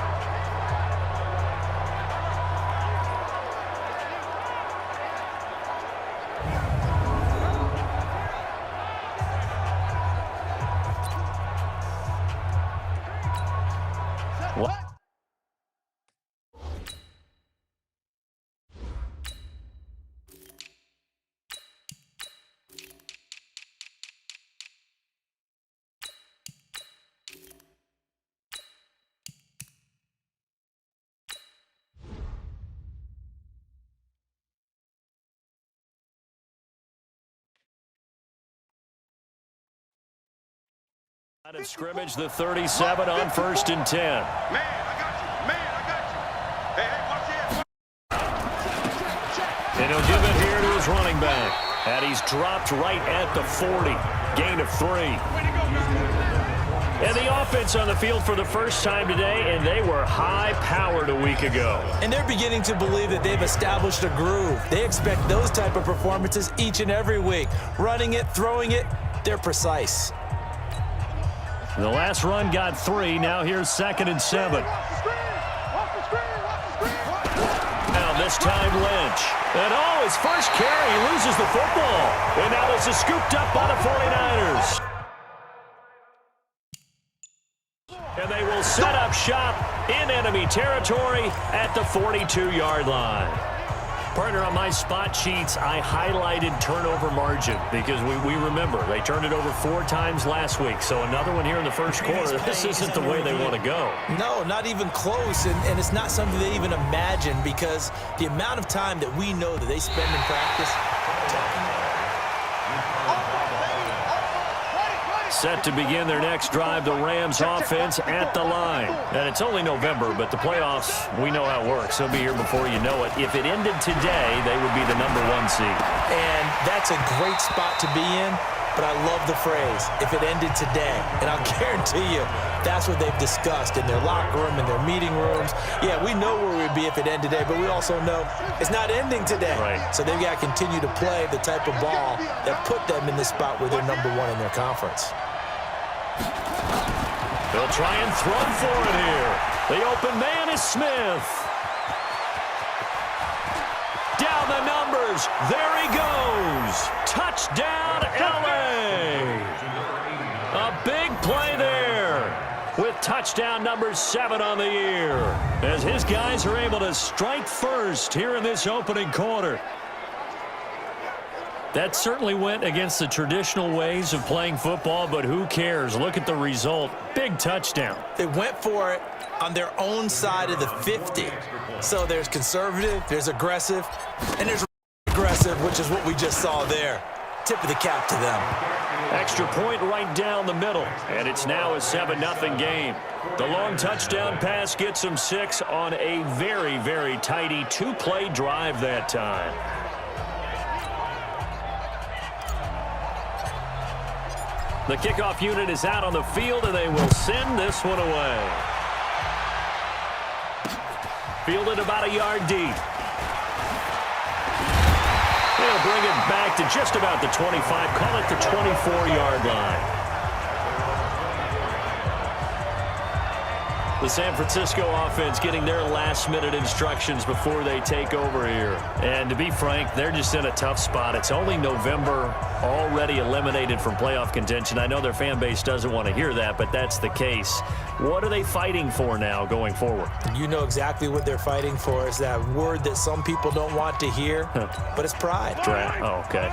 Out of scrimmage, the 37 on 1st and 10. Man, I got you. Man, I got you. Hey, watch this. And he'll give it here to his running back. And he's dropped right at the 40. Gain of 3. And the offense on the field for the first time today, and they were high-powered a week ago. And they're beginning to believe that they've established a groove. They expect those type of performances each and every week. Running it, throwing it, they're precise. The last run got 3. Now here's 2nd and 7. Now this time Lynch. And his first carry, he loses the football. And now this is scooped up by the 49ers. And they will set up shop in enemy territory at the 42-yard line. Partner, on my spot sheets, I highlighted turnover margin because we remember they turned it over 4 times last week. So another one here in the first quarter. This isn't the way they want to go. No, not even close, and it's not something they even imagine because the amount of time that we know that they spend in practice. Set to begin their next drive, the Rams offense at the line. And it's only November, but the playoffs, we know how it works. They'll be here before you know it. If it ended today, they would be the number 1 seed. And that's a great spot to be in, but I love the phrase, if it ended today. And I'll guarantee you, that's what they've discussed in their locker room, in their meeting rooms. Yeah, we know where we'd be if it ended today, but we also know it's not ending today. Right. So they've got to continue to play the type of ball that put them in the spot where they're number 1 in their conference. They'll try and throw for it here. The open man is Smith. Down the numbers. There he goes. Touchdown, LA. A big play there with touchdown number 7 on the year as his guys are able to strike first here in this opening quarter. That certainly went against the traditional ways of playing football, but who cares? Look at the result. Big touchdown. They went for it on their own side of the 50. So there's conservative, there's aggressive, and there's aggressive, which is what we just saw there. Tip of the cap to them. Extra point right down the middle, and it's now a 7-0 game. The long touchdown pass gets them 6 on a very, very tidy 2-play drive that time. The kickoff unit is out on the field, and they will send this one away. Fielded about a yard deep. They'll bring it back to just about the 25. Call it the 24-yard line. The San Francisco offense getting their last-minute instructions before they take over here. And to be frank, they're just in a tough spot. It's only November, already eliminated from playoff contention. I know their fan base doesn't want to hear that, but that's the case. What are they fighting for now going forward? You know exactly what they're fighting for. Is that word that some people don't want to hear, but it's pride. Draft. Oh, okay.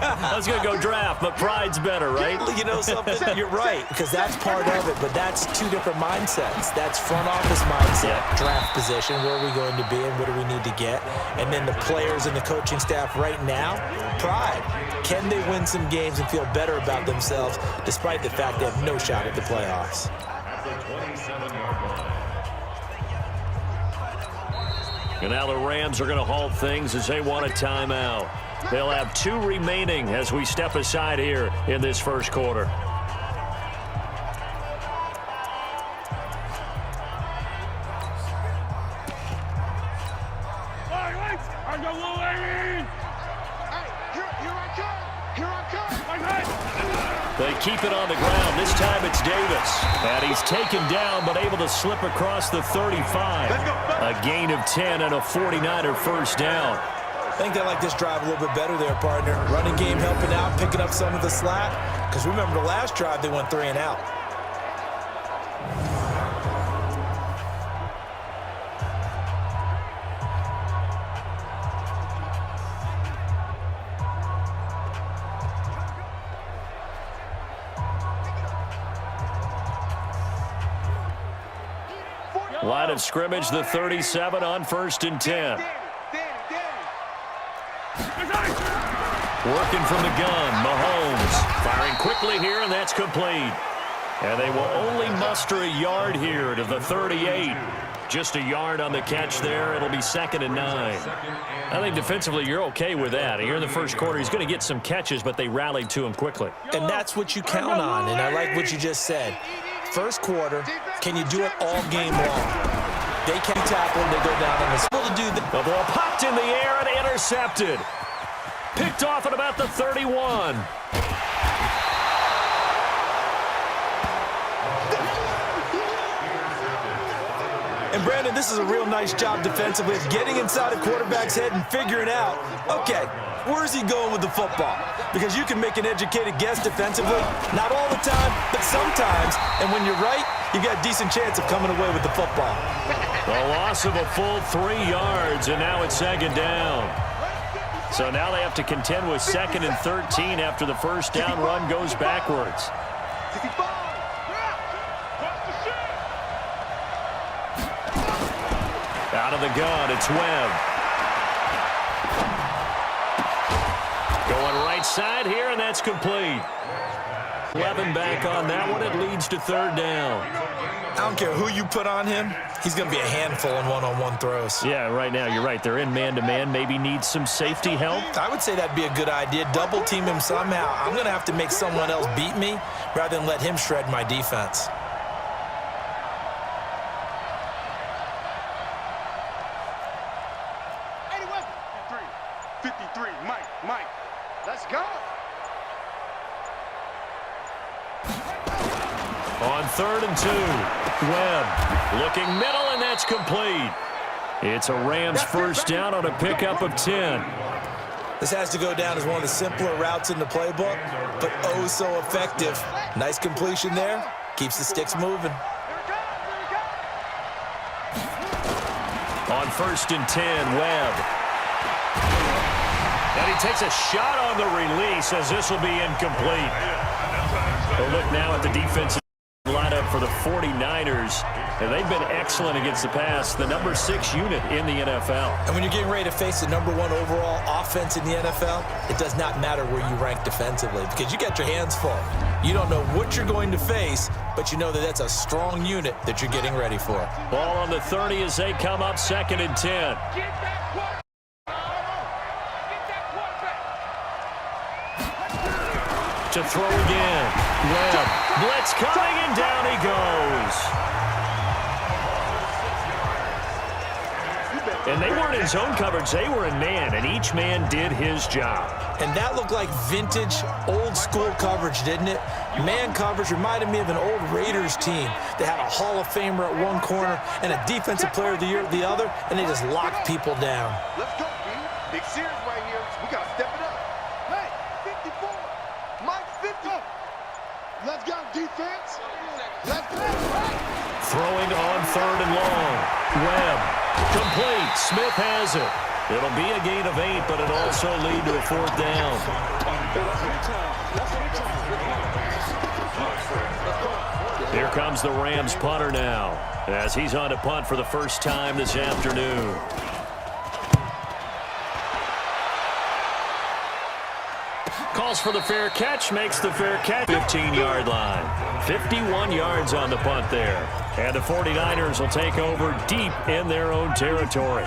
I was going to go draft, but pride's better, right? You know something? You're right, because that's part of it, but that's two different mindsets. That's front office mindset, draft position, where are we going to be and what do we need to get? And then the players and the coaching staff right now, pride. Can they win some games and feel better about themselves despite the fact they have no shot at the playoffs? And now the Rams are going to halt things as they want a timeout. They'll have 2 remaining as we step aside here in this first quarter. They keep it on the ground. This time it's Davis. And he's taken down but able to slip across the 35. A gain of 10 and a 49er first down. I think they like this drive a little bit better there, partner. Running game helping out, picking up some of the slack. Because remember the last drive, they went 3 and out. Line of scrimmage, the 37 on 1st and 10. Working from the gun, Mahomes firing quickly here, and that's complete. And they will only muster a yard here to the 38. Just a yard on the catch there. It'll be 2nd and 9. I think defensively you're okay with that. Here in the first quarter, he's going to get some catches, but they rallied to him quickly. And that's what you count on, and I like what you just said. First quarter, can you do it all game long? They can tackle and they go down on the able to do the ball popped in the air and intercepted. Picked off at about the 31. And Brandon, this is a real nice job defensively of getting inside a quarterback's head and figuring out, okay, where's he going with the football? Because you can make an educated guess defensively, not all the time, but sometimes. And when you're right, you got a decent chance of coming away with the football. A loss of a full 3 yards, and now it's 2nd down. So now they have to contend with 2nd and 13 after the first down run goes backwards. Out of the gun, it's Webb. Going right side here, and that's complete. 11 back on that one. It leads to 3rd down. I don't care who you put on him. He's going to be a handful in one-on-one throws. Yeah, right now, you're right. They're in man-to-man. Maybe need some safety help. I would say that'd be a good idea. Double team him somehow. I'm going to have to make someone else beat me rather than let him shred my defense. On 3rd and 2, Webb looking middle, and that's complete. It's a Rams first down on a pickup of 10. This has to go down as one of the simpler routes in the playbook, but oh so effective. Nice completion there. Keeps the sticks moving. On 1st and 10, Webb. And he takes a shot on the release as this will be incomplete. We'll look now at the defensive lineup for the 49ers. And they've been excellent against the pass, the number 6 unit in the NFL. And when you're getting ready to face the number 1 overall offense in the NFL, it does not matter where you rank defensively because you got your hands full. You don't know what you're going to face, but you know that that's a strong unit that you're getting ready for. Ball on the 30 as they come up 2nd and 10. To throw again. Webb. Blitz coming, and down he goes. And they weren't in zone coverage. They were in man, and each man did his job. And that looked like vintage, old-school coverage, didn't it? Man coverage reminded me of an old Raiders team. They had a Hall of Famer at one corner and a Defensive Player of the Year at the other, and they just locked people down. Let's go, B. Big series right here. We got to step it up. Hey, 54. Mike 50. Let's go, defense. Let's go. Throwing on 3rd and long. Webb, complete. Smith has it. It'll be a gain of 8, but it'll also lead to a 4th down. Here comes the Rams punter now, as he's on to punt for the first time this afternoon. Calls for the fair catch, makes the fair catch. 15-yard line. 51 yards on the punt there. And the 49ers will take over deep in their own territory.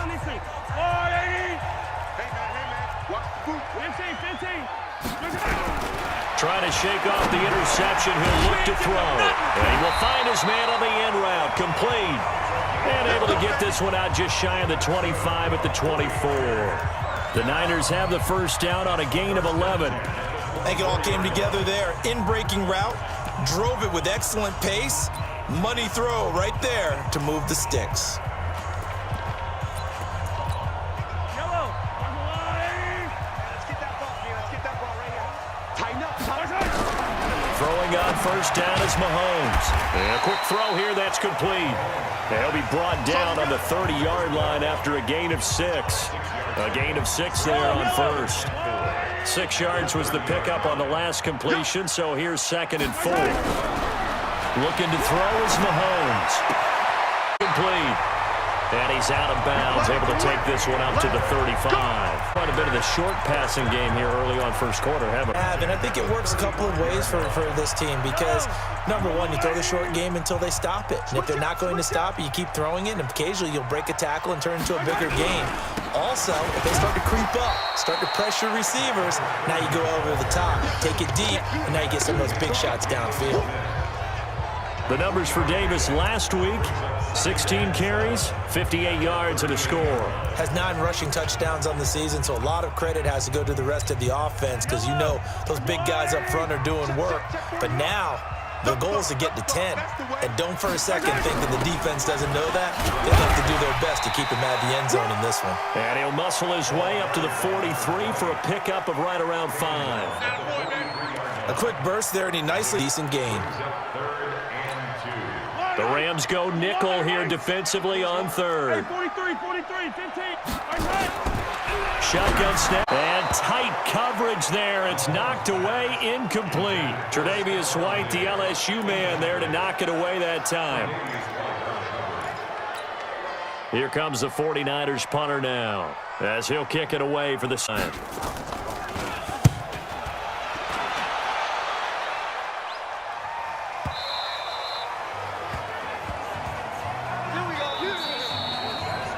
Trying to shake off the interception. He'll look to throw. And he will find his man on the end route. Complete. And able to get this one out just shy of the 25 at the 24. The Niners have the first down on a gain of 11. I think it all came together there. In-breaking route. Drove it with excellent pace. Money throw right there to move the sticks. Throwing on first down is Mahomes. And a quick throw here, that's complete. He'll be brought down on the 30-yard line after a gain of 6. A gain of 6 there on first. 6 yards was the pickup on the last completion, so here's 2nd and 4. Looking to throw is Mahomes. Complete. And he's out of bounds, able to take this one up to the 35. Quite a bit of the short passing game here early on first quarter, haven't we? And I think it works a couple of ways for this team because, number one, you throw the short game until they stop it. And if they're not going to stop it, you keep throwing it, and occasionally you'll break a tackle and turn into a bigger game. Also, if they start to creep up, start to pressure receivers, now you go over the top, take it deep, and now you get some of those big shots downfield. The numbers for Davis last week, 16 carries, 58 yards, and a score. Has 9 rushing touchdowns on the season, so a lot of credit has to go to the rest of the offense because you know those big guys up front are doing work. But now, the goal is to get to 10. And don't for a second think that the defense doesn't know that. They'll have to do their best to keep him at the end zone in this one. And he'll muscle his way up to the 43 for a pickup of right around 5. A quick burst there, and a nicely decent gain. The Rams go nickel here defensively on 3rd. 43, 15. Shotgun snap. And tight coverage there. It's knocked away, incomplete. Tre'Davious White, the LSU man, there to knock it away that time. Here comes the 49ers punter now, as he'll kick it away for the sign.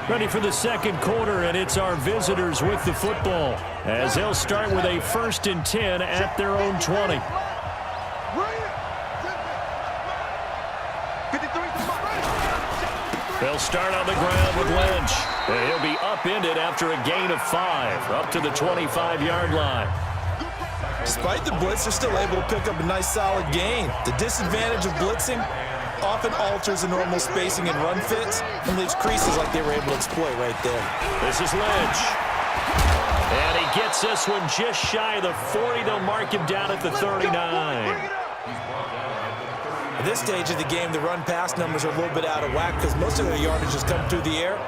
Ready for the second quarter, and it's our visitors with the football as they'll start with a 1st and 10 at their own 20. They'll start on the ground with Lynch, and he'll be upended after a gain of 5, up to the 25-yard line. Despite the blitz, they're still able to pick up a nice solid gain. The disadvantage of blitzing often alters the normal spacing and run fits and leaves creases like they were able to exploit right there. This is Lynch. And he gets this one just shy of the 40. They'll mark him down at the 39. At this stage of the game, the run-pass numbers are a little bit out of whack because most of their yardage has come through the air.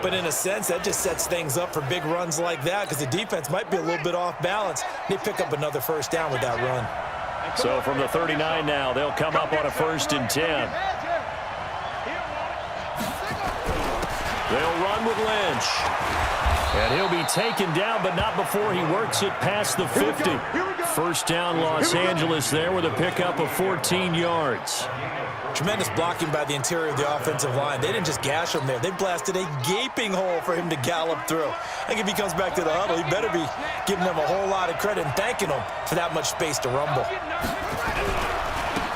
But in a sense, that just sets things up for big runs like that because the defense might be a little bit off balance. They pick up another first down with that run. So from the 39 now, they'll come up on a 1st and 10. They'll run with Lynch. And he'll be taken down, but not before he works it past the 50. First down, Los Angeles there with a pickup of 14 yards. Tremendous blocking by the interior of the offensive line. They didn't just gash him there. They blasted a gaping hole for him to gallop through. I think if he comes back to the huddle, he better be giving them a whole lot of credit and thanking them for that much space to rumble.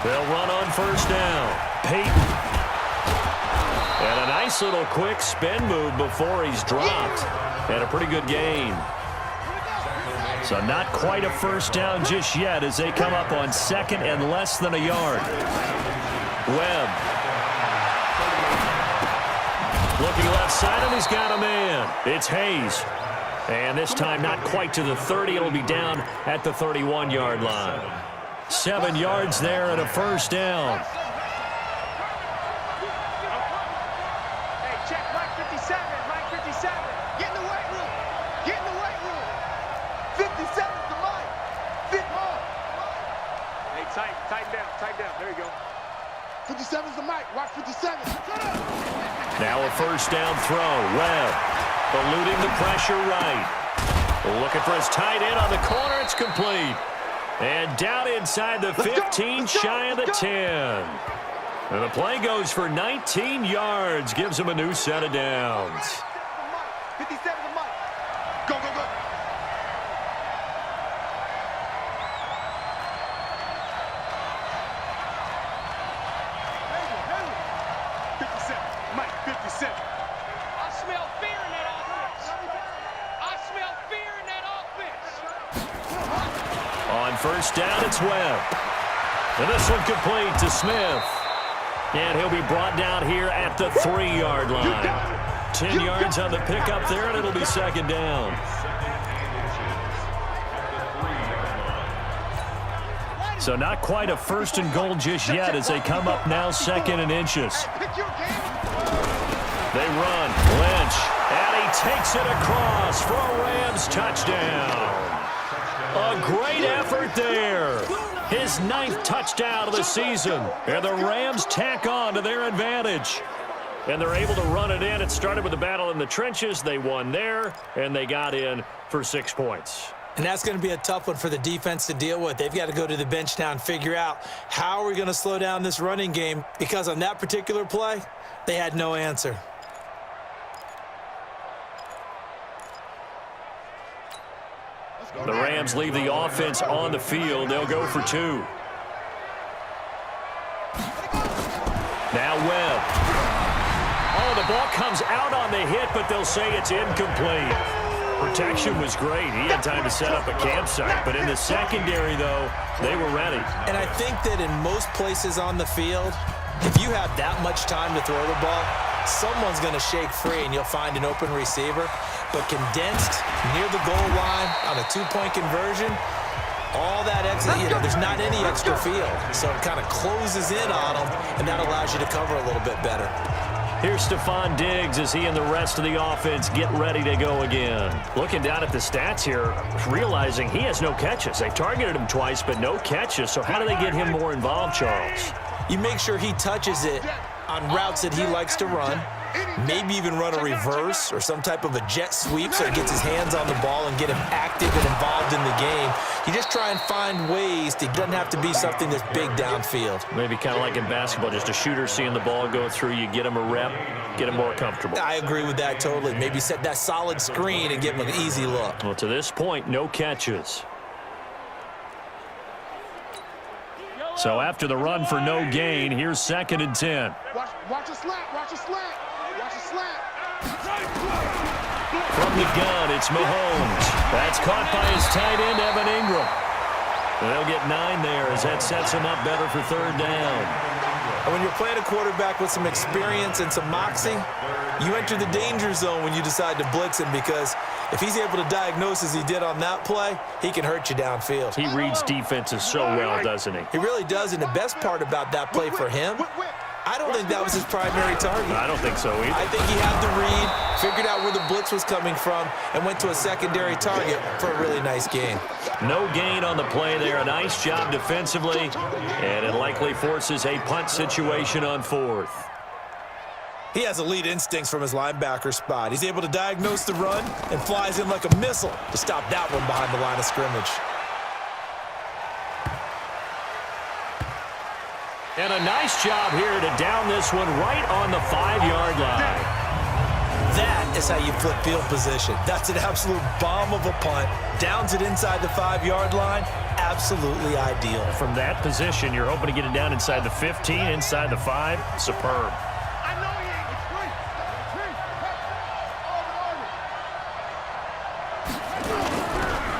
They'll run on first down. Peyton. And a nice Nice little quick spin move before he's dropped. And a pretty good gain. So not quite a first down just yet as they come up on second and less than a yard. Webb. Looking left side, and he's got a man. It's Hayes. And this time not quite to the 30. It'll be down at the 31-yard line. 7 yards there and a first down. Hey, check Mike 57. Mike 57. Get in the weight room. Get in the weight room. 57's the Mike. 50 more. Hey, tighten down. There you go. 57's the Mike. Watch 57. Now a first down throw. Webb eluding the pressure right. Looking for his tight end on the corner. It's complete. And down inside the 15, shy of the 10. And the play goes for 19 yards. Gives him a new set of downs. 57's the Mike. Go, go, go. On first down, it's Webb. And this one complete to Smith. And he'll be brought down here at the 3-yard line. 10 yards on the pickup there, and it'll be second down. So not quite a first and goal just yet as they come up now second and inches. They run. Lynch. And he takes it across for a Rams touchdown. A great effort there. His 9th touchdown of the season. And the Rams tack on to their advantage. And they're able to run it in. It started with a battle in the trenches. They won there, and they got in for 6 points. And that's going to be a tough one for the defense to deal with. They've got to go to the bench now and figure out how are we going to slow down this running game, because on that particular play, they had no answer. The Rams leave the offense on the field. They'll go for 2. Now Webb. Oh, the ball comes out on the hit, but they'll say it's incomplete. Protection was great. He had time to set up a campsite, but in the secondary, though, they were ready. And I think that in most places on the field, if you have that much time to throw the ball, someone's going to shake free and you'll find an open receiver. But condensed near the goal line on a 2-point conversion, all that extra, there's not any extra field. So it kind of closes in on them, and that allows you to cover a little bit better. Here's Stephon Diggs as he and the rest of the offense get ready to go again. Looking down at the stats here, realizing he has no catches. They targeted him twice, but no catches. So how do they get him more involved, Charles? You make sure he touches it on routes that he likes to run. Maybe even run a reverse or some type of a jet sweep so he gets his hands on the ball and get him active and involved in the game. You just try and find ways. It doesn't have to be something that's big downfield. Maybe kind of like in basketball, just a shooter seeing the ball go through. You get him a rep, get him more comfortable. I agree with that totally. Maybe set that solid screen and give him an easy look. Well, to this point, no catches. So after the run for no gain, here's 2nd and 10. Watch a slant. Watch a slant. Watch a slant. From the gun, it's Mahomes. That's caught by his tight end, Evan Ingram. And they'll get 9 there as that sets him up better for 3rd down. And when you're playing a quarterback with some experience and some moxie, you enter the danger zone when you decide to blitz him, because if he's able to diagnose as he did on that play, he can hurt you downfield. He reads defenses so well, doesn't he? He really does, and the best part about that play for him, I don't think that was his primary target. I don't think so either. I think he had the read, figured out where the blitz was coming from, and went to a secondary target for a really nice gain. No gain on the play there. A nice job defensively, and it likely forces a punt situation on 4th. He has elite instincts from his linebacker spot. He's able to diagnose the run and flies in like a missile to stop that one behind the line of scrimmage. And a nice job here to down this one right on the 5-yard line. That is how you flip field position. That's an absolute bomb of a punt. Downs it inside the 5-yard line. Absolutely ideal. From that position, you're hoping to get it down inside the 15, inside the 5. Superb.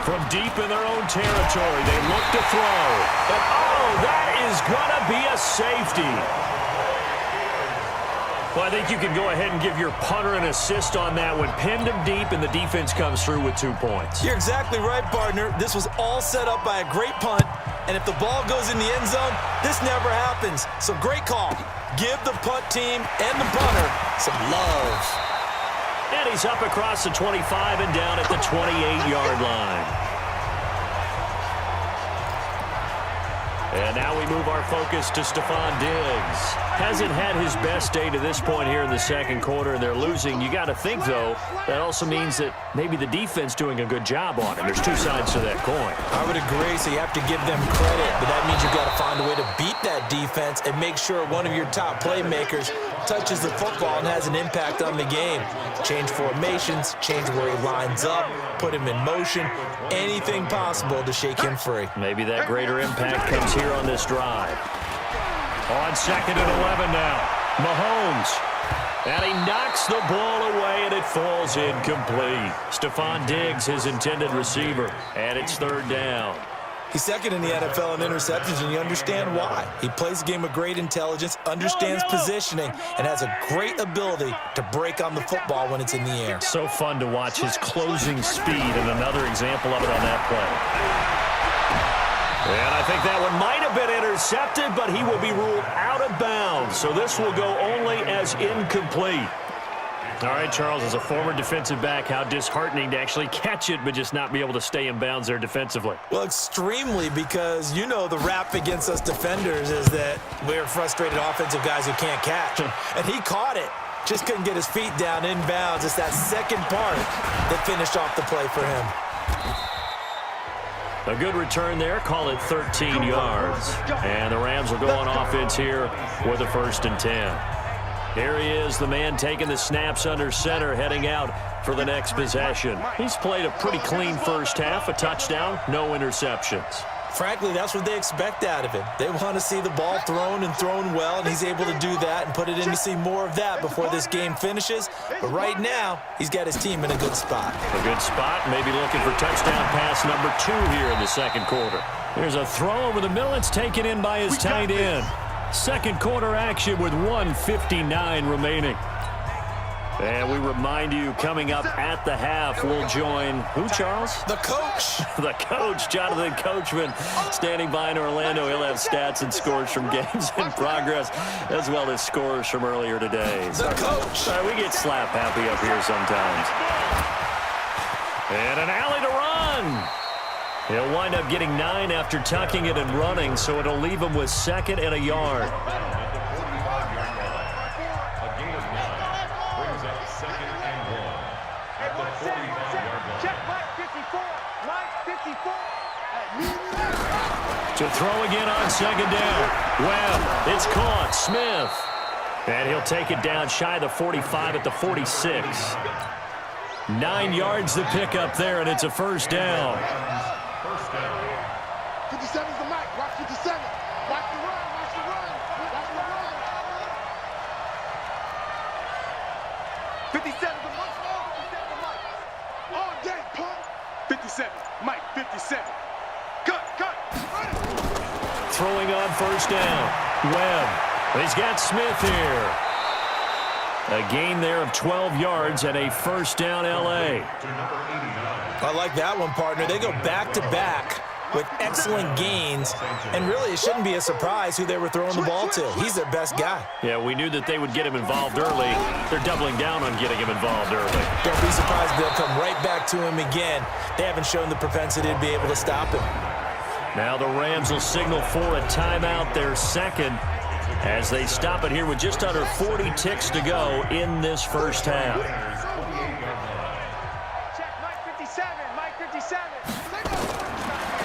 From deep in their own territory, they look to throw. And, oh, that is going to be a safety. Well, I think you can go ahead and give your punter an assist on that one. Pinned him deep, and the defense comes through with 2 points. You're exactly right, partner. This was all set up by a great punt, and if the ball goes in the end zone, this never happens. So great call. Give the punt team and the punter some love. And he's up across the 25 and down at the 28-yard line. And now we move our focus to Stephon Diggs. Hasn't had his best day to this point here in the second quarter, and they're losing. You got to think, though, that also means that maybe the defense doing a good job on him. There's two sides to that coin. I would agree, so you have to give them credit, but that means you've got to find a way to beat that defense and make sure one of your top playmakers touches the football and has an impact on the game. Change formations, change where he lines up, put him in motion, anything possible to shake him free. Maybe that greater impact comes here on this drive. On 2nd and 11 now, Mahomes. And he knocks the ball away, and it falls incomplete. Stephon Diggs, his intended receiver, and it's 3rd down. He's second in the NFL in interceptions, and you understand why. He plays a game of great intelligence, understands positioning, and has a great ability to break on the football when it's in the air. So fun to watch his closing speed, and another example of it on that play. And I think that one might have been intercepted, but he will be ruled out of bounds. So this will go only as incomplete. All right, Charles, as a former defensive back, how disheartening to actually catch it but just not be able to stay in bounds there defensively. Well, extremely, because you know the rap against us defenders is that we're frustrated offensive guys who can't catch. And he caught it. Just couldn't get his feet down in bounds. It's that second part that finished off the play for him. A good return there. Call it 13 yards. And the Rams will go on offense here with a 1st and 10. Here he is, the man taking the snaps under center, heading out for the next possession. He's played a pretty clean first half, a touchdown, no interceptions. Frankly, that's what they expect out of him. They want to see the ball thrown and thrown well, and he's able to do that and put it in to see more of that before this game finishes. But right now, he's got his team in a good spot. A good spot, maybe looking for touchdown pass number 2 here in the second quarter. There's a throw over the middle. It's taken in by his tight end. Second quarter action with 1:59 remaining. And we remind you, coming up at the half, we'll join who, Charles? The coach. The coach, Jonathan Coachman, standing by in Orlando. He'll have stats and scores from games in progress, as well as scores from earlier today. The coach. Sorry, we get slap happy up here sometimes. And an alley to run. He'll wind up getting 9 after tucking it and running, so it'll leave him with 2nd and a yard. To throw again on 2nd down. Webb, it's caught. Smith. And he'll take it down shy of the 45 at the 46. 9 yards to pick up there, and it's a 1st down. 57's the mic. Watch 57. Watch the run. Watch the run. Watch the run. 57's the mic. 57's the mic. All day, punk. 57. Mike, 57. Cut. Throwing on 1st down. Webb. He's got Smith here. A gain there of 12 yards and a 1st down L.A. I like that one, partner. They go back-to-back with excellent gains, and really it shouldn't be a surprise who they were throwing the ball to. He's their best guy. Yeah, we knew that they would get him involved early. They're doubling down on getting him involved early. Don't be surprised if they'll come right back to him again. They haven't shown the propensity to be able to stop him. Now the Rams will signal for a timeout, their 2nd, as they stop it here with just under 40 ticks to go in this first half. Check Mike 57. Mike 57.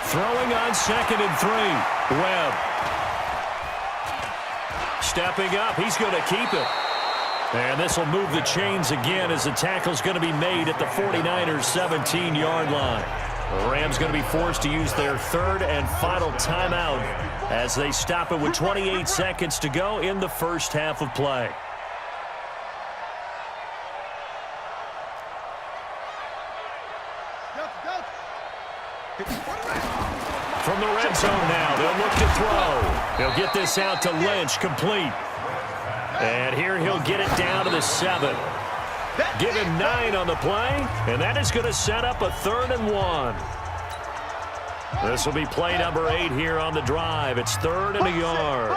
Throwing on 2nd and 3. Webb. Stepping up. He's going to keep it. And this will move the chains again as the tackle's going to be made at the 49ers' 17-yard line. The Rams going to be forced to use their 3rd and final timeout as they stop it with 28 seconds to go in the first half of play. From the red zone now, they'll look to throw. He'll get this out to Lynch, complete. And here he'll get it down to the 7. Give him 9 on the play, and that is going to set up a 3rd and 1. This will be play number 8 here on the drive. It's 3rd and a yard.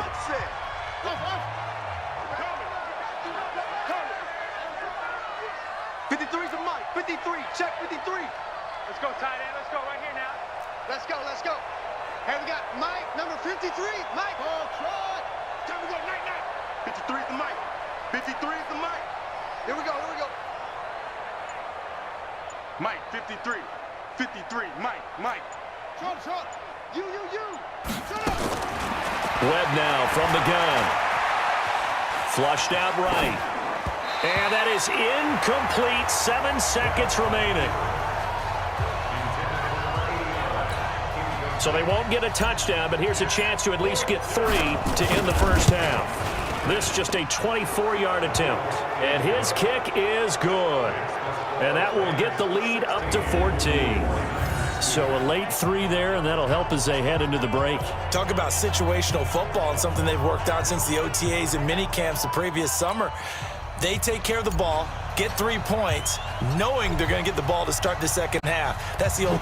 53's a Mike. 53. Check 53. Let's go, tight end. Let's go right here now. Let's go. Let's go. Hey, we got Mike, number 53. Mike. Oh, try. Time to go, night, night. 53's the Mike. 53's the Mike. Here we go. Here we go. Mike, 53. 53. Mike, Mike. Shut. You. Shut up. Webb now from the gun. Flushed out right. And that is incomplete. 7 seconds remaining. So they won't get a touchdown, but here's a chance to at least get 3 to end the first half. This just a 24-yard attempt. And his kick is good. And that will get the lead up to 14. So a late 3 there, and that'll help as they head into the break. Talk about situational football and something they've worked out since the OTAs and mini camps the previous summer. They take care of the ball, get 3 points, knowing they're going to get the ball to start the second half. That's the old.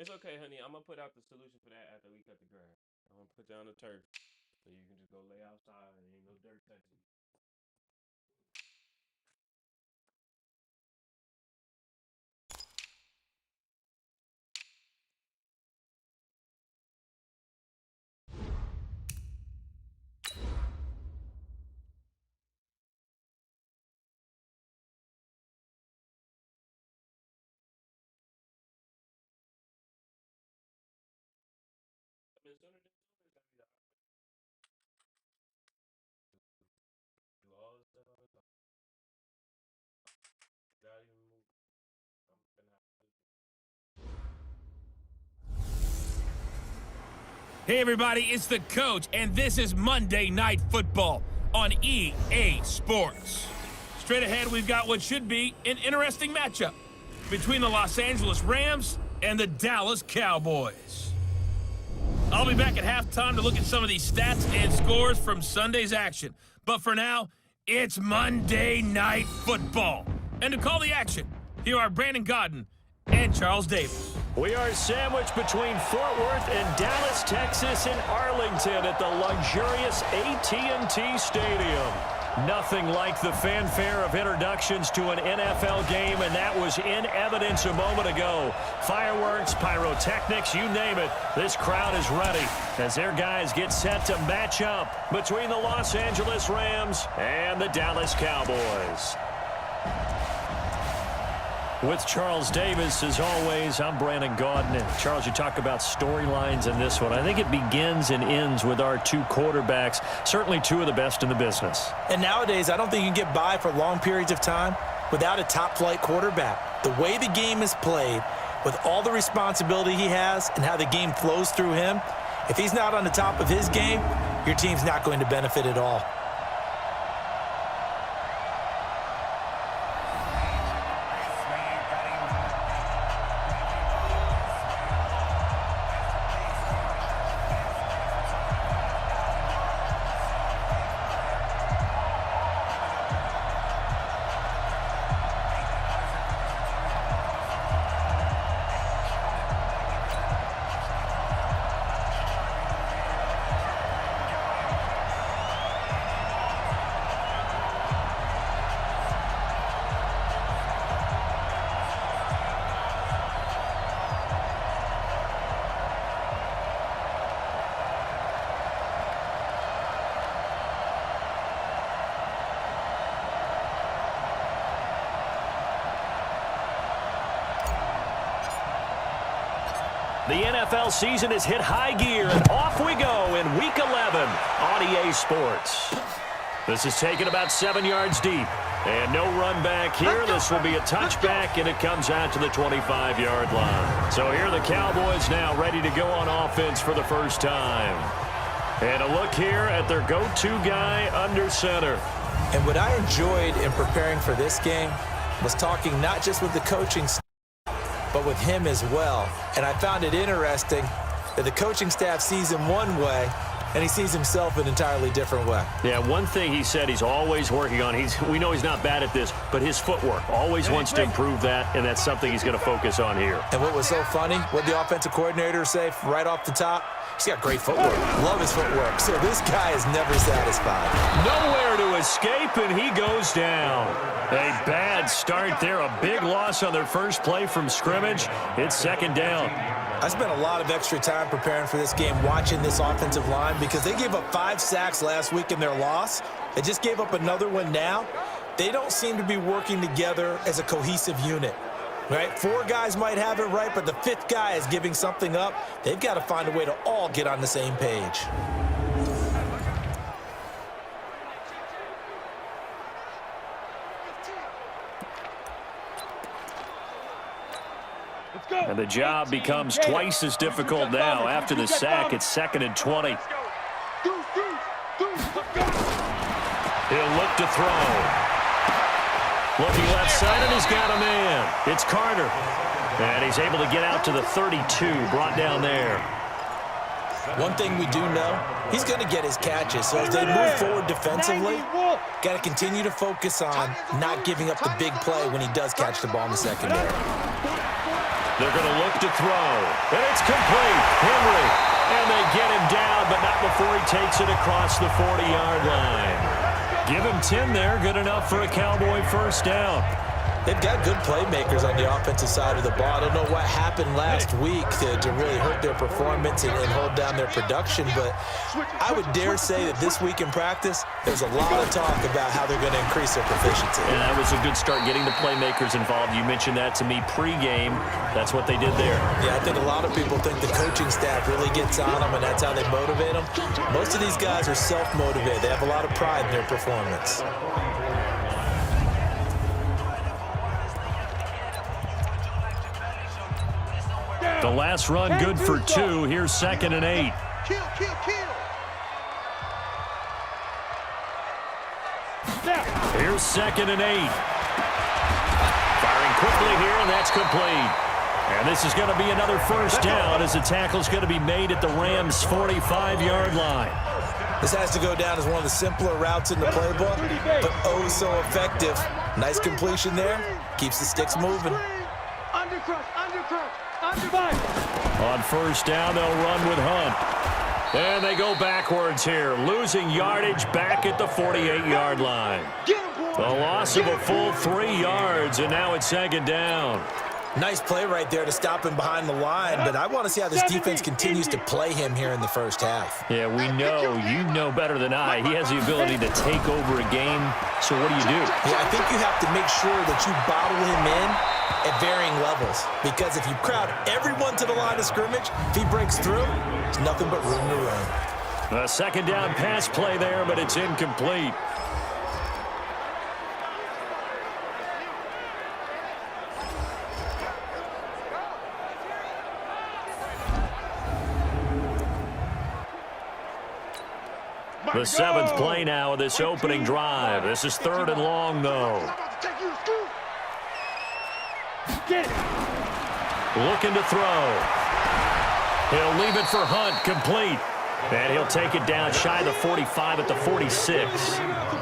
It's okay, honey. I'm going to put out the solution for that after we cut the grass. I'm going to put down the turf so you can just go lay outside and ain't no dirt touching you. Do all this stuff on the top. Not even move. I'm gonna have to. Hey, everybody, it's the coach, and this is Monday Night Football on EA Sports. Straight ahead, we've got what should be an interesting matchup between the Los Angeles Rams and the Dallas Cowboys. I'll be back at halftime to look at some of these stats and scores from Sunday's action. But for now, it's Monday Night Football. And to call the action, here are Brandon Godden and Charles Davis. We are sandwiched between Fort Worth and Dallas, Texas, and Arlington at the luxurious AT&T Stadium. Nothing like the fanfare of introductions to an NFL game, and that was in evidence a moment ago. Fireworks, pyrotechnics, you name it. This crowd is ready as their guys get set to match up between the Los Angeles Rams and the Dallas Cowboys. With Charles Davis, as always, I'm Brandon Gaudin. And Charles, you talk about storylines in this one. I think it begins and ends with our 2 quarterbacks, certainly 2 of the best in the business. And nowadays, I don't think you can get by for long periods of time without a top-flight quarterback. The way the game is played, with all the responsibility he has and how the game flows through him, if he's not on the top of his game, your team's not going to benefit at all. The NFL season has hit high gear, and off we go in Week 11 on EA Sports. This is taken about 7 yards deep, and no run back here. This will be a touchback, and it comes out to the 25-yard line. So here are the Cowboys now ready to go on offense for the first time. And a look here at their go-to guy under center. And what I enjoyed in preparing for this game was talking not just with the coaching staff, but with him as well. And I found it interesting that the coaching staff sees him one way, and he sees himself an entirely different way. Yeah, one thing he said he's always working on, we know he's not bad at this, but his footwork, always wants to improve that, and that's something he's going to focus on here. And what was so funny, what the offensive coordinator say right off the top? He's got great footwork. Love his footwork. So this guy is never satisfied. Nowhere to escape, and he goes down. A bad start there. A big loss on their first play from scrimmage. It's second down. I spent a lot of extra time preparing for this game watching this offensive line because they gave up 5 sacks last week in their loss. They just gave up another one now. They don't seem to be working together as a cohesive unit. Right? 4 guys might have it right, but the 5th guy is giving something up. They've got to find a way to all get on the same page. And the job becomes twice as difficult now. After the sack, it's 2nd and 20. He'll look to throw. Looking left side, and he's got a man. It's Carter. And he's able to get out to the 32, brought down there. One thing we do know, he's going to get his catches. So as they move forward defensively, got to continue to focus on not giving up the big play when he does catch the ball in the secondary. They're going to look to throw. And it's complete. Henry. And they get him down, but not before he takes it across the 40-yard line. Give him 10 there. Good enough for a Cowboy first down. They've got good playmakers on the offensive side of the ball. I don't know what happened last week to really hurt their performance and hold down their production, but I would dare say that this week in practice, there's a lot of talk about how they're going to increase their proficiency. And that was a good start, getting the playmakers involved. You mentioned that to me pregame. That's what they did there. Yeah, I think a lot of people think the coaching staff really gets on them, and that's how they motivate them. Most of these guys are self-motivated. They have a lot of pride in their performance. The last run good for 2. Here's 2nd and 8. Kill. Here's 2nd and 8. Firing quickly here, and that's complete. And this is going to be another first down as the tackle's going to be made at the Rams' 45-yard line. This has to go down as one of the simpler routes in the playbook, but oh so effective. Nice completion there. Keeps the sticks moving. Undercrush. On first down, they'll run with Hunt. And they go backwards here, losing yardage back at the 48-yard line. A loss of a full 3 yards, and now it's 2nd down. Nice play right there to stop him behind the line, but I want to see how this defense continues to play him here in the first half. Yeah, we know. You know better than I. He has the ability to take over a game, so what do you do? Yeah, I think you have to make sure that you bottle him in at varying levels, because if you crowd everyone to the line of scrimmage, if he breaks through, there's nothing but room to run. A 2nd down pass play there, but it's incomplete. The 7th play now of this opening drive. This is 3rd and long, though. Looking to throw. He'll leave it for Hunt, complete. And he'll take it down shy of the 45 at the 46.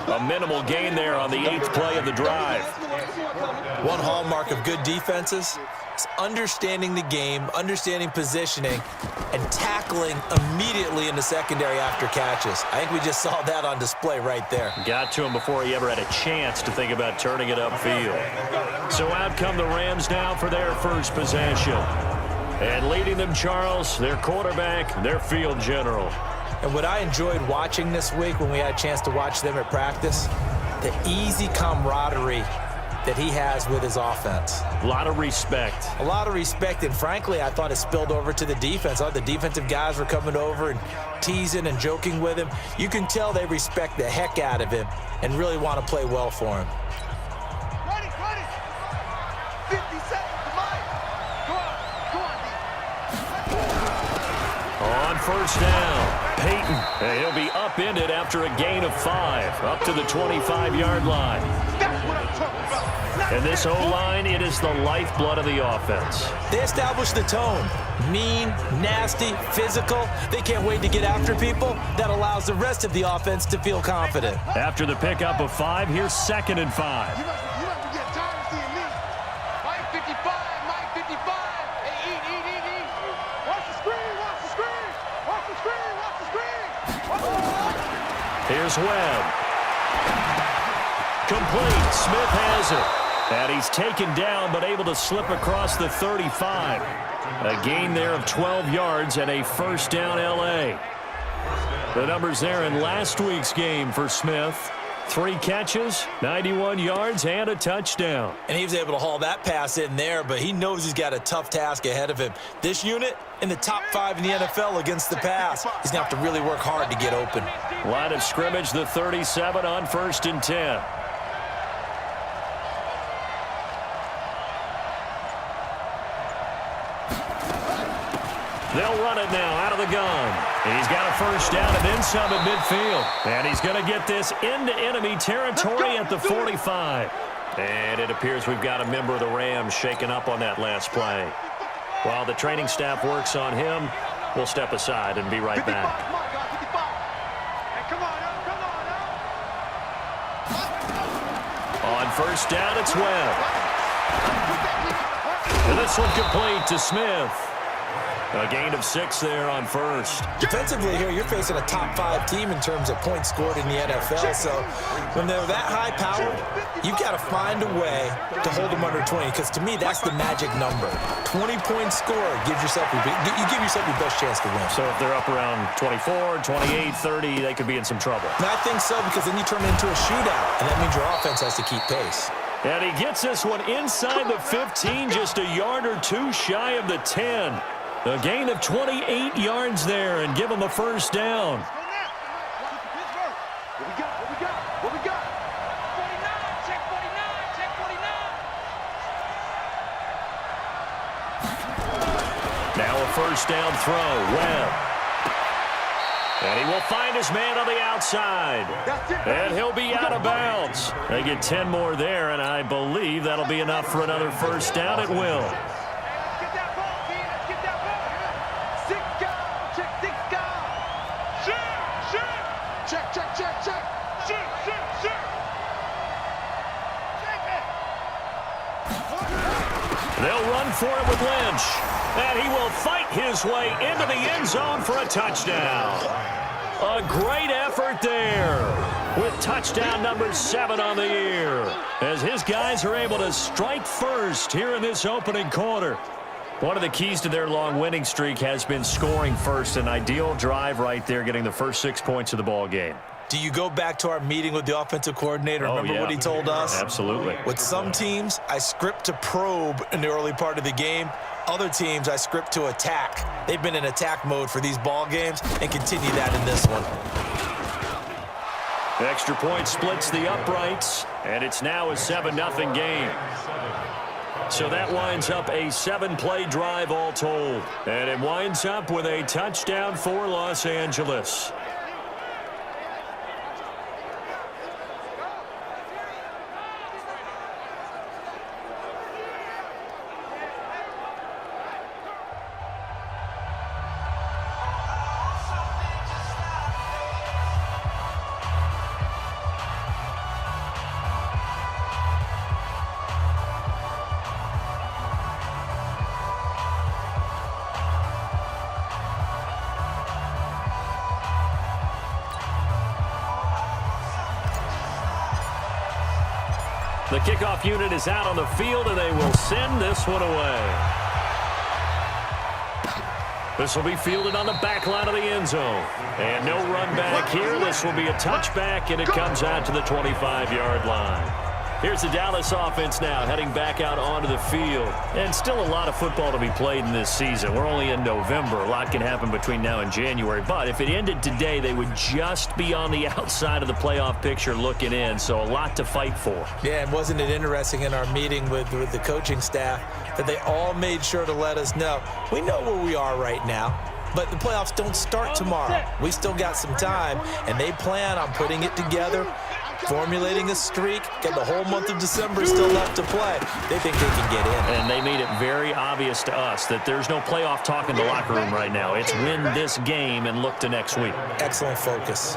A minimal gain there on the 8th play of the drive. One hallmark of good defenses is understanding the game, understanding positioning, and tackling immediately in the secondary after catches. I think we just saw that on display right there. Got to him before he ever had a chance to think about turning it upfield. So out come the Rams now for their first possession. And leading them, Charles, their quarterback, their field general. And what I enjoyed watching this week when we had a chance to watch them at practice, the easy camaraderie that he has with his offense. A lot of respect. A lot of respect, and frankly, I thought it spilled over to the defense. All the defensive guys were coming over and teasing and joking with him. You can tell they respect the heck out of him and really want to play well for him. Ready, ready. 50 seconds to mine. Go on, On first down, Peyton. And he'll be upended after a gain of 5, up to the 25-yard line. That's what I'm talking about. And this O-line, it is the lifeblood of the offense. They established the tone. Mean, nasty, physical. They can't wait to get after people. That allows the rest of the offense to feel confident. After the pickup of 5, here's 2nd and 5. You must get tired of seeing me. Mike 55, Mike 55. Hey, eat. Watch the screen, watch the screen. Watch the screen, watch the screen. Here's Webb. Complete. Smith has it. And he's taken down, but able to slip across the 35. A gain there of 12 yards and a first down L.A. The numbers there in last week's game for Smith. 3 catches, 91 yards, and a touchdown. And he was able to haul that pass in there, but he knows he's got a tough task ahead of him. This unit in the top 5 in the NFL against the pass. He's going to have to really work hard to get open. Line of scrimmage, the 37 on 1st and 10. They'll run it now out of the gun. And he's got a first down and then some at midfield. And he's going to get this into enemy territory at the 45. And it appears we've got a member of the Rams shaken up on that last play. While the training staff works on him, we'll step aside and be right back. On first down, it's Webb. And this one complete to Smith. A gain of 6 there on first. Defensively here, you're facing a top 5 team in terms of points scored in the NFL. So when they're that high powered, you've got to find a way to hold them under 20. Because to me, that's the magic number. 20-point score gives yourself you give yourself your best chance to win. So if they're up around 24, 28, 30, they could be in some trouble. And I think so, because then you turn it into a shootout, and that means your offense has to keep pace. And he gets this one inside the 15, just a yard or 2 shy of the 10. A gain of 28 yards there and give him a first down. What we got? 49, check 49. Now a first down throw. Webb. And he will find his man on the outside. And he'll be out of bounds. They get 10 more there, and I believe that'll be enough for another first down. It will. They'll run for it with Lynch. And he will fight his way into the end zone for a touchdown. A great effort there with touchdown number 7 on the year as his guys are able to strike first here in this opening quarter. One of the keys to their long winning streak has been scoring first. An ideal drive right there, getting the first 6 points of the ball game. Do you go back to our meeting with the offensive coordinator? Remember what he told us? Absolutely. With some teams, I script to probe in the early part of the game. Other teams, I script to attack. They've been in attack mode for these ball games and continue that in this one. The extra point splits the uprights, and it's now a 7-0 game. So that winds up a 7-play drive all told. And it winds up with a touchdown for Los Angeles. The kickoff unit is out on the field, and they will send this one away. This will be fielded on the back line of the end zone. And no run back here. This will be a touchback, and it comes out to the 25-yard line. Here's the Dallas offense now heading back out onto the field. And still a lot of football to be played in this season. We're only in November. A lot can happen between now and January. But if it ended today, they would just be on the outside of the playoff picture looking in. So a lot to fight for. Yeah, and wasn't it interesting in our meeting with the coaching staff that they all made sure to let us know, we know where we are right now, but the playoffs don't start tomorrow. We still got some time, and they plan on putting it together, formulating a streak, got the whole month of December still left to play. They think they can get in. And they made it very obvious to us that there's no playoff talk in the locker room right now. It's win this game and look to next week. Excellent focus.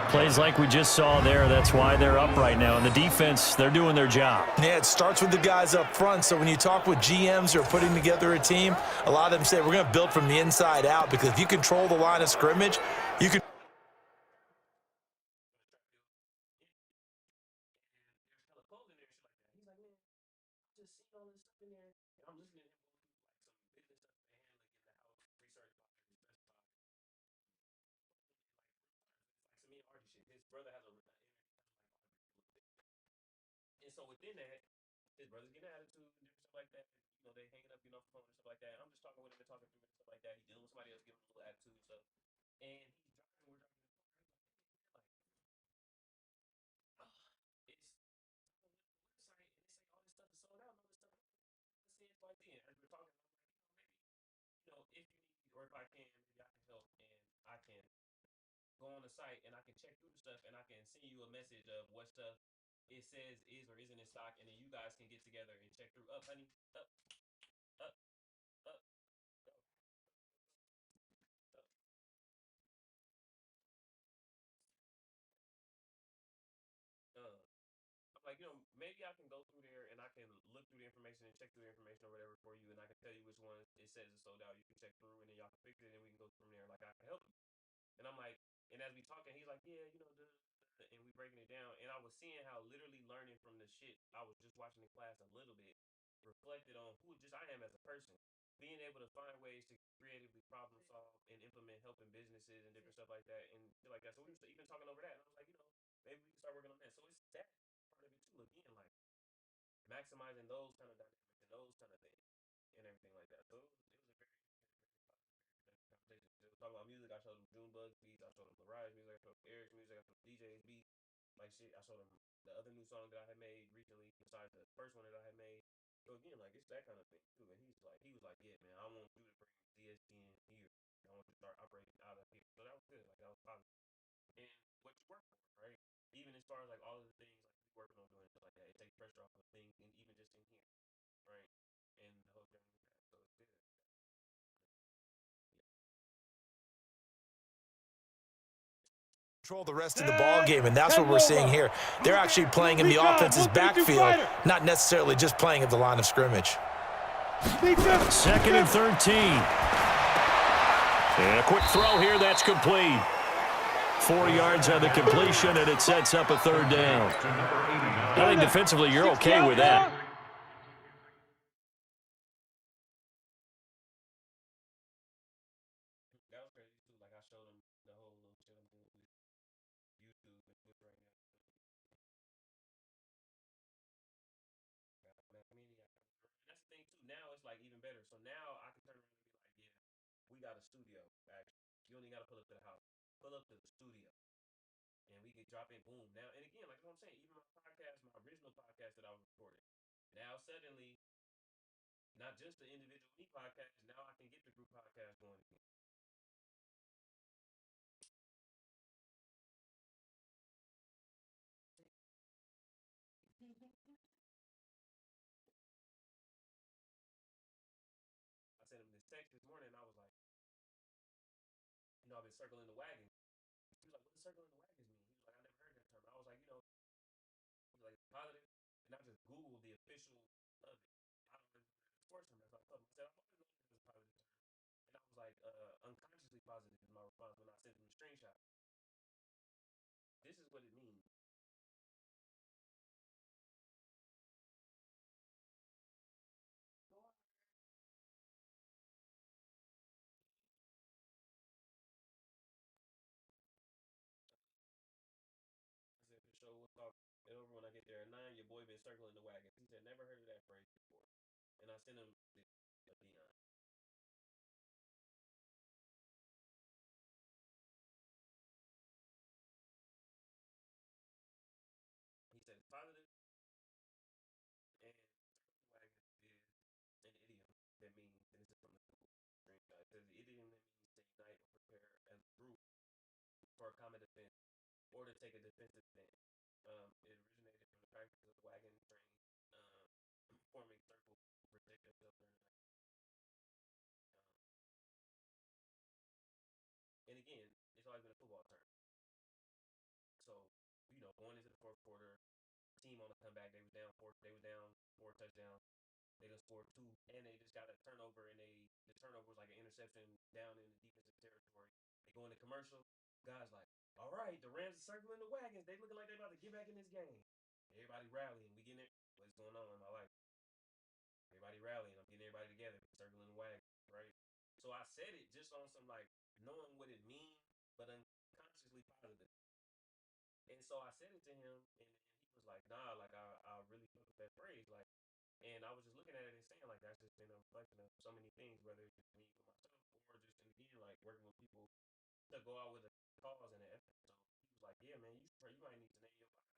Plays like we just saw there, that's why they're up right now. And the defense, they're doing their job. Yeah, it starts with the guys up front. So when you talk with GMs who are putting together a team, a lot of them say we're going to build from the inside out, because if you control the line of scrimmage, you can. And so within that, his brother's getting attitude and different stuff like that. You know, they hanging up, off the phone and stuff like that. And I'm just talking with him and talking through it and stuff like that. He's dealing with somebody else giving him a little attitude and stuff. And he's driving, we're driving in the car. He's like, it's on the website and they say all this stuff is sold out and all this stuff. Let's see it's like then. As we're talking, I'm like, maybe, if you need or if I can, maybe I can help and I can go on the site and I can check through the stuff and I can send you a message of what stuff it says is or isn't in stock, and then you guys can get together and check through. Up, honey. Up, up, up, go, up. I'm like, maybe I can go through there and I can look through the information and check through the information or whatever for you, and I can tell you which ones it says it's sold out. You can check through, and then y'all can fix it, and we can go from there. Like, I can help you. And I'm like, and as we talking, he's like, yeah, and we breaking it down. And I was seeing how literally learning from the shit I was just watching in class a little bit reflected on who just I am as a person. Being able to find ways to creatively problem solve and implement helping businesses and different stuff like that and shit like that. So we were even talking over that. And I was like, maybe we can start working on that. So it's that part of it too. Again, like maximizing those kind of dynamics and those kind of things and everything like that. So it was a very conversation. They was talking about music. I showed them Junebug's beats. I showed them Mariah's music. I showed them Eric's music. I showed them DJ's beats. Like shit. I showed them the other new song that I had made recently, besides the first one that I had made. So again, like it's that kind of thing too. And he was like, yeah, man, I want you to bring ZSPN here. I want you to start operating out of here. So that was good. Like that was positive. And what you work for, right? Even as far as like all of the things like we working on doing stuff like that, it takes pressure off of things, and even just in here, right? And the whole journey with that. So it's good. Control the rest of the ball game, and that's what we're seeing here. They're actually playing in the offense's backfield, not necessarily just playing at the line of scrimmage. 2nd and 13. And a quick throw here, that's complete. 4 yards on the completion, and it sets up a 3rd down. I think defensively you're okay with that. That was crazy too. Like I showed him the whole little shit I'm doing with YouTube and Twitter right now. I mean, yeah. And that's the thing too. Now it's like even better. So now I can turn around and be like, yeah, we got a studio. Actually, you only got to pull up to the house, pull up to the studio, and we could drop in. Boom. Now and again, like what I'm saying, even my podcast, my original podcast that I was recording, now suddenly, not just the individual me podcast. Now I can get the group podcast going again. I sent him this text this morning, and I was like, I've been circling the wagons. He was like, what does circling the wagons mean? He was like, I never heard that term. I was like, he was like, positive. And I just Googled the official of it. I don't know if it's a sports term. That's what I told him. I said, I've always known it as a positive term. And I was like, unconsciously positive is my response when I sent him the screenshot. This is what it means. I said, for sure, we'll talk And over when I get there at 9, your boy been circling the wagons. He said, never heard of that phrase before. And I sent him the Dion. He said it's positive, and circling the wagons is an idiom that means, and this is from the Google screenshot. It says the idiom that means to unite or prepare as a group for a common defense or to take a defensive stand. It originated from the practice of the wagon train, forming circles to protect themselves during the night. Um, and again, it's always been a football term. So, going into the fourth quarter, team on the comeback, they was down four touchdowns. They just scored 2, and they just got a turnover, and the turnover was like an interception down in the defensive territory. They go into commercial. Guys like, all right, the Rams are circling the wagons. They looking like they about to get back in this game. Everybody rallying. We getting it. What's going on in my life? Everybody rallying. I'm getting everybody together, circling the wagons, right? So I said it just on some like knowing what it means, but unconsciously positive. And so I said it to him, and he was like, nah, like I really fuck with that phrase. Like, and I was just looking at it and saying, like, that's just been a reflection of so many things, whether it's just me with myself or just, and again, like, working with people to go out with a cause and an effort. So he was like, yeah, man, you might need to name your podcast.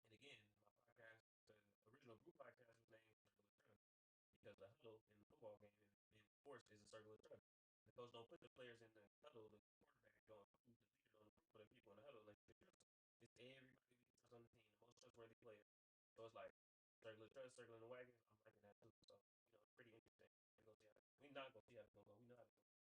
And again, my podcast, the original group podcast was named Circle of Trust because the huddle in the football game in sports is a circle of trust. The coach don't put the players in the huddle, the quarterback don't approve, the leader don't approve for the people in the huddle unless you can trust them. It's everybody we can trust on the team, the most trustworthy player. So it's like circle of trust, circling the wagons. I'm liking that too. So, it's pretty interesting. We're not gonna see how it's gonna go. We know how it's gonna go.